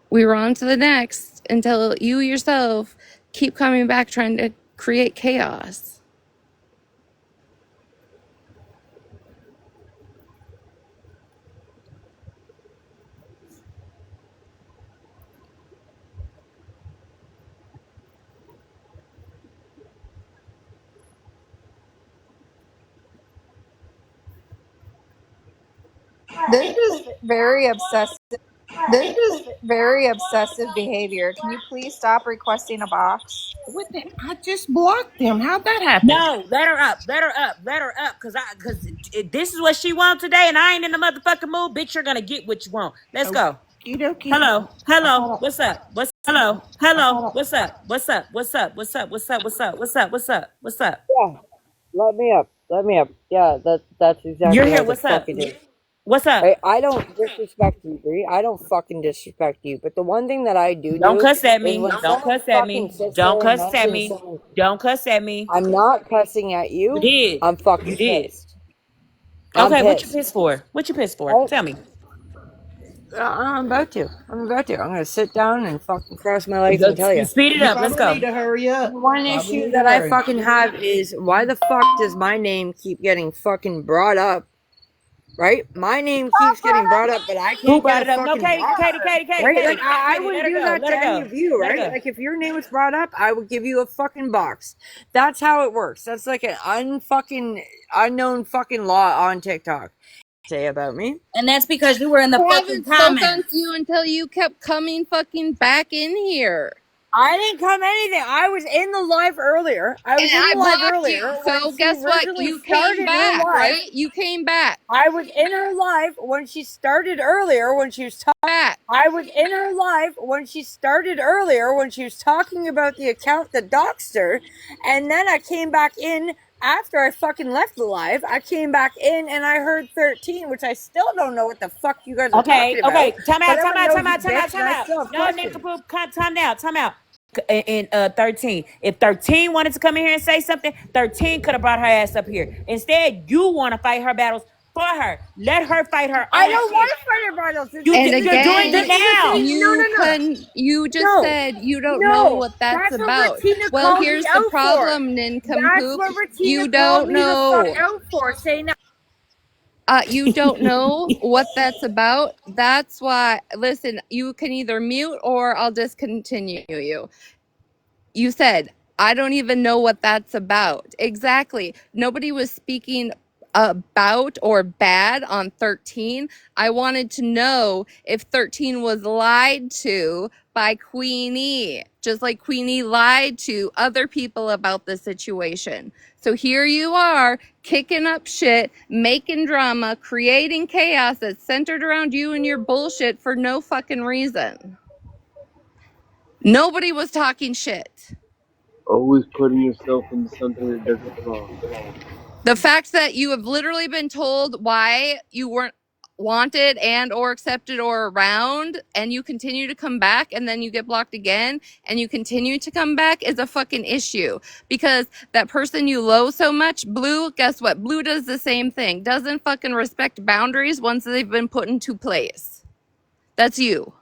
We were on to the next until you yourself keep coming back trying to create chaos. This is very obsessive. This is very obsessive behavior. Can you please stop requesting a box? What the? I just blocked them. How'd that happen? No, let her up, cause this is what she wants today, and I ain't in the motherfucking mood. Bitch, you're gonna get what you want. Let's go. Okey-dokey. Hello, what's up? What's up? Yeah, let me up. Yeah, that's exactly You're here. how the What's up? fuck it is. What's up? I don't disrespect you, Bree. I don't fucking disrespect you. But the one thing that I do Don't do cuss at is me. when Don't someone cuss at me. fucking sits Don't there and cuss at me. mentions something- Don't cuss at me. I'm not cussing at you. You did. I'm fucking You did. pissed. I'm Okay, what you pissed. pissed for? What you pissed for? Oh, Tell me. I'm about to. I'm gonna sit down and fucking cross my legs and tell you. Speed it You up. Let's probably go. need to hurry up. One Probably issue need to that I hurry. fucking have is why the fuck does my name keep getting fucking brought up? Right? My name keeps getting brought up, but I Who can't get brought a it up? No, fucking Katie, box. Katie, Katie, Katie, Right? Katie, Like I Katie. Let wouldn't her do go. that Let to her any go. of you, Let her right? go. Like if your name was brought up, I would give you a fucking box. That's how it works. That's like an unfucking unknown fucking law on TikTok. Say about me. And that's because you were in the I fucking haven't spoken comments. to you until you kept coming fucking back in here. I didn't come anything. I was in the live earlier. I was And in I the live blocked you. earlier when So she guess what? originally You came started her back, live. right? You came back. I was in her live when she started earlier when she was talking. I was in her live when she started earlier when she was talking about the account that doxed her, and then I came back in after I fucking left the live. I came back in and I heard 13, which I still don't know what the fuck you guys are Okay, talking about. okay. Time But out, I'm time a out, time nosy out, time out, bitch, and time I out. still have No, questions. Nincompoop, time out, time out. In 13, if 13 wanted to come in here and say something, 13 could have brought her ass up here. Instead, you want to fight her battles for her. Let her fight her I own don't shit. want to fight her battles. And You're doing again, it now. you just No, said you don't know no, what that's that's what about. Martina Well, called here's me the out for. problem, That's nincompoop. what Martina You called don't me the fuck know. out for, saying that. You don't know what that's about. That's why, listen, you can either mute or I'll discontinue you. You said, I don't even know what that's about. Exactly. Nobody was speaking about or bad on 13. I wanted to know if 13 was lied to by Queenie, just like Queenie lied to other people about the situation. So here you are kicking up shit, making drama, creating chaos that's centered around you and your bullshit for no fucking reason. Nobody was talking shit. Always putting yourself into something that doesn't belong. The fact that you have literally been told why you weren't wanted and or accepted or around, and you continue to come back, and then you get blocked again and you continue to come back is a fucking issue, because that person you loathe so much, Blue, guess what? Blue does the same thing. Doesn't fucking respect boundaries once they've been put into place. That's you.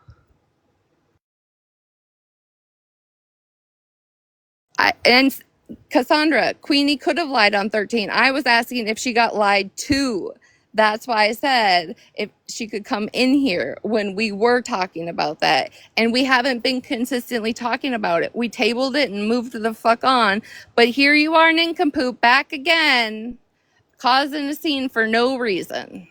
And Cassandra, Queenie could have lied on 13. I was asking if she got lied to. That's why I said if she could come in here when we were talking about that. And we haven't been consistently talking about it. We tabled it and moved the fuck on. But here you are, nincompoop, back again, causing a scene for no reason.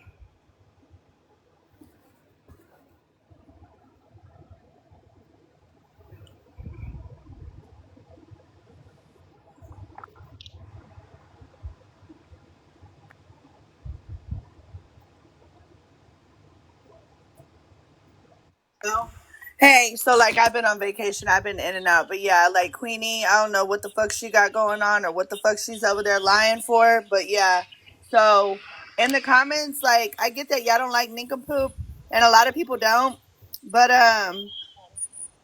Hey, so like I've been on vacation, I've been in and out, but yeah, like Queenie, I don't know what the fuck she got going on or what the fuck she's over there lying for, but yeah. So in the comments, like I get that y'all don't like nincompoop, and a lot of people don't, but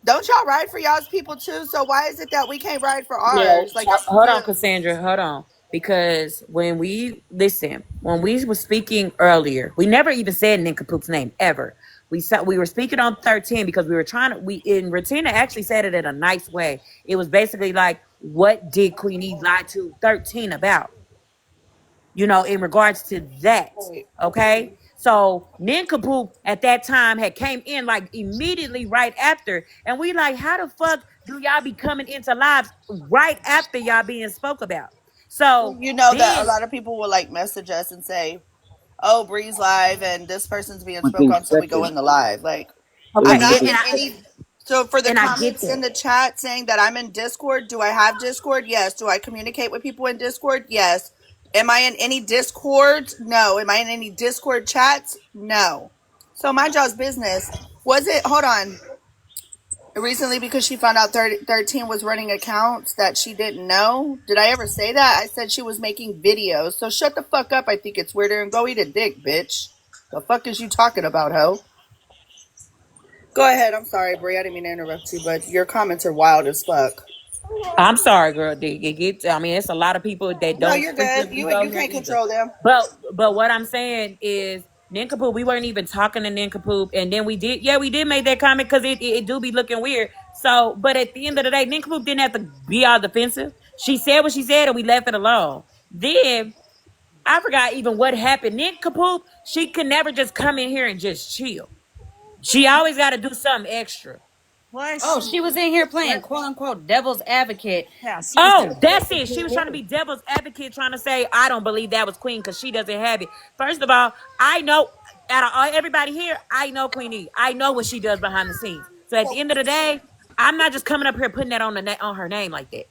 don't y'all ride for y'all's people too? So why is it that we can't ride for Yeah, ours? Like that's hold on, confused. Cassandra, hold on. Because when we were speaking earlier, we never even said Nincompoop's name ever. We were speaking on 13 because we were trying to. Retina actually said it in a nice way. It was basically like, what did Queenie lie to 13 about? In regards to that. Okay. So Nincompoop at that time had came in like immediately right after. And we like, how the fuck do y'all be coming into lives right after y'all being spoke about? So You know that a then lot of people will like message us and say, "Oh, Bree's live and this person's being spoke Within on," so we go seconds. in the live. Like, It was I'm okay, not within in any. So for the and I get comments in that. the chat saying that I'm in Discord, do I have Discord? Yes. Do I communicate with people in Discord? Yes. Am I in any Discord? No. Am I in any Discord chats? No. So mind y'all's business. Was it? Hold on. Recently, because she found out 13 was running accounts that she didn't know. Did I ever say that? I said she was making videos. So shut the fuck up. I think it's weirder and go eat a dick, bitch. The fuck is you talking about, ho? Go ahead. I'm sorry, Brie. I didn't mean to interrupt you, but your comments are wild as fuck. I'm sorry, girl. I mean, it's a lot of people that No, don't you're good. frequently go You here can't either. control them. But what I'm saying is, Nincompoop, we weren't even talking to Nincompoop, and then we did make that comment because it do be looking weird. So, but at the end of the day, Nincompoop didn't have to be all defensive. She said what she said, and we left it alone. Then I forgot even what happened. Nincompoop, she could never just come in here and just chill. She always got to do something extra. Oh, she was in here playing quote unquote devil's advocate. Yeah. Oh, that's it. She was trying to be devil's advocate, trying to say, I don't believe that was Queen because she doesn't have it. First of all, I know, out of everybody here, I know Queenie. I know what she does behind the scenes. So at the end of the day, I'm not just coming up here putting that on her name like that.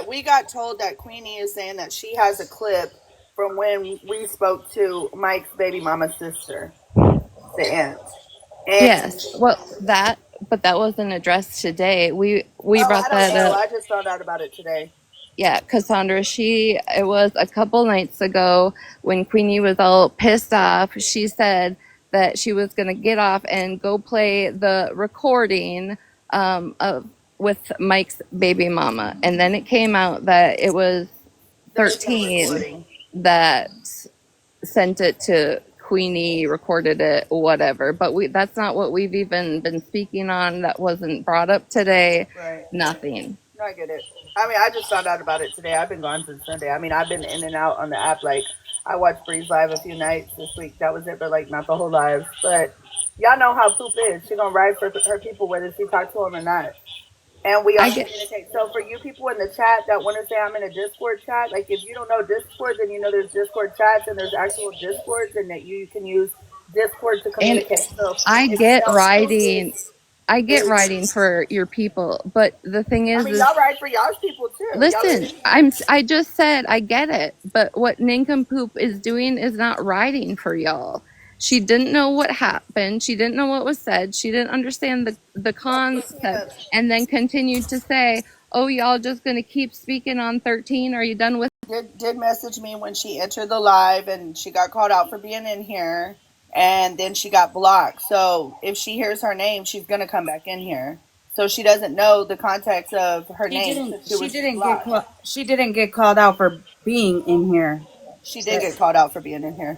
We got told that Queenie is saying that she has a clip from when we spoke to Mike's baby mama's sister, the aunt. And Yes. Well, but that wasn't addressed today. We brought I don't that know. up. I just found out about it today. Yeah, Cassandra, it was a couple nights ago when Queenie was all pissed off. She said that she was going to get off and go play the recording with Mike's baby mama. And then it came out that it was 13 that sent it to Queenie, recorded it, whatever. But that's not what we've even been speaking on. That wasn't brought up today. Right. Nothing. No, I get it. I mean, I just found out about it today. I've been gone since Sunday. I mean, I've been in and out on the app. Like, I watched Breeze Live a few nights this week. That was it, but like not the whole live. But y'all know how Poop is. She gonna ride for her people whether she talk to them or not. And we all communicate. So for you people in the chat that want to say I'm in a Discord chat, like if you don't know Discord, then you know there's Discord chats and there's actual Discords, and that you can use Discord to And communicate. So I get writing for your people, but the thing I is, mean, y'all ride for y'all's people too. listen, I just said I get it, but what Nincompoop is doing is not writing for y'all. She didn't know what happened. She didn't know what was said. She didn't understand the concept, and then continued to say, "Oh, y'all just gonna keep speaking on 13? Are you done with?" Did message me when she entered the live, and she got called out for being in here, and then she got blocked. So if she hears her name, she's gonna come back in here. So she doesn't know the context of her name. She didn't get called out for being in here. She did get called out for being in here.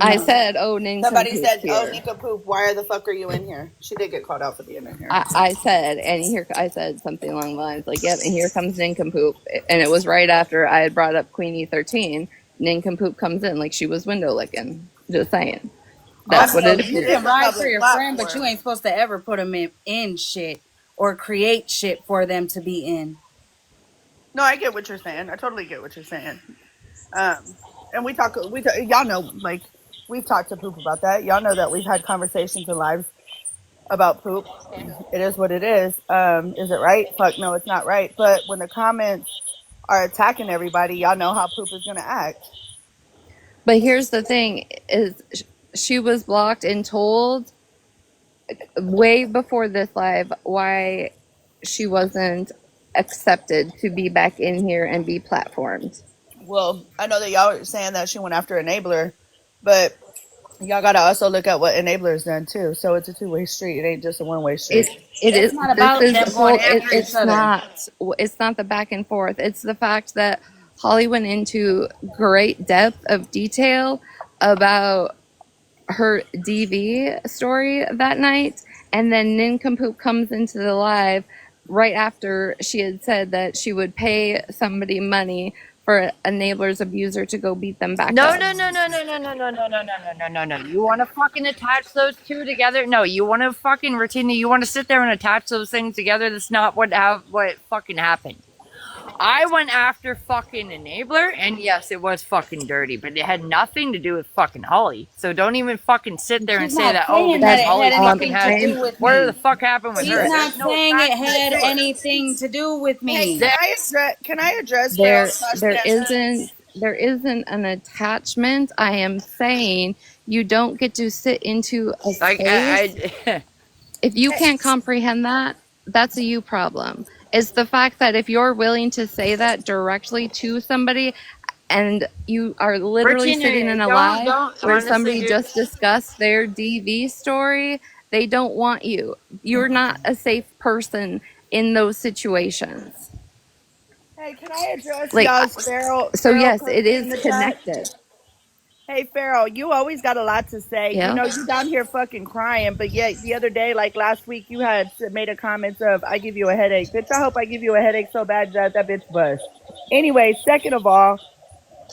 I said, "Oh, Nincompoop." Somebody said, here. "Oh, Nincompoop, why the fuck are you in here?" She did get called out for being in here. I said, and here I said something along the lines like, "Yep," and here comes Nincompoop, and it was right after I had brought up Queenie 13. Nincompoop comes in like she was window licking. Just saying, that's what it is. You can ride for your friend, but you ain't supposed to ever put them in shit or create shit for them to be in. No, I get what you're saying. I totally get what you're saying. And we talk, y'all know, like, we've talked to Poop about that. Y'all know that we've had conversations in lives about Poop. It is what it is. Is it right? Fuck no, it's not right. But when the comments are attacking everybody, y'all know how Poop is going to act. But here's the thing: is she was blocked and told way before this live why she wasn't accepted to be back in here and be platformed. Well, I know that y'all are saying that she went after Enabler, but y'all got to also look at what Enabler's done too. So it's a two-way street. It ain't just a one-way street. It's not about them going after each other. It's not the back and forth. It's the fact that Holly went into great depth of detail about her DV story that night, and then Nincompoop comes into the live right after she had said that she would pay somebody money for Enabler's abuser to go beat them back No, up. no, no, no, no, no, no, no, no, no, no, no, no, no. You want to fucking attach those two together? No, you want to fucking, Ratina, you want to sit there and attach those things together? That's not what fucking happened. I went after fucking Enabler, and yes, it was fucking dirty, but it had nothing to do with fucking Holly. So don't even fucking sit there and She's say not that, saying because that Holly it had fucking anything to had, do with what me. the fuck happened with She's her? not There's no saying it facts had to it. anything to do with me. Can I address There Carol there isn't an attachment. I am saying you don't get to sit into a Like, space. If you can't comprehend that, that's a you problem. It's the fact that if you're willing to say that directly to somebody, and you are literally Virginia, sitting in a don't, live where honestly, somebody dude. just discussed their DV story, they don't want you. You're not a safe person in those situations. Hey, can I address Like, y'all's Pharaoh so yes, it question in is the chat? connected. Hey, Pharaoh, you always got a lot to say. You Yeah. know, you down here fucking crying, but yet the other day, like last week, you had made a comment of, I give you a headache. Bitch, I hope I give you a headache so bad that that bitch bust. Anyway, second of all,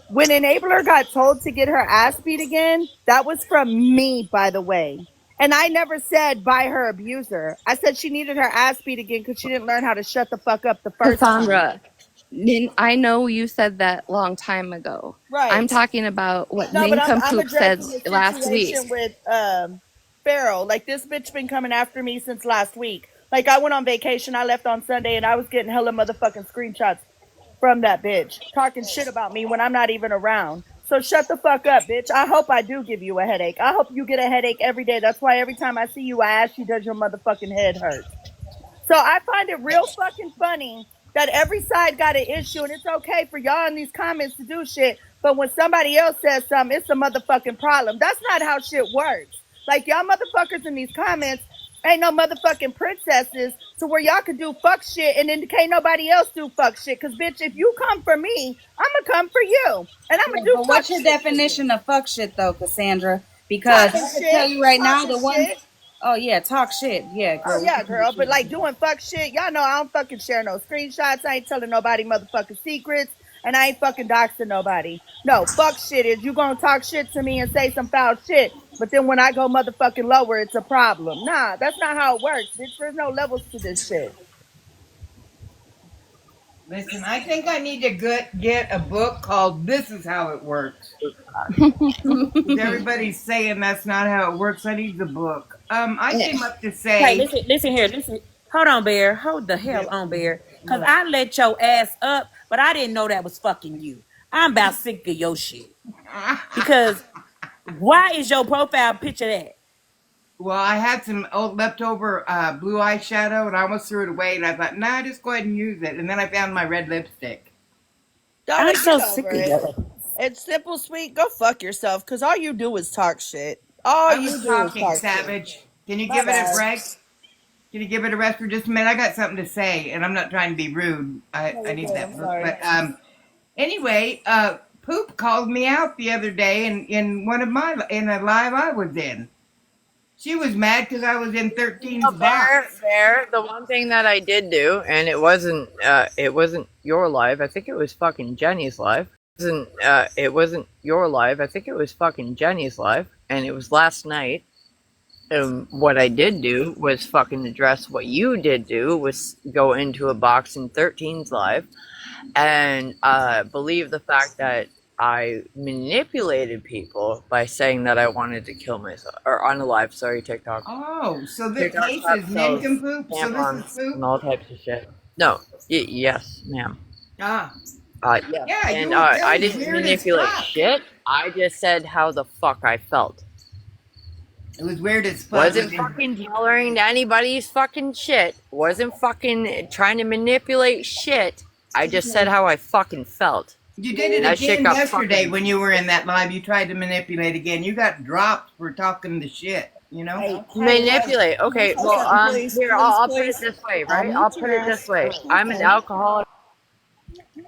when Enabler got told to get her ass beat again, that was from me, by the way. And I never said by her abuser. I said she needed her ass beat again because she didn't learn how to shut the fuck up the first time. Cassandra, I know you said that long time ago. I'm Right. talking about what No, but I'm Nincompoop said addressing the last week. situation with Pharaoh. Like this bitch been coming after me since last week. Like I went on vacation, I left on Sunday, and I was getting hella motherfucking screenshots from that bitch talking shit about me when I'm not even around. So shut the fuck up, bitch. I hope I do give you a headache. I hope you get a headache every day. That's why every time I see you, I ask you, does your motherfucking head hurt? So I find it real fucking funny that every side got an issue, and it's okay for y'all in these comments to do shit, but when somebody else says something, it's a motherfucking problem. That's not how shit works. Like, y'all motherfuckers in these comments ain't no motherfucking princesses to where y'all can do fuck shit and then can't nobody else do fuck shit. Because, bitch, if you come for me, I'm going to come for you. And I'm going to do But fuck what's your shit for you. definition of fuck shit though, Cassandra? Because I can tell you right now, the one. Shit. Oh yeah, talk shit. Yeah, girl. Oh yeah, girl. But like doing fuck shit, y'all know I don't fucking share no screenshots. I ain't telling nobody motherfucking secrets, and I ain't fucking doxing nobody. No, fuck shit is you gonna talk shit to me and say some foul shit, but then when I go motherfucking lower, it's a problem. Nah, that's not how it works, bitch. There's no levels to this shit. Listen, I think I need to get a book called This Is How It Works. Everybody's saying that's not how it works. I need the book. I came up to say. Hey, listen here. Listen. Hold on, Bear. Hold the hell on, Bear. Because I let your ass up, but I didn't know that was fucking you. I'm about sick of your shit. Because why is your profile picture that? Well, I had some old leftover blue eyeshadow, and I almost threw it away, and I thought, nah, just go ahead and use it. And then I found my red lipstick. I'm so sick of it. It's simple, sweet. Go fuck yourself, because all you do is talk shit. All you do is talk Savage. shit. Can you My give it bad. a break? Can you give it a rest for just a minute? I got something to say, and I'm not trying to be rude. I need okay, that I'm book. sorry. But anyway, Poop called me out the other day in a live I was in. She was mad because I was in 13's box. Fair. The one thing that I did do, and it wasn't your live. I think it was fucking Jenny's live. It wasn't your live. I think it was fucking Jenny's live, and it was last night. What I did do was fucking address what you did do was go into a box in 13's live, and believe the fact that I manipulated people by saying that I wanted to kill myself, or on a live, sorry, TikTok. Oh, so the TikTok case is sells nincompoop? So this tampons is poop? and all types of shit. No, yes, ma'am. Ah. Yeah, Yeah, and you I was didn't weird as manipulate fuck. shit. I just said how the fuck I felt. It was weird as fuck. Wasn't fucking tolerating anybody's fucking shit. Wasn't fucking trying to manipulate shit. I just said how I fucking felt. You did it That shit again got yesterday fucking- when you were in that live. You tried to manipulate again. You got dropped for talking the shit, you know? Manipulate. Okay, well, here, I'll put it this way, right? I'll put it this way. I'm an alcoholic.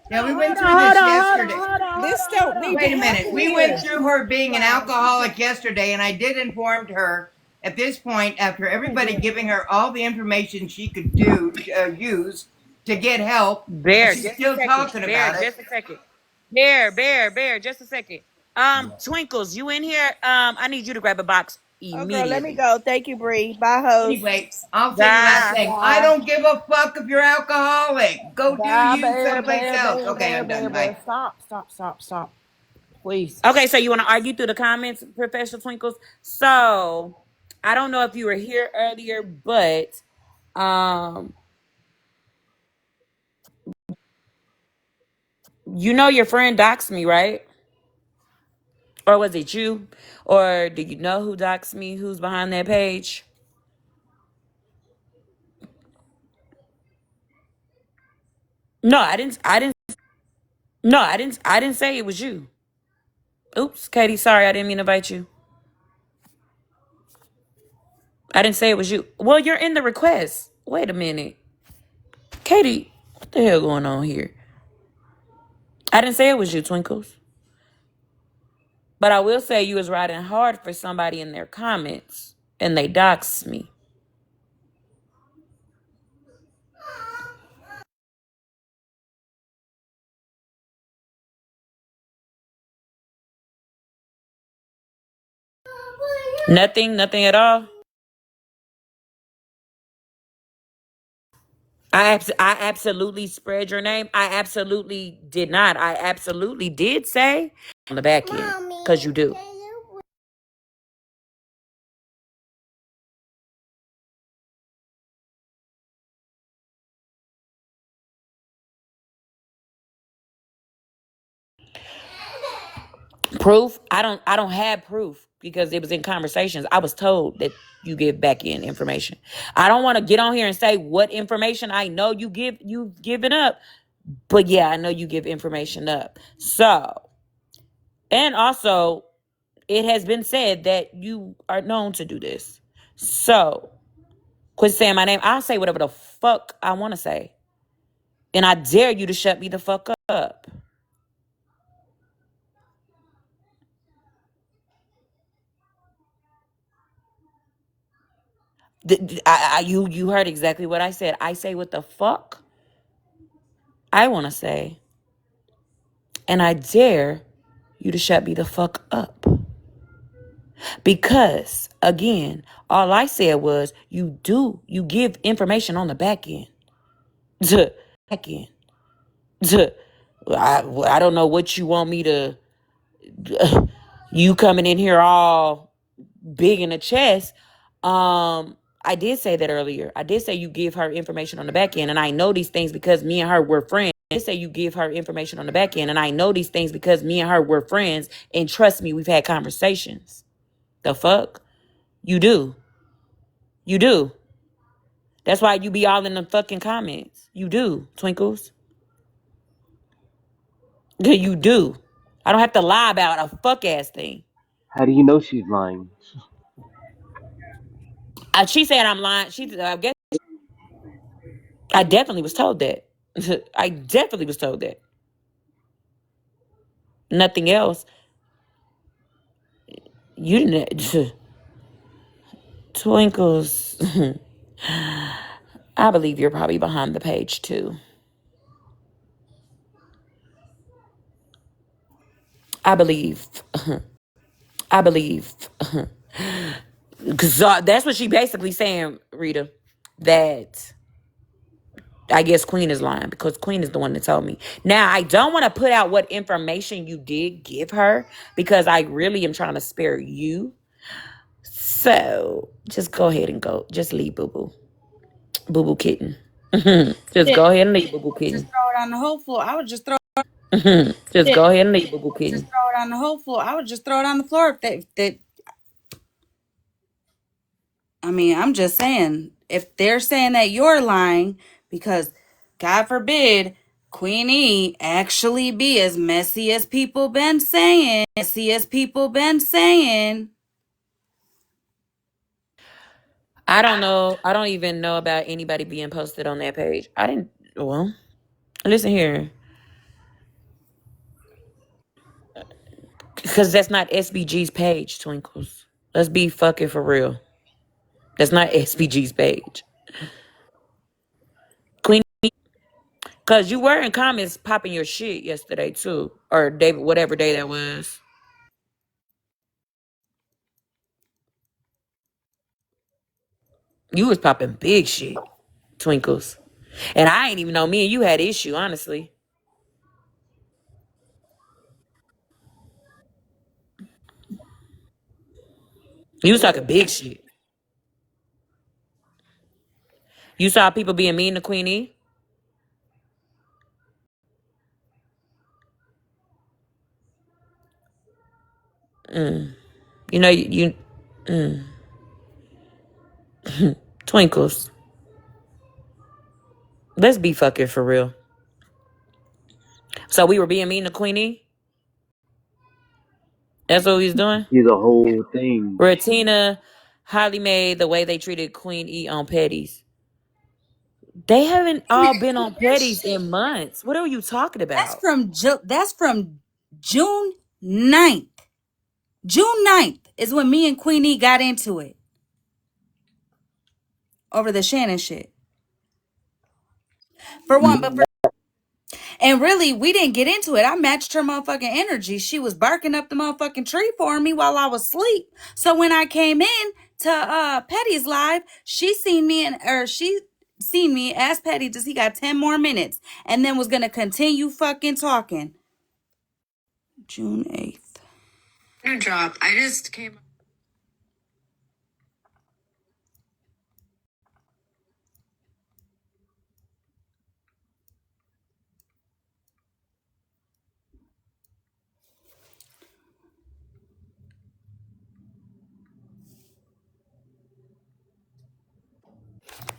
Yeah, we went through this yesterday. This don't need Wait to a minute. happen We here. went through her being an alcoholic yesterday, and I did inform her at this point, after everybody giving her all the information she could use to get help. Bear, she's just still a second. talking Bear, about it. just a second. Bear, just a second. Twinkles, you in here? I need you to grab a box immediately. Okay, let me go. Thank you, Bree. Bye, host. Anyway, I'll say the last thing. I don't give a fuck if you're alcoholic. Go do you someplace else. Okay, I'm done. Bye. Stop. Please. Okay, so you want to argue through the comments, Professor Twinkles? So, I don't know if you were here earlier, but you know your friend doxed me, right? Or was it you? Or do you know who doxed me? Who's behind that page? No, I didn't. No, I didn't say it was you. Oops, Katie. Sorry, I didn't mean to invite you. I didn't say it was you. Well, you're in the request. Wait a minute. Katie, what the hell going on here? I didn't say it was you, Twinkles. But I will say you was riding hard for somebody in their comments, and they doxed me. Nothing at all. I absolutely spread your name. I absolutely did not. I absolutely did say on the back end, because you do. Proof? I don't have proof because it was in conversations. I was told that you give back in information. I don't want to get on here and say what information I know you've given up. But yeah, I know you give information up. So, and also it has been said that you are known to do this. So, quit saying my name. I'll say whatever the fuck I want to say. And I dare you to shut me the fuck up. You heard exactly what I said. I say what the fuck I want to say. And I dare you to shut me the fuck up. Because, again, all I said was you give information on the back end. Back end. I don't know what you want me to... You coming in here all big in the chest. I did say that earlier. I did say you give her information on the back end, and I know these things because me and her were friends. I did say you give her information on the back end, and I know these things because me and her were friends, and trust me, we've had conversations. The fuck? You do. You do. That's why you be all in the fucking comments. You do, Twinkles. You do. I don't have to lie about a fuck ass thing. How do you know she's lying? She said I'm lying. I guess I definitely was told that. I definitely was told that. Nothing else. You didn't. Twinkles. I believe you're probably behind the page too. I believe. Because that's what she basically saying, Rita. That I guess Queen is lying because Queen is the one that told me. Now, I don't want to put out what information you did give her because I really am trying to spare you. So just go ahead and go. Just leave Boo Boo. Boo Boo Kitten. Just go ahead and leave Boo Boo Just Kitten. throw it on the whole floor. I would just throw. Just go ahead and leave Boo Boo Just Kitten. throw it on the whole floor. I would just throw it on the floor. I mean, I'm just saying, if they're saying that you're lying, because God forbid Queen E actually be as messy as people been saying. I don't know. I don't even know about anybody being posted on that page. Well, listen here. Because that's not SBG's page, Twinkles. Let's be fucking for real. That's not SBG's page. Queen, because you were in comments popping your shit yesterday too. Or David, whatever day that was. You was popping big shit, Twinkles. And I ain't even know me and you had issue, honestly. You was talking big shit. You saw people being mean to Queen E? You know, Twinkles. Let's be fucking for real. So we were being mean to Queen E? That's what we was doing? See the whole thing. Ratina, Holly Mae, the way they treated Queen E on Petties. They haven't all been on Petty's in months. What are you talking That's about? from June 9th. June 9th is when me and Queenie got into it over the Shannon shit. For one, and really, we didn't get into it. I matched her motherfucking energy. She was barking up the motherfucking tree for me while I was asleep. So when I came in to Petty's live, she seen me asked Petty, does he got 10 more minutes? And then was gonna continue fucking talking. June 8th. Drop. I just came.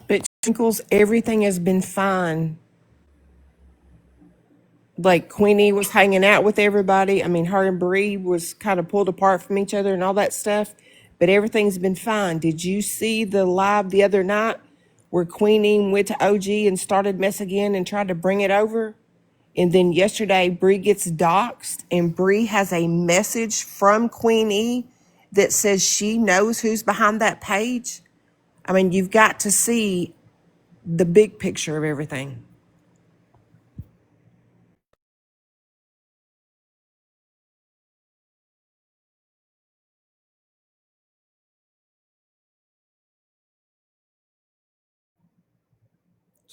But Twinkles, everything has been fine. Like Queenie was hanging out with everybody. I mean, her and Bree was kind of pulled apart from each other and all that stuff. But everything's been fine. Did you see the live the other night where Queenie went to OG and started mess again and tried to bring it over? And then yesterday, Bree gets doxxed, and Bree has a message from Queenie that says she knows who's behind that page. I mean, you've got to see the big picture of everything.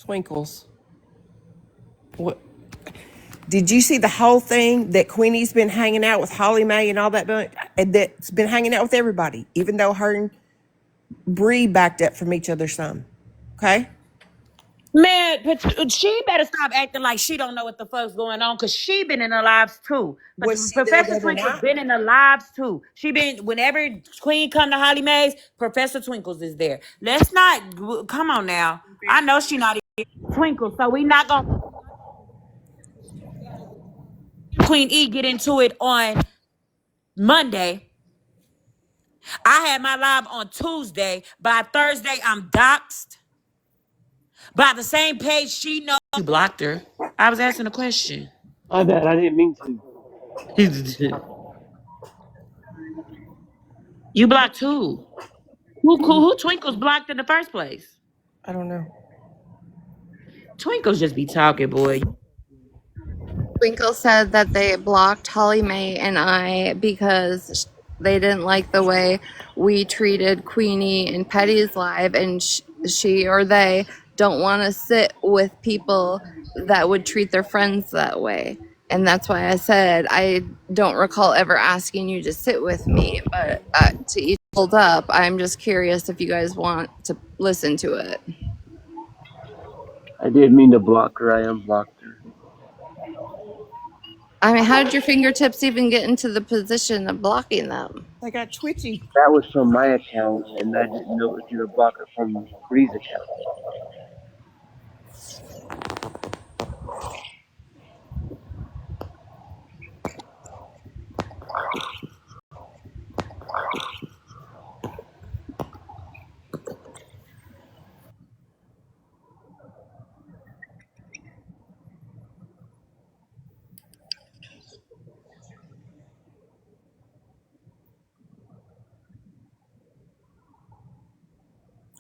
Twinkles. What? Did you see the whole thing that Queenie's been hanging out with Holly Mae and all that, and that's been hanging out with everybody, even though her and Bree backed up from each other some? Okay? Man, but she better stop acting like she don't know what the fuck's going on, because she been in the lives too. But Was she there the Professor other Twinkle's night? been in the lives too. She been, whenever Queen come to Holly Mae's, Professor Twinkles is there. Let's not, come on now. I know she not even Twinkle, so we not gonna Queen E get into it on Monday. I had my live on Tuesday. By Thursday, I'm doxxed. By the same page she knows. You blocked her. I was asking a question. My bad. I didn't mean to. You blocked who? Who Twinkles blocked in the first place? I don't know. Twinkles just be talking, boy. Twinkle said that they blocked Holly Mae and I because they didn't like the way we treated Queenie and Petty's live, and she or they don't want to sit with people that would treat their friends that way. And that's why I said I don't recall ever asking you to sit with me, but to each hold up, I'm just curious if you guys want to listen to it. I didn't mean to block her. I unblocked her. I mean, how did your fingertips even get into the position of blocking them? I got twitchy. That was from my account, and I didn't know if you were blocking from Bree's account.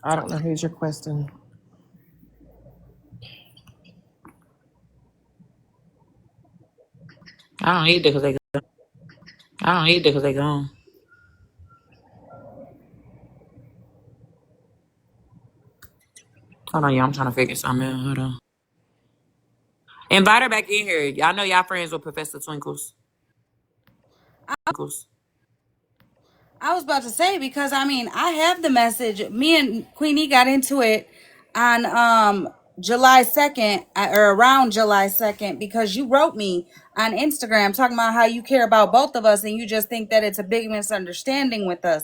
I don't know who's requesting. I don't either because they gone. Hold on, y'all. I'm trying to figure something out. Hold on. Invite her back in here. Y'all know y'all friends with Professor Twinkles. I was about to say, because I mean, I have the message. Me and Queenie got into it on July 2nd, or around July 2nd, because you wrote me on Instagram talking about how you care about both of us and you just think that it's a big misunderstanding with us.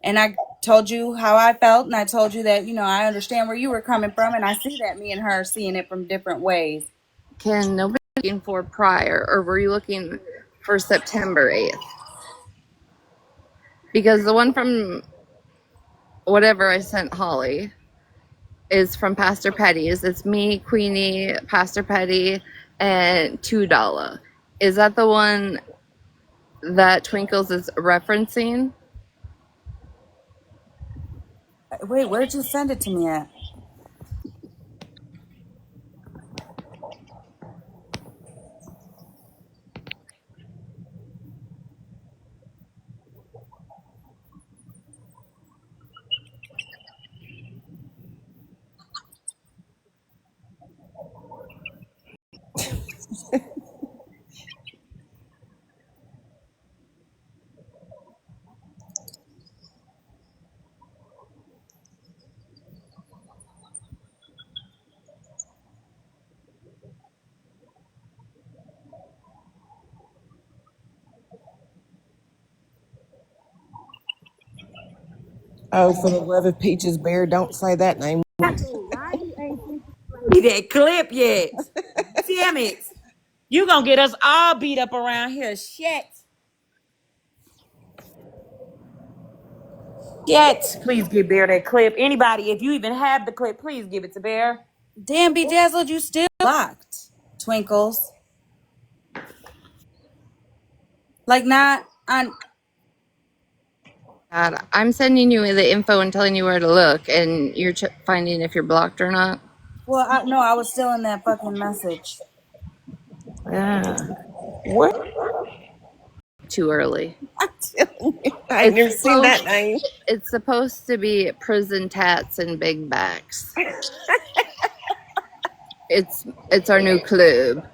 And I told you how I felt, and I told you that, I understand where you were coming from, and I see that me and her are seeing it from different ways. Can nobody looking for prior, or were you looking for September 8th? Because the one from whatever I sent Holly, is from Pastor Petty's. It's me, Queenie, Pastor Petty, and $2. Is that the one that Twinkles is referencing? Wait, where'd you send it to me at? Oh, for the love of peaches, Bear, don't say that name. See that clip yet? Damn it. You gonna get us all beat up around here. Shit. Shit. Please give Bear that clip. Anybody, if you even have the clip, please give it to Bear. Damn, Bedazzled, you still blocked. Twinkles. Like, not on. God, I'm sending you the info and telling you where to look, and you're finding if you're blocked or not. Well, no, I was still in that fucking message. Yeah. What? Too early. I've never seen that name. It's supposed to be prison tats and big backs. It's our new club.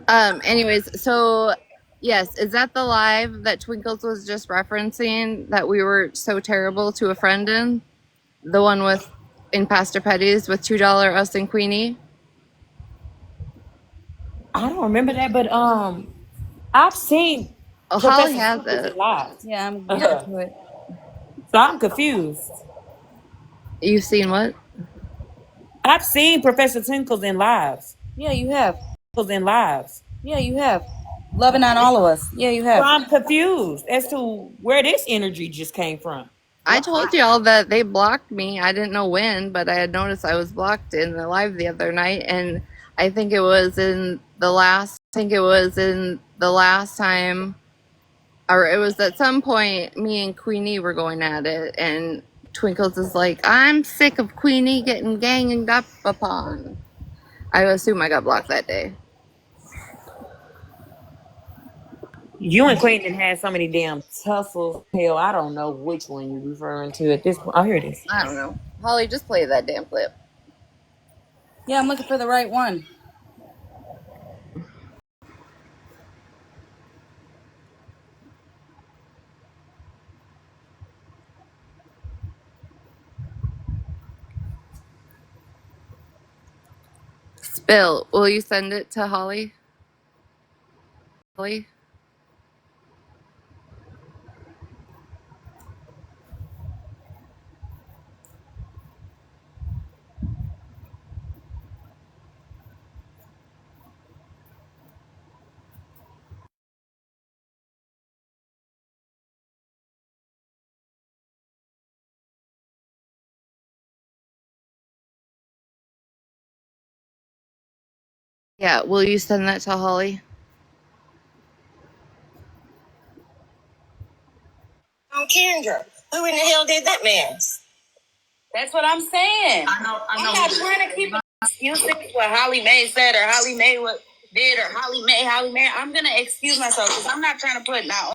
Anyways, so yes, is that the live that Twinkles was just referencing that we were so terrible to a friend in? The one with in Pastor Petty's with $2 us and Queenie? I don't remember that, but I've seen Holly has it. Live. Yeah, I'm getting to it. So I'm confused. You've seen what? I've seen Professor Tinkles in lives. Yeah, you have. In lives. Yeah, you have. Loving on all of us. Yeah, you have. So I'm confused as to where this energy just came from. I told y'all that they blocked me. I didn't know when, but I had noticed I was blocked in the live the other night, and I think it was in the last time, or it was at some point me and Queenie were going at it, and Twinkles is like, I'm sick of Queenie getting ganged up upon. I assume I got blocked that day. You and Quentin had so many damn tussles. Hell, I don't know which one you're referring to at this point. Oh, here it is. I don't know. Holly, just play that damn clip. Yeah, I'm looking for the right one. Bill, will you send it to Holly? Holly? Yeah, will you send that to Holly? Kendra, who in the hell did that mess? That's what I'm saying. I know. I'm not trying to keep excusing what Holly Mae said or Holly Mae what did or Holly Mae. I'm going to excuse myself because I'm not trying to put now.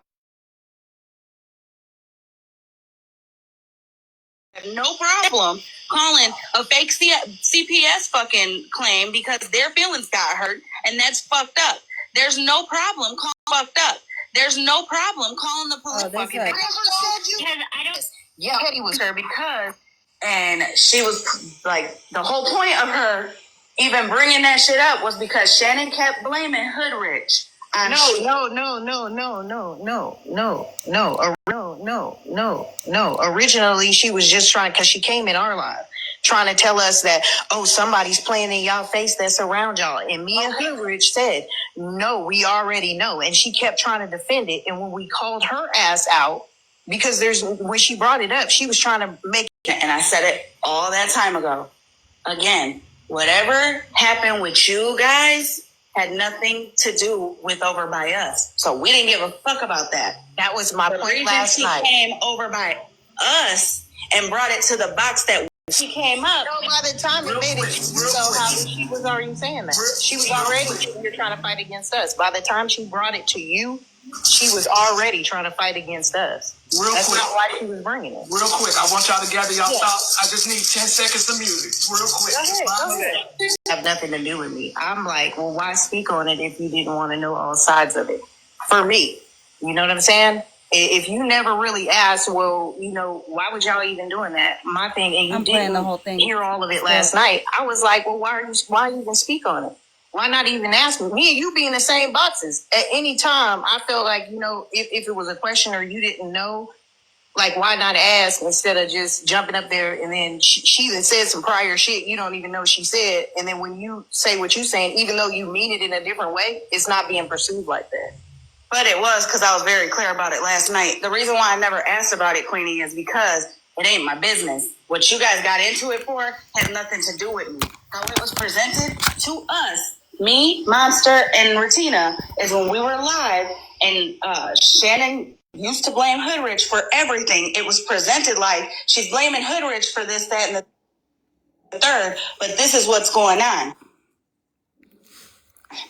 No problem calling a fake CPS fucking claim because their feelings got hurt, and that's fucked up. There's no problem calling the police. Oh, fucking yeah, Petty was her because, and she was like, the whole point of her even bringing that shit up was because Shannon kept blaming Hoodrich. No. Originally, she was just trying, because she came in our live, trying to tell us that, oh, somebody's playing in y'all face that's around y'all. And me and Hoodrich said, no, we already know. And she kept trying to defend it. And when we called her ass out, because when she brought it up, she was trying to make And I said it all that time ago. Again, whatever happened with you guys had nothing to do with over by us. So we didn't give a fuck about that. That was my point last night. She came over by us and brought it to the box that she came up. No, by the time it made it, so how she was already saying that. She was already here trying to fight against us. By the time she brought it to you, she was already trying to fight against us. That's not why she was bringing it. Real quick, I want y'all to gather y'all thoughts. I just need 10 seconds of music. Real quick. Go ahead. Have nothing to do with me. I'm like, well, why speak on it if you didn't want to know all sides of it? For me, you know what I'm saying? If you never really asked, well, you know, why would y'all even doing that? My thing, and you I'm playing the whole didn't thing. hear all of it last night. I was like, well, why even speak on it? Why not even ask me? Me and you be in the same boxes. At any time, I felt like, you know, if it was a question or you didn't know, like, why not ask instead of just jumping up there and then she even said some prior shit you don't even know she said. And then when you say what you're saying, even though you mean it in a different way, it's not being pursued like that. But it was because I was very clear about it last night. The reason why I never asked about it, Queenie, is because it ain't my business. What you guys got into it for had nothing to do with me. How it was presented to us, me, Monster, and Ratina, is when we were live and Shannon used to blame Hoodrich for everything. It was presented like she's blaming Hoodrich for this, that, and the third, but this is what's going on.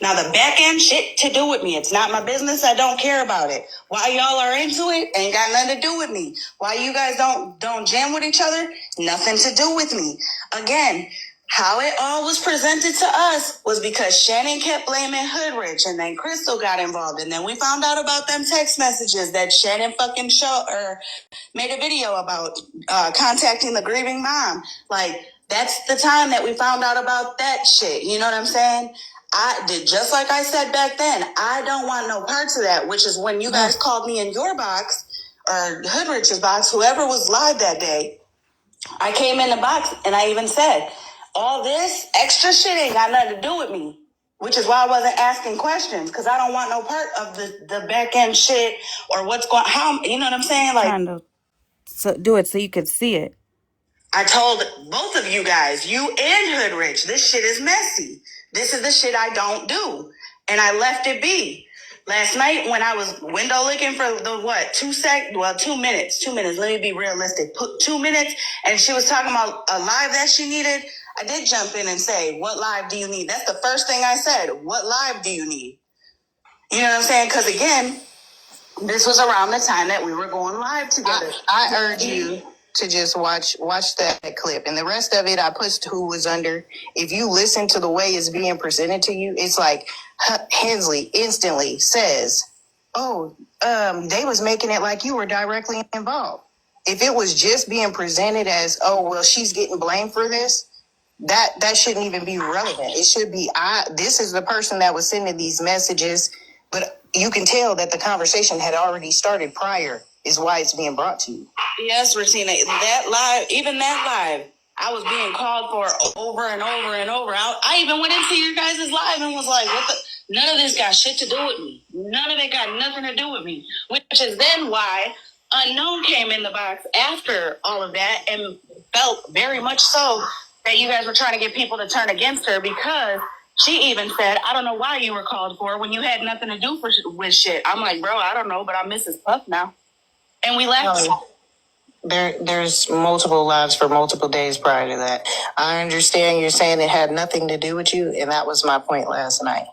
Now, the back end shit to do with me. It's not my business. I don't care about it. Why y'all are into it ain't got nothing to do with me. Why you guys don't jam with each other? Nothing to do with me. Again, how it all was presented to us was because Shannon kept blaming Hoodrich, and then Crystal got involved, and then we found out about them text messages that Shannon fucking made a video about contacting the grieving mom. Like, that's the time that we found out about that shit. You know what I'm saying? I did just like I said back then. I don't want no parts of that, which is when you guys called me in your box or Hoodrich's box, whoever was live that day. I came in the box and I even said, all this extra shit ain't got nothing to do with me, which is why I wasn't asking questions, because I don't want no part of the back end shit or what's going, how, you know what I'm saying? Like, Trying to do it so you could see it. I told both of you guys, you and Hoodrich, this shit is messy. This is the shit I don't do. And I left it be. Last night when I was window licking for the 2 minutes. 2 minutes. Let me be realistic. 2 minutes. And she was talking about a live that she needed. I did jump in and say, what live do you need? That's the first thing I said. What live do you need? You know what I'm saying? Because again, this was around the time that we were going live together. I urge you to just watch that clip, and the rest of it I put who was under. If you listen to the way it's being presented to you, it's like Hensley instantly says, oh, they was making it like you were directly involved. If it was just being presented as, oh, well, she's getting blamed for this, that shouldn't even be relevant. It should be, this is the person that was sending these messages, but you can tell that the conversation had already started prior, is why it's being brought to you. Yes, Ratina, that live, I was being called for over and over and over. I even went into your guys' live and was like, none of this got shit to do with me. None of it got nothing to do with me. Which is then why Unknown came in the box after all of that and felt very much so that you guys were trying to get people to turn against her, because she even said, I don't know why you were called for when you had nothing to do with shit. I'm like, bro, I don't know, but I'm Mrs. Puff now. And we left. There's multiple lives for multiple days prior to that. I understand you're saying it had nothing to do with you, and that was my point last night.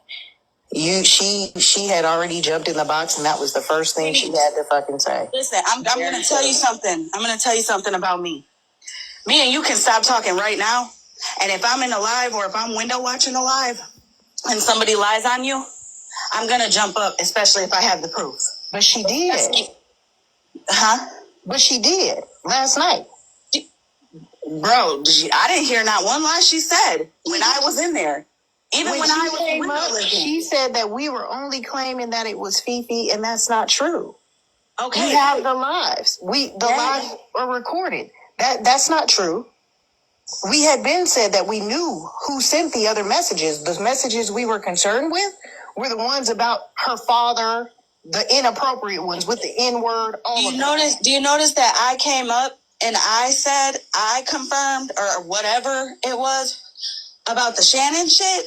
She had already jumped in the box, and that was the first thing she had to fucking say. Listen, I'm going to tell you something. I'm going to tell you something about me. Me and you can stop talking right now. And if I'm in a live or if I'm window watching a live and somebody lies on you, I'm going to jump up, especially if I have the proof. But she did. Huh? But she did last night. Bro, I didn't hear not one lie she said when I was in there. Even when I was came up, she said that we were only claiming that it was Fifi, and that's not true. Okay. We have the lives. The lives are recorded. That's not true. We had been said that we knew who sent the other messages. The messages we were concerned with were the ones about her father, the inappropriate ones with the N-word. Do you notice that I came up and I confirmed or whatever it was about the Shannon shit,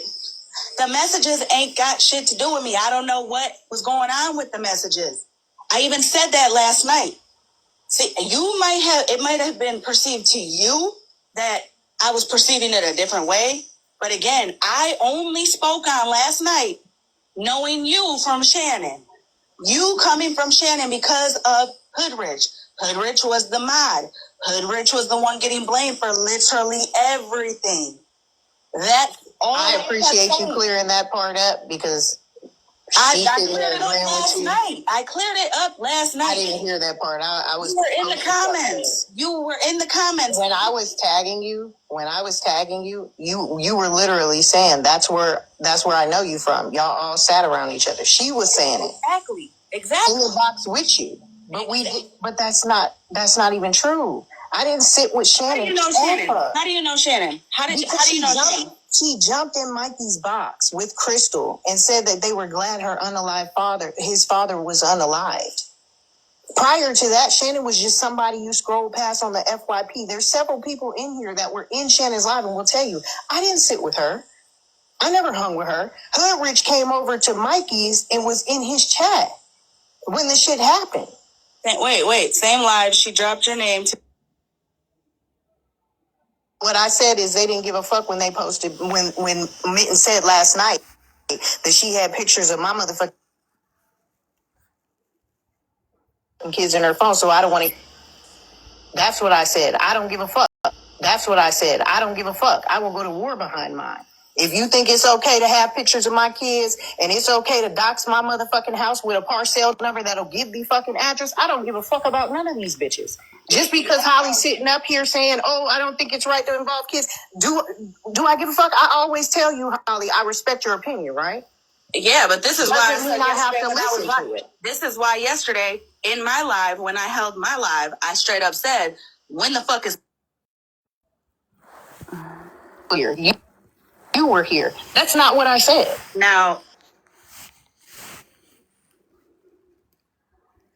the messages ain't got shit to do with me. I don't know what was going on with the messages. I even said that last night. See, it might have been perceived to you that I was perceiving it a different way. But again, I only spoke on last night knowing you from Shannon. You coming from Shannon because of Hoodrich. Hoodrich was the mod. Hoodrich was the one getting blamed for literally everything. That's all. I appreciate you clearing that part up because I cleared it up last night. I cleared it up last night. I didn't hear that part. I was. You were in the comments. You were in the comments. When I was tagging you, you were literally saying that's where I know you from. Y'all all sat around each other. She was saying it. Exactly. In the box with you. But that's not even true. I didn't sit with Shannon. How do you know Shannon? How do you know Shannon? How do you know Shannon? She jumped in Mikey's box with Crystal and said that they were glad his father was unalived. Prior to that, Shannon was just somebody you scroll past on the FYP. There's several people in here that were in Shannon's live and will tell you, I didn't sit with her. I never hung with her. Hoodrich came over to Mikey's and was in his chat when the shit happened. Wait. Same live. She dropped your name. What I said is they didn't give a fuck when they posted, when Mitten said last night that she had pictures of my motherfucking kids in her phone, so I don't want to. That's what I said. I don't give a fuck. That's what I said. I don't give a fuck. I will go to war behind mine. If you think it's okay to have pictures of my kids and it's okay to dox my motherfucking house with a parcel number that'll give the fucking address, I don't give a fuck about none of these bitches. Just because Holly's sitting up here saying, oh, I don't think it's right to involve kids. Do I give a fuck? I always tell you, Holly, I respect your opinion, right? Yeah, but this is why I have to listen to it. This is why yesterday in my live, when I held my live, I straight up said, when the fuck is here? You were here. That's not what I said. Now,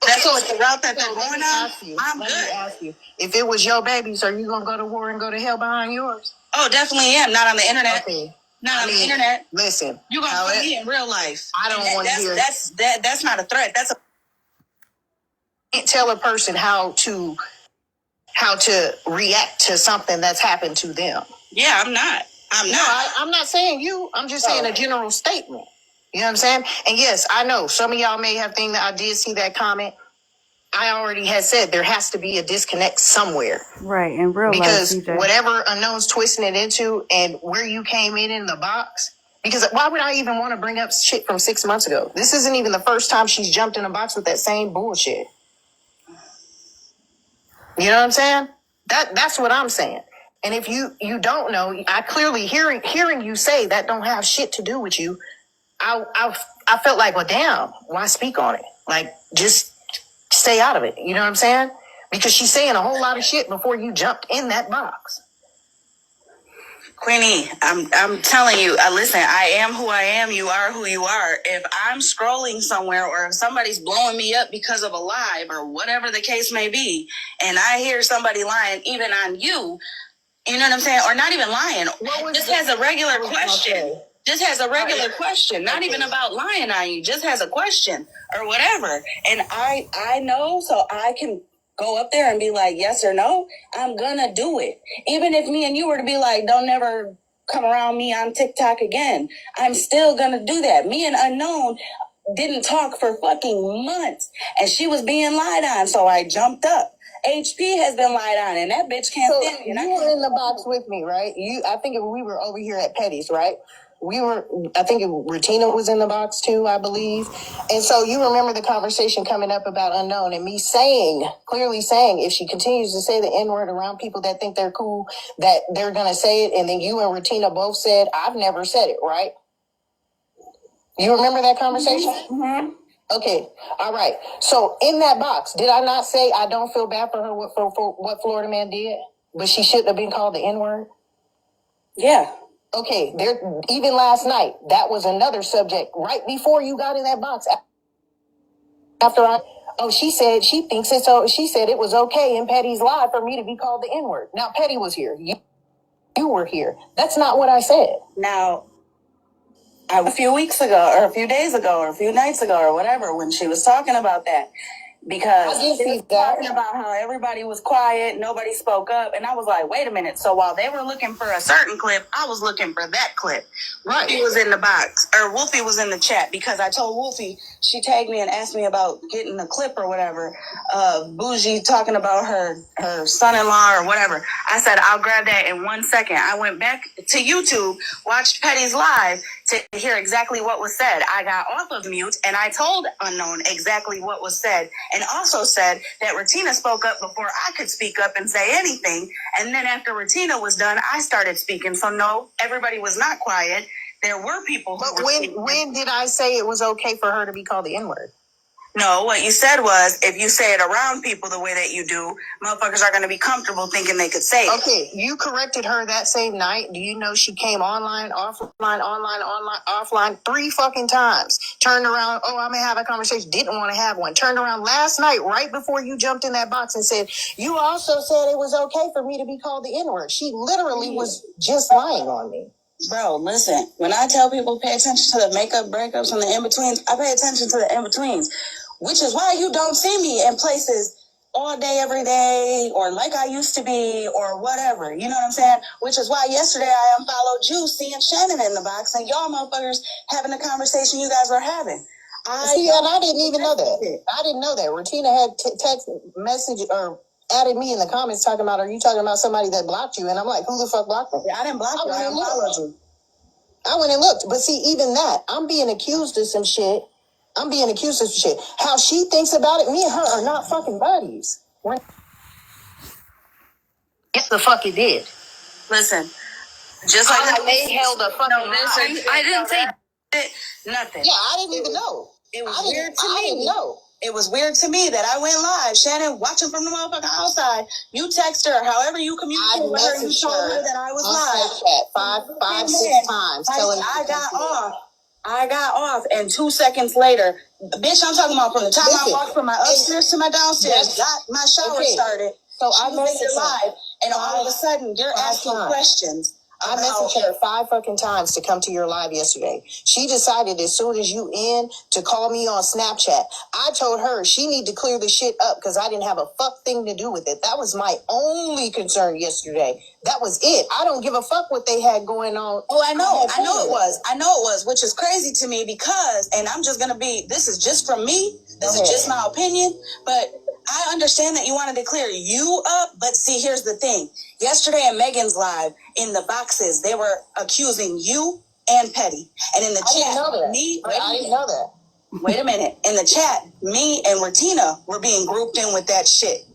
that's what the route that they're going on. I'm good. Let me ask you, if it was your babies, are you gonna go to war and go to hell behind yours? Oh, definitely am. Not on the internet. Okay. Not on the internet. Listen, you gonna put me in real life. I don't want to hear. That's not a threat. That's a. Can't tell a person how to react to something that's happened to them. Yeah, I'm not. I'm not saying you. I'm just saying a general statement. You know what I'm saying? And yes, I know some of y'all may have think that I did see that comment. I already had said there has to be a disconnect somewhere. Right, in real life. Because whatever Unknown's twisting it into and where you came in the box, because why would I even want to bring up shit from 6 months ago? This isn't even the first time she's jumped in a box with that same bullshit. You know what I'm saying? That's what I'm saying. And if you don't know, I clearly hearing you say that don't have shit to do with you. I felt like, well, damn, why speak on it? Like, just stay out of it. You know what I'm saying? Because she's saying a whole lot of shit before you jumped in that box. Queenie, I'm telling you, listen, I am who I am. You are who you are. If I'm scrolling somewhere or if somebody's blowing me up because of a live or whatever the case may be, and I hear somebody lying even on you, you know what I'm saying? Or not even lying. Just has a regular question. Just has a regular question. Not even about lying on you. Just has a question or whatever. And I know, so I can go up there and be like, yes or no. I'm gonna do it. Even if me and you were to be like, don't never come around me on TikTok again. I'm still gonna do that. Me and Unknown didn't talk for fucking months. And she was being lied on. So I jumped up. HP has been lied on, and that bitch can't stand me. You were in the box with me, right? I think we were over here at Petty's, right? I think Rutina was in the box too, I believe. And so you remember the conversation coming up about Unknown and me clearly saying, if she continues to say the N-word around people that think they're cool, that they're going to say it. And then you and Rutina both said, I've never said it, right? You remember that conversation? Mm-hmm. Okay. All right. So in that box, did I not say I don't feel bad for her for what Florida Man did? But she shouldn't have been called the N-word? Yeah. Okay. Even last night, that was another subject right before you got in that box. After Oh, she said she thinks it's so. She said it was okay in Petty's live for me to be called the N-word. Now Petty was here. You were here. That's not what I said. Now, a few weeks ago, or a few days ago, or a few nights ago, or whatever, when she was talking about that, because she was talking about how everybody was quiet, nobody spoke up, and I was like, wait a minute. So while they were looking for a certain clip, I was looking for that clip. Right. Wolfie was in the box, or Wolfie was in the chat, because I told Wolfie, she tagged me and asked me about getting a clip or whatever, Bougie talking about her son-in-law or whatever. I said, I'll grab that in 1 second. I went back to YouTube, watched Petty's live to hear exactly what was said. I got off of mute and I told Unknown exactly what was said, and also said that Retina spoke up before I could speak up and say anything. And then after Retina was done, I started speaking. So no, everybody was not quiet. There were people who were speaking. When did I say it was okay for her to be called the N-word? No, what you said was, if you say it around people the way that you do, motherfuckers are going to be comfortable thinking they could say it. Okay, you corrected her that same night. Do you know she came online, offline 3 fucking times? Turned around, oh, I'm going to have a conversation. Didn't want to have one. Turned around last night, right before you jumped in that box and said, you also said it was okay for me to be called the N-word. She literally was just lying on me. Bro, listen, when I tell people pay attention to the makeup breakups and the in-betweens, I pay attention to the in-betweens, which is why you don't see me in places all day, every day, or like I used to be, or whatever. You know what I'm saying? Which is why yesterday I unfollowed you, seeing Shannon in the box, and y'all motherfuckers having the conversation you guys were having. I didn't even know that. I didn't know that. Retina had text message or added me in the comments talking about, are you talking about somebody that blocked you? And I'm like, who the fuck blocked me? Yeah, I didn't block you. I unfollowed you. I went and looked. But see, even that, I'm being accused of some shit. How she thinks about it, me and her are not fucking buddies. Yes, the fuck it did. Listen, just like they held a fucking I didn't say nothing. Yeah, I didn't even know. It was weird to me. I didn't know. It was weird to me that I went live. Shannon watching from the motherfucking outside. You text her, however you communicated with her. You told her that I was live. Five, 6 times. Telling I got off, and 2 seconds later, bitch, I'm talking about from the time I walked from my upstairs to my downstairs, got my shower started. So I messaged live, and all of a sudden, you're asking questions. I messaged her 5 fucking times to come to your live yesterday. She decided as soon as you in to call me on Snapchat. I told her she need to clear the shit up because I didn't have a fuck thing to do with it. That was my only concern yesterday. That was it. I don't give a fuck what they had going on. Oh, I know it was, which is crazy to me because, and I'm just going to be, this is just from me. This is just my opinion, but I understand that you wanted to clear you up, but see, here's the thing. Yesterday in Megan's live, in the boxes, they were accusing you and Petty. And in the chat, I didn't know that. Wait a minute. In the chat, me and Retina were being grouped in with that shit.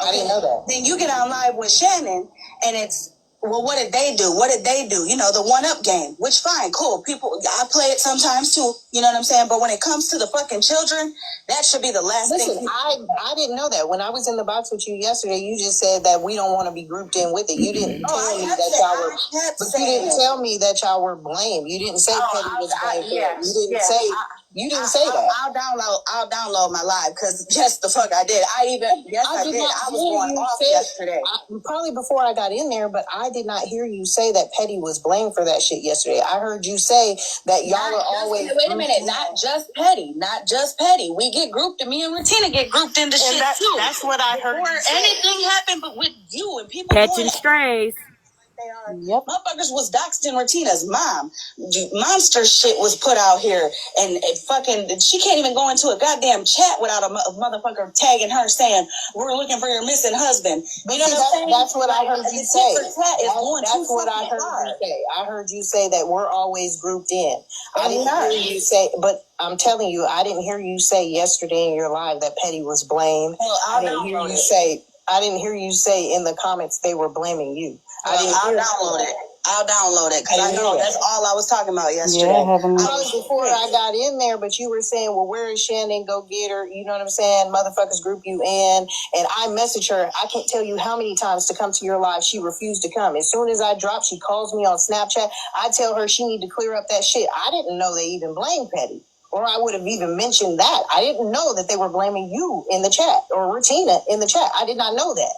Okay. I didn't know that. Then you get on live with Shannon, and it's, well, what did they do? You know, the one-up game, which fine, cool. People, I play it sometimes too. You know what I'm saying? But when it comes to the fucking children, that should be the last thing. Listen, I didn't know that. When I was in the box with you yesterday, you just said that we don't want to be grouped in with it. You didn't tell me that y'all were, but you didn't tell me that y'all were blamed. You didn't say Petty was blamed. You didn't say that. I'll download my live because yes, the fuck I did. I did. I was going off yesterday. Probably before I got in there, but I did not hear you say that Petty was blamed for that shit yesterday. I heard you say that y'all are always. Wait a minute, not just Petty. We get grouped, and me and Retina get grouped into shit too. That's what I heard. Or anything happened, but with you and people Catching strays. Yep. Motherfuckers was doxed in Retina's mom. Monster shit was put out here, and she can't even go into a goddamn chat without a motherfucker tagging her saying, we're looking for your missing husband. You know what I'm saying? That's what I heard you say. That's what I heard you say. I heard you say that we're always grouped in. I didn't hear you say, but I'm telling you, I didn't hear you say yesterday in your live that Petty was blamed. Well, I didn't hear you say in the comments they were blaming you. I'll download it because I know that's all I was talking about yesterday. Yeah, before I got in there, but you were saying, well, where is Shannon? Go get her. You know what I'm saying? Motherfuckers group you in. And I messaged her. I can't tell you how many times to come to your live. She refused to come. As soon as I drop, she calls me on Snapchat. I tell her she need to clear up that shit. I didn't know they even blamed Petty. or I would have even mentioned that. I didn't know that they were blaming you in the chat or Regina in the chat. I did not know that.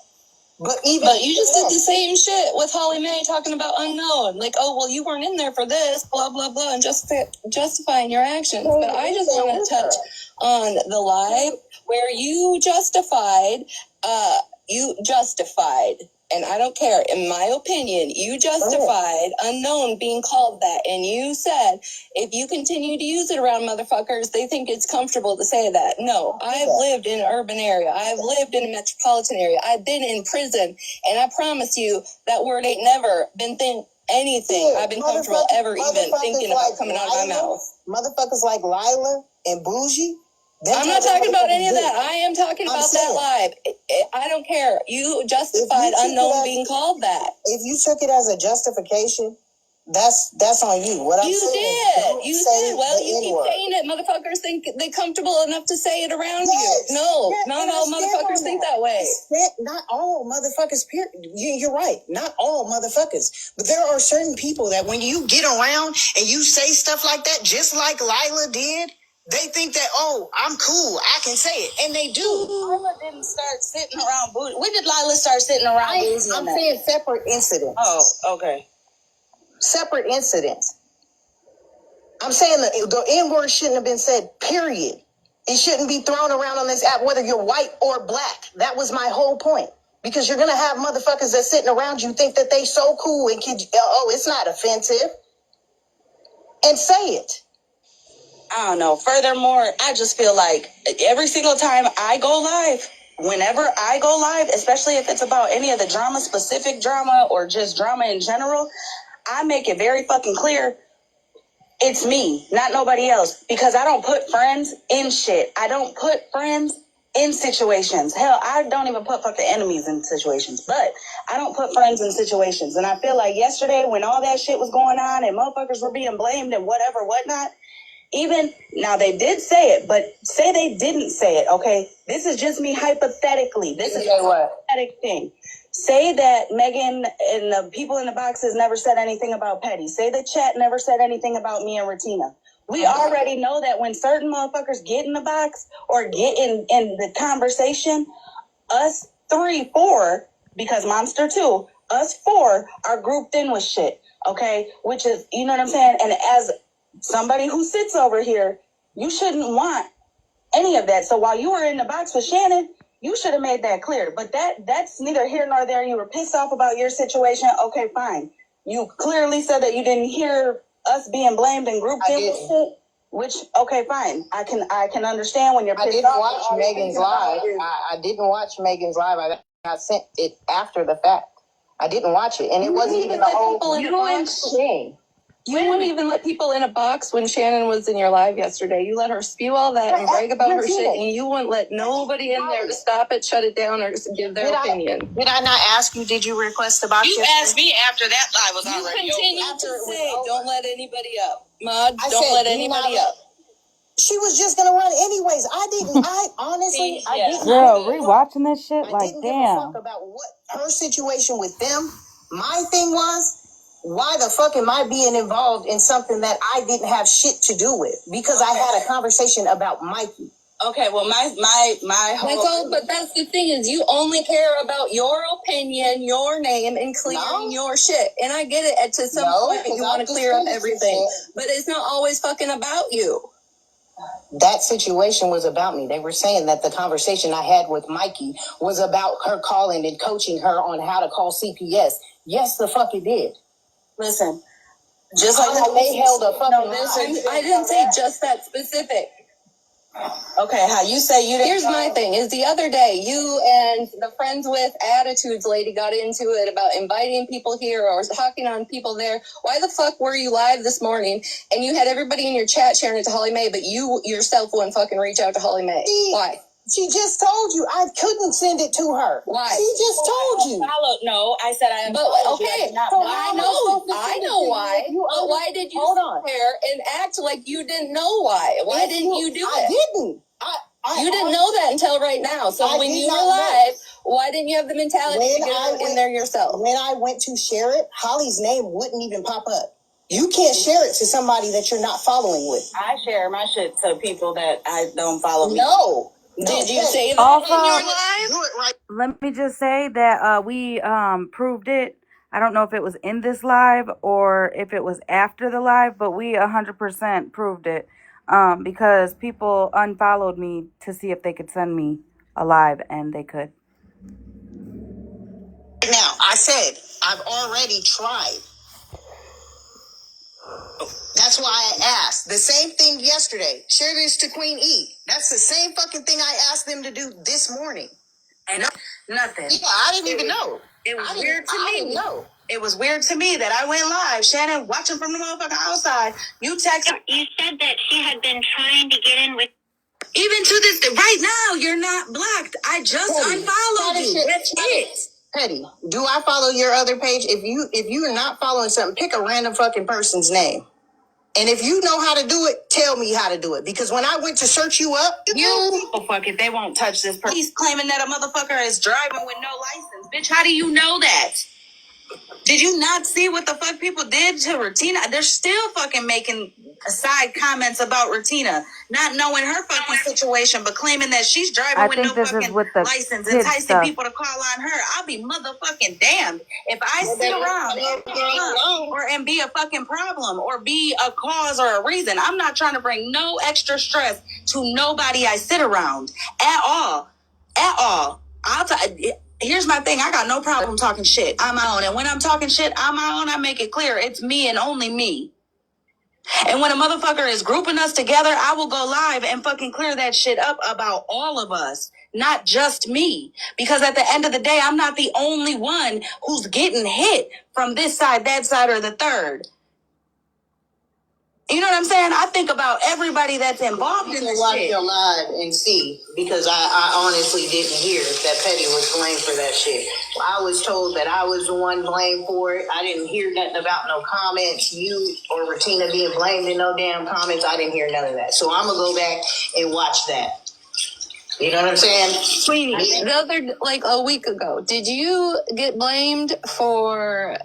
But you just did the same shit with Holly Mae talking about unknown. Like, oh, well, you weren't in there for this, blah, blah, blah, and just justifying your actions. But I just want to touch on the live where you justified, and I don't care, in my opinion, you justified unknown being called that. And you said, if you continue to use it around motherfuckers, they think it's comfortable to say that. No, I've lived in an urban area. I've lived in a metropolitan area. I've been in prison. And I promise you, that word ain't never been anything I've been comfortable ever even thinking about coming out of my mouth. Motherfuckers like Lila and Bougie. I'm not talking about any of that. I am talking about that live. I don't care. You justified unknown being called that. If you took it as a justification, that's on you. What I'm saying, you did. Well, you keep saying it. Motherfuckers think they're comfortable enough to say it around you. No, not all motherfuckers think that way. Not all motherfuckers. You're right. Not all motherfuckers. But there are certain people that when you get around and you say stuff like that, just like Lila did, they think that, oh, I'm cool, I can say it. And they do. Lila didn't start sitting around Bougie. When did Lila start sitting around Bougie? I'm saying separate incidents. Oh, okay. Separate incidents. I'm saying the N-word shouldn't have been said, period. It shouldn't be thrown around on this app, whether you're white or black. That was my whole point. Because you're going to have motherfuckers that's sitting around you think that they so cool and it's not offensive. And say it. I don't know. Furthermore, I just feel like every single time I go live, whenever I go live, especially if it's about any of the drama, specific drama, or just drama in general, I make it very fucking clear it's me, not nobody else. Because I don't put friends in shit. I don't put friends in situations. Hell, I don't even put fucking enemies in situations. But I don't put friends in situations. And I feel like yesterday when all that shit was going on and motherfuckers were being blamed and whatever, whatnot, even now they did say it, but say they didn't say it, okay? This is just me hypothetically. This is a hypothetical thing. Say that Megan and the people in the boxes never said anything about Petty. Say the chat never said anything about me and Retina. We already know that when certain motherfuckers get in the box or get in the conversation, us 4, because Monster 2, us 4 are grouped in with shit, okay? Which is, you know what I'm saying? And as somebody who sits over here, you shouldn't want any of that. So while you were in the box with Shannon, you should have made that clear. But that's neither here nor there. You were pissed off about your situation. Okay, fine. You clearly said that you didn't hear us being blamed and grouped in with shit. Which, okay, fine. I can understand when you're pissed off. I didn't watch Megan's live. I didn't watch Megan's live. I sent it after the fact. I didn't watch it. And it wasn't even the whole thing. You wouldn't even let people in a box when Shannon was in your live yesterday. You let her spew all that and brag about her shit, and you wouldn't let nobody in there to stop it, shut it down, or give their opinion. Did I not ask you, did you request a box? You asked me after that live was already over. You continued to say, don't let anybody up. Mud, don't let anybody up. She was just going to run anyways. I honestly, I didn't. Girl, rewatching this shit, like, damn. damn. I didn't give a fuck about what her situation with them. My thing was, why the fuck am I being involved in something that I didn't have shit to do with? Because I had a conversation about Mikey. Okay, well, my whole... That's all, but that's the thing is you only care about your opinion, your name, and clearing your shit. And I get it to some point you want to clear up everything. But it's not always fucking about you. That situation was about me. They were saying that the conversation I had with Mikey was about her calling and coaching her on how to call CPS. Yes, the fuck it did. Listen, just like how they held a fucking... I didn't say just that specific. Okay, how you say you didn't... Here's my thing, is the other day, you and the Friends with Attitudes lady got into it about inviting people here or talking on people there. Why the fuck were you live this morning and you had everybody in your chat sharing it to Holly Mae, but you yourself wouldn't fucking reach out to Holly Mae? Why? She just told you I couldn't send it to her. Why? She just told you. No, I said I am. But okay, so I know why. But why did you sit there and act like you didn't know why? Why didn't you do it? I didn't. You didn't know that until right now. So when you were live, why didn't you have the mentality to get in there yourself? When I went to share it, Holly's name wouldn't even pop up. You can't share it to somebody that you're not following with. I share my shit to people that I don't follow me. No. Did you say that Also, in your live? Do it right. let me just say that we proved it. I don't know if it was in this live or if it was after the live, but we 100% proved it because people unfollowed me to see if they could send me a live, and they could. Now, I said, I've already tried. That's why I asked. The same thing yesterday. Share this to Queen E. That's the same fucking thing I asked them to do this morning. And nothing. Yeah, I didn't even know. It was weird to me. It was weird to me that I went live. Shannon, watching from the motherfucker outside. You texted. You said that she had been trying to get in with. Even to this day, right now, you're not blocked. I just unfollowed you. That's it. Petty, do I follow your other page? If you are not following something, pick a random fucking person's name. And if you know how to do it, tell me how to do it. Because when I went to search you up, Oh, fuck it. They won't touch this person. he's claiming that a motherfucker is driving with no license. Bitch, how do you know that? Did you not see what the fuck people did to Ratina? They're still fucking making side comments about Ratina, not knowing her fucking situation, but claiming that she's driving with no fucking license, enticing people to call on her. I'll be motherfucking damned if I sit around and be a fucking problem or be a cause or a reason. I'm not trying to bring no extra stress to nobody I sit around at all. At all. Here's my thing. I got no problem talking shit. I'm my own. And when I'm talking shit, I'm my own. I make it clear. It's me and only me. And when a motherfucker is grouping us together, I will go live and fucking clear that shit up about all of us, not just me. Because at the end of the day, I'm not the only one who's getting hit from this side, that side, or the third. You know what I'm saying? I think about everybody that's involved in this shit. Watch your live and see, because I honestly didn't hear that Petty was blamed for that shit. I was told that I was the one blamed for it. I didn't hear nothing about no comments. You or Ratina being blamed in no damn comments. I didn't hear none of that. So I'm going to go back and watch that. You know what I'm saying? Sweetie, the other, like a week ago, did you get blamed for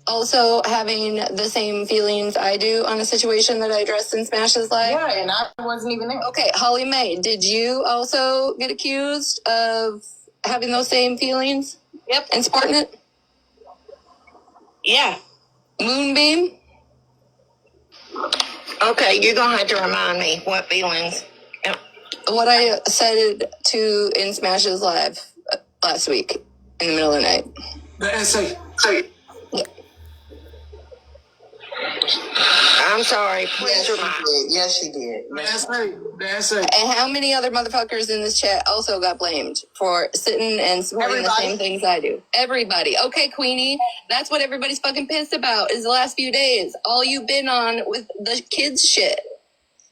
also having the same feelings I do on a situation that I addressed in Smash's Live? Yeah, and I wasn't even there. Okay, Holly Mae, did you also get accused of having those same feelings? Yep. And supporting it? Yeah. Moonbeam? Okay, you're going to have to remind me what feelings. Yep. What I said to in Smash's Live last week in the middle of the night. The essay. Yeah. I'm sorry. Please remind me. Yes, she did. The essay. And how many other motherfuckers in this chat also got blamed for sitting and supporting the same things I do? Everybody. Okay, Queenie, that's what everybody's fucking pissed about is the last few days. All you've been on with the kids shit.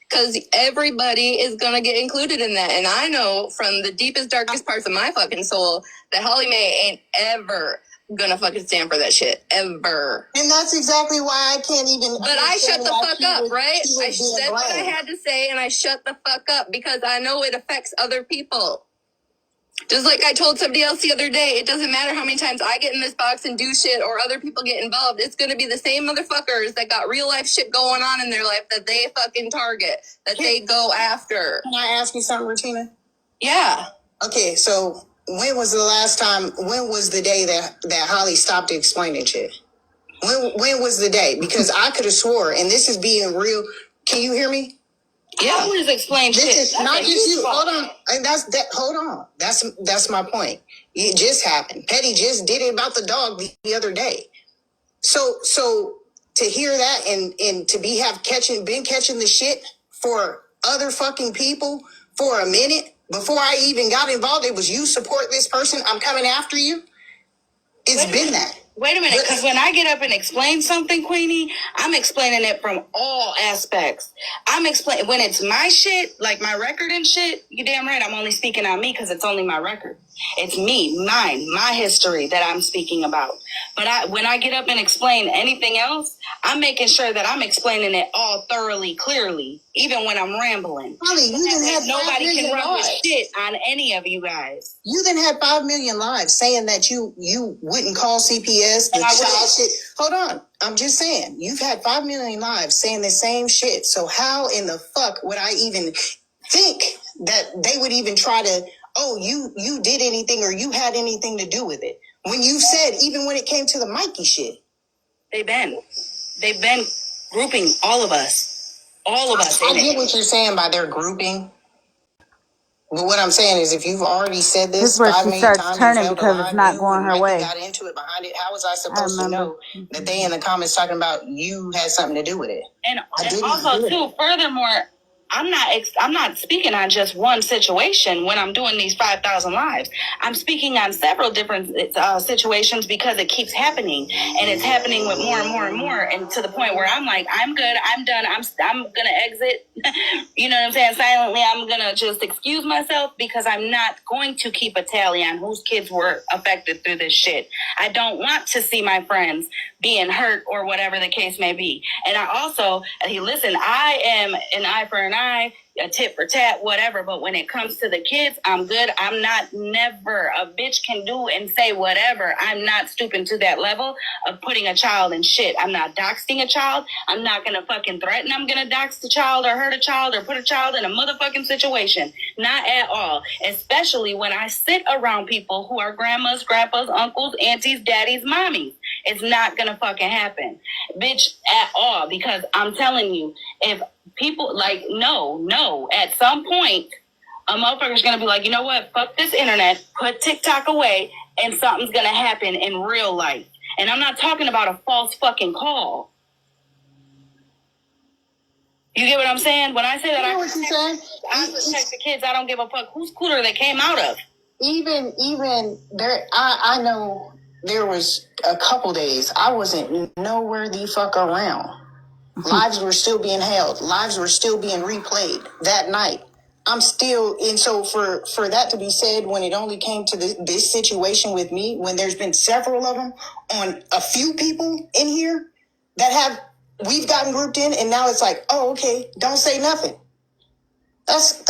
Because everybody is going to get included in that. And I know from the deepest, darkest parts of my fucking soul that Holly Mae ain't ever gonna fucking stand for that shit. Ever. And that's exactly why I can't even... But I shut the fuck up, right? I said what I had to say and I shut the fuck up because I know it affects other people. Just like I told somebody else the other day, it doesn't matter how many times I get in this box and do shit or other people get involved. It's going to be the same motherfuckers that got real life shit going on in their life that they fucking target, that they go after. Can I ask you something, Ratina? Yeah. Okay, so when was the day that Holly stopped explaining shit? When was the day? Because I could have swore, and this is being real. Can you hear me? Yeah. I always explain shit. This is not just you. Hold on. And hold on. That's my point. It just happened. Petty just did it about the dog the other day. So to hear that and to been catching the shit for other fucking people for a minute before I even got involved, it was you support this person, I'm coming after you. It's been that. Wait a minute, because when I get up and explain something, Queenie, I'm explaining it from all aspects. I'm explaining when it's my shit, like my record and shit. You damn right, I'm only speaking on me because it's only my record. It's me, my history that I'm speaking about. But when I get up and explain anything else, I'm making sure that I'm explaining it all thoroughly, clearly, even when I'm rambling. Holly, you didn't have 5 Nobody can million run with lives. shit on any of you guys. You didn't have 5 million lives saying that you wouldn't call CPS. The child shit. Hold on. I'm just saying. You've had 5 million lives saying the same shit. So how in the fuck would I even think that they would even try to, oh, you did anything or you had anything to do with it? When you said, even when it came to the Mikey shit. They've been grouping all of us. All of us. I get what you're saying by their grouping. But what I'm saying is, if you've already said This this is where 5 she million starts times, turning you felt because it's not going her Mikey way. got into it behind it. How was I supposed to remember. know that they in the comments talking about you had something to do with it? And also, too, furthermore, I'm not speaking on just one situation when I'm doing these 5,000 lives. I'm speaking on several different situations because it keeps happening, and it's happening with more and more and more, and to the point where I'm like, I'm good, I'm done, I'm gonna exit. You know what I'm saying? Silently, I'm gonna just excuse myself because I'm not going to keep a tally on whose kids were affected through this shit. I don't want to see my friends being hurt or whatever the case may be. And I also, listen, I am an eye for an eye, a tit for tat, whatever. But when it comes to the kids, I'm good. I'm not never. A bitch can do and say whatever. I'm not stooping to that level of putting a child in shit. I'm not doxing a child. I'm not going to fucking threaten I'm going to dox the child or hurt a child or put a child in a motherfucking situation. Not at all. Especially when I sit around people who are grandmas, grandpas, uncles, aunties, daddies, mommies. It's not going to fucking happen. Bitch, at all. Because I'm telling you, if people no, at some point, a motherfucker's gonna be like, you know what, fuck this internet, put TikTok away, and something's gonna happen in real life. And I'm not talking about a false fucking call. You get what I'm saying? When I say that, I protect the kids. I don't give a fuck whose cooler they came out of. Even there, I know there was a couple days I wasn't nowhere the fuck around. Lives were still being held. Lives were still being replayed that night. I'm still, and so for that to be said, when it only came to this situation with me, when there's been several of them on a few people in here that we've gotten grouped in, and now it's like, oh, okay, don't say nothing. That's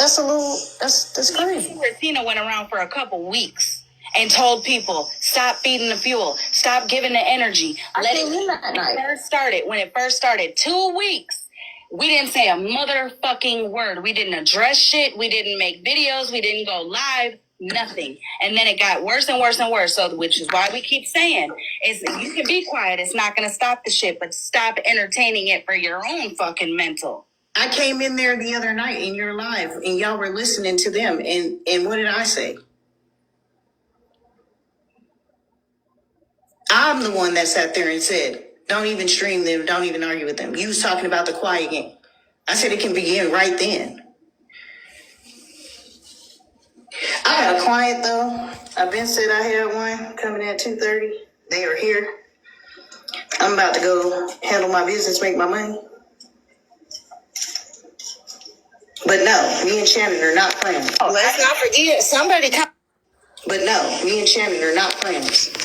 crazy. Tina went around for a couple weeks and told people, stop feeding the fuel, stop giving the energy. Let it when it first started, 2 weeks. We didn't say a motherfucking word. We didn't address shit. We didn't make videos. We didn't go live. Nothing. And then it got worse and worse and worse. So, which is why we keep saying, is you can be quiet. It's not going to stop the shit, but stop entertaining it for your own fucking mental. I came in there the other night in your live, and y'all were listening to them. And what did I say? I'm the one that sat there and said, don't even stream them, don't even argue with them. You was talking about the quiet game. I said it can begin right then. I got a client though. I've been said I had one coming at 2:30. They are here. I'm about to go handle my business, make my money. But no, me and Shannon are not friends. Oh, let's not forget, somebody come. But no, me and Shannon are not friends.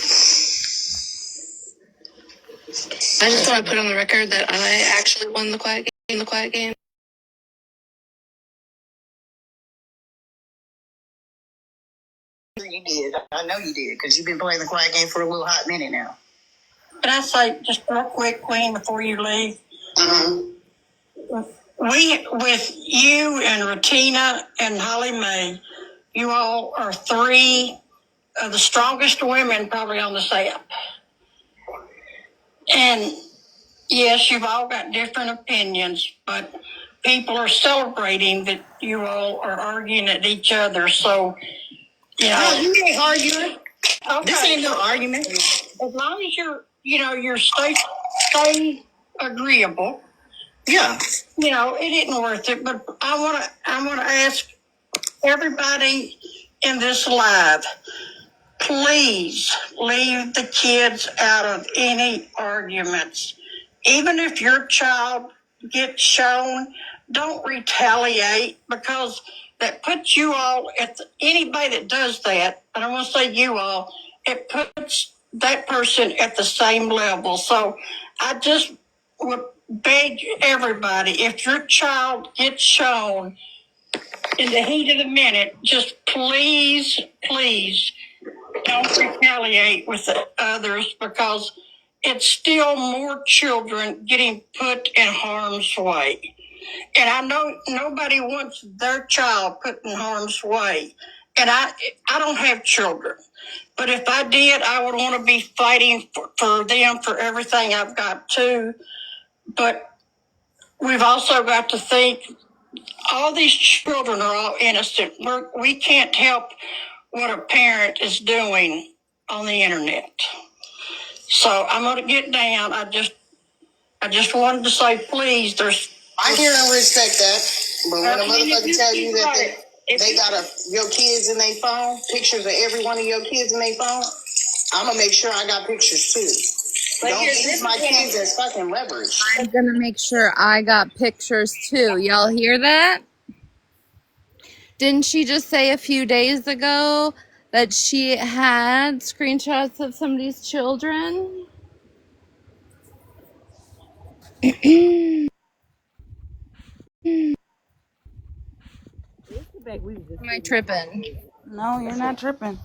I just thought I'd put on the record that I actually won the quiet game. You did. I know you did, because you've been playing the quiet game for a little hot minute now. Can I say just real quick, Queen, before you leave? With you and Ratina and Holly Mae, you all are 3 of the strongest women probably on this app. And yes, you've all got different opinions, but people are celebrating that you all are arguing at each other. So, you know. No, you ain't arguing. Okay. This ain't no argument. As long as you're stay agreeable. Yeah. You know, it isn't worth it, but I want to ask everybody in this live, please leave the kids out of any arguments. Even if your child gets shown don't retaliate, because that puts you all anybody that does that, I don't want to say you all, it puts that person at the same level. So I just would beg everybody, if your child gets shown in the heat of the minute, just please, please don't retaliate with the others, because it's still more children getting put in harm's way. And I know nobody wants their child put in harm's way. And I don't have children. But if I did, I would want to be fighting for them for everything I've got too. But we've also got to think all these children are all innocent. We can't help what a parent is doing on the internet. So I'm going to get down. I just wanted to say, please, I hear and respect that, but when a motherfucker tell you that they got your kids in their phone, pictures of every one of your kids in their phone, I'm gonna make sure I got pictures too. Don't use my kids as fucking leverage. I'm gonna make sure I got pictures too. Y'all hear that? Didn't she just say a few days ago that she had screenshots of somebody's children? Am I tripping? No, you're not tripping.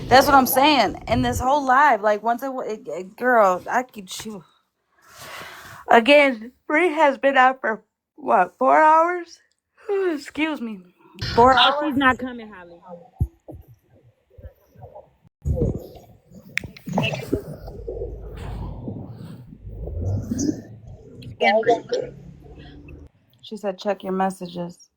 That's what I'm saying. And this whole live, like once girl, I could shoot. Again, Bree has been out for what, 4 hours? Excuse me. 4 Oh, hours? she's not coming, Holly. She said check your messages.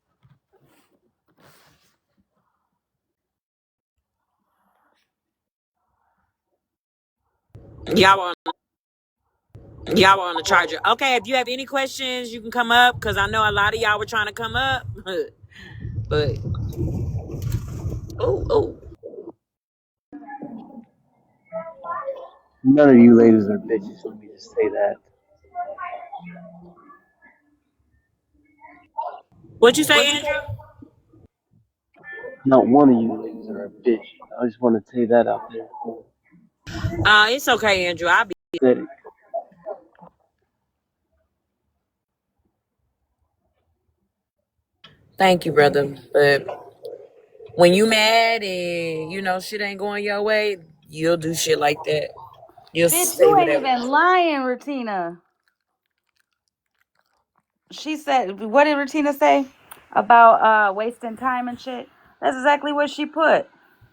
Y'all were on the charger. Okay, if you have any questions, you can come up, because I know a lot of y'all were trying to come up. But oh. None of you ladies are bitches. Let me just say that. What you say, Andrew? Not one of you ladies are a bitch. I just want to say that out there. It's okay, Andrew. I'll be Pathetic. Thank you, brother. But when you mad and shit ain't going your way, you'll do shit like that. You'll Bitch, say you ain't whatever. even lying, Retina. She said, what did Retina say about wasting time and shit? That's exactly what she put.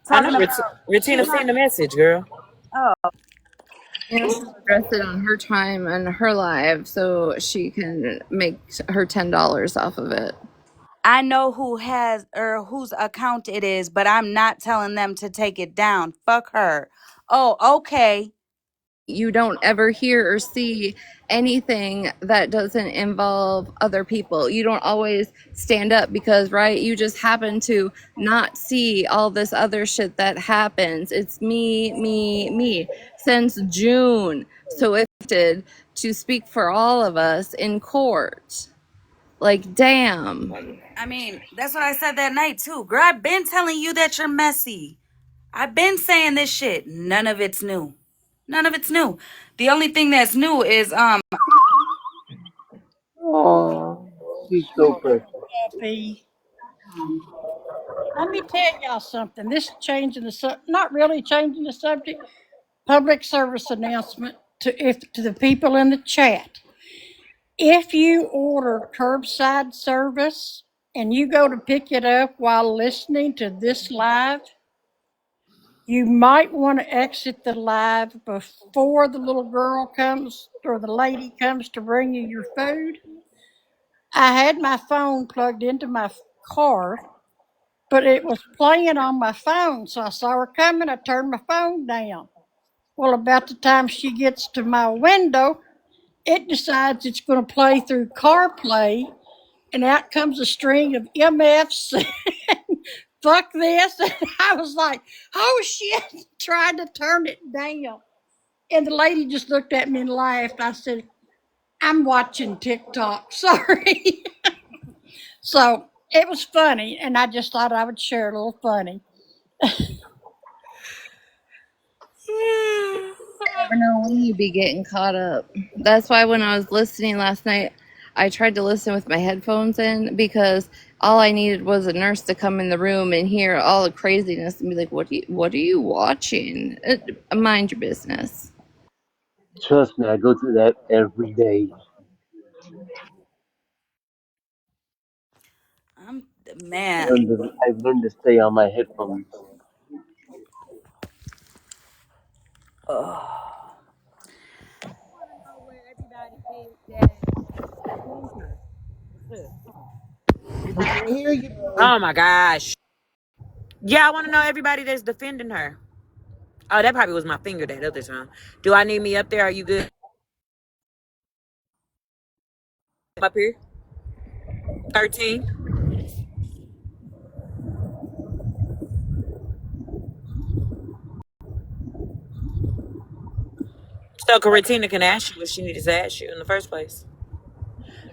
I Talking know about Retina she's not. sent the message, girl. Oh, And she'll address it on her time and her live so she can make her $10 off of it. I know who has or whose account it is, but I'm not telling them to take it down. Fuck her. Oh, okay. You don't ever hear or see anything that doesn't involve other people. You don't always stand up because, right, you just happen to not see all this other shit that happens. It's me since June. So if to speak for all of us in court. Like, damn. I mean, that's what I said that night too. Girl, I've been telling you that you're messy. I've been saying this shit. None of it's new. None of it's new. The only thing that's new is Oh, she's so precious. Let me tell y'all something. This is changing not really changing the subject. Public service announcement to the people in the chat. If you order curbside service and you go to pick it up while listening to this live, you might want to exit the live before the little girl comes or the lady comes to bring you your food. I had my phone plugged into my car, but it was playing on my phone. So I saw her coming. I turned my phone down. Well, about the time she gets to my window, it decides it's going to play through CarPlay, and out comes a string of MFs. Fuck this. And I was like, oh shit, tried to turn it down. And the lady just looked at me and laughed. I said, I'm watching TikTok. Sorry. So it was funny, and I just thought I would share a little funny. Never know when you be getting caught up. That's why when I was listening last night, I tried to listen with my headphones in because all I needed was a nurse to come in the room and hear all the craziness and be like, what are you watching? Mind your business." Trust me, I go through that every day. Man, I've learned to stay on my headphones. We can't hear you, boy. Oh my gosh. Yeah, I want to know everybody that's defending her. Oh, that probably was my finger that other time. Do I need me up there? Are you good? Up here? 13? So Caratina can ask you what she needed to ask you in the first place.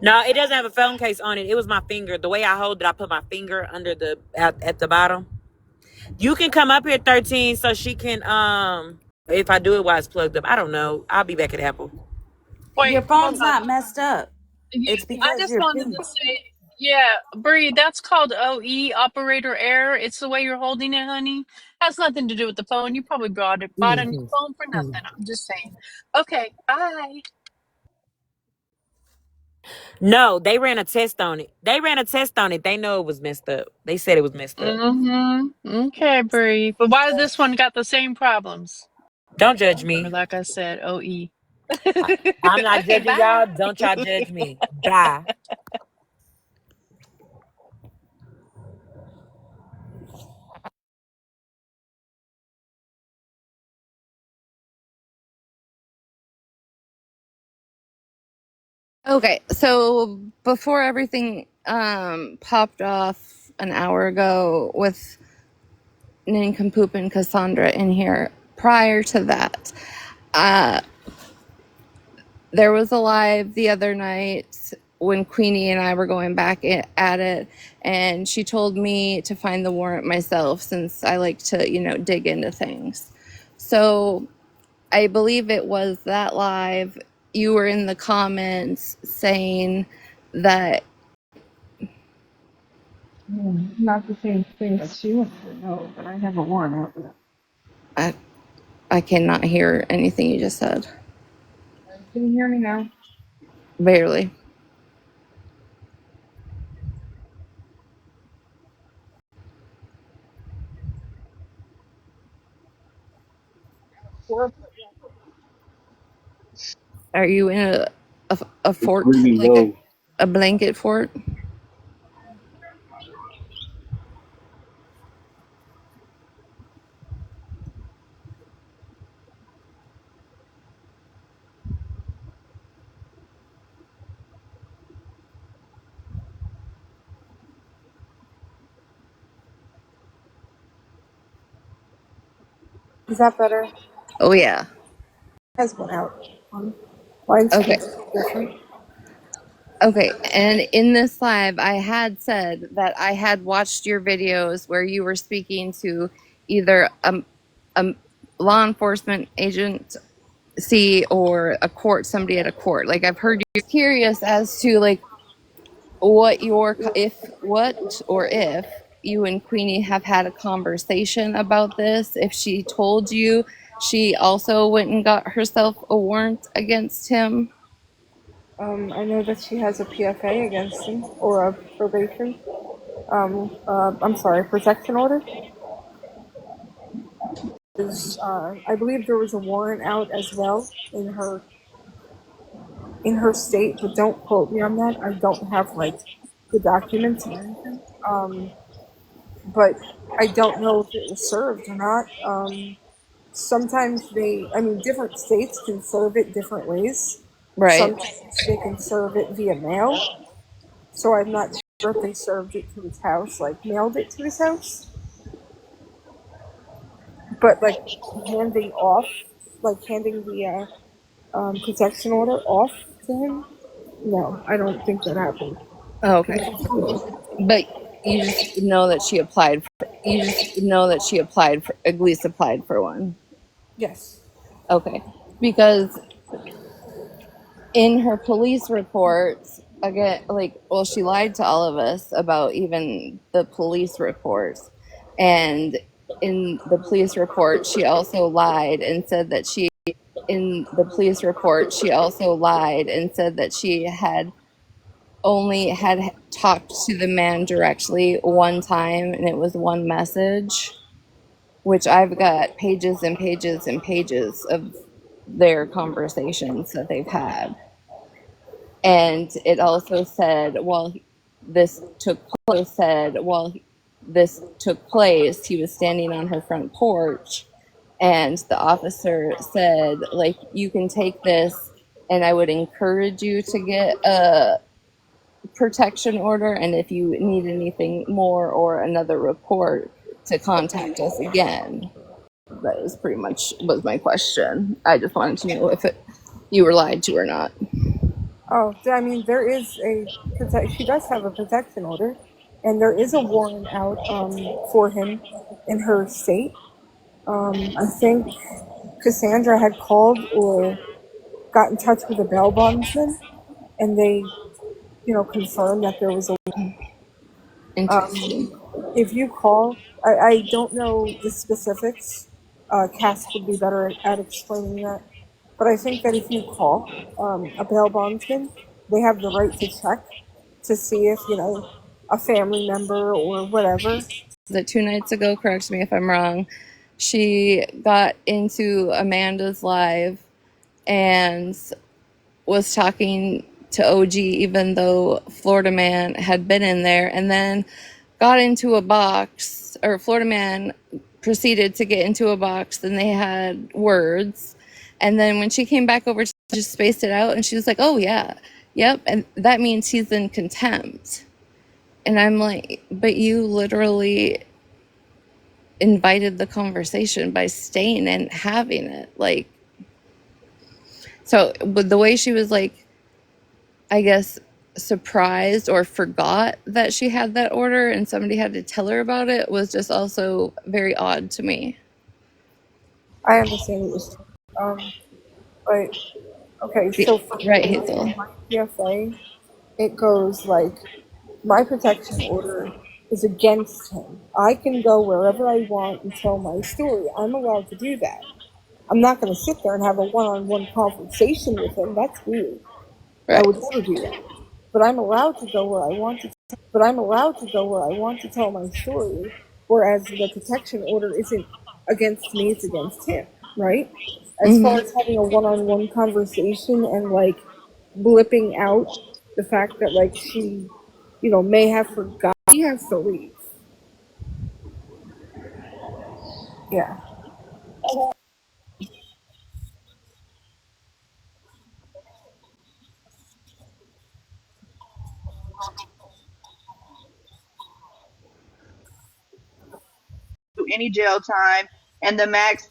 No, it doesn't have a phone case on it. It was my finger. The way I hold it, I put my finger under the at the bottom. You can come up here 13 so she can if I do it while it's plugged up. I don't know. I'll be back at Apple. your Wait, hold phone's on. not messed up. It's I because just your wanted finger. to say, yeah, Bree, that's called OE, operator error. It's the way you're holding it, honey. Has nothing to do with the phone. You probably bought a new phone for nothing. I'm just saying. Okay, bye. No, they ran a test on it. They know it was messed up. They said it was messed up. Okay, Bree. But why did this one got the same problems? Don't judge Or me. like I said, OE. I'm not Okay, judging y'all. bye. Don't y'all judge me. Bye. Okay, so before everything popped off an hour ago with Nincompoop and Cassandra in here, prior to that, uh, there was a live the other night when Queenie and I were going back at it, and she told me to find the warrant myself since I like to, dig into things. So I believe it was that live. You were in the comments saying that. Not the same thing that she wants to know, but I have a warrant out for that. I cannot hear anything you just said. Can you hear me now? Barely. Are you in a It's fort, really like low. a blanket fort? Is that better? Oh yeah. Has one out. Mine's Okay. different. Okay, and in this live, I had said that I had watched your videos where you were speaking to either a law enforcement agency or a court, somebody at a court. Like I've heard you curious as to like what if you and Queenie have had a conversation about this. If she told you she also went and got herself a warrant against him. I know that she has a PFA against him, or a probation. I'm sorry, protection order. I believe there was a warrant out as well in her state, but don't quote me on that. I don't have like the documents or anything. But I don't know if it was served or not. Sometimes different states can serve it different ways. Right. Sometimes they can serve it via mail. So I'm not sure if they served it to his house, like mailed it to his house. But like handing the protection order off to him, no, I don't think that happened. Oh, okay. But you just know that she applied for, at least applied for one. Yes. Okay. Because in her police reports, again, like, well, she lied to all of us about even the police reports. And in the police report, she also lied and said that she had only had talked to the man directly one time, and it was one message, which I've got pages and pages and pages of their conversations that they've had. And it also said, while this took place, he was standing on her front porch, and the officer said, like, you can take this, and I would encourage you to get a protection order, and if you need anything more or another report, to contact us again. That is pretty much was my question. I just wanted to know if you were lied to or not. Oh, I mean, there is she does have a protection order, and there is a warrant out for him in her state. I think Cassandra had called or got in touch with the bail bondsman, and they, confirmed that there was a. Interesting. If you call, I don't know the specifics. Cass would be better at explaining that. But I think that if you call a bail bondsman, they have the right to check to see if, a family member or whatever. That 2 nights ago, correct me if I'm wrong, she got into Amanda's live and was talking to OG even though Florida Man had been in there, and then got into a box, or Florida Man proceeded to get into a box, then they had words, and then when she came back over, she just spaced it out, and she was like, oh yeah, yep, and that means he's in contempt. And I'm like, but you literally invited the conversation by staying and having it. Like, so with the way she was, like, I guess surprised or forgot that she had that order and somebody had to tell her about it, was just also very odd to me. I understand it was, but okay, so for right, Hazel. my PFA, it goes like, my protection order is against him. I can go wherever I want and tell my story. I'm allowed to do that. I'm not going to sit there and have a one-on-one conversation with him. That's weird. Right. I would never do that. But I'm allowed to go where I want to. Tell my story. Whereas the protection order isn't against me; it's against him, right? As far as having a one-on-one conversation and like blipping out the fact that like she, may have forgotten, he has to leave. Yeah. Any jail time, and the max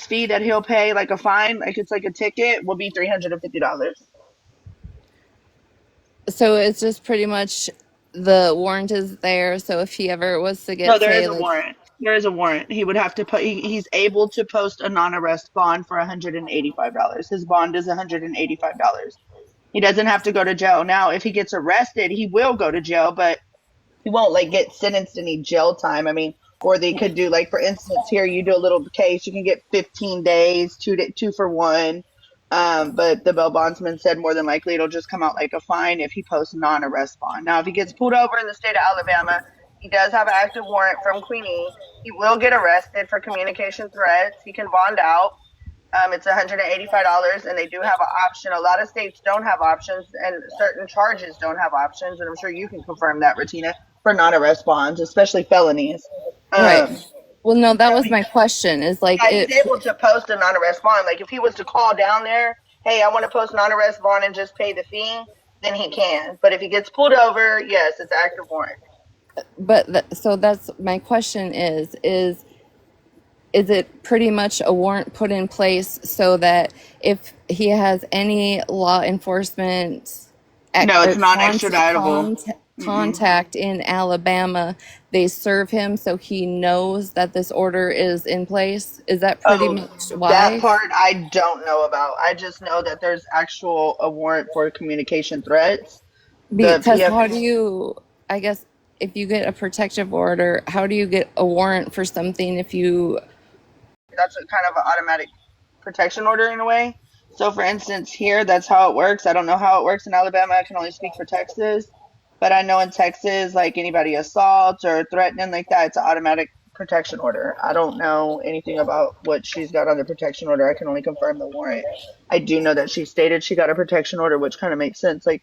fee that he'll pay, like a fine, like it's like a ticket, will be $350. So it's just pretty much the warrant is there. So if he ever was to get, No, there is a warrant. There is a warrant. He would have to put. He's able to post a non-arrest bond for $185. His bond is $185. He doesn't have to go to jail. Now, if he gets arrested, he will go to jail, but he won't like get sentenced to any jail time. I mean, or they could do, like, for instance, here you do a little case, you can get 15 days, two for one. But the bail bondsman said more than likely it'll just come out like a fine if he posts non-arrest bond. Now, if he gets pulled over in the state of Alabama, he does have an active warrant from Queenie. He will get arrested for communication threats. He can bond out. It's $185, and they do have an option. A lot of states don't have options, and certain charges don't have options, and I'm sure you can confirm that, Retina, for non-arrest bonds, especially felonies. Right. Well, no, that was my question. Is like, he's able to post a non-arrest bond. Like, if he was to call down there, hey, I want to post non-arrest bond and just pay the fee, then he can. But if he gets pulled over, yes, it's active warrant. But so that's my question is it pretty much a warrant put in place so that if he has any law enforcement, no, it's non-extraditable. contact in Alabama, they serve him so he knows that this order is in place? Is that pretty Oh, much that why? part I don't know about. I just know that there's actual a warrant for communication threats. The Because PF how do you, I guess, if you get a protective order, how do you get a warrant for something if you, that's a kind of an automatic protection order in a way. So, for instance, here that's how it works. I don't know how it works in Alabama. I can only speak for Texas, but I know in Texas, like anybody assaults or threatening like that, it's an automatic protection order. I don't know anything about what she's got on the protection order. I can only confirm the warrant. I do know that she stated she got a protection order, which kind of makes sense. Like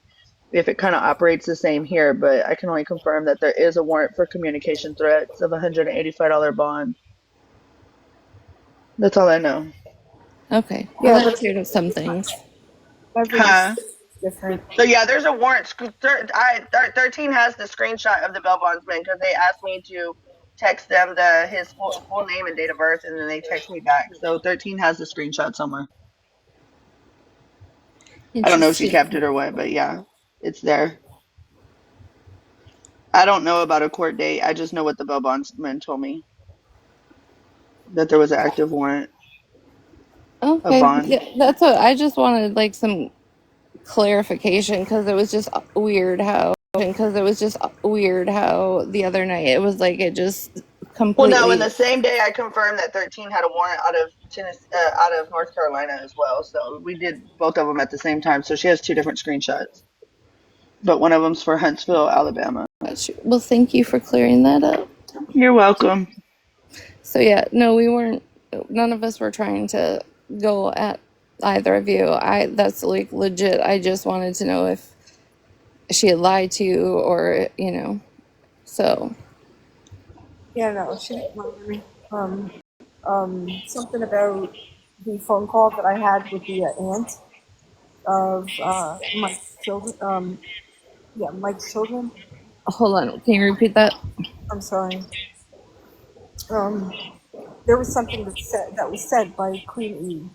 if it kind of operates the same here, but I can only confirm that there is a warrant for communication threats of $185 bond. That's all I know. okay, well, Yeah, that but cleared up some things. every Huh? state's different. So yeah, there's a warrant. 13 has the screenshot of the bail bondsman because they asked me to text them his full name and date of birth, and then they text me back. So 13 has the screenshot somewhere. I don't know if she kept it or what, but yeah, it's there. I don't know about a court date. I just know what the bail bondsman told me, that there was an active warrant of Okay, bond. yeah, that's what I just wanted, like some clarification because it was just weird how the other night it was like it just Well, no, in completely. the same day, I confirmed that 13 had a warrant out of Tennessee, out of North Carolina as well. So we did both of them at the same time. So she has two different screenshots, but one of them's for Huntsville, Alabama. Well, thank you for clearing that up. You're welcome. So yeah, no, we weren't. None of us were trying to go at either of you. That's like legit. I just wanted to know if she had lied to you or So Yeah, no, she didn't lie to me. Something about the phone call that I had with the aunt of Mike's children. Yeah, Mike's children. hold on, can you repeat that? I'm sorry. There was something that was said by Queen E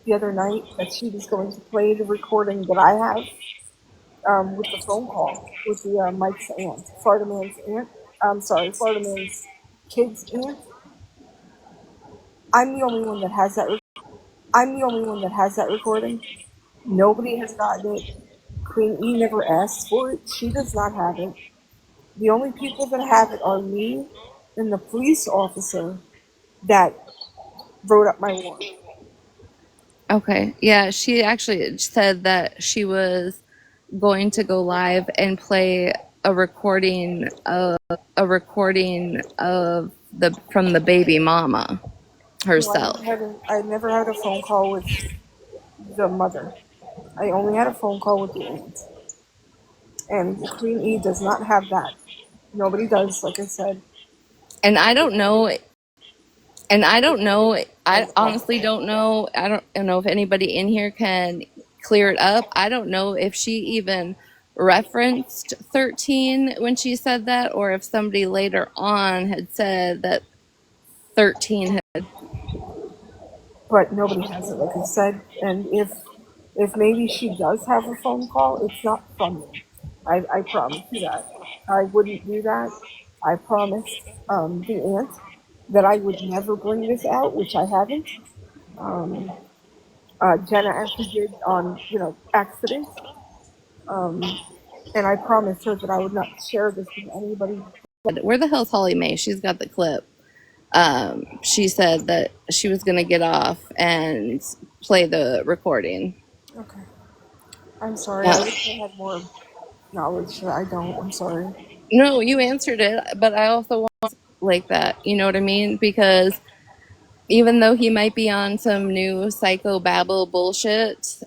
the other night that she was going to play the recording that I have with the phone call with the Mike's aunt, Florida Man's aunt. I'm sorry, Florida Man's kid's aunt. I'm the only one that has that. Recording. Nobody has gotten it. Queen E never asked for it. She does not have it. The only people that have it are me and the police officer that wrote up my warrant. Okay, yeah, she actually said that she was going to go live and play a recording of from the baby mama herself. No, I never had a phone call with the mother. I only had a phone call with the aunt. And Queen E does not have that. Nobody does, like I said. And I don't know. I honestly don't know. I don't know if anybody in here can clear it up. I don't know if she even referenced 13 when she said that, or if somebody later on had said that 13 had. But nobody has it, like I said. And if maybe she does have a phone call, it's not from me. I promise you that. I wouldn't do that. I promised the aunt that I would never bring this out, which I haven't. Jenna actually did on, accident. And I promised her that I would not share this with anybody. Where the hell's Holly Mae? She's got the clip. She said that she was going to get off and play the recording. Okay. I'm sorry. I wish I had more knowledge. I don't. I'm sorry. No, you answered it, but I also want like that. You know what I mean? Because even though he might be on some new psychobabble bullshit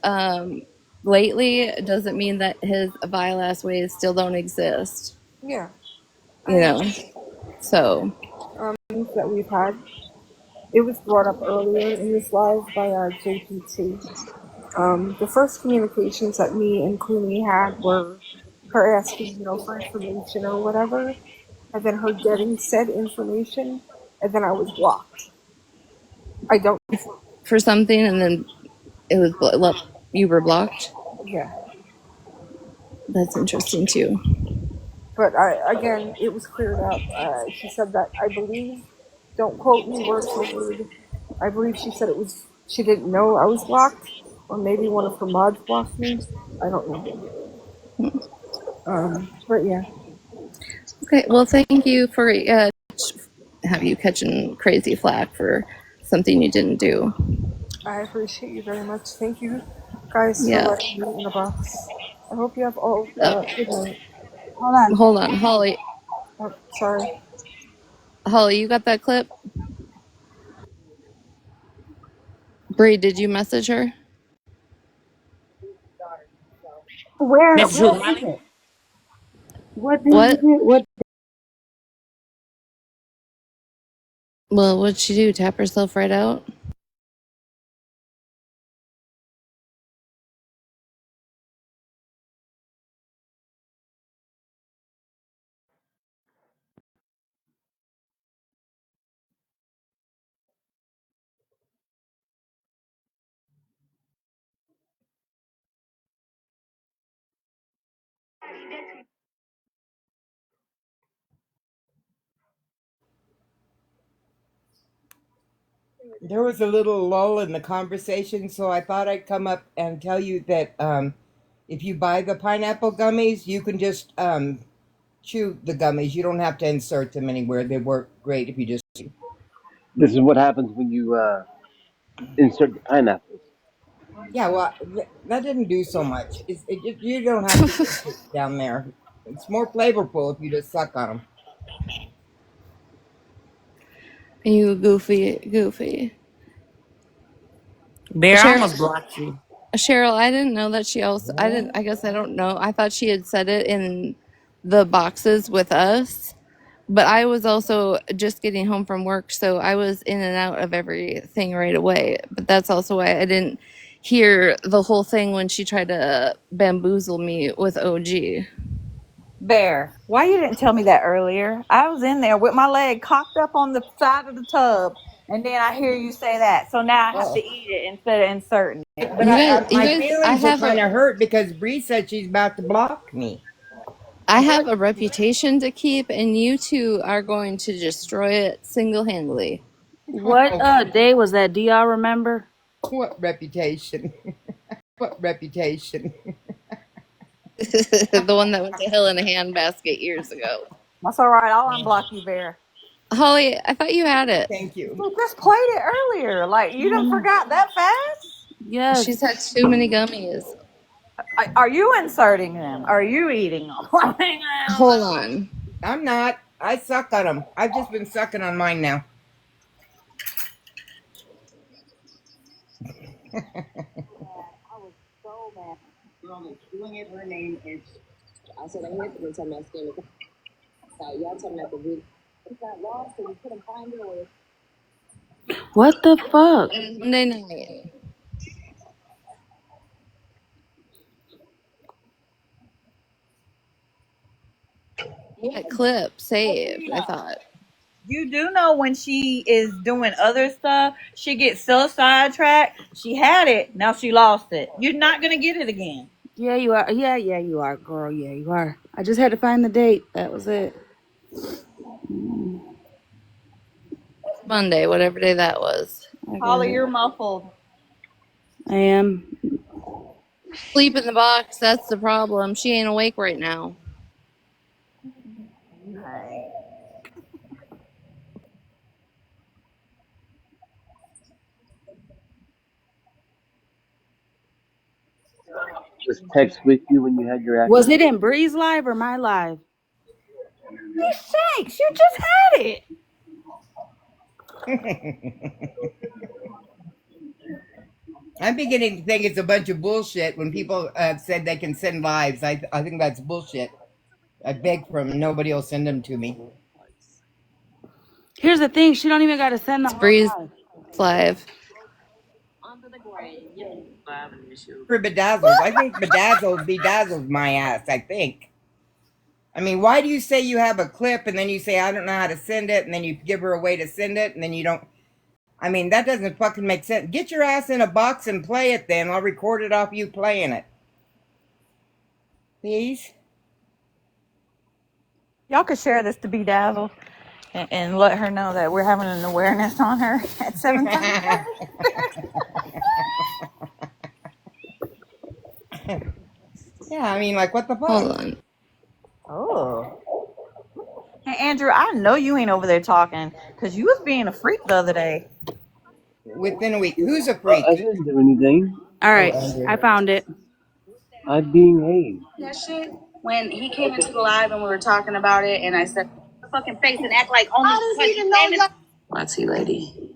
lately, it doesn't mean that his vile ass ways still don't exist. Yeah. So. That we've had. It was brought up earlier in this live by JPT. The first communications that me and Queenie had were her asking, for information or whatever, and then her getting said information, and then I was blocked. I don't. For something, and then it was you were blocked. Yeah. That's interesting too. But again, it was cleared up. She said that, I believe, don't quote me word for word. I believe she said it was, she didn't know I was blocked, or maybe one of her mods blocked me. I don't know. But yeah. Okay, well, thank you for have you catching crazy flack for something you didn't do. I appreciate you very much. Thank you guys for Yeah. letting me in the box. I hope you have all good night. Hold on, Holly. Oh, sorry. Holly, you got that clip? Bree, did you message her? Where Message who, is Holly? it? What day is What? it? What Well, what'd she do? Tap herself right out? There was a little lull in the conversation, so I thought I'd come up and tell you that if you buy the pineapple gummies, you can just chew the gummies. You don't have to insert them anywhere. They work great if you just. This is what happens when you insert the pineapples. Yeah, well, that didn't do so much. You don't have to get it down there. It's more flavorful if you just suck on them. You goofy. Bear, I almost Cheryl, blocked you. I didn't know that she also, I guess I don't know. I thought she had said it in the boxes with us, but I was also just getting home from work, so I was in and out of everything right away. But that's also why I didn't hear the whole thing when she tried to bamboozle me with OG. Bear, why you didn't tell me that earlier? I was in there with my leg cocked up on the side of the tub, and then I hear you say that. So now I have to Oh. eat it instead of inserting it. But You my guys, I feelings are have kind a, of hurt because Bree said she's about to block me. I have a reputation to keep, and you two are going to destroy it single-handedly. What day was that? Do y'all remember? What reputation? What reputation? The one that went to hell in a handbasket years ago. That's all right. I'll unblock you, Bear. Holly, I thought you had it. Thank you. We just played it earlier. Like you done forgot that fast? Yes. She's had too many gummies. Are you inserting them? Are you eating them? Hold on. I'm not. I suck on them. I've just been sucking on mine now. What the fuck? Monday night. That clip saved, I thought. You do know when she is doing other stuff, she gets so sidetracked. She had it, now she lost it. You're not gonna get it again. Yeah, you are. Yeah, you are, girl. Yeah, you are. I just had to find the date. That was it. Monday, whatever day that was. Holly, you're muffled. I am. Sleep in the box, that's the problem. She ain't awake right now. Was text with you when you had your Was accident? it in Bree's live or my live? Thanks, you just had it. I'm beginning to think it's a bunch of bullshit when people said they can send lives. I think that's bullshit. I beg for them. Nobody will send them to me. Here's the thing. She don't even got to send the It's whole Bree's live. live. For bedazzled. I think bedazzled my ass, I think. I mean, why do you say you have a clip and then you say, I don't know how to send it, and then you give her a way to send it, and then you don't. I mean, that doesn't fucking make sense. Get your ass in a box and play it then. I'll record it off you playing it. Please? Y'all could share this to Bedazzled and let her know that we're having an awareness on her at 7:30. Yeah, I mean, like, what the Hold fuck? on. Oh. Hey, Andrew, I know you ain't over there talking because you was being a freak the other day. Within a week. Who's a freak? I didn't do anything. All Oh, right, Andrew. I found it. I'm being hazed. That shit when he came into the live and we were talking about it, and I said, "Fucking face and act like only because you came in." Nazi lady.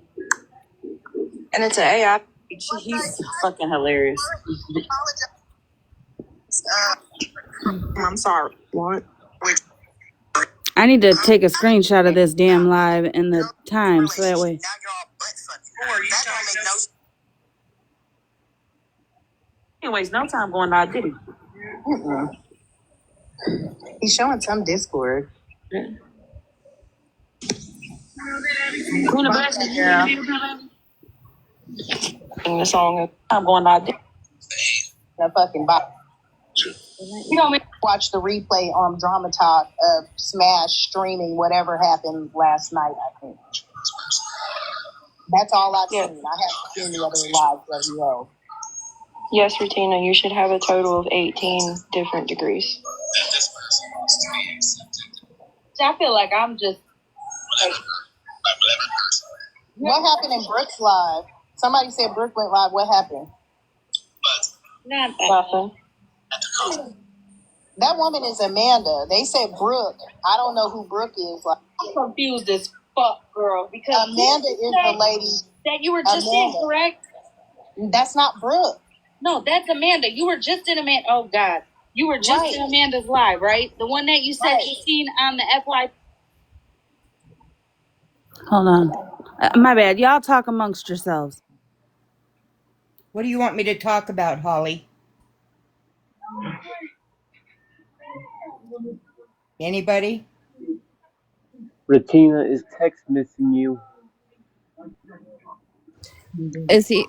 And it's an AI. He's fucking hilarious. I'm sorry. What? I need to take a screenshot of this damn live and the time so that way. Anyways, no time going out, did he? He's showing some Discord. Queen of Blessings, yeah. In the song. I'm going out there. The fucking bot. You don't make watch the replay on Drama Talk of Smash streaming whatever happened last night, I think. That's all I've seen. I haven't seen the other lives of you all. Yes, Rutina, you should have a total of 18 different degrees. I feel like I'm just. What happened in Brooke's live? Somebody said Brooke went live. What happened? Nothing. That woman is Amanda. They said Brooke. I don't know who Brooke is. Like, I'm confused as fuck, girl. Because Amanda is the lady that you were just in, correct? That's not Brooke. No, that's Amanda. You were just in Amanda. Oh God, you were just in Amanda's live, right? The one that you said you seen on the FY. Hold on. My bad. Y'all talk amongst yourselves. What do you want me to talk about, Holly? Anybody? Ratina is text missing you.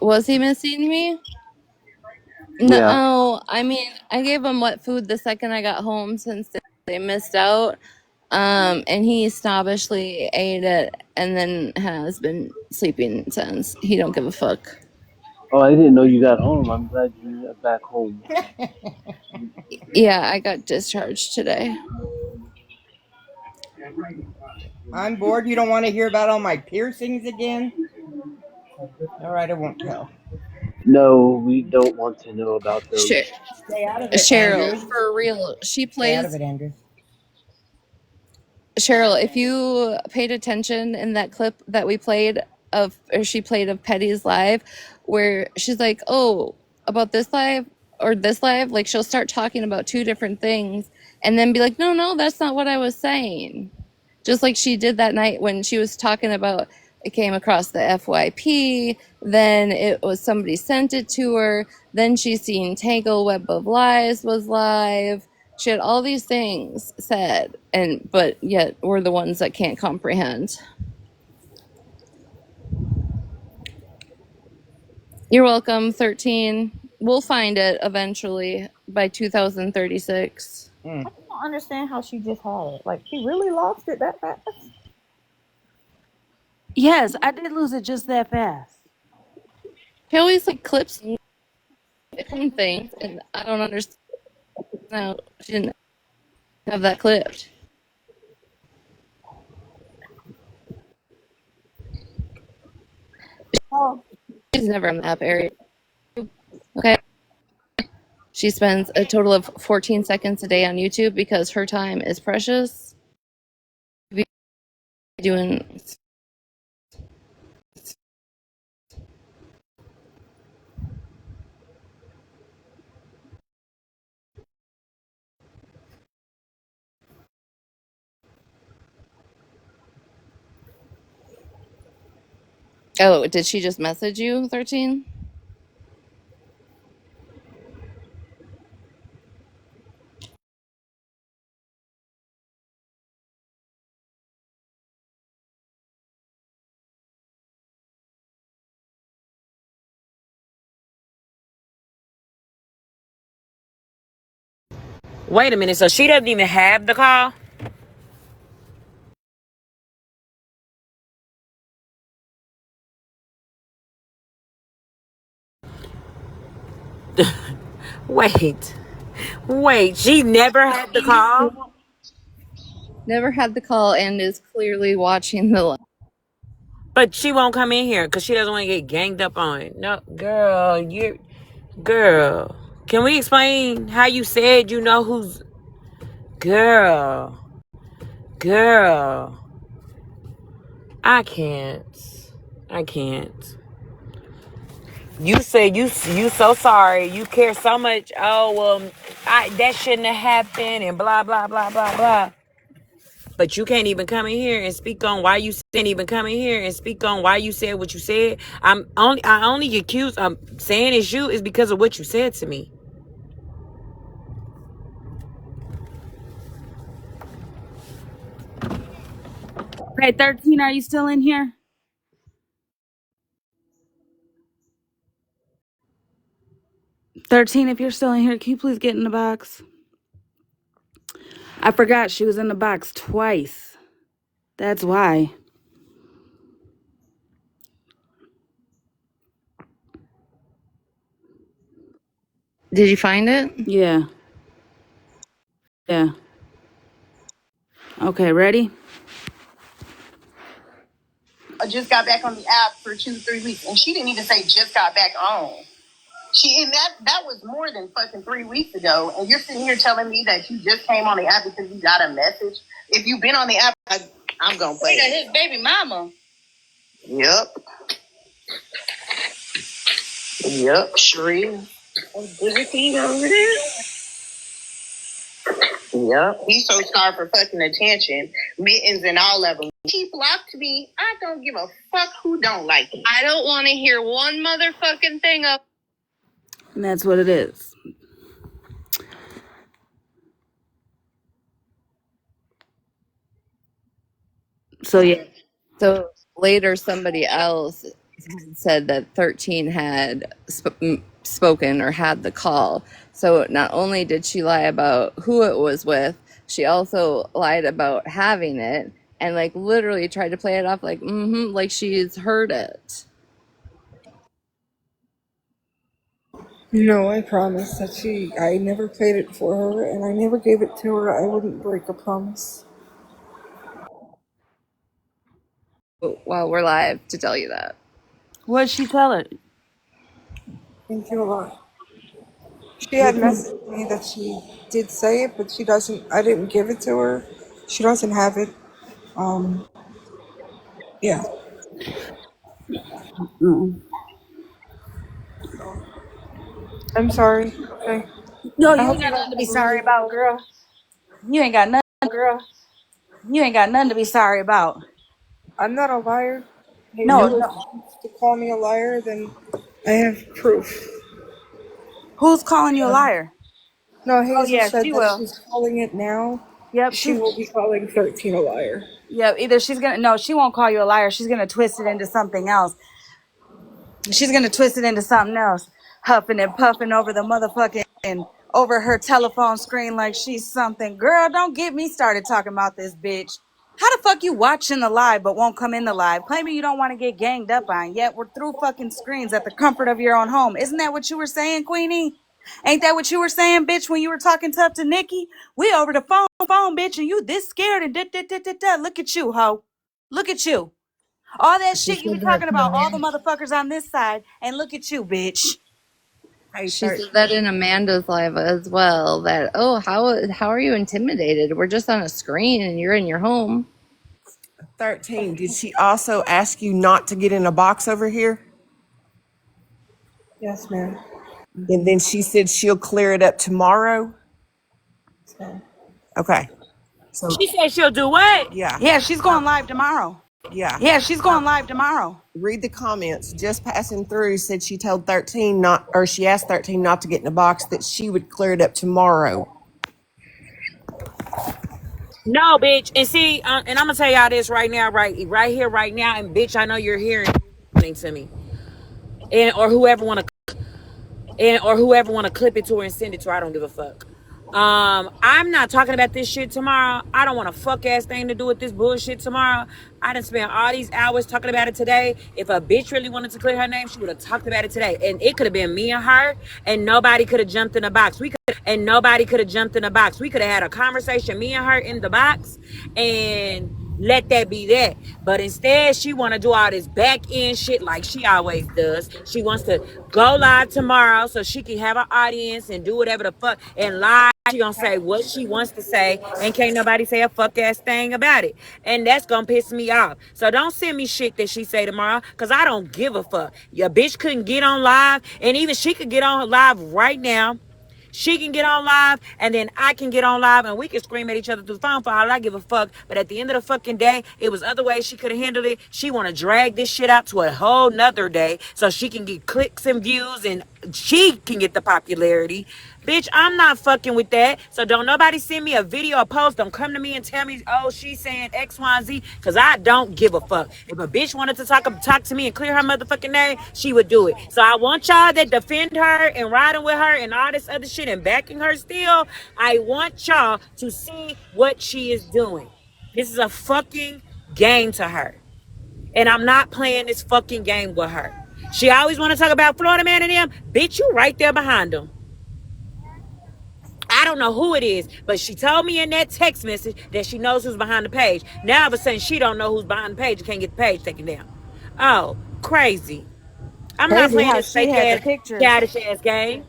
Was he missing me? Yeah. No, I mean, I gave him wet food the second I got home since they missed out. And he snobbishly ate it and then has been sleeping since. He don't give a fuck. Oh, I didn't know you got home. I'm glad you got back home. Yeah, I got discharged today. I'm bored. You don't want to hear about all my piercings again? All right, I won't tell. No, we don't want to know about those. Stay out of it, Cheryl, Andrew. for real, she Stay out of plays. it, Andrew. Cheryl, if you paid attention in that clip that we played she played of Petty's live, where she's like, "Oh, about this live or this live," like she'll start talking about two different things, and then be like, "No, that's not what I was saying." Just like she did that night when she was talking about it came across the FYP, then it was somebody sent it to her, then she seen Tangle Web of Lies was live. She had all these things said, but yet we're the ones that can't comprehend. You're welcome, 13. We'll find it eventually by 2036. I don't understand how she just had it. Like, she really lost it that fast? Yes, I did lose it just that fast. She always like clips and things, and I don't understand how she didn't have that clipped. She's never in the app area. Okay. She spends a total of 14 seconds a day on YouTube because her time is precious. Doing. Oh, did she just message you, 13? Wait a minute. So she doesn't even have the call? Wait. Wait. She never had the call? Never had the call and is clearly watching the live. But she won't come in here because she doesn't want to get ganged up on. No, girl, girl. Can we explain how you said you know who's girl? I can't. You say you so sorry. You care so much. Oh well, that shouldn't have happened and blah blah blah blah blah. But you can't even come in here and speak on why you didn't even come in here and speak on why you said what you said. I only accuse I'm saying it's you is because of what you said to me. Okay, 13, are you still in here? "13, if you're still in here, can you please get in the box?" I forgot she was in the box twice. That's why. Did you find it? Yeah. Okay, ready? I just got back on the app for 2-3 weeks, and she didn't even say just got back on. And that was more than fucking 3 weeks ago, and you're sitting here telling me that you just came on the app because you got a message. If you've been on the app, I'm gonna play it. His baby mama. Yep, sure is. Everything over there. Yep. He's so starved for fucking attention, Mittens and all of them. She blocked me. I don't give a fuck who don't like me. I don't want to hear one motherfucking thing of. And that's what it is. So yeah. So later, somebody else said that 13 had spoken or had the call. So not only did she lie about who it was with, she also lied about having it and like literally tried to play it off like like she's heard it. No, I promise that I never played it for her and I never gave it to her. I wouldn't break a promise. While we're live to tell you that. What'd she tell her? Thank you a lot. She had messaged me that she did say it, but I didn't give it to her. She doesn't have it. Yeah. I'm sorry. Okay. No, I you hope ain't you got nothing to be don't sorry about, girl. You ain't got nothing, girl. You ain't got nothing to be sorry about. I'm not a liar. Hey, No. whoever wants to call me a liar, then I have proof. Who's calling you a liar? No, Oh Hazel yeah, said she that will. she's calling it now. Yep, She will be calling 13 a liar. Yeah, either she won't call you a liar. She's gonna twist it into something else. Huffing and puffing over the motherfucking over her telephone screen like she's something. Girl, don't get me started talking about this bitch. How the fuck you watching the live but won't come in the live, claiming you don't want to get ganged up on, yet we're through fucking screens at the comfort of your own home. Isn't that what you were saying, Queenie? Ain't that what you were saying, bitch, when you were talking tough to Nikki? We over the phone, bitch, and you this scared and da. Look at you, hoe. Look at you. All that She shit you be said that talking about, all the motherfuckers on this side, and look at you, bitch. She said that in Amanda's live as well. That how are you intimidated? We're just on a screen and you're in your home. 13. Did she also ask you not to get in a box over here? Yes, ma'am. And then she said she'll clear it up tomorrow. Okay. So She said she'll do what? Yeah, she's going live tomorrow. Read the comments. Just passing through said she told 13 she asked 13 not to get in a box, that she would clear it up tomorrow. No, bitch. And see, and I'm gonna tell y'all this right now, right here, right now, and bitch, I know you're hearing to me, or whoever wanna clip it to her and send it to her. I don't give a fuck. I'm not talking about this shit tomorrow. I don't want a fuck ass thing to do with this bullshit tomorrow. I done spent all these hours talking about it today. If a bitch really wanted to clear her name, she would have talked about it today. And it could have been me and her, and nobody could have jumped in the box. We could have had a conversation, me and her in the box, and let that be that. But instead, she want to do all this back end shit like she always does. She wants to go live tomorrow so she can have an audience and do whatever the fuck and live. She gonna say what she wants to say, and can't nobody say a fuck ass thing about it. And that's gonna piss me off. So don't send me shit that she say tomorrow, cause I don't give a fuck. Your bitch couldn't get on live, and even she could get on live right now. She can get on live, and then I can get on live, and we can scream at each other through the phone for all I give a fuck. But at the end of the fucking day, it was other ways she could have handled it. She want to drag this shit out to a whole nother day so she can get clicks and views, and she can get the popularity. Bitch, I'm not fucking with that. So don't nobody send me a video or post. Don't come to me and tell me, oh, she's saying X, Y, and Z, because I don't give a fuck. If a bitch wanted to talk to me and clear her motherfucking name, she would do it. So I want y'all that defend her and riding with her and all this other shit and backing her still. I want y'all to see what she is doing. This is a fucking game to her. And I'm not playing this fucking game with her. She always want to talk about Florida Man and them. Bitch, you right there behind them. I don't know who it is, but she told me in that text message that she knows who's behind the page. Now all of a sudden she don't know who's behind the page and can't get the page taken down. Oh, crazy. I'm not Crazy playing how this she fake had the ass, pictures. childish ass game.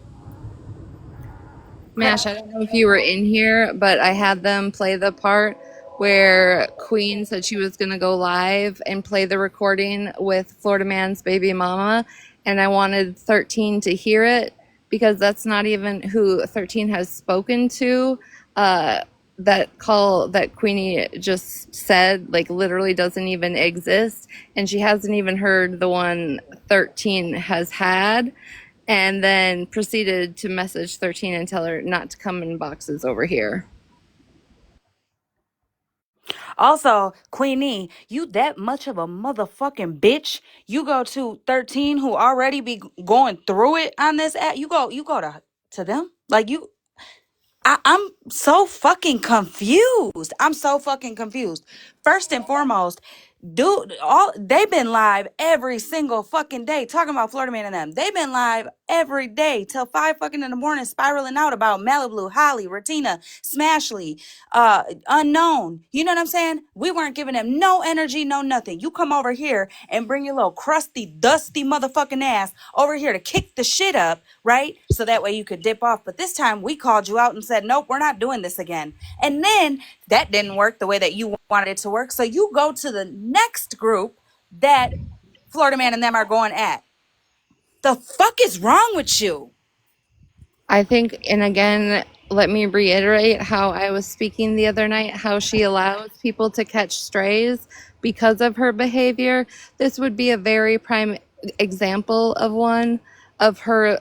Mash, I don't know if you were in here, but I had them play the part where Queen said she was going to go live and play the recording with Florida Man's baby mama. And I wanted 13 to hear it because that's not even who 13 has spoken to. That call that Queenie just said, like, literally doesn't even exist. And she hasn't even heard the one 13 has had. And then proceeded to message 13 and tell her not to come in boxes over here. Also, Queenie, you that much of a motherfucking bitch. You go to 13 who already be going through it on this app. You go to them. Like I'm so fucking confused. I'm so fucking confused. First and foremost, dude, they've been live every single fucking day talking about Florida Man and them. They've been live every day till 5 fucking in the morning, spiraling out about Malibu, Holly, Ratina, Smashley, Unknown. You know what I'm saying? We weren't giving them no energy, no nothing. You come over here and bring your little crusty, dusty motherfucking ass over here to kick the shit up, right? So that way you could dip off. But this time we called you out and said, nope, we're not doing this again. And then that didn't work the way that you wanted it to work. So you go to the next group that Florida Man and them are going at. The fuck is wrong with you? I think, and again, let me reiterate how I was speaking the other night, how she allows people to catch strays because of her behavior. This would be a very prime example of one of her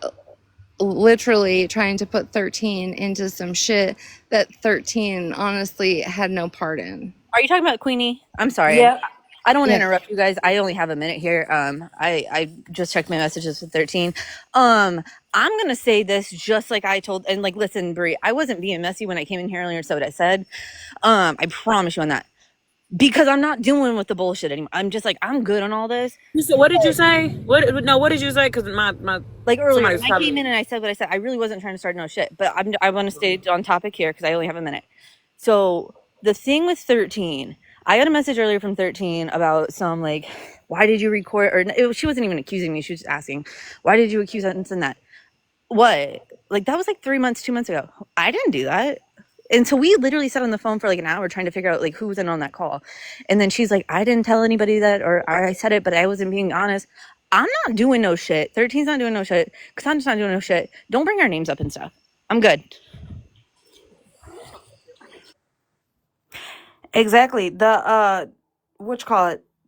literally trying to put 13 into some shit that 13 honestly had no part in. Are you talking about Queenie? I'm sorry. Yeah. I don't want to Yeah. interrupt you guys. I only have a minute here. I just checked my messages with 13. I'm gonna say this just like I told, and like, listen, Brie, I wasn't being messy when I came in here earlier. So what I said, I promise you on that, because I'm not dealing with the bullshit anymore. I'm just like, I'm good on all this. So what did you say? What did you say? Because my like earlier, somebody's when I came in and I said what I said, I really wasn't trying to start no shit. But I want to stay on topic here because I only have a minute. So the thing with 13. I got a message earlier from 13 about some, like, why did you record? Or she wasn't even accusing me. She was just asking, why did you accuse us and that? What? Like, that was like 3 months, 2 months ago. I didn't do that. And so we literally sat on the phone for like an hour trying to figure out like who was in on that call. And then she's like, I didn't tell anybody that, or I said it, but I wasn't being honest. I'm not doing no shit. 13's not doing no shit. Cassandra's not doing no shit. Don't bring our names up and stuff. I'm good. Exactly. The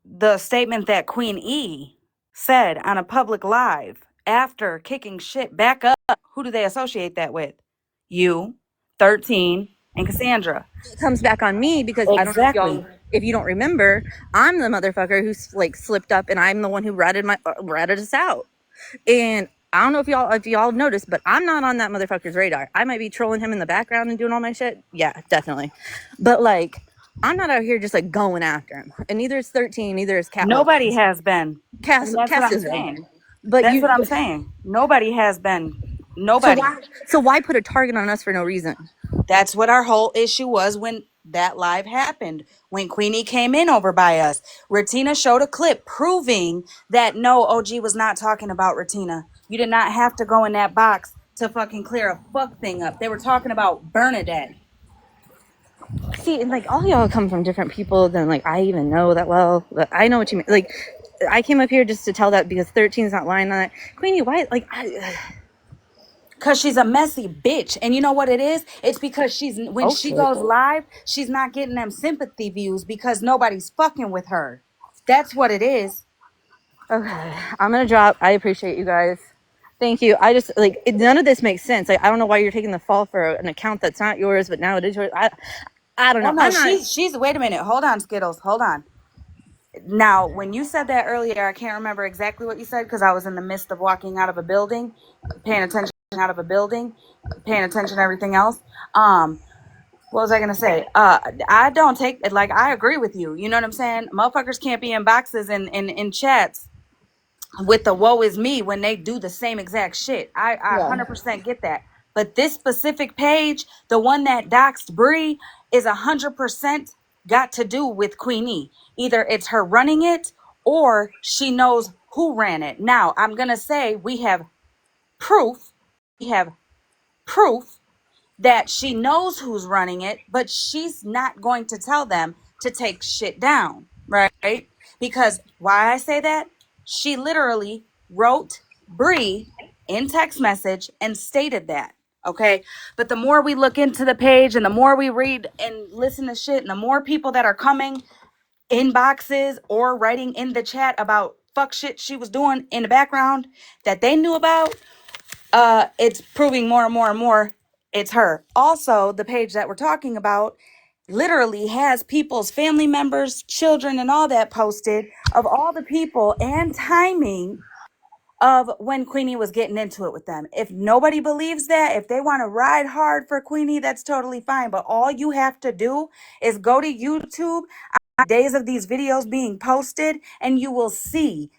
the statement that Queen E said on a public live after kicking shit back up. Who do they associate that with? You, 13, and Cassandra. It comes back on me because I don't know if you don't remember, I'm the motherfucker who's like slipped up, and I'm the one who ratted us out. And I don't know if y'all noticed, but I'm not on that motherfucker's radar. I might be trolling him in the background and doing all my shit. Yeah, definitely. But like, I'm not out here just like going after him. And neither is 13, neither is Cat. Well, Nobody has been. Cass And that's what I'm is right. saying. But That's you. what I'm saying. Nobody has been. So Nobody. why put a target on us for no reason? That's what our whole issue was when that live happened. When Queenie came in over by us, Retina showed a clip proving that no, OG was not talking about Retina. You did not have to go in that box to fucking clear a fuck thing up. They were talking about Bernadette. See, and like all y'all come from different people than like I even know that well. But I know what you mean. Like, I came up here just to tell that because 13's not lying on it. Queenie, why? Like, Cause she's a messy bitch. And you know what it is? It's because when she goes live, she's not getting them sympathy views because nobody's fucking with her. That's what it is. Okay, I'm gonna drop. I appreciate you guys. Thank you. I just like none of this makes sense. Like, I don't know why you're taking the fall for an account that's not yours, but now it is yours. I don't know. Oh no, she's wait a minute. Hold on, Skittles. Hold on. Now, when you said that earlier, I can't remember exactly what you said because I was in the midst of walking out of a building, paying attention to everything else. What was I gonna say? I don't take it, like, I agree with you. You know what I'm saying? Motherfuckers can't be in boxes and in chats with the woe is me when they do the same exact shit. I 100% get that. But this specific page, the one that doxed Bree, is 100% got to do with Queenie. Either it's her running it or she knows who ran it. Now, I'm going to say we have proof that she knows who's running it, but she's not going to tell them to take shit down, right? Because why I say that? She literally wrote Bree in text message and stated that, okay? But the more we look into the page and the more we read and listen to shit and the more people that are coming in boxes or writing in the chat about fuck shit she was doing in the background that they knew about, it's proving more and more and more it's her. Also, the page that we're talking about literally has people's family members, children, and all that posted of all the people and timing of when Queenie was getting into it with them. If nobody believes that, if they want to ride hard for Queenie, that's totally fine. But all you have to do is go to YouTube on days of these videos being posted, and you will see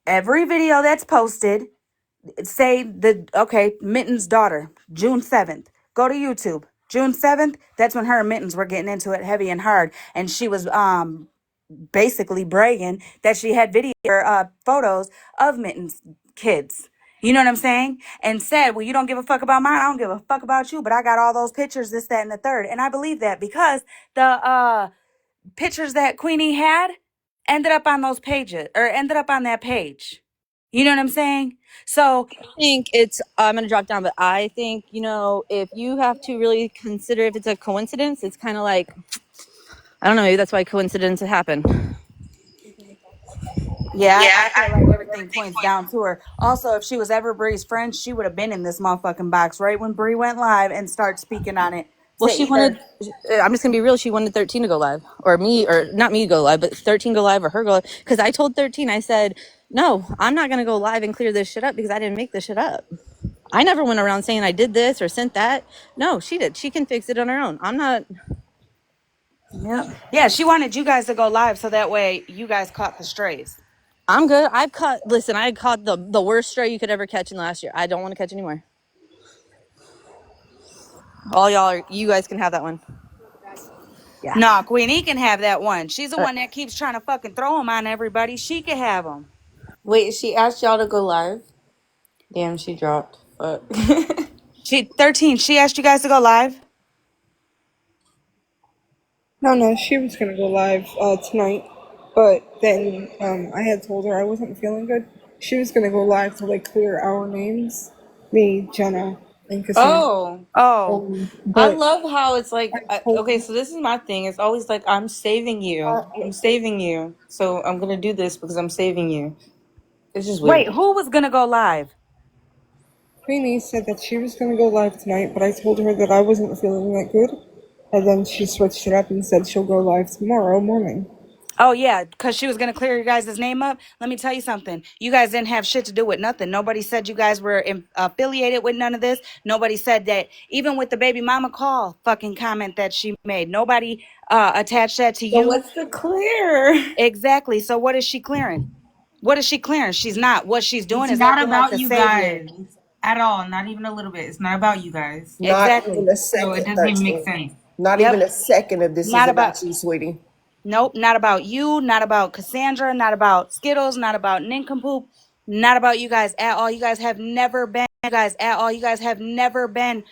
every video that's posted. Say Mitten's daughter, June 7th. Go to YouTube. June 7th, that's when her and Mittens were getting into it heavy and hard. And she was basically bragging that she had photos of Mittens' kids. You know what I'm saying? And said, well, you don't give a fuck about mine. I don't give a fuck about you, but I got all those pictures, this, that, and the third. And I believe that because the pictures that Queenie had ended up on those pages or ended up on that page. You know what I'm saying? So I think I'm going to drop down, but I think, if you have to really consider if it's a coincidence, it's kind of like, I don't know, maybe that's why coincidences happen. Yeah, I feel like everything points down to her. Also, if she was ever Bree's friend, she would have been in this motherfucking box right when Bree went live and started speaking on it. Well, I'm just going to be real, she wanted 13 to go live. Or not me to go live, but 13 go live or her go live. Because I told 13, I said, no, I'm not going to go live and clear this shit up because I didn't make this shit up. I never went around saying I did this or sent that. No, she did. She can fix it on her own. I'm not. Yeah, she wanted you guys to go live so that way you guys caught the strays. I'm good. I caught the worst stray you could ever catch in last year. I don't want to catch anymore. All you guys can have that one. Yeah. No, Queenie can have that one. She's the one that keeps trying to fucking throw them on everybody. She can have them. Wait, she asked y'all to go live? Damn, she dropped. Fuck. 13, she asked you guys to go live? No, she was gonna go live tonight, but then I had told her I wasn't feeling good. She was gonna go live to like clear our names, me, Jenna, and Cassandra. I love how it's like, okay, so this is my thing. It's always like, I'm saving you. So I'm gonna do this because I'm saving you. It's just weird. Wait, who was gonna go live? Queenie said that she was gonna go live tonight, but I told her that I wasn't feeling that good, and then she switched it up and said she'll go live tomorrow morning. Oh yeah, because she was gonna clear your guys' name up. Let me tell you something. You guys didn't have shit to do with nothing. Nobody said you guys were affiliated with none of this. Nobody said that. Even with the baby mama call fucking comment that she made, nobody attached that to So you. what's the clear? Exactly. So what is she clearing? What is she clearing? She's not. What she's doing It's is not acting like about the you savior. guys at all. Not even a little bit. It's not about you guys. Not Exactly. even a So it second, doesn't even make 13. sense. Not Yep. even a second of this is Not about. about you, sweetie. Nope. Not about you. Not about Cassandra. Not about Skittles. Not about Nincompoop. Not about you guys at all. You guys have never been. You guys at all. You guys have never been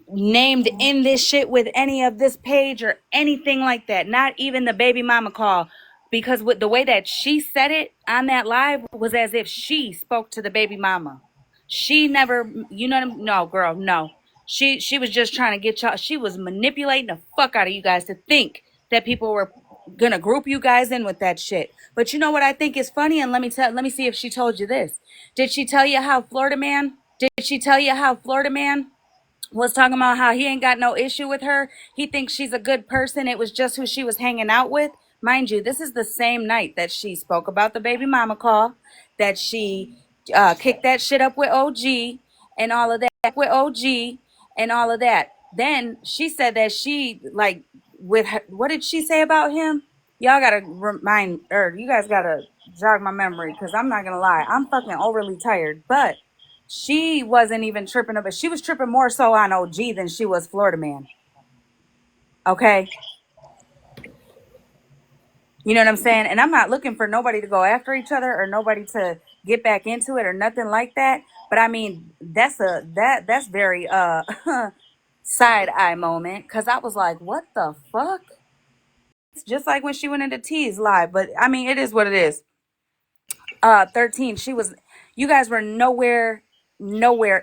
named in this shit with any of this page or anything like that. Not even the baby mama call. Because with the way that she said it on that live was as if she spoke to the baby mama. She never, you know what I'm, no, girl, no. She was just trying to get y'all, she was manipulating the fuck out of you guys to think that people were gonna group you guys in with that shit. But you know what I think is funny? And let me see if she told you this. Did she tell you how Florida Man was talking about how he ain't got no issue with her? He thinks she's a good person. It was just who she was hanging out with. Mind you, this is the same night that she spoke about the baby mama call, that she kicked that shit up with OG and all of that. Then she said that she, like, with her, what did she say about him? Y'all gotta remind, or you guys gotta jog my memory, because I'm not gonna lie, I'm fucking overly tired. But she wasn't even tripping up. She was tripping more so on OG than she was Florida Man. Okay? You know what I'm saying? And I'm not looking for nobody to go after each other or nobody to get back into it or nothing like that. But I mean, that's very side eye moment, because I was like, what the fuck? It's just like when she went into T's live. But I mean, it is what it is. 13, you guys were nowhere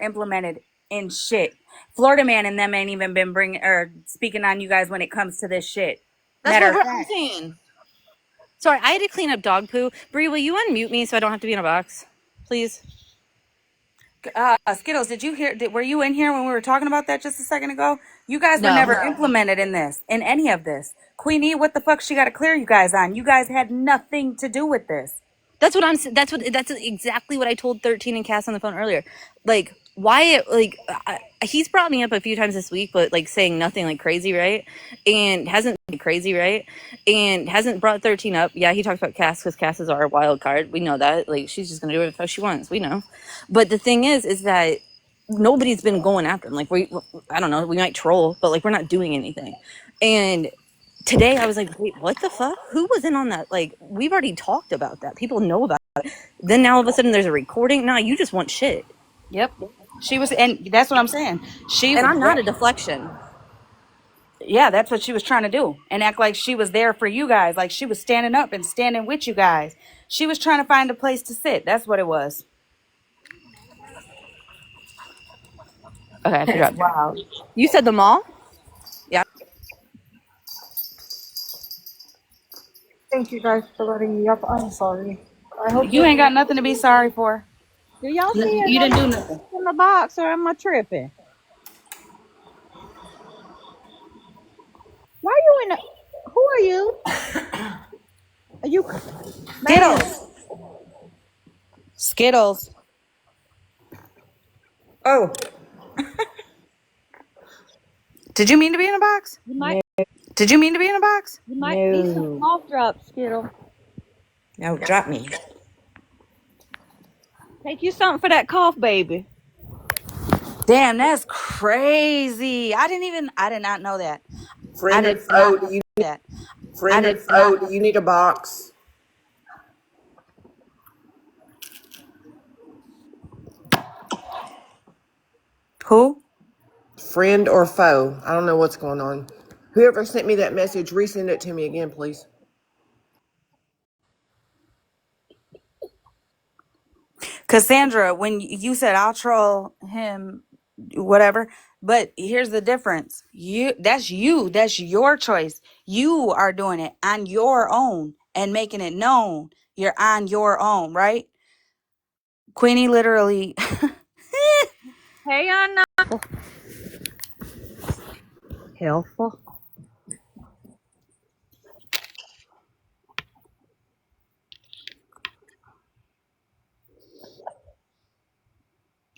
implemented in shit. Florida Man and them ain't even been bringing or speaking on you guys when it comes to this shit. That's Matter what of I'm fact, saying. Sorry, I had to clean up dog poo. Bree, will you unmute me so I don't have to be in a box, please? Skittles, were you in here when we were talking about that just a second ago? You guys were No. never implemented in any of this. Queenie, what the fuck she got to clear you guys on? You guys had nothing to do with this. That's exactly what I told 13 and Cass on the phone earlier. Like, why, like, he's brought me up a few times this week, but like saying nothing like crazy, right? And hasn't brought 13 up. Yeah, he talked about Cass because Cass is our wild card. We know that. Like, she's just gonna do whatever she wants. We know. But the thing is that nobody's been going after him. Like, I don't know, we might troll, but like, we're not doing anything. And today I was like, wait, what the fuck? Who was in on that? Like, we've already talked about that. People know about it. Then now all of a sudden there's a recording. Nah, you just want shit. Yep. She was, and that's what I'm saying. And I'm not a deflection. Yeah, that's what she was trying to do. And act like she was there for you guys. Like she was standing up and standing with you guys. She was trying to find a place to sit. That's what it was. Okay, I forgot. Wow. You said the mall? Yeah. Thank you guys for letting me up. I'm sorry. I hope You ain't got nothing to be sorry for. Do y'all see You didn't do another nothing. in the box, or am I tripping? Why are you in the? Who are you? Are you? Skittles. Skittles. Oh. Did you mean to be in a box? You might. Did you mean to be in a box? You might need some cough drops, Skittle. No, drop me. Take you something for that cough, baby. Damn, that's crazy. I did not know that. Friend or foe, do you need that? Friend or foe, do you need a box? Who? Friend or foe. I don't know what's going on. Whoever sent me that message, resend it to me again, please. Cassandra, when you said I'll troll him, whatever, but here's the difference. That's your choice. You are doing it on your own and making it known you're on your own, right? Queenie literally Hey, Anna. Helpful.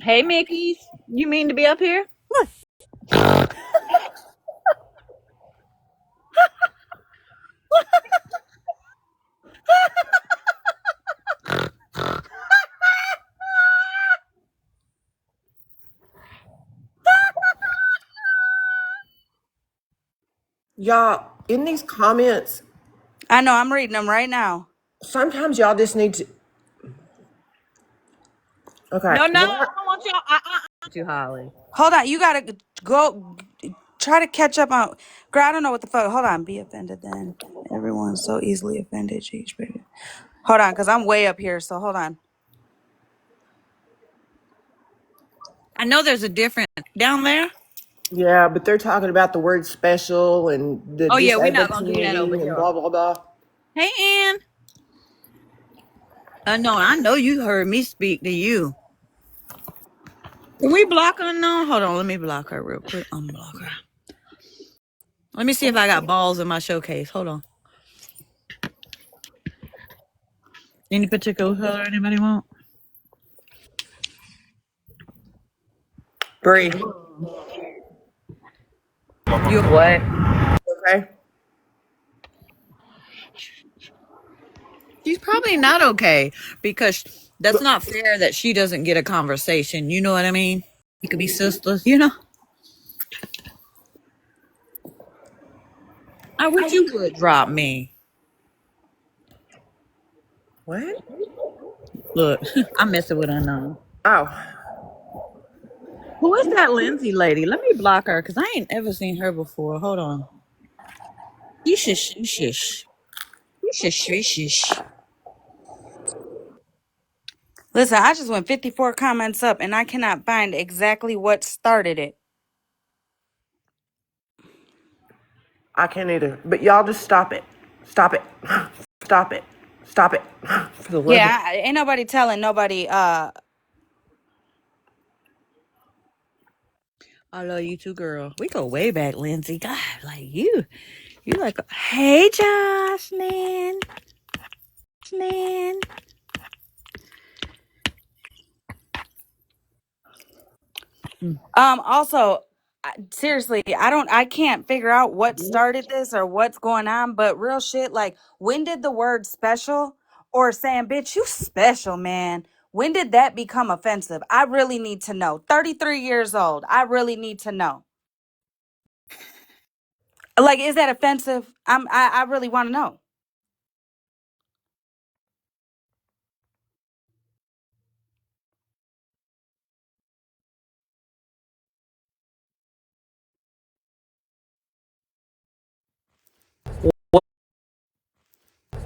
Hey, Mickeys. You mean to be up here? Y'all, in these comments, I know, I'm reading them right now. sometimes y'all just need to. Okay. No, I What? don't want y'all. To Holly. Hold on, you gotta go try to catch up on. Girl, I don't know what the fuck. Hold on, be offended then. Everyone's so easily offended. Jeez, baby. Hold on, because I'm way up here, so hold on. I know there's a different down there. Yeah, but they're talking about the word special and the Oh yeah, we're not disabled gonna do that over community and here. blah, blah, blah. Hey, Ann. No, I know you heard me speak to you. Can we block her? No, hold on. Let me block her real quick. Unblock her. Let me see if I got balls in my showcase. Hold on. Any particular color anybody want? Bree. You what? Okay. She's probably not okay because that's not fair that she doesn't get a conversation. You know what I mean? You could be sisters, you know? I wish you would drop me. What? Look, I'm messing with unknown. Oh. Who is that Lindsay lady? Let me block her because I ain't ever seen her before. Hold on. Yeesh. Listen, I just went 54 comments up, and I cannot find exactly what started it. I can't either. But y'all just stop it. Stop it. Stop it. Stop it. For the love of. Yeah, ain't nobody telling nobody. I love you too, girl. We go way back, Lindsay. God, like you like. Hey, Jocelyn. Also, seriously, I can't figure out what started this or what's going on, but real shit, like, when did the word special or saying, bitch, you special, man, when did that become offensive? I really need to know. 33 years old. I really need to know. Like, is that offensive? I really want to know.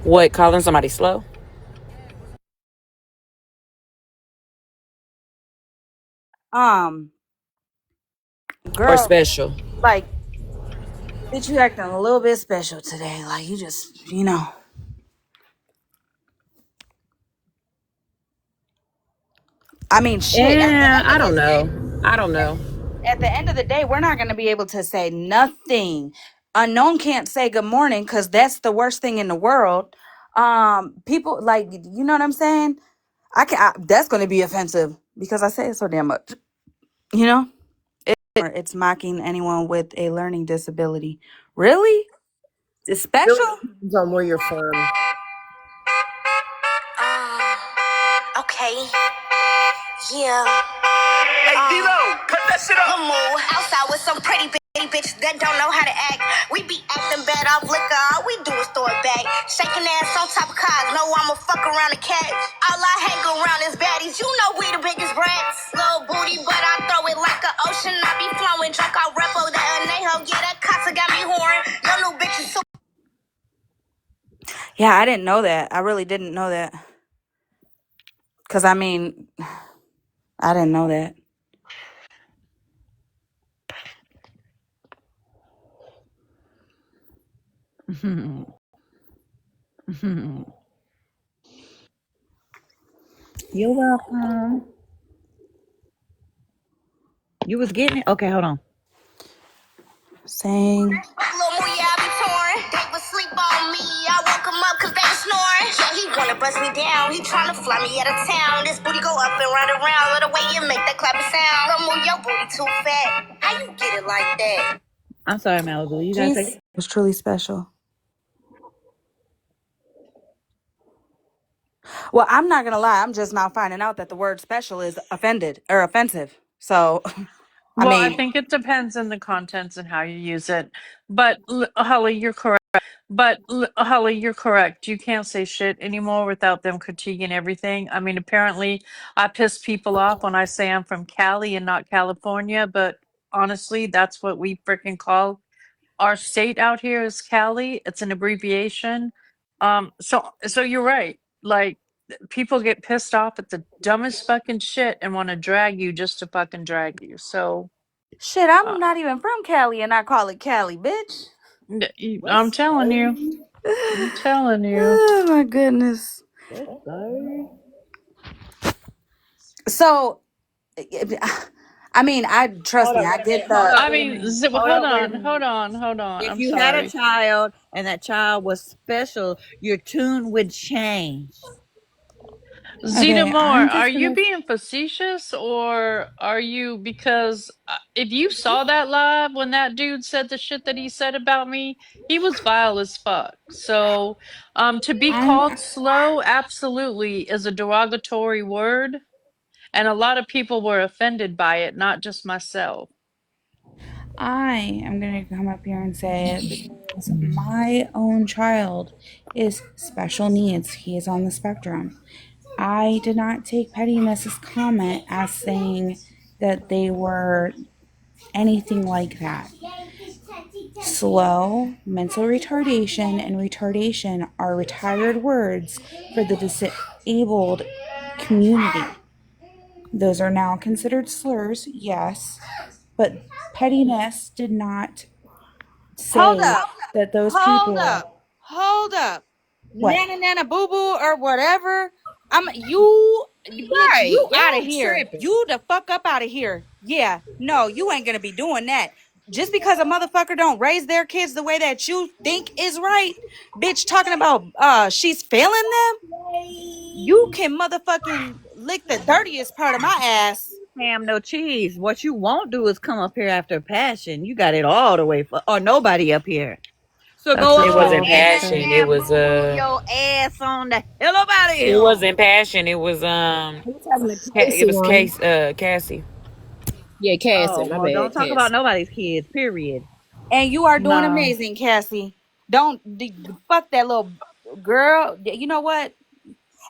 What, calling somebody slow? Or Girl, special? like, bitch, you acting a little bit special today. Like, you just, I mean, shit. Yeah, I don't know. At the end of the day, we're not going to be able to say nothing. Unknown can't say good morning because that's the worst thing in the world. People, like, you know what I'm saying? That's going to be offensive because I say it so damn much. You know, it's mocking anyone with a learning disability. Really? It's special? Really depends on where you're from. Okay. Yeah. Hey, D-Lo, cut that shit up. Outside with some pretty bitches that don't know how to act. We be acting bad off liquor. All we do is throw it back. Shaking ass on top of cars. Know I'ma fuck around the cat. All I hang around is baddies. You know we the biggest brats. Little booty, but I throw it like an ocean. I be flowing. Drunk out repo that anejo. Yeah, that casa got me whoring. Your new bitch is so. Yeah, I didn't know that. I really didn't know that. Because, I mean, I didn't know that. You're welcome. You was getting it? Okay, hold on. Saying. Little Mooya, I be torn. They would sleep on me. I woke him up because they was snoring. Yeah, he wanna bust me down. He tryna fly me out of town. This booty go up and round around. Love the way you make that clapping sound. Don't move your booty too fat. How you get it like that? I'm sorry, Malibu. You gotta Jesus say. was truly special. Well, I'm not gonna lie. I'm just now finding out that the word special is offended or offensive. So, I Well, I mean, think it depends on the contents and how you use it. But Holly, you're correct. Holly, you're correct. You can't say shit anymore without them critiquing everything. I mean, apparently, I piss people off when I say I'm from Cali and not California. But honestly, that's what we freaking call our state out here is Cali. It's an abbreviation. So you're right. Like people get pissed off at the dumbest fucking shit and want to drag you just to fucking drag you. So shit, uh, I'm not even from Cali and I call it Cali, bitch. I'm telling you, I'm telling you. Oh my goodness. Yes, sir. So, I mean, I trust Hold me. up, I wait a minute. get Hold up, I the. wait a mean, minute. Hold hold up, wait a on, minute. hold on. If I'm you had a sorry. child and that child was special, your tune would change. Zeta Okay, Moore, I'm are just you gonna. being facetious or are you because if you saw that live when that dude said the shit that he said about me, he was vile as fuck. So, to be I'm. called slow absolutely is a derogatory word, and a lot of people were offended by it, not just myself. I am gonna come up here and say it because my own child is special needs. He is on the spectrum. I did not take Petty Miss's comment as saying that they were anything like that. Slow, mental retardation, and retardation are retired words for the disabled community. Those are now considered slurs, yes, but pettiness did not Hold say up. that those Hold people. up. Hold up. What? Nana nana boo boo or whatever. I'm you bitch, Right. you out of Y'all here. tripping. You the fuck up out of here. Yeah. No, you ain't gonna be doing that. Just because a motherfucker don't raise their kids the way that you think is right, bitch talking about she's failing them, you can motherfucking lick the dirtiest part of my ass. Ham, no cheese. What you won't do is come up here after passion. You got it all the way for, or nobody up here. So That's go a It on wasn't fact. passion. It and was boo boo your ass on the hell up out of It here. wasn't passion. It was He was having a It Casey was one. Cassie. Yeah, Cassie. Oh My well, don't bad, talk about Cassie. nobody's kids. Period. And you are doing No. amazing, Cassie. Don't fuck that little girl. You know what?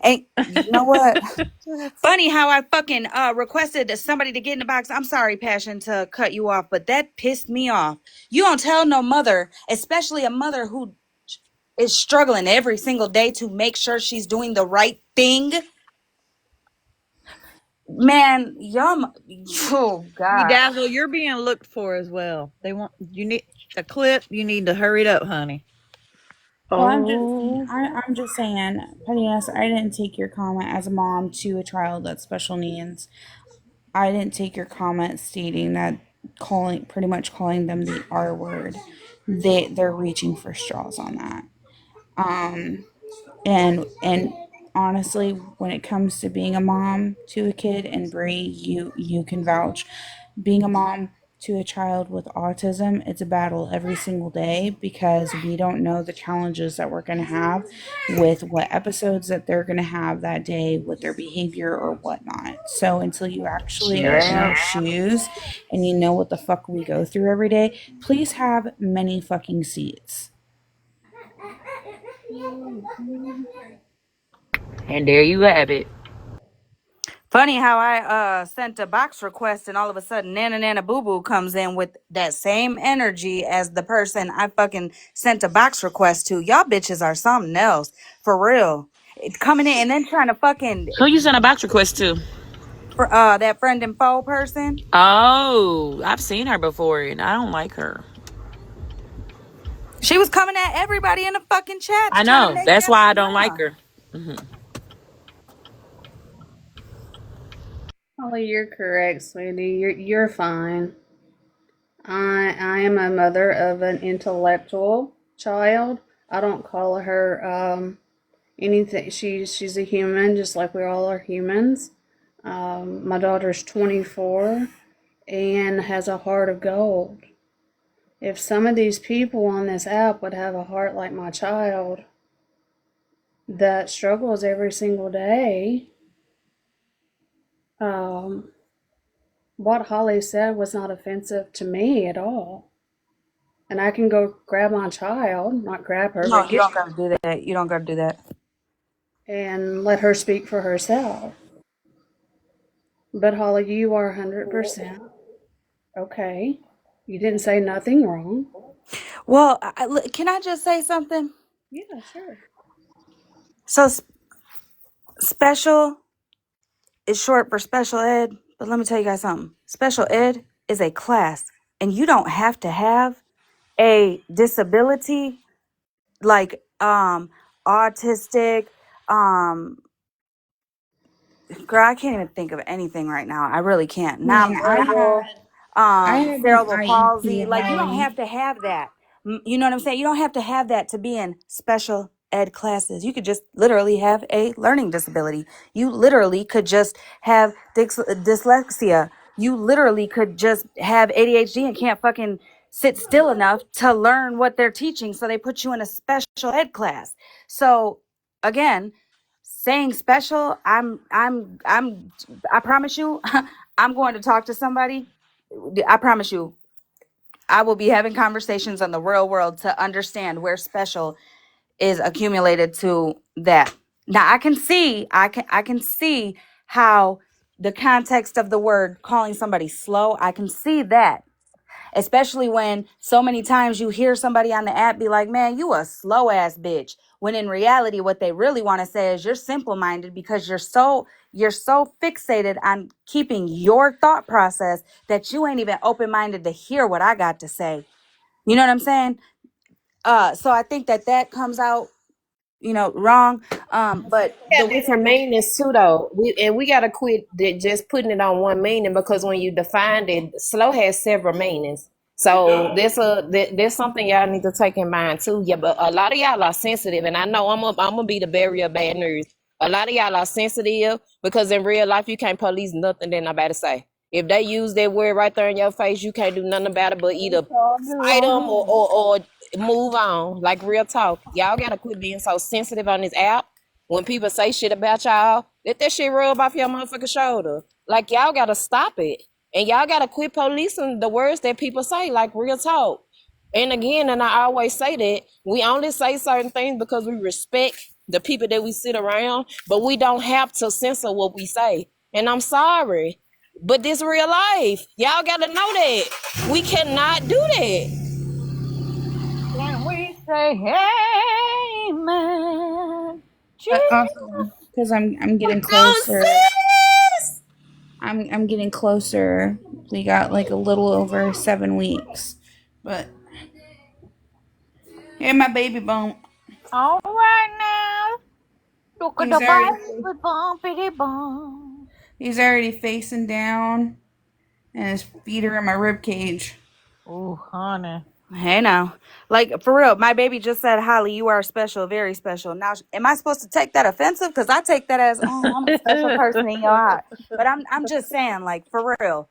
And you know what? Funny how I fucking requested somebody to get in the box. I'm sorry, Passion, to cut you off, but that pissed me off. You don't tell no mother, especially a mother who is struggling every single day to make sure she's doing the right thing. Man, oh God. Dazzle, you're being looked for as well. They want you need the clip. You need to hurry it up, honey. Well, I'm just, Oh. I'm just saying, Petty Ass, I didn't take your comment as a mom to a child that's special needs. I didn't take your comment stating that pretty much calling them the R word. They're reaching for straws on that. Um, and honestly, when it comes to being a mom to a kid, and Bree, you can vouch, being a mom to a child with autism, it's a battle every single day because we don't know the challenges that we're going to have with what episodes that they're going to have that day with their behavior or whatnot. So until you actually are in our shoes and you know what the fuck we go through every day, please have many fucking seats. And there you have it. Funny how I sent a box request and all of a sudden Nana Nana Boo Boo comes in with that same energy as the person I fucking sent a box request to. Y'all bitches are something else. For real. Coming in and then trying to fucking Who you sent a box request to? that friend and foe person. Oh, I've seen her before, and I don't like her. She was coming at everybody in the fucking chats I trying to know. make That's them why I some don't like drama. her. Hmm. Holly, you're correct, sweetie. You're fine. I am a mother of an intellectual child. I don't call her anything. She's a human, just like we all are humans. My daughter's 24 and has a heart of gold. If some of these people on this app would have a heart like my child that struggles every single day, what Holly said was not offensive to me at all. And I can go grab my child, not grab her, No, but you don't gotta do that. You don't gotta do that. and let her speak for herself. But Holly, you are 100% okay. You didn't say nothing wrong. Well, can I just say something? Yeah, sure. So special is short for special ed, but let me tell you guys something. Special ed is a class, and you don't have to have a disability like autistic, girl, I can't even think of anything right now. I really can't. Man, Nonverbal, I had an cerebral palsy. IEP, Like, you don't Holly. have to have that. You know what I'm saying? You don't have to have that to be in special ed classes. You could just literally have a learning disability. You literally could just have dyslexia. You literally could just have ADHD and can't fucking sit still enough to learn what they're teaching. So they put you in a special ed class. So again, saying special, I promise you, I'm going to talk to somebody. I promise you, I will be having conversations on the real world to understand where special is accumulated to that. Now I can see how the context of the word calling somebody slow, I can see that. Especially when so many times you hear somebody on the app be like, man, you a slow ass bitch. When in reality, what they really want to say is you're simple minded because you're so fixated on keeping your thought process that you ain't even open minded to hear what I got to say. You know what I'm saying? So I think that comes out, wrong. But Got the way different meanings too, though. We gotta quit just putting it on one meaning, because when you define it, slow has several meanings. So there's something y'all need to take in mind too. Yeah, but a lot of y'all are sensitive, and I know I'm gonna be the barrier of bad news. A lot of y'all are sensitive because in real life you can't police nothing that nobody say. If they use that word right there in your face, you can't do nothing about it but either fight them or move on. Like, real talk, y'all gotta quit being so sensitive on this app. When people say shit about y'all, let that shit rub off your motherfucking shoulder. Like, y'all gotta stop it. And y'all gotta quit policing the words that people say, like, real talk. And again, and I always say that we only say certain things because we respect the people that we sit around, but we don't have to censor what we say. And I'm sorry, but this real life. Y'all gotta know that. We cannot do that. can we say, hey man, Also, because I'm getting don't closer. sis. I'm getting closer. We got like a little over 7 weeks. But yeah, my baby bump. All right now, look at He's the already baby bumpity bump. he's already facing down, and his feet are in my rib cage. Oh, honey. Hey now, like, for real, my baby just said, Holly, you are special, very special. Now, am I supposed to take that offensive? Because I take that as, oh, I'm a special person in your heart. But I'm just saying, like, for real,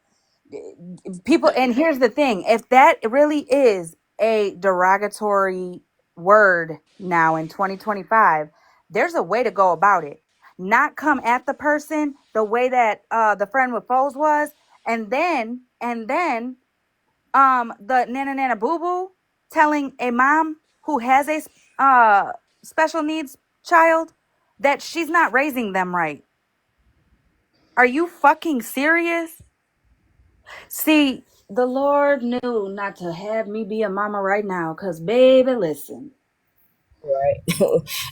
people. And here's the thing: if that really is a derogatory word now in 2025, there's a way to go about it. Not come at the person the way that the friend with Foles was, and then the nana nana boo boo telling a mom who has a special needs child that she's not raising them right. Are you fucking serious? See, the Lord knew not to have me be a mama right now, because, baby, listen. Right.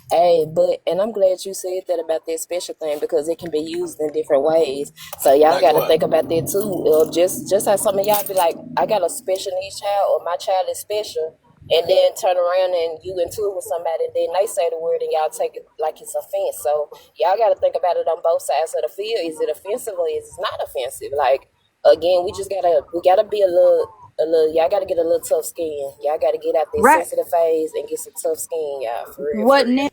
Hey, and I'm glad you said that about that special thing, because it can be used in different ways. So y'all got to think about that too. Just how some of y'all be like, I got a special needs child, or my child is special, and then turn around and you into it with somebody, and then they say the word and y'all take it like it's offense. So y'all got to think about it on both sides of the field. Is it offensive or is it not offensive? Like, again, we gotta be a little Y'all gotta get a little tough skin. Y'all gotta get out this Right. sensitive phase and get some tough skin, y'all. For real, What for real.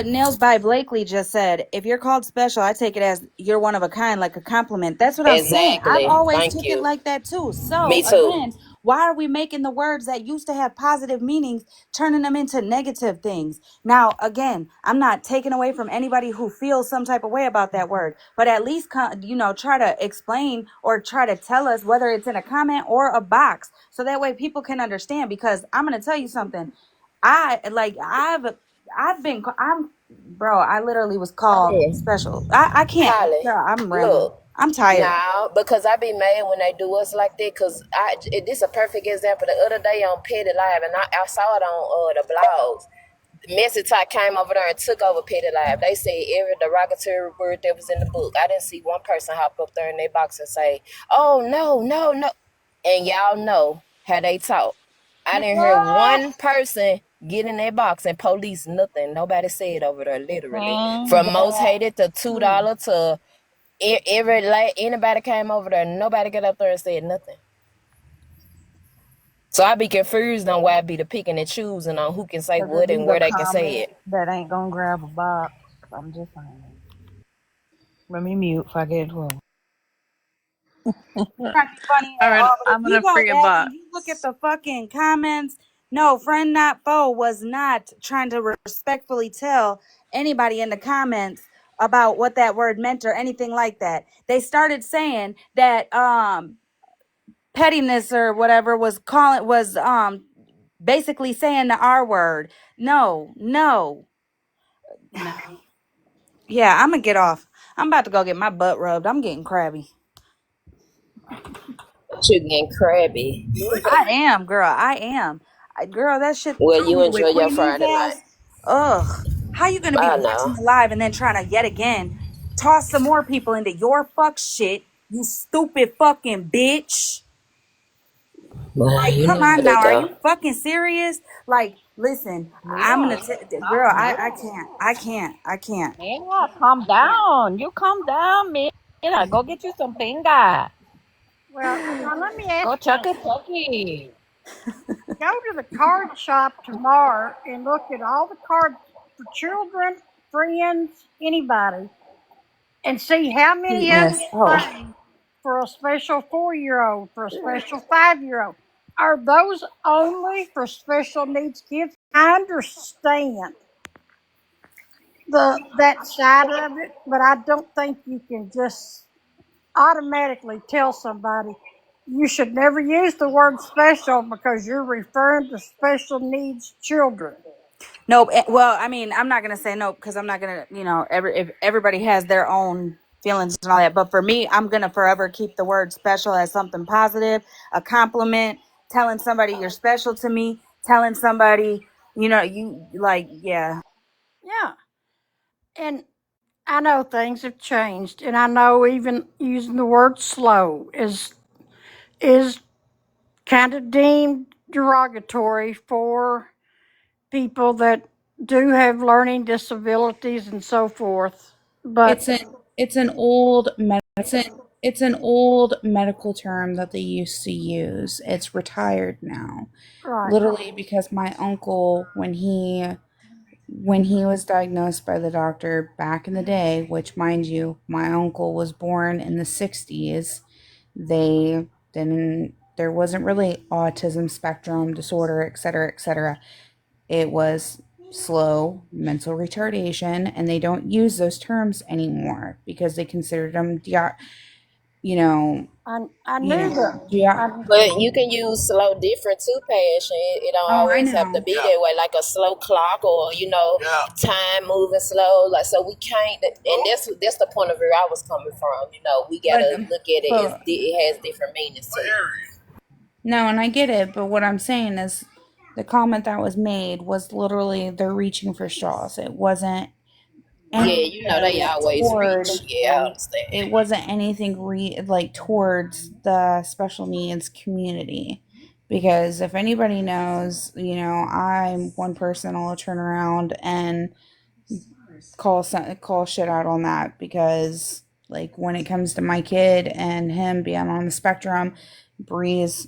Nails by Blakely just said, if you're called special, I take it as you're one of a kind, like a compliment. That's what I'm saying. I've Exactly. always Thank took it you. like that too. So Me too. again, why are we making the words that used to have positive meanings, turning them into negative things? Now, again, I'm not taking away from anybody who feels some type of way about that word, but at least, try to explain or try to tell us whether it's in a comment or a box. So that way people can understand, because I'm going to tell you something. I literally was called Holly, special. I can't, Holly, girl, I'm rambling. look. I'm tired. Now, because I be mad when they do us like that, because this a perfect example. The other day on Petty Live, and I saw it on the blogs. Messy Talk came over there and took over Petty Live. They said every derogatory word that was in the book. I didn't see one person hop up there in their box and say, "Oh no, no, no," and y'all know how they talk. I didn't hear one person get in their box and police nothing. Nobody said over there, literally. From most hated to $2 to anybody came over there. Nobody got up there and said nothing. So I be confused on why I be the picking and choosing on who can say Because it what be and the where they can say comment it. that ain't gonna grab a box. I'm just saying. Let me mute if I get it wrong. Trying to be funny All at right, all, but if I'm you gonna go bring it back back. and you look at the fucking comments, no, friend not foe was not trying to respectfully tell anybody in the comments about what that word meant or anything like that. They started saying that pettiness or whatever was basically saying the R word. No. Yeah, I'm gonna get off. I'm about to go get my butt rubbed. I'm getting crabby. You getting crabby. I am, girl. I am. Girl, that shit Well, threw you me with enjoy your Queenie's Friday night. ass. Ugh. How you gonna be I watching know. the live and then trying to yet again toss some more people into your fuck shit? You stupid fucking bitch. Well, Like, you come know how on they now. Are go. you fucking serious? Like, listen, I'm gonna, girl, I can't. I can't. Mira, calm down. You calm down, Mira. Go get you some pinga. Well, now let me ask Go you chuck a something. chucky. Go to the card shop tomorrow and look at all the cards for children, friends, anybody, and see how many of them Yes. Oh. say for a special 4-year-old, for a special 5-year-old. Are those only for special needs kids? I understand that side of it, but I don't think you can just automatically tell somebody you should never use the word special because you're referring to special needs children. Nope. Well, I mean, I'm not gonna say nope because I'm not gonna, if everybody has their own feelings and all that. But for me, I'm gonna forever keep the word special as something positive, a compliment, telling somebody you're special to me, telling somebody, you like, yeah. Yeah. And I know things have changed, and I know even using the word slow is kind of deemed derogatory for people that do have learning disabilities and so forth. But It's an old it's an old medical term that they used to use. It's retired now. right. Literally because my uncle, when he was diagnosed by the doctor back in the day, which mind you, my uncle was born in the 60s, there wasn't really autism spectrum disorder, etc., etc. It was slow mental retardation, and they don't use those terms anymore because they considered them, you know, I knew that. But you can use slow different too, Passion. It don't Oh, I always have to know. be that way, like a slow clock or, time moving slow. Like, so we can't, and that's the point of view I was coming from. We gotta look at it as it has different meanings too. No, and I get it, but what I'm saying is the comment that was made was literally they're reaching for straws. It wasn't Yeah, they always reach. Yeah, I understand. it wasn't anything towards the special needs community. Because if anybody knows, I'm one person I'll turn around and call shit out on that, because like when it comes to my kid and him being on the spectrum, Bree's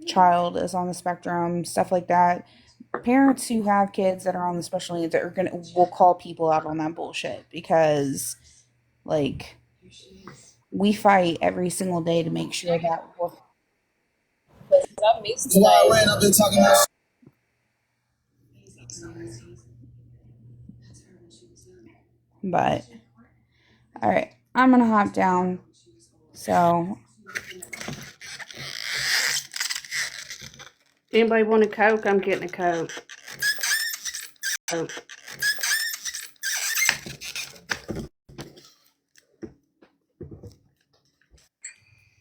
child is on the spectrum, stuff like that. Parents who have kids that are on the special needs will call people out on that bullshit because, like, we fight every single day to make sure that we're. I missed today. But all right, I'm gonna hop down. So, Anybody want a Coke? I'm getting a Coke.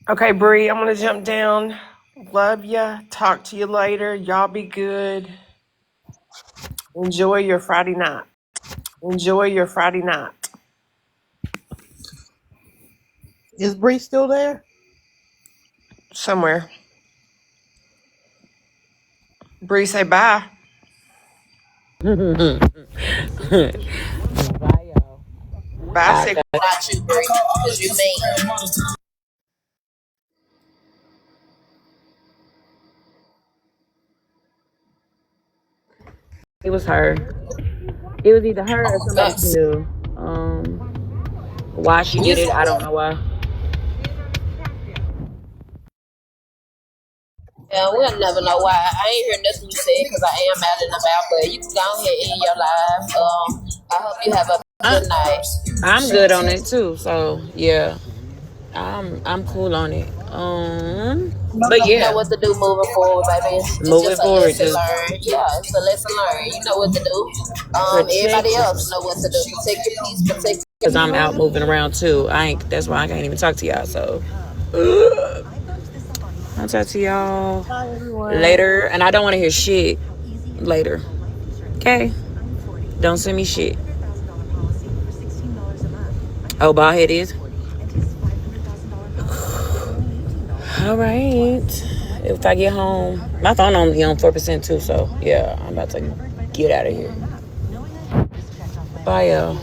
Okay, Bree, I'm gonna jump down. Love ya. Talk to you later. Y'all be good. Enjoy your Friday night. Enjoy your Friday night. Is Bree still there? Somewhere. Bree, say bye. Bye, y'all. Bye, Sick. Not you, Bree, because you mean. It was her. It was either her or somebody new. Why she did it, I don't know why. Yeah, we'll never know why. I ain't heard nothing you said because I am out and about, but you can go ahead and end your live. I hope you have a good night. I'm good on it too, so yeah. I'm cool on it. But You know yeah, what to do moving forward, baby. It's moving just a forward, lesson just learned. Yeah, it's a lesson learned. You know what to do. protect Everybody else know what to do. Protect your peace, protect your because I'm out moving around too. That's why I can't even talk to y'all. So I'll talk to y'all later, and I don't want to hear shit later. Okay, don't send me shit. Oh, bald head is. All right. If I get home, my phone only on 4% too. So yeah, I'm about to get out of here. Bye, y'all.